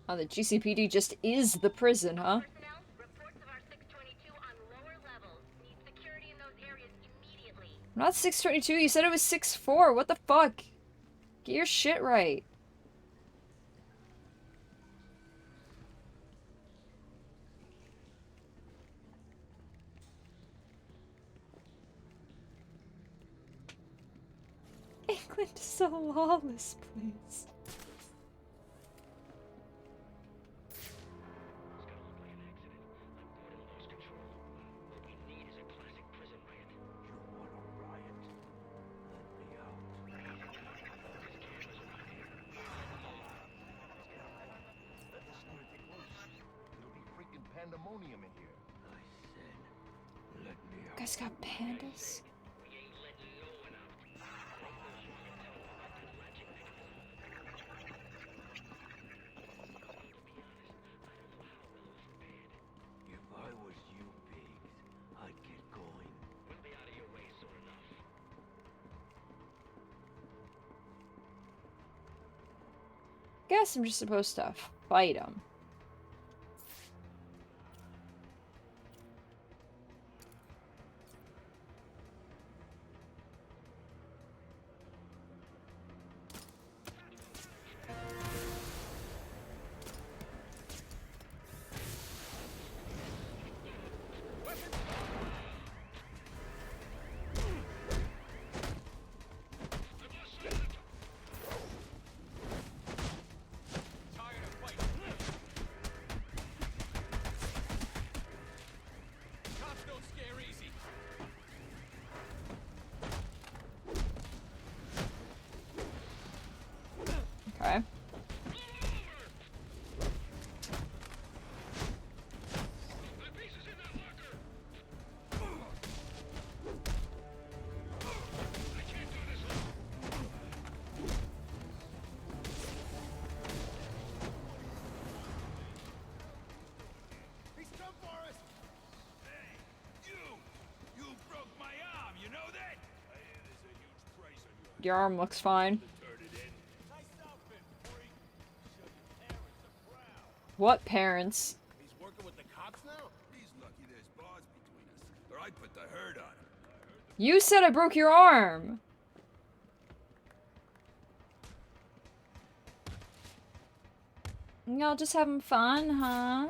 Oh, the GCPD just is the prison, huh? Not 622, you said it was 6-4. What the fuck? Get your shit right. Clint is so lawless, please. Pandemonium in here. Guys got pandas. If I was you pigs, I'd get going. We'll be out of your way soon enough. Guess I'm just supposed to fight them. Okay. He's come for us! Hey, you broke my arm, you know that? I hear there's a huge price on Your arm looks fine. What parents? He's working with the cops now? He's lucky there's bars between us, or I'd put the hurt on him. You said I broke your arm. Y'all just having fun, huh?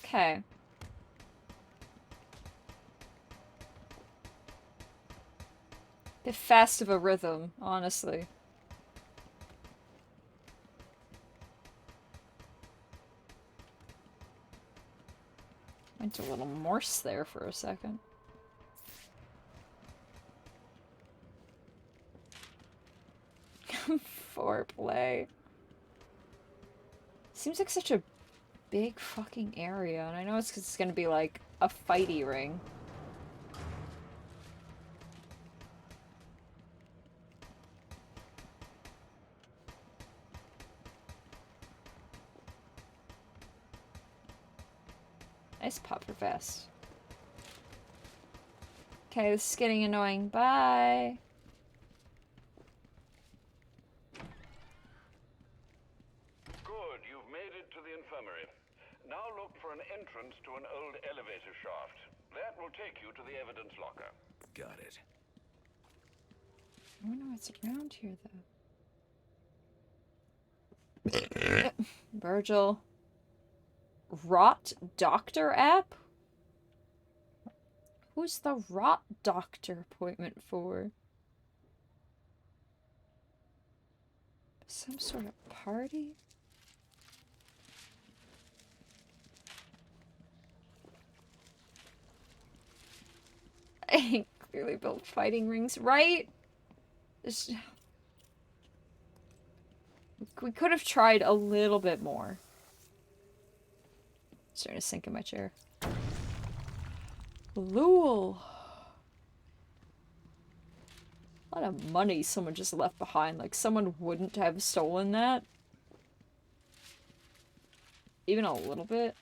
Okay. Bit fast of a rhythm, honestly. Went a little Morse there for a second. Foreplay. Seems like such a big fucking area, and I know it's because it's gonna be like a fighty ring. Nice popper vest. Okay, this is getting annoying. Bye. Good, you've made it to the infirmary. Now look for an entrance to an old elevator shaft. That will take you to the evidence locker. Got it. I wonder what's around here, though. Virgil. Rot Doctor app? Who's the Rot Doctor appointment for? Some sort of party? I clearly built fighting rings, right? We could have tried a little bit more. Starting to sink in my chair. Lul. A lot of money someone just left behind. Like, someone wouldn't have stolen that. Even a little bit.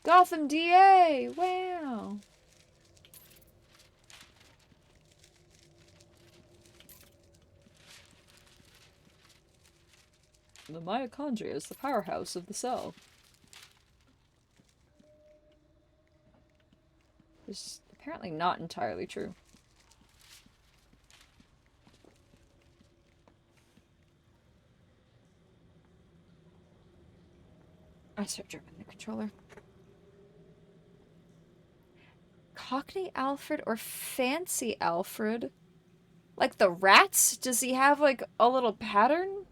Gotham DA! Wow! The mitochondria is the powerhouse of the cell. This is apparently not entirely true. I start dropping the controller. God, Cockney Alfred or Fancy Alfred? Like the rats? Does he have like a little pattern?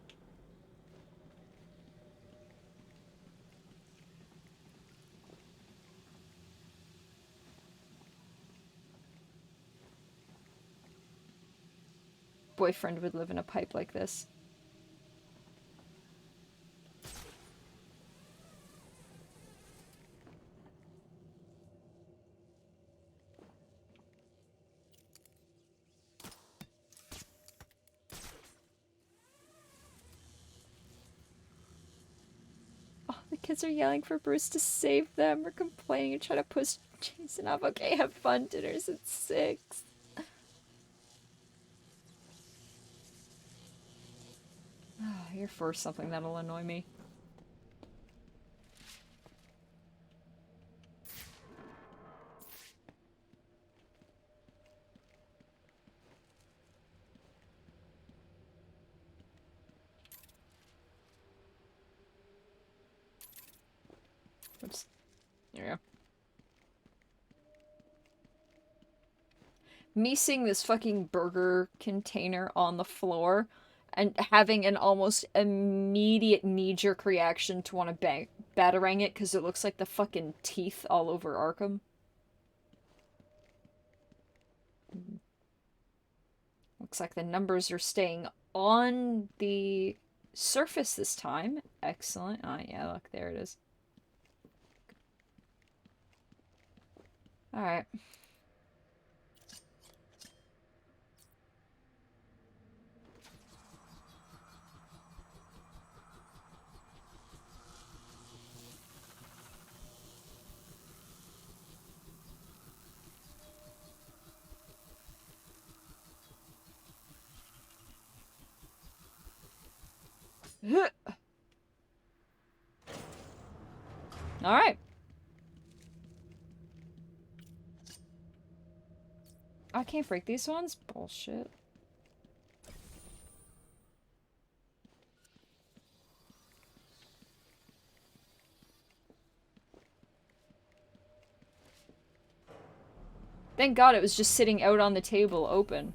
Boyfriend would live in a pipe like this. Oh, the kids are yelling for Bruce to save them or complaining and trying to push Jason off. Okay, have fun. Dinner's at 6. You're for something that'll annoy me. Oops. There we go. Me seeing this fucking burger container on the floor and having an almost immediate knee-jerk reaction to want to batarang it because it looks like the fucking teeth all over Arkham. Looks like the numbers are staying on the surface this time. Excellent. Oh yeah, look, there it is. Alright. Alright. I can't break these ones? Bullshit. Thank God it was just sitting out on the table open.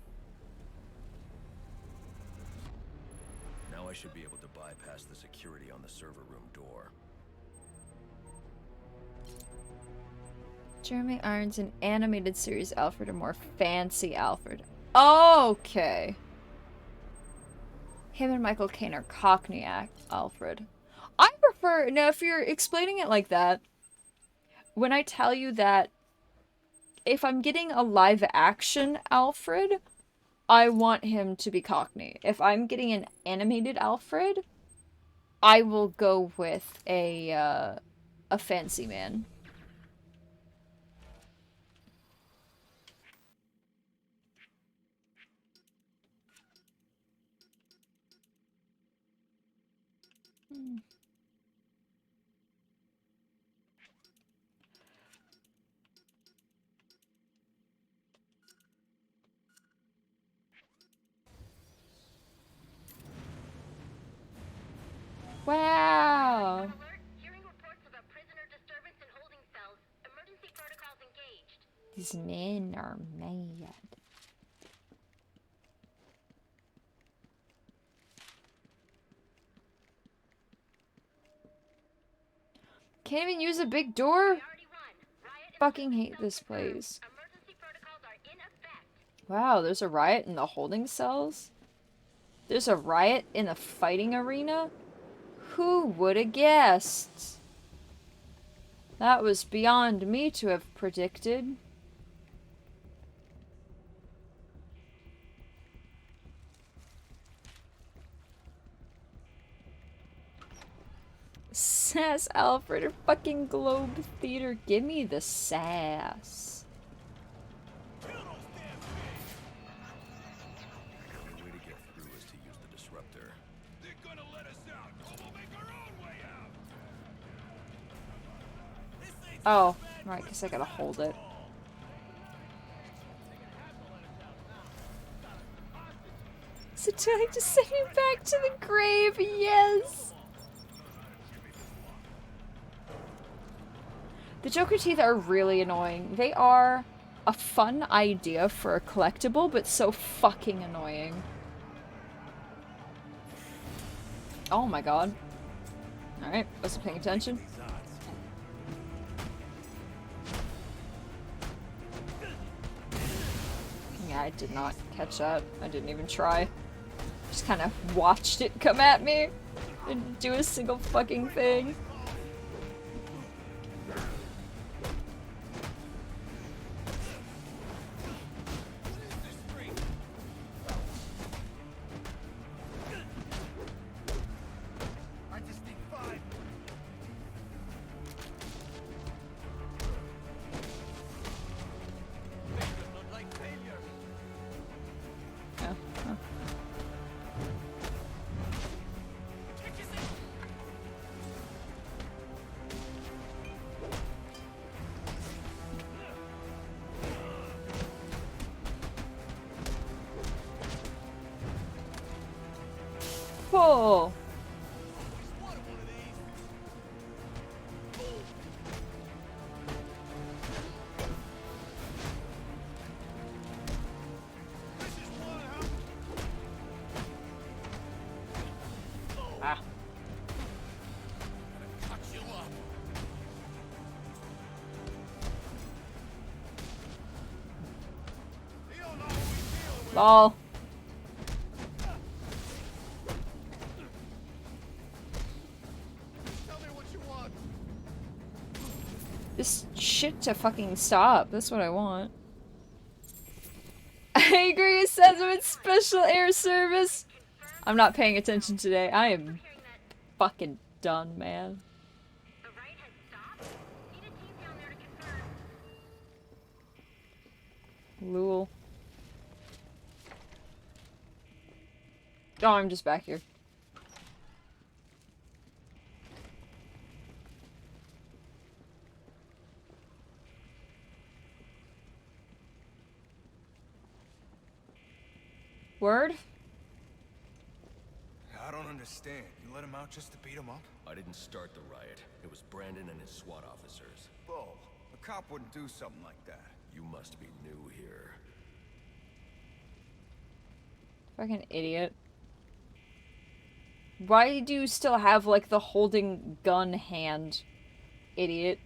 Now I should be able to bypass the security on the server room door. Jeremy Irons in animated series Alfred or more fancy Alfred. Okay. Him and Michael Caine are Cockney Alfred. I prefer... Now, if you're explaining it like that, when I tell you that if I'm getting a live action Alfred, I want him to be Cockney. If I'm getting an animated Alfred, I will go with a fancy man. Wow. These men are mad. Can't even use a big door? Fucking hate this place. Wow, there's a riot in the holding cells? There's a riot in the fighting arena? Who would have guessed? That was beyond me to have predicted. Sass Alfred or fucking Globe Theater. Give me the sass. The only way to get through is to use the disruptor. They're gonna let us out, or we'll make our own way out. Oh, right, because I gotta hold it. So I just send you back to the grave, yes! The Joker teeth are really annoying. They are a fun idea for a collectible, but so fucking annoying. Oh my god. Alright, wasn't paying attention. Yeah, I did not catch that. I didn't even try. Just kind of watched it come at me. Didn't do a single fucking thing. Cool. Ah. Lol. This shit to fucking stop. That's what I want. I agree, it says it's special air service. I'm not paying attention today. I am fucking done, man. Lul. Oh, I'm just back here. Word? I don't understand. You let him out just to beat him up? I didn't start the riot. It was Brandon and his SWAT officers. Bull. A cop wouldn't do something like that. You must be new here. Fucking idiot. Why do you still have, like, the holding gun hand? Idiot.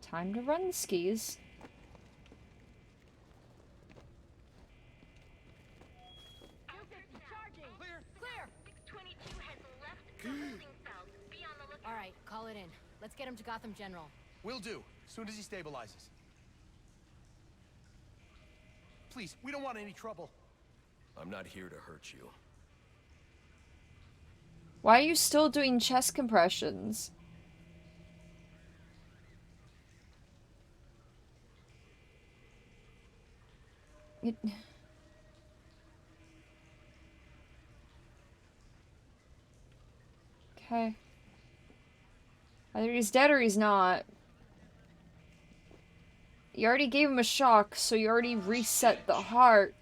Time to run skis. Alright, call it in. Let's get him to Gotham General. Will do, as soon as he stabilizes. Please, we don't want any trouble. I'm not here to hurt you. Why are you still doing chest compressions? Okay. Either he's dead or he's not. You already gave him a shock, so you already reset the heart.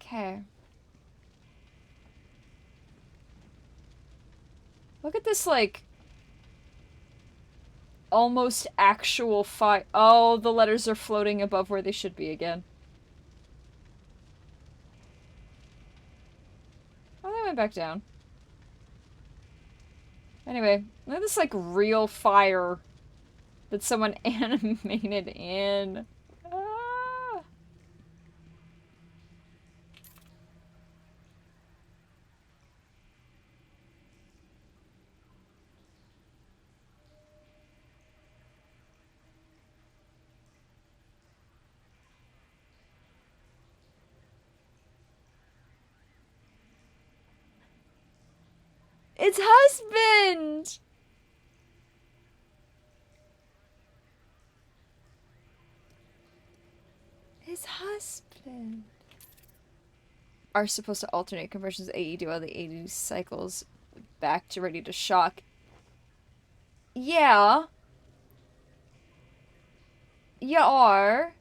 Okay. Look at this, like, almost actual fire. Oh, the letters are floating above where they should be again. Oh, they went back down. Anyway, look at this, like, real fire that someone animated in. Ah. It's husband! His husband. Are supposed to alternate conversions AED while the AED cycles back to ready to shock. Yeah. You are.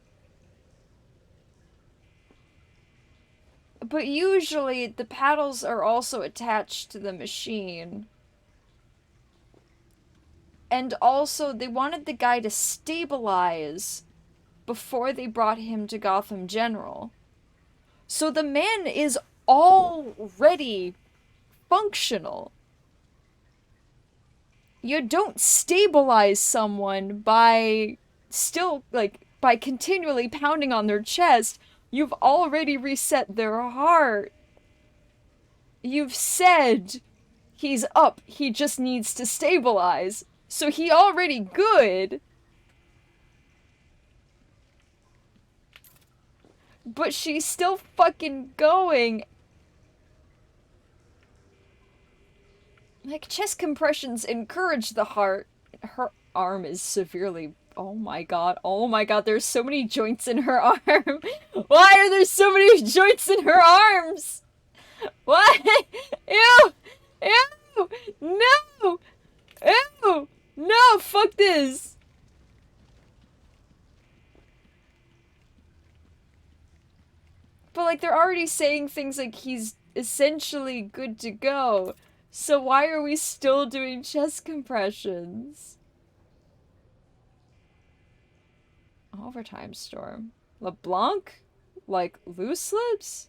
But usually the paddles are also attached to the machine. And also, they wanted the guy to stabilize before they brought him to Gotham General. So the man is already functional. You don't stabilize someone by by continually pounding on their chest. You've already reset their heart. You've said he's up, he just needs to stabilize. So he already good. But she's still fucking going. Like, chest compressions encourage the heart. Her arm is severely... Oh my god, there's so many joints in her arm. Why are there so many joints in her arms? Why? Ew! Ew! No! Ew! No, fuck this! But, like, they're already saying things like he's essentially good to go. So why are we still doing chest compressions? Overtime storm. LeBlanc? Like, loose lips?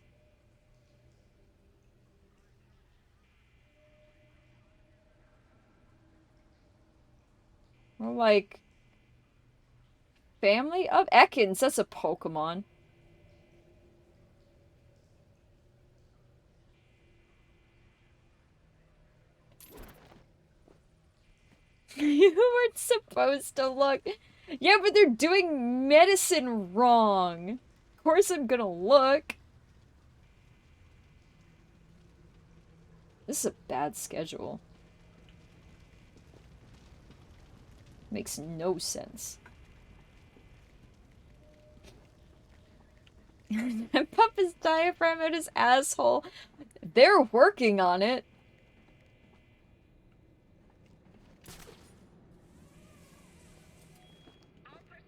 Or like... Family of Ekans, that's a Pokemon. You weren't supposed to look. Yeah, but they're doing medicine wrong. Of course I'm gonna look. This is a bad schedule. Makes no sense. Pop his diaphragm out his asshole. They're working on it.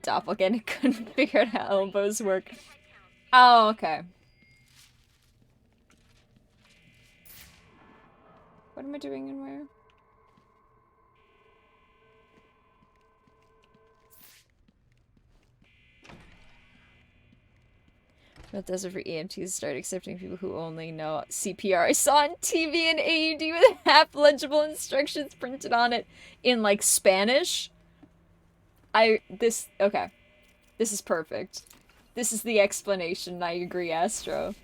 Doppelganger couldn't figure out how elbows work. Oh, okay. What am I doing and where? What does it for EMTs start accepting people who only know CPR? I saw on TV an AED with half-legible instructions printed on it in, like, Spanish. Okay. This is perfect. This is the explanation, I agree, Astro.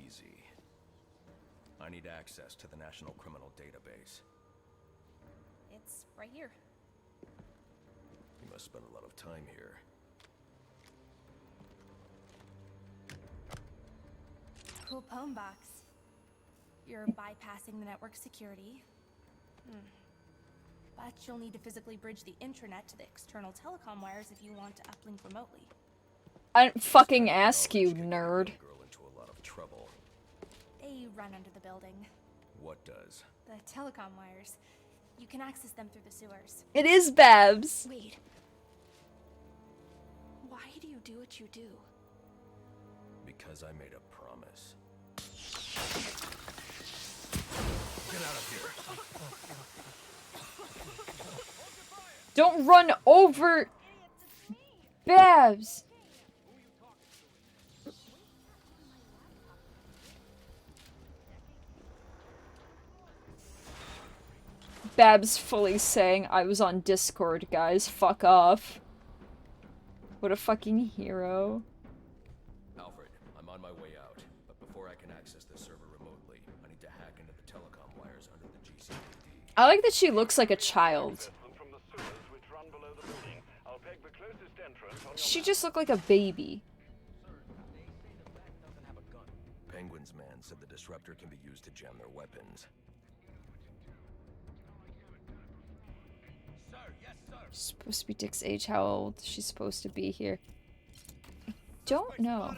Easy. I need access to the National Criminal Database. It's right here. You must spend a lot of time here. Cool poem box. You're bypassing the network security. But you'll need to physically bridge the intranet to the external telecom wires if you want to uplink remotely. I didn't fucking ask you, nerd. Girl into a lot of trouble. They run under the building. What does? The telecom wires. You can access them through the sewers. It is Babs. Wait. Why do you do what you do? Because I made a promise. Get out of here. Don't run over Babs. Babs fully saying, I was on Discord, guys. Fuck off. What a fucking hero. Alfred, I'm on my way out, but before I can access the server remotely, I need to hack into the telecom wires under the GCPD. I like that she looks like a child. She just looked like a baby. Penguin's man said the disruptor can be used to jam their weapons. She's supposed to be Dick's age. How old she's supposed to be here? I don't know.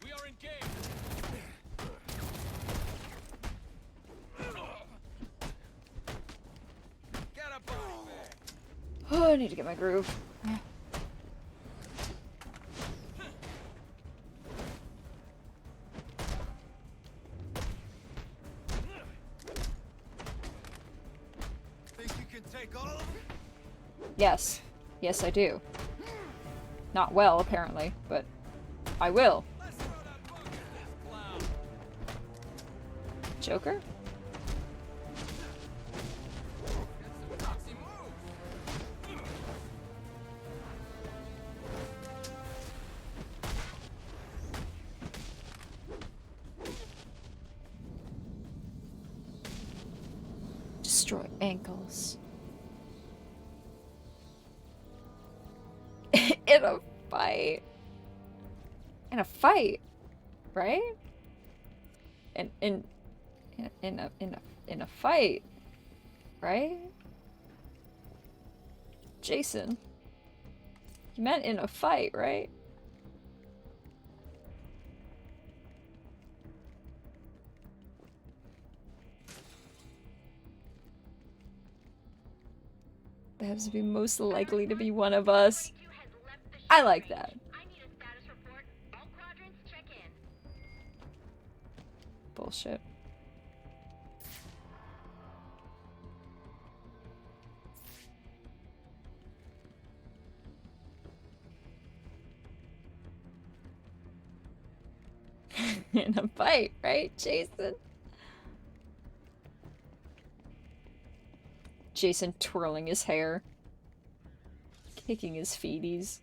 We are engaged. Get a body bag. Oh, I need to get my groove. Think you can take all of them? Yes. Yes, I do. Not well, apparently, but I will. Joker? Destroy ankles. In a fight. In a fight, right? In a fight, right? Jason. You meant in a fight, right? That has to be most likely to be one of us. I like that. Bullshit. In a fight, right, Jason? Jason twirling his hair. Kicking his feeties.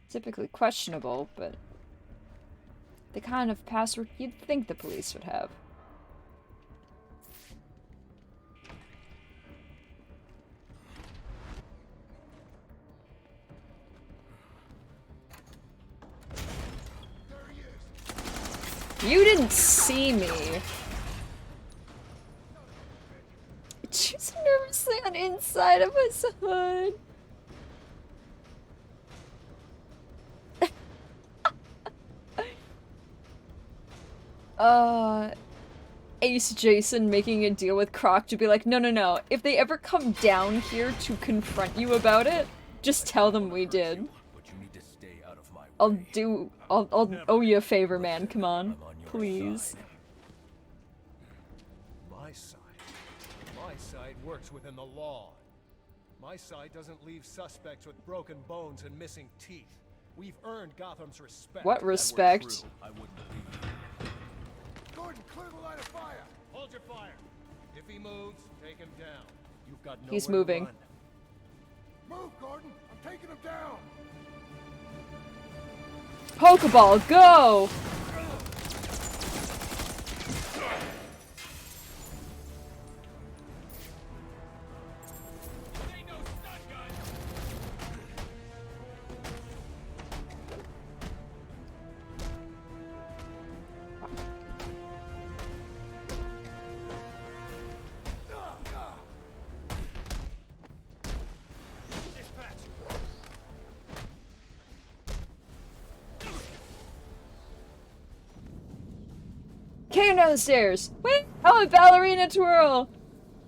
Typically questionable, but the kind of password you'd think the police would have. You didn't see me. She's nervously on the inside of his hood. Ace Jason making a deal with Croc to be like, no, no, no. If they ever come down here to confront you about it, just tell them we did. I'll owe you a favor, man. Come on. Please. My side works within the law. My side doesn't leave suspects with broken bones and missing teeth. We've earned Gotham's respect. What respect? I wouldn't believe you. Gordon, clear the line of fire! Hold your fire. If he moves, take him down. You've got nowhere He's to moving. run. Move, Gordon! I'm taking him down! Pokeball, go! Came down the stairs. Wait! Oh, a ballerina twirl!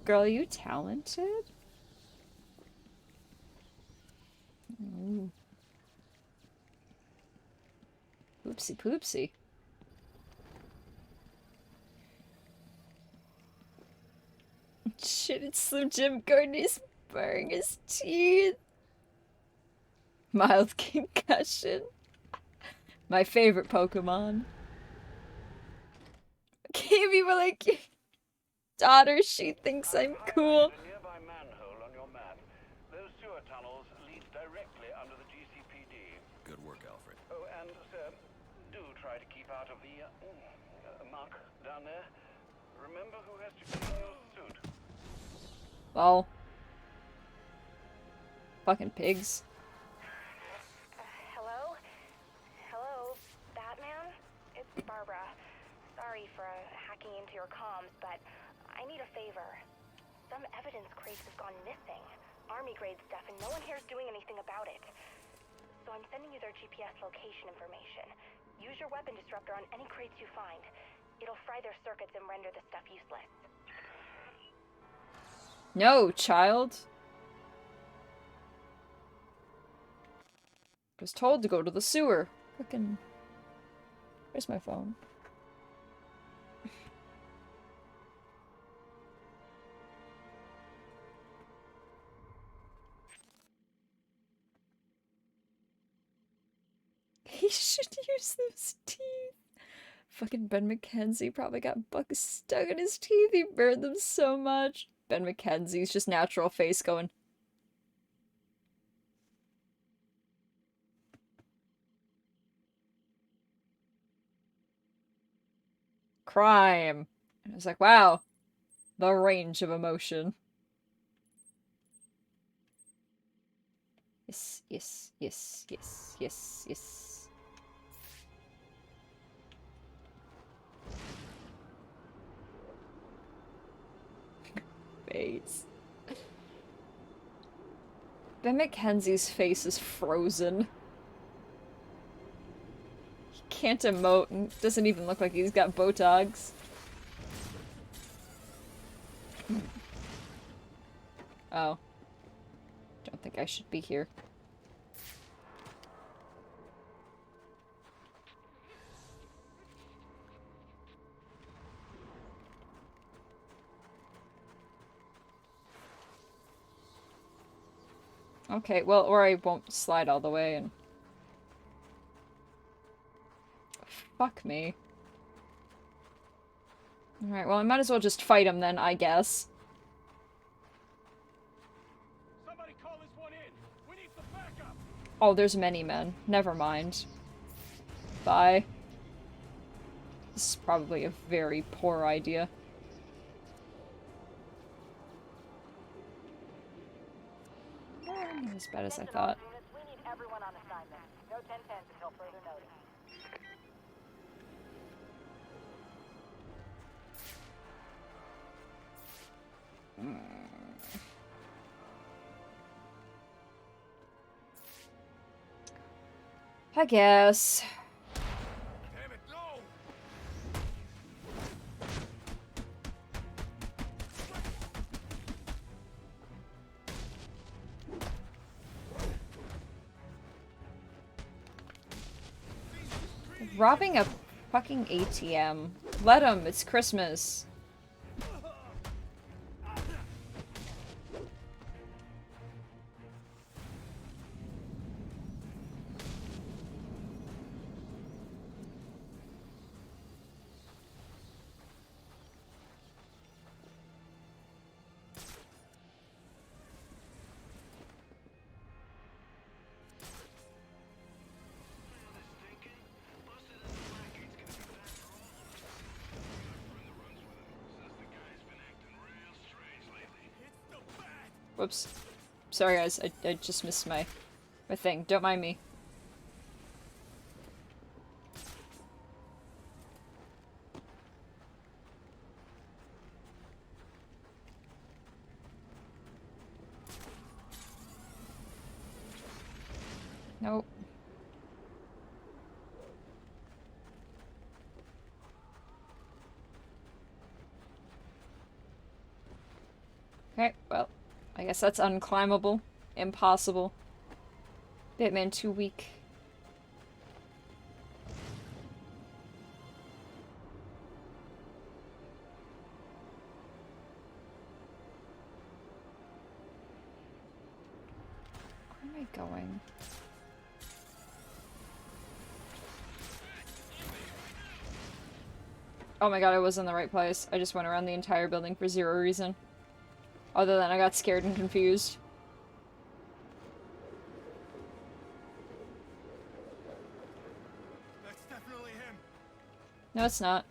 Girl, are you talented? Ooh. Oopsie poopsie. Shit, it's Slim Jim Gordon. He's baring his teeth. Mild concussion. My favorite Pokemon. Can't be like your daughter. She thinks I'm cool. Nearby manhole on your map. Those sewer tunnels lead directly under the GCPD. Good work, Alfred. Oh, and sir, do try to keep out of the muck down there. Remember who has to clean your suit. Well. Fucking pigs. Hello? Hello, Batman? It's Barbara. Sorry for hacking into your comms, but I need a favor. Some evidence crates have gone missing. Army-grade stuff, and no one here is doing anything about it. So I'm sending you their GPS location information. Use your weapon disruptor on any crates you find. It'll fry their circuits and render the stuff useless. No, child. I was told to go to the sewer. Fucking. Where's my phone? He should use those teeth. Fucking Ben McKenzie probably got bugs stuck in his teeth. He burned them so much. Ben McKenzie's just natural face going. Crime. And I was like, wow. The range of emotion. Yes, yes, yes, yes, yes, yes. Face. Ben McKenzie's face is frozen. He can't emote and doesn't even look like he's got Botox. Oh. Don't think I should be here. Okay, well, or I won't slide all the way and... Fuck me. Alright, well, I might as well just fight him then, I guess. Somebody call this one in. We need some backup. Oh, there's many men. Never mind. Bye. This is probably a very poor idea. Not as bad as I thought. We need everyone on assignment. No 10-10s until further notice. I guess. Damn it, no! Robbing a fucking ATM. Let him, it's Christmas. Whoops. Sorry guys, I just missed my thing. Don't mind me. Nope. Okay, well. I guess that's unclimbable. Impossible. Batman too weak. Where am I going? Oh my god, I was in the right place. I just went around the entire building for zero reason. Other than I got scared and confused. That's definitely him. No, it's not.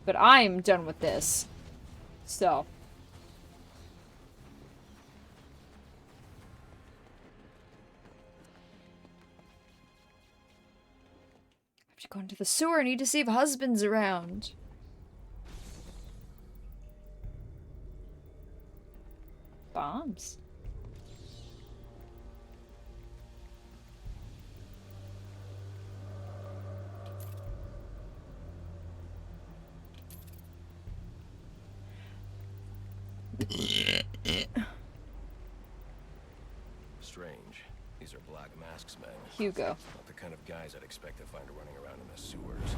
But I'm done with this. So. I have to go into the sewer. I need to see if husband's around. Bombs. Strange. These are black masks, men. Hugo. Not the kind of guys I'd expect to find running around in the sewers.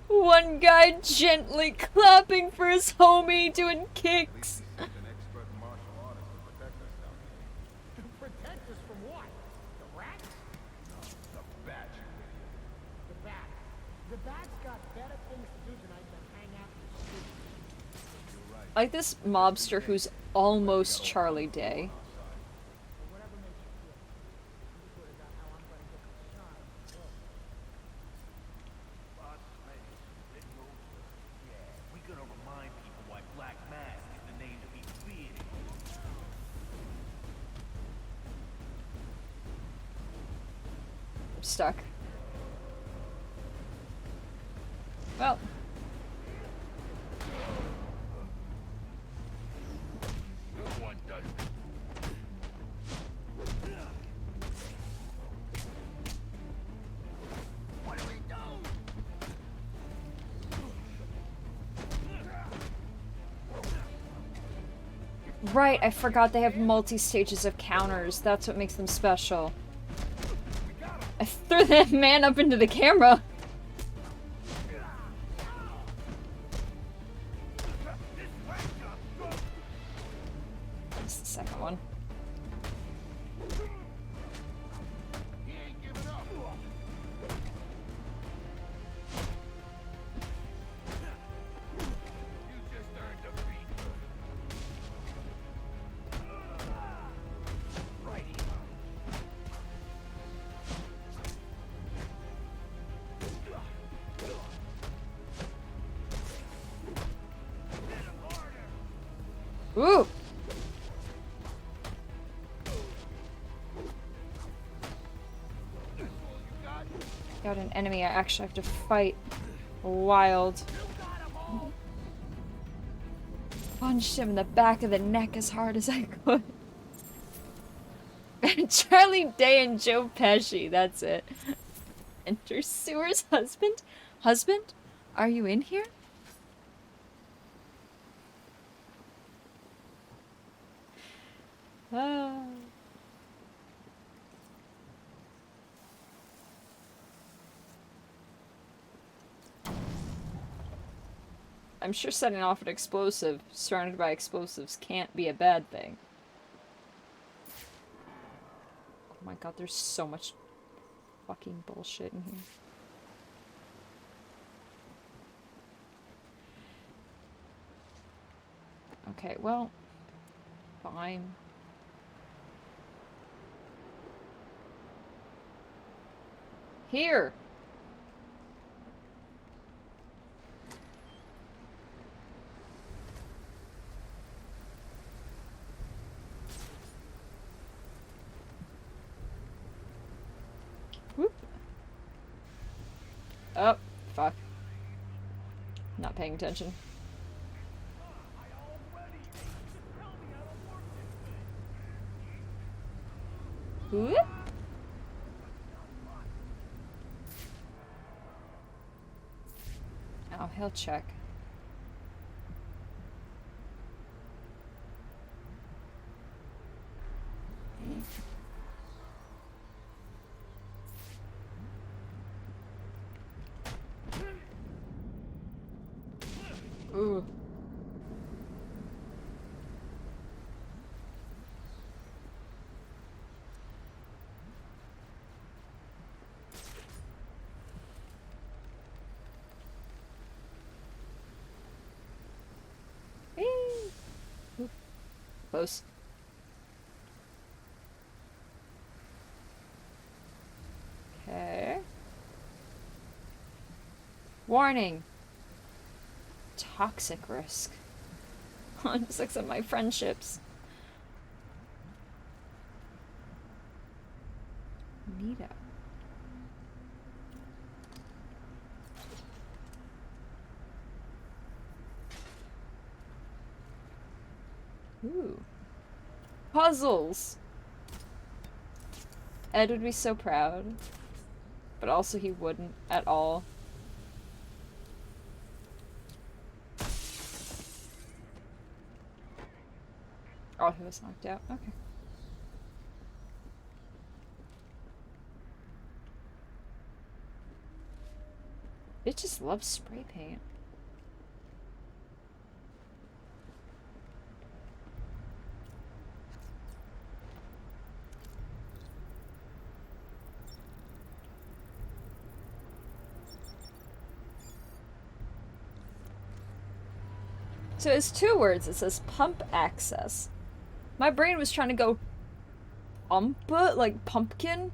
One guy gently clapping for his homie doing kicks. Protect us from what? The rats? No, the bat, you idiot. The bat. The bat's got better things to do tonight than hang out in the street. You're right. I like this mobster who's almost Charlie Day. Whatever makes you feel. You sort of got how I'm gonna get this shine. Boss Smith, Red Rover. Yeah, we gonna remind people why Black Mask is the name to be feared. I'm stuck. Well. No one does this. What do we do? Right, I forgot they have multi-stages of counters. That's what makes them special. I threw that man up into the camera. That's the second one. He ain't giving up. You just earned defeat. Right here. Ooh! Got an enemy I actually have to fight. Wild. Punched him in the back of the neck as hard as I could. Charlie Day and Joe Pesci, that's it. Enter Sewer's husband? Husband? Are you in here? Ah. I'm sure setting off an explosive surrounded by explosives can't be a bad thing. Oh my god, there's so much fucking bullshit in here. Okay, well, fine. Here! Whoop. Oh, fuck. Not paying attention. Whoop. Oh, he'll check. Ooh. Ooh. Close. Okay. Warning. Toxic risk. Just looks at my friendships. Neato. Ooh. Puzzles! Ed would be so proud. But also he wouldn't at all. Oh, he was knocked out. Okay. It just loves spray paint. So it's 2 words. It says pump access. My brain was trying to go umpa, like pumpkin,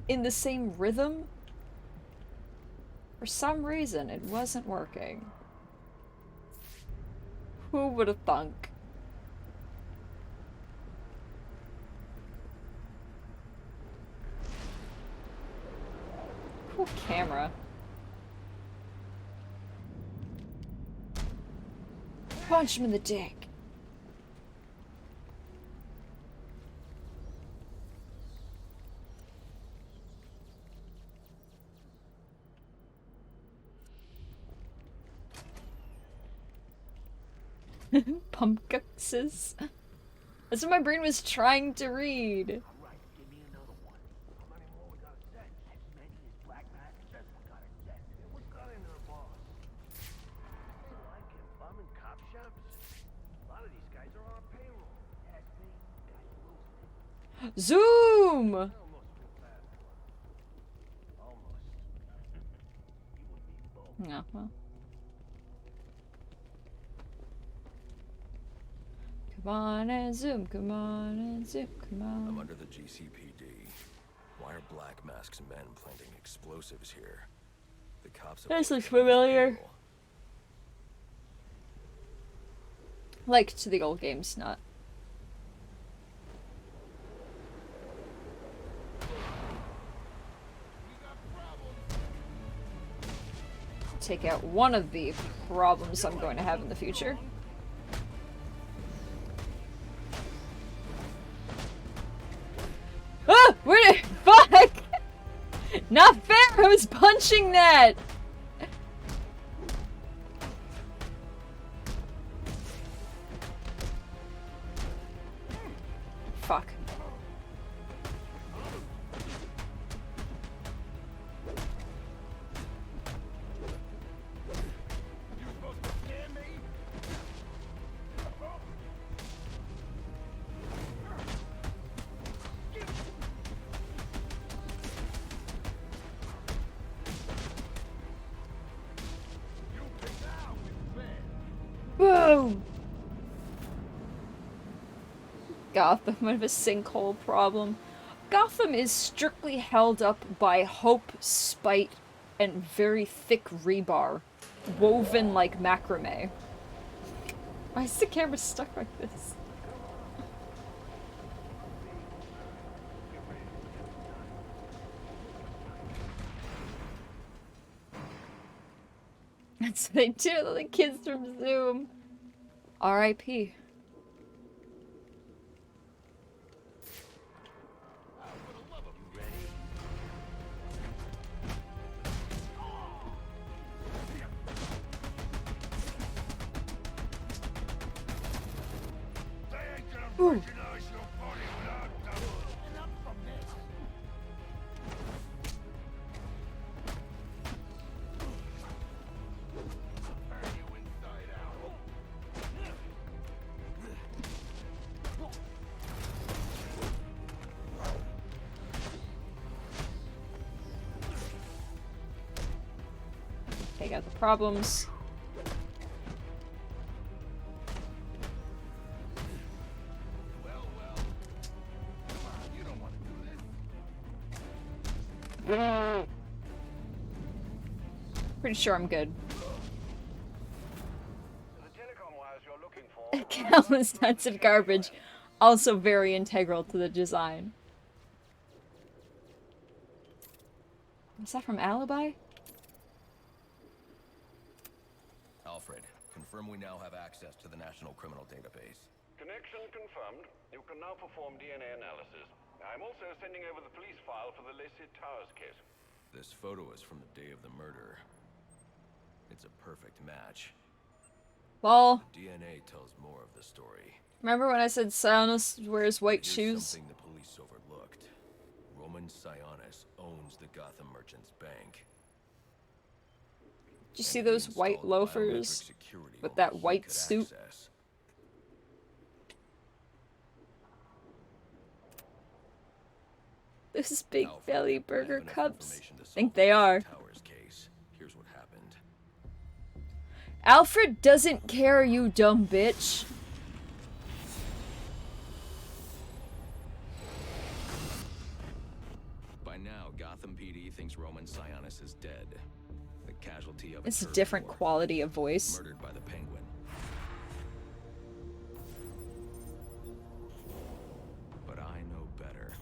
in the same rhythm. For some reason, it wasn't working. Who would have thunk? Cool camera. Punch him in the dick. Pumpkins. That's what my brain was trying to read. Zoom! Yeah, well. Come on and zoom, come on and zoom, come on. I'm under the GCPD. Why are Black Mask's men planting explosives here? The cops. This looks familiar. Like to the old games, not. Take out one of the problems I'm going to have in the future. Ah! Where did- Fuck! Not fair! I was punching that! Fuck. Boom! Gotham, I have a sinkhole problem. Gotham is strictly held up by hope, spite, and very thick rebar. Woven like macrame. Why is the camera stuck like this? That's what they do, the kids from Zoom. R.I.P. Ooh. Take out the problems. Pretty sure I'm good. The telecom wires you're looking for. Countless tons of garbage. Also very integral to the design. Is that from Alibi? Alfred, confirm we now have access to the National Criminal Database. Connection confirmed. You can now perform DNA analysis. I'm also sending over the police file for the Lacey Towers case. This photo is from the day of the murder. It's a perfect match. Well, The DNA tells more of the story. remember when I said Sionis wears white Here's shoes? something the police overlooked. Roman Sionis owns the Gotham Merchants Bank. Did you see those white loafers with that white suit? Those big belly burger cups. I think they are. Here's what happened. Alfred doesn't care, you dumb bitch. By now, Gotham PD thinks Roman Sionis is dead. The casualty of It's a different quality of voice. Murdered by the Penguin. But I know better.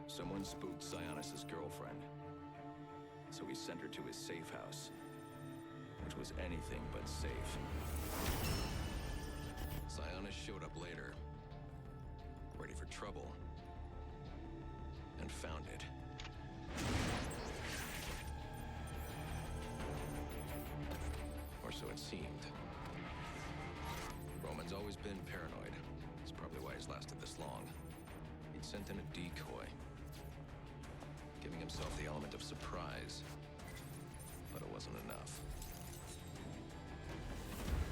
Someone spooked Sionis' girlfriend. So he sent her to his safe house, which was anything but safe. Sionis showed up later, ready for trouble, and found it. Or so it seemed. Roman's always been paranoid. That's probably why he's lasted this long. He'd sent in a decoy, giving himself the element of surprise. But it wasn't enough.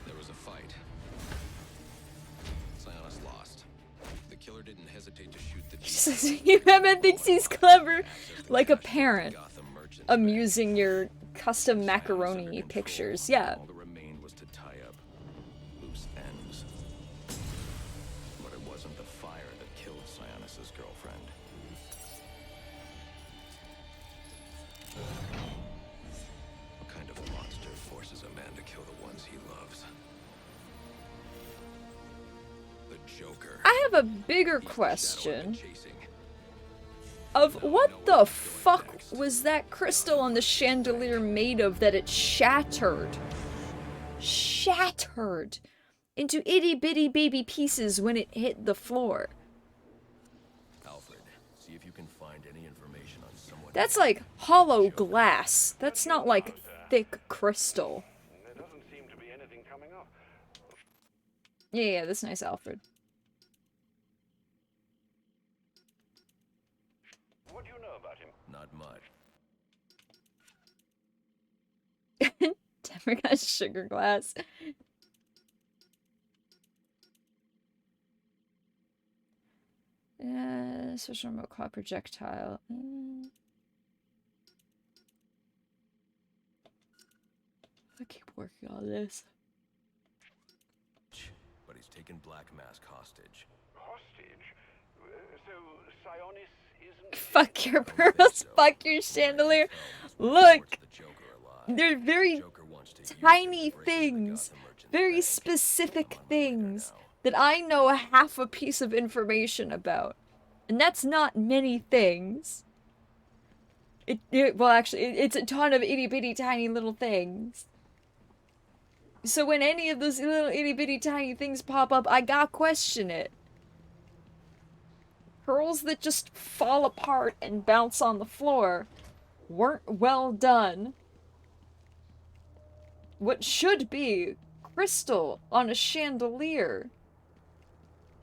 There was a fight. Sionis lost. The killer didn't hesitate to shoot the Batman thinks he's clever. Like a parent. Amusing your custom macaroni pictures. Yeah. All that remained was to tie up loose ends. But it wasn't the fire that killed Sionis' girlfriend. What kind of monster forces a man to kill the ones he loves? The Joker. I have a bigger question. Of what the fuck was that crystal on the chandelier made of that it shattered? Shattered into itty bitty baby pieces when it hit the floor. Alfred, see if you can find any information on someone. That's like hollow glass. That's not like thick crystal. There doesn't seem to be anything coming up. Yeah, that's nice, Alfred. What do you know about him? Not much. Denver got sugar glass. Switch remote claw projectile. I keep working on this. But he's taken Black Mask hostage. Hostage? So Sionis isn't... Fuck your pearls, fuck your chandelier. Look! They're very tiny things. Very specific things that I know half a piece of information about. And that's not many things. Well, actually, it's a ton of itty-bitty tiny little things. So when any of those little itty-bitty tiny things pop up, I gotta question it. Pearls that just fall apart and bounce on the floor weren't well done. What should be crystal on a chandelier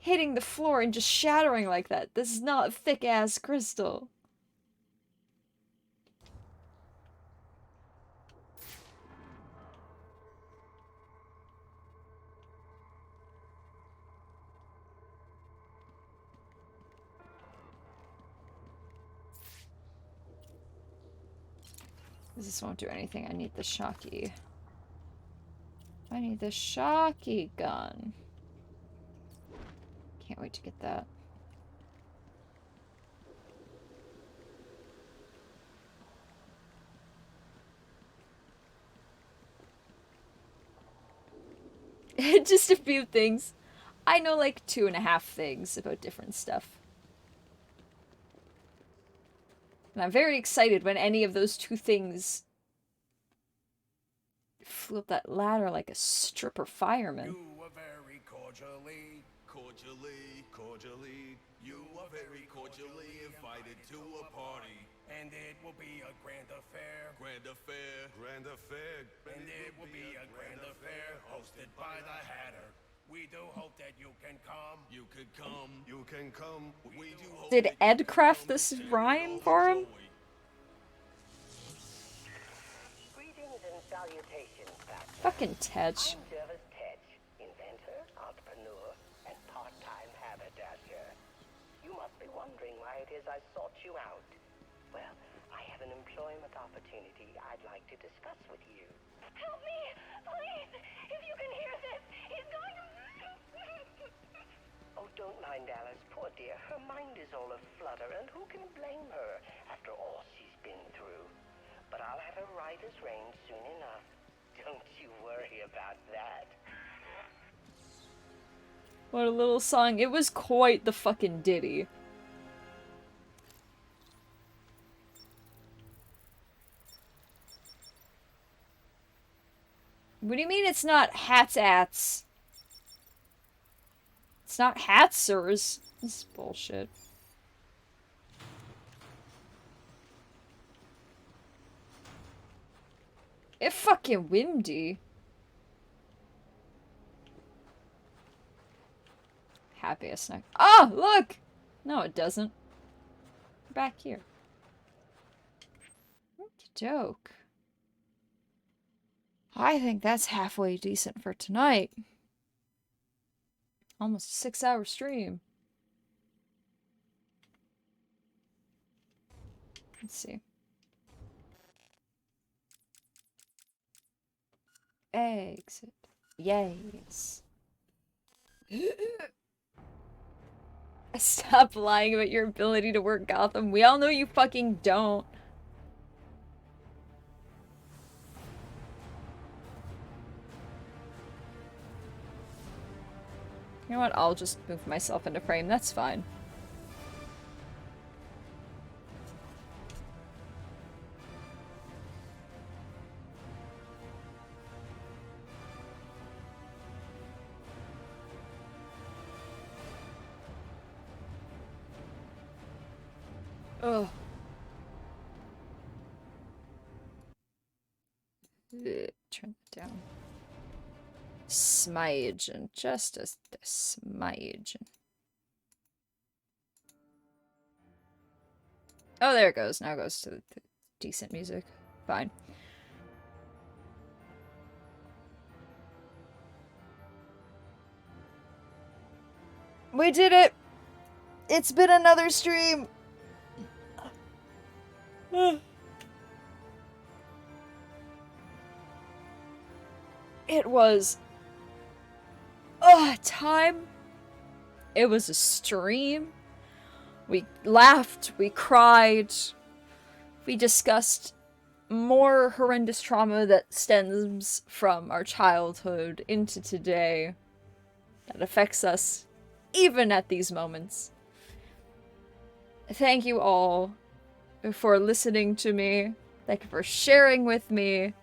hitting the floor and just shattering like that. This is not thick-ass crystal. This won't do anything. I need the shocky. I need the shocky gun. Can't wait to get that. Just a few things. I know like 2.5 things about different stuff. And I'm very excited when any of those 2 things flew up that ladder like a stripper fireman. You were very cordially, you were very cordially invited to a party. And it will be a grand affair. And it will be a grand affair hosted by the Hatter. We do hope that you can come. You can come. We do hope Did Ed craft this rhyme for him? Greetings and salutations, Batman. Fucking Tetch. I'm Jervis Tetch, inventor, entrepreneur, and part-time haberdasher. You must be wondering why it is I sought you out. Well, I have an employment opportunity I'd like to discuss with you. Help me, please! If you can hear this, he's going to... Oh, don't mind Alice, poor dear. Her mind is all aflutter, and who can blame her after all she's been through? But I'll have her right as rain soon enough. Don't you worry about that. What a little song. It was quite the fucking ditty. What do you mean it's not hats-ats? It's not hatsers. This is bullshit. It's fucking windy. Happiest night. Oh, look! No, it doesn't. Back here. Joke. I think that's halfway decent for tonight. Almost a 6-hour stream. Let's see. Exit. Yes. Stop lying about your ability to work Gotham. We all know you fucking don't. You know what? I'll just move myself into frame. That's fine. Ugh. Turn that down. Smidge, and just a smidge. Oh, there it goes. Now it goes to the decent music. Fine. We did it! It's been another stream! It was time. It was a stream. We laughed, we cried, we discussed more horrendous trauma that stems from our childhood into today that affects us even at these moments. Thank you all for listening to me. Thank you for sharing with me.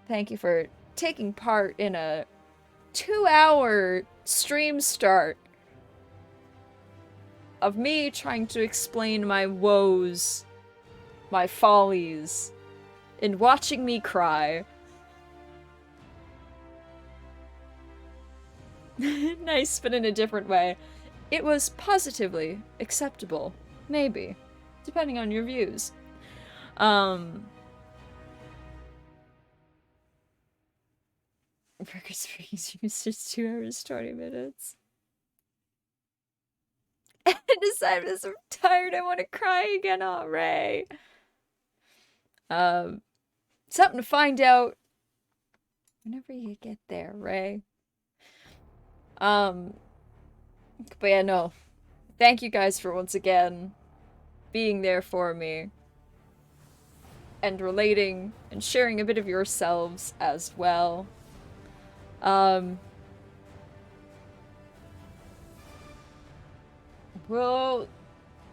Thank you for taking part in a 2-hour stream start of me trying to explain my woes, my follies, and watching me cry. Nice, but in a different way. It was positively acceptable. Maybe. Depending on your views. Burger Springs used its 2 hours, 20 minutes. I decided as I'm tired, I want to cry again. Oh, Ray. Something to find out whenever you get there, Ray. But yeah, no. Thank you guys for once again being there for me. And relating and sharing a bit of yourselves as well. Well,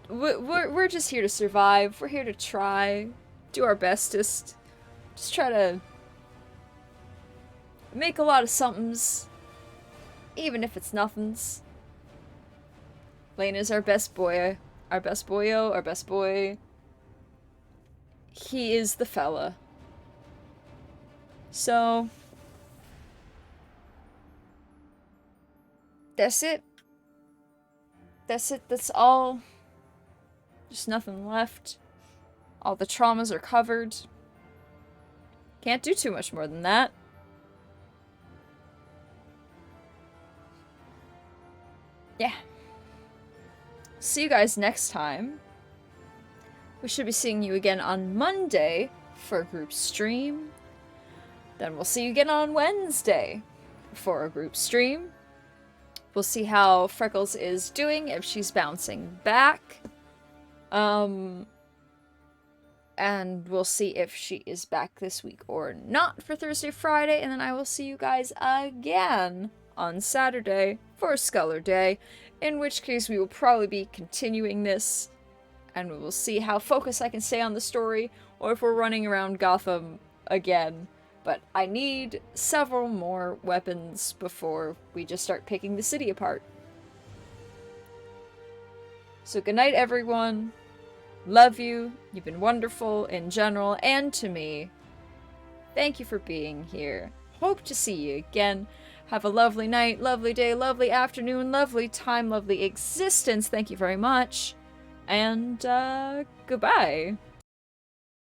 we're just here to survive. We're here to try, do our bestest. Just try to make a lot of somethings, even if it's nothings. Lena's our best boy. Our best boyo, our best boy. He is the fella. So, that's it. That's it. That's all. There's nothing left. All the traumas are covered. Can't do too much more than that. Yeah. See you guys next time. We should be seeing you again on Monday for a group stream. Then we'll see you again on Wednesday for a group stream. We'll see how Freckles is doing, if she's bouncing back. And we'll see if she is back this week or not for Thursday, Friday. And then I will see you guys again on Saturday for Skullurday. In which case we will probably be continuing this. And we will see how focused I can stay on the story, or if we're running around Gotham again. But I need several more weapons before we just start picking the city apart. So good night, everyone. Love you. You've been wonderful in general and to me. Thank you for being here. Hope to see you again. Have a lovely night, lovely day, lovely afternoon, lovely time, lovely existence. Thank you very much. And, goodbye.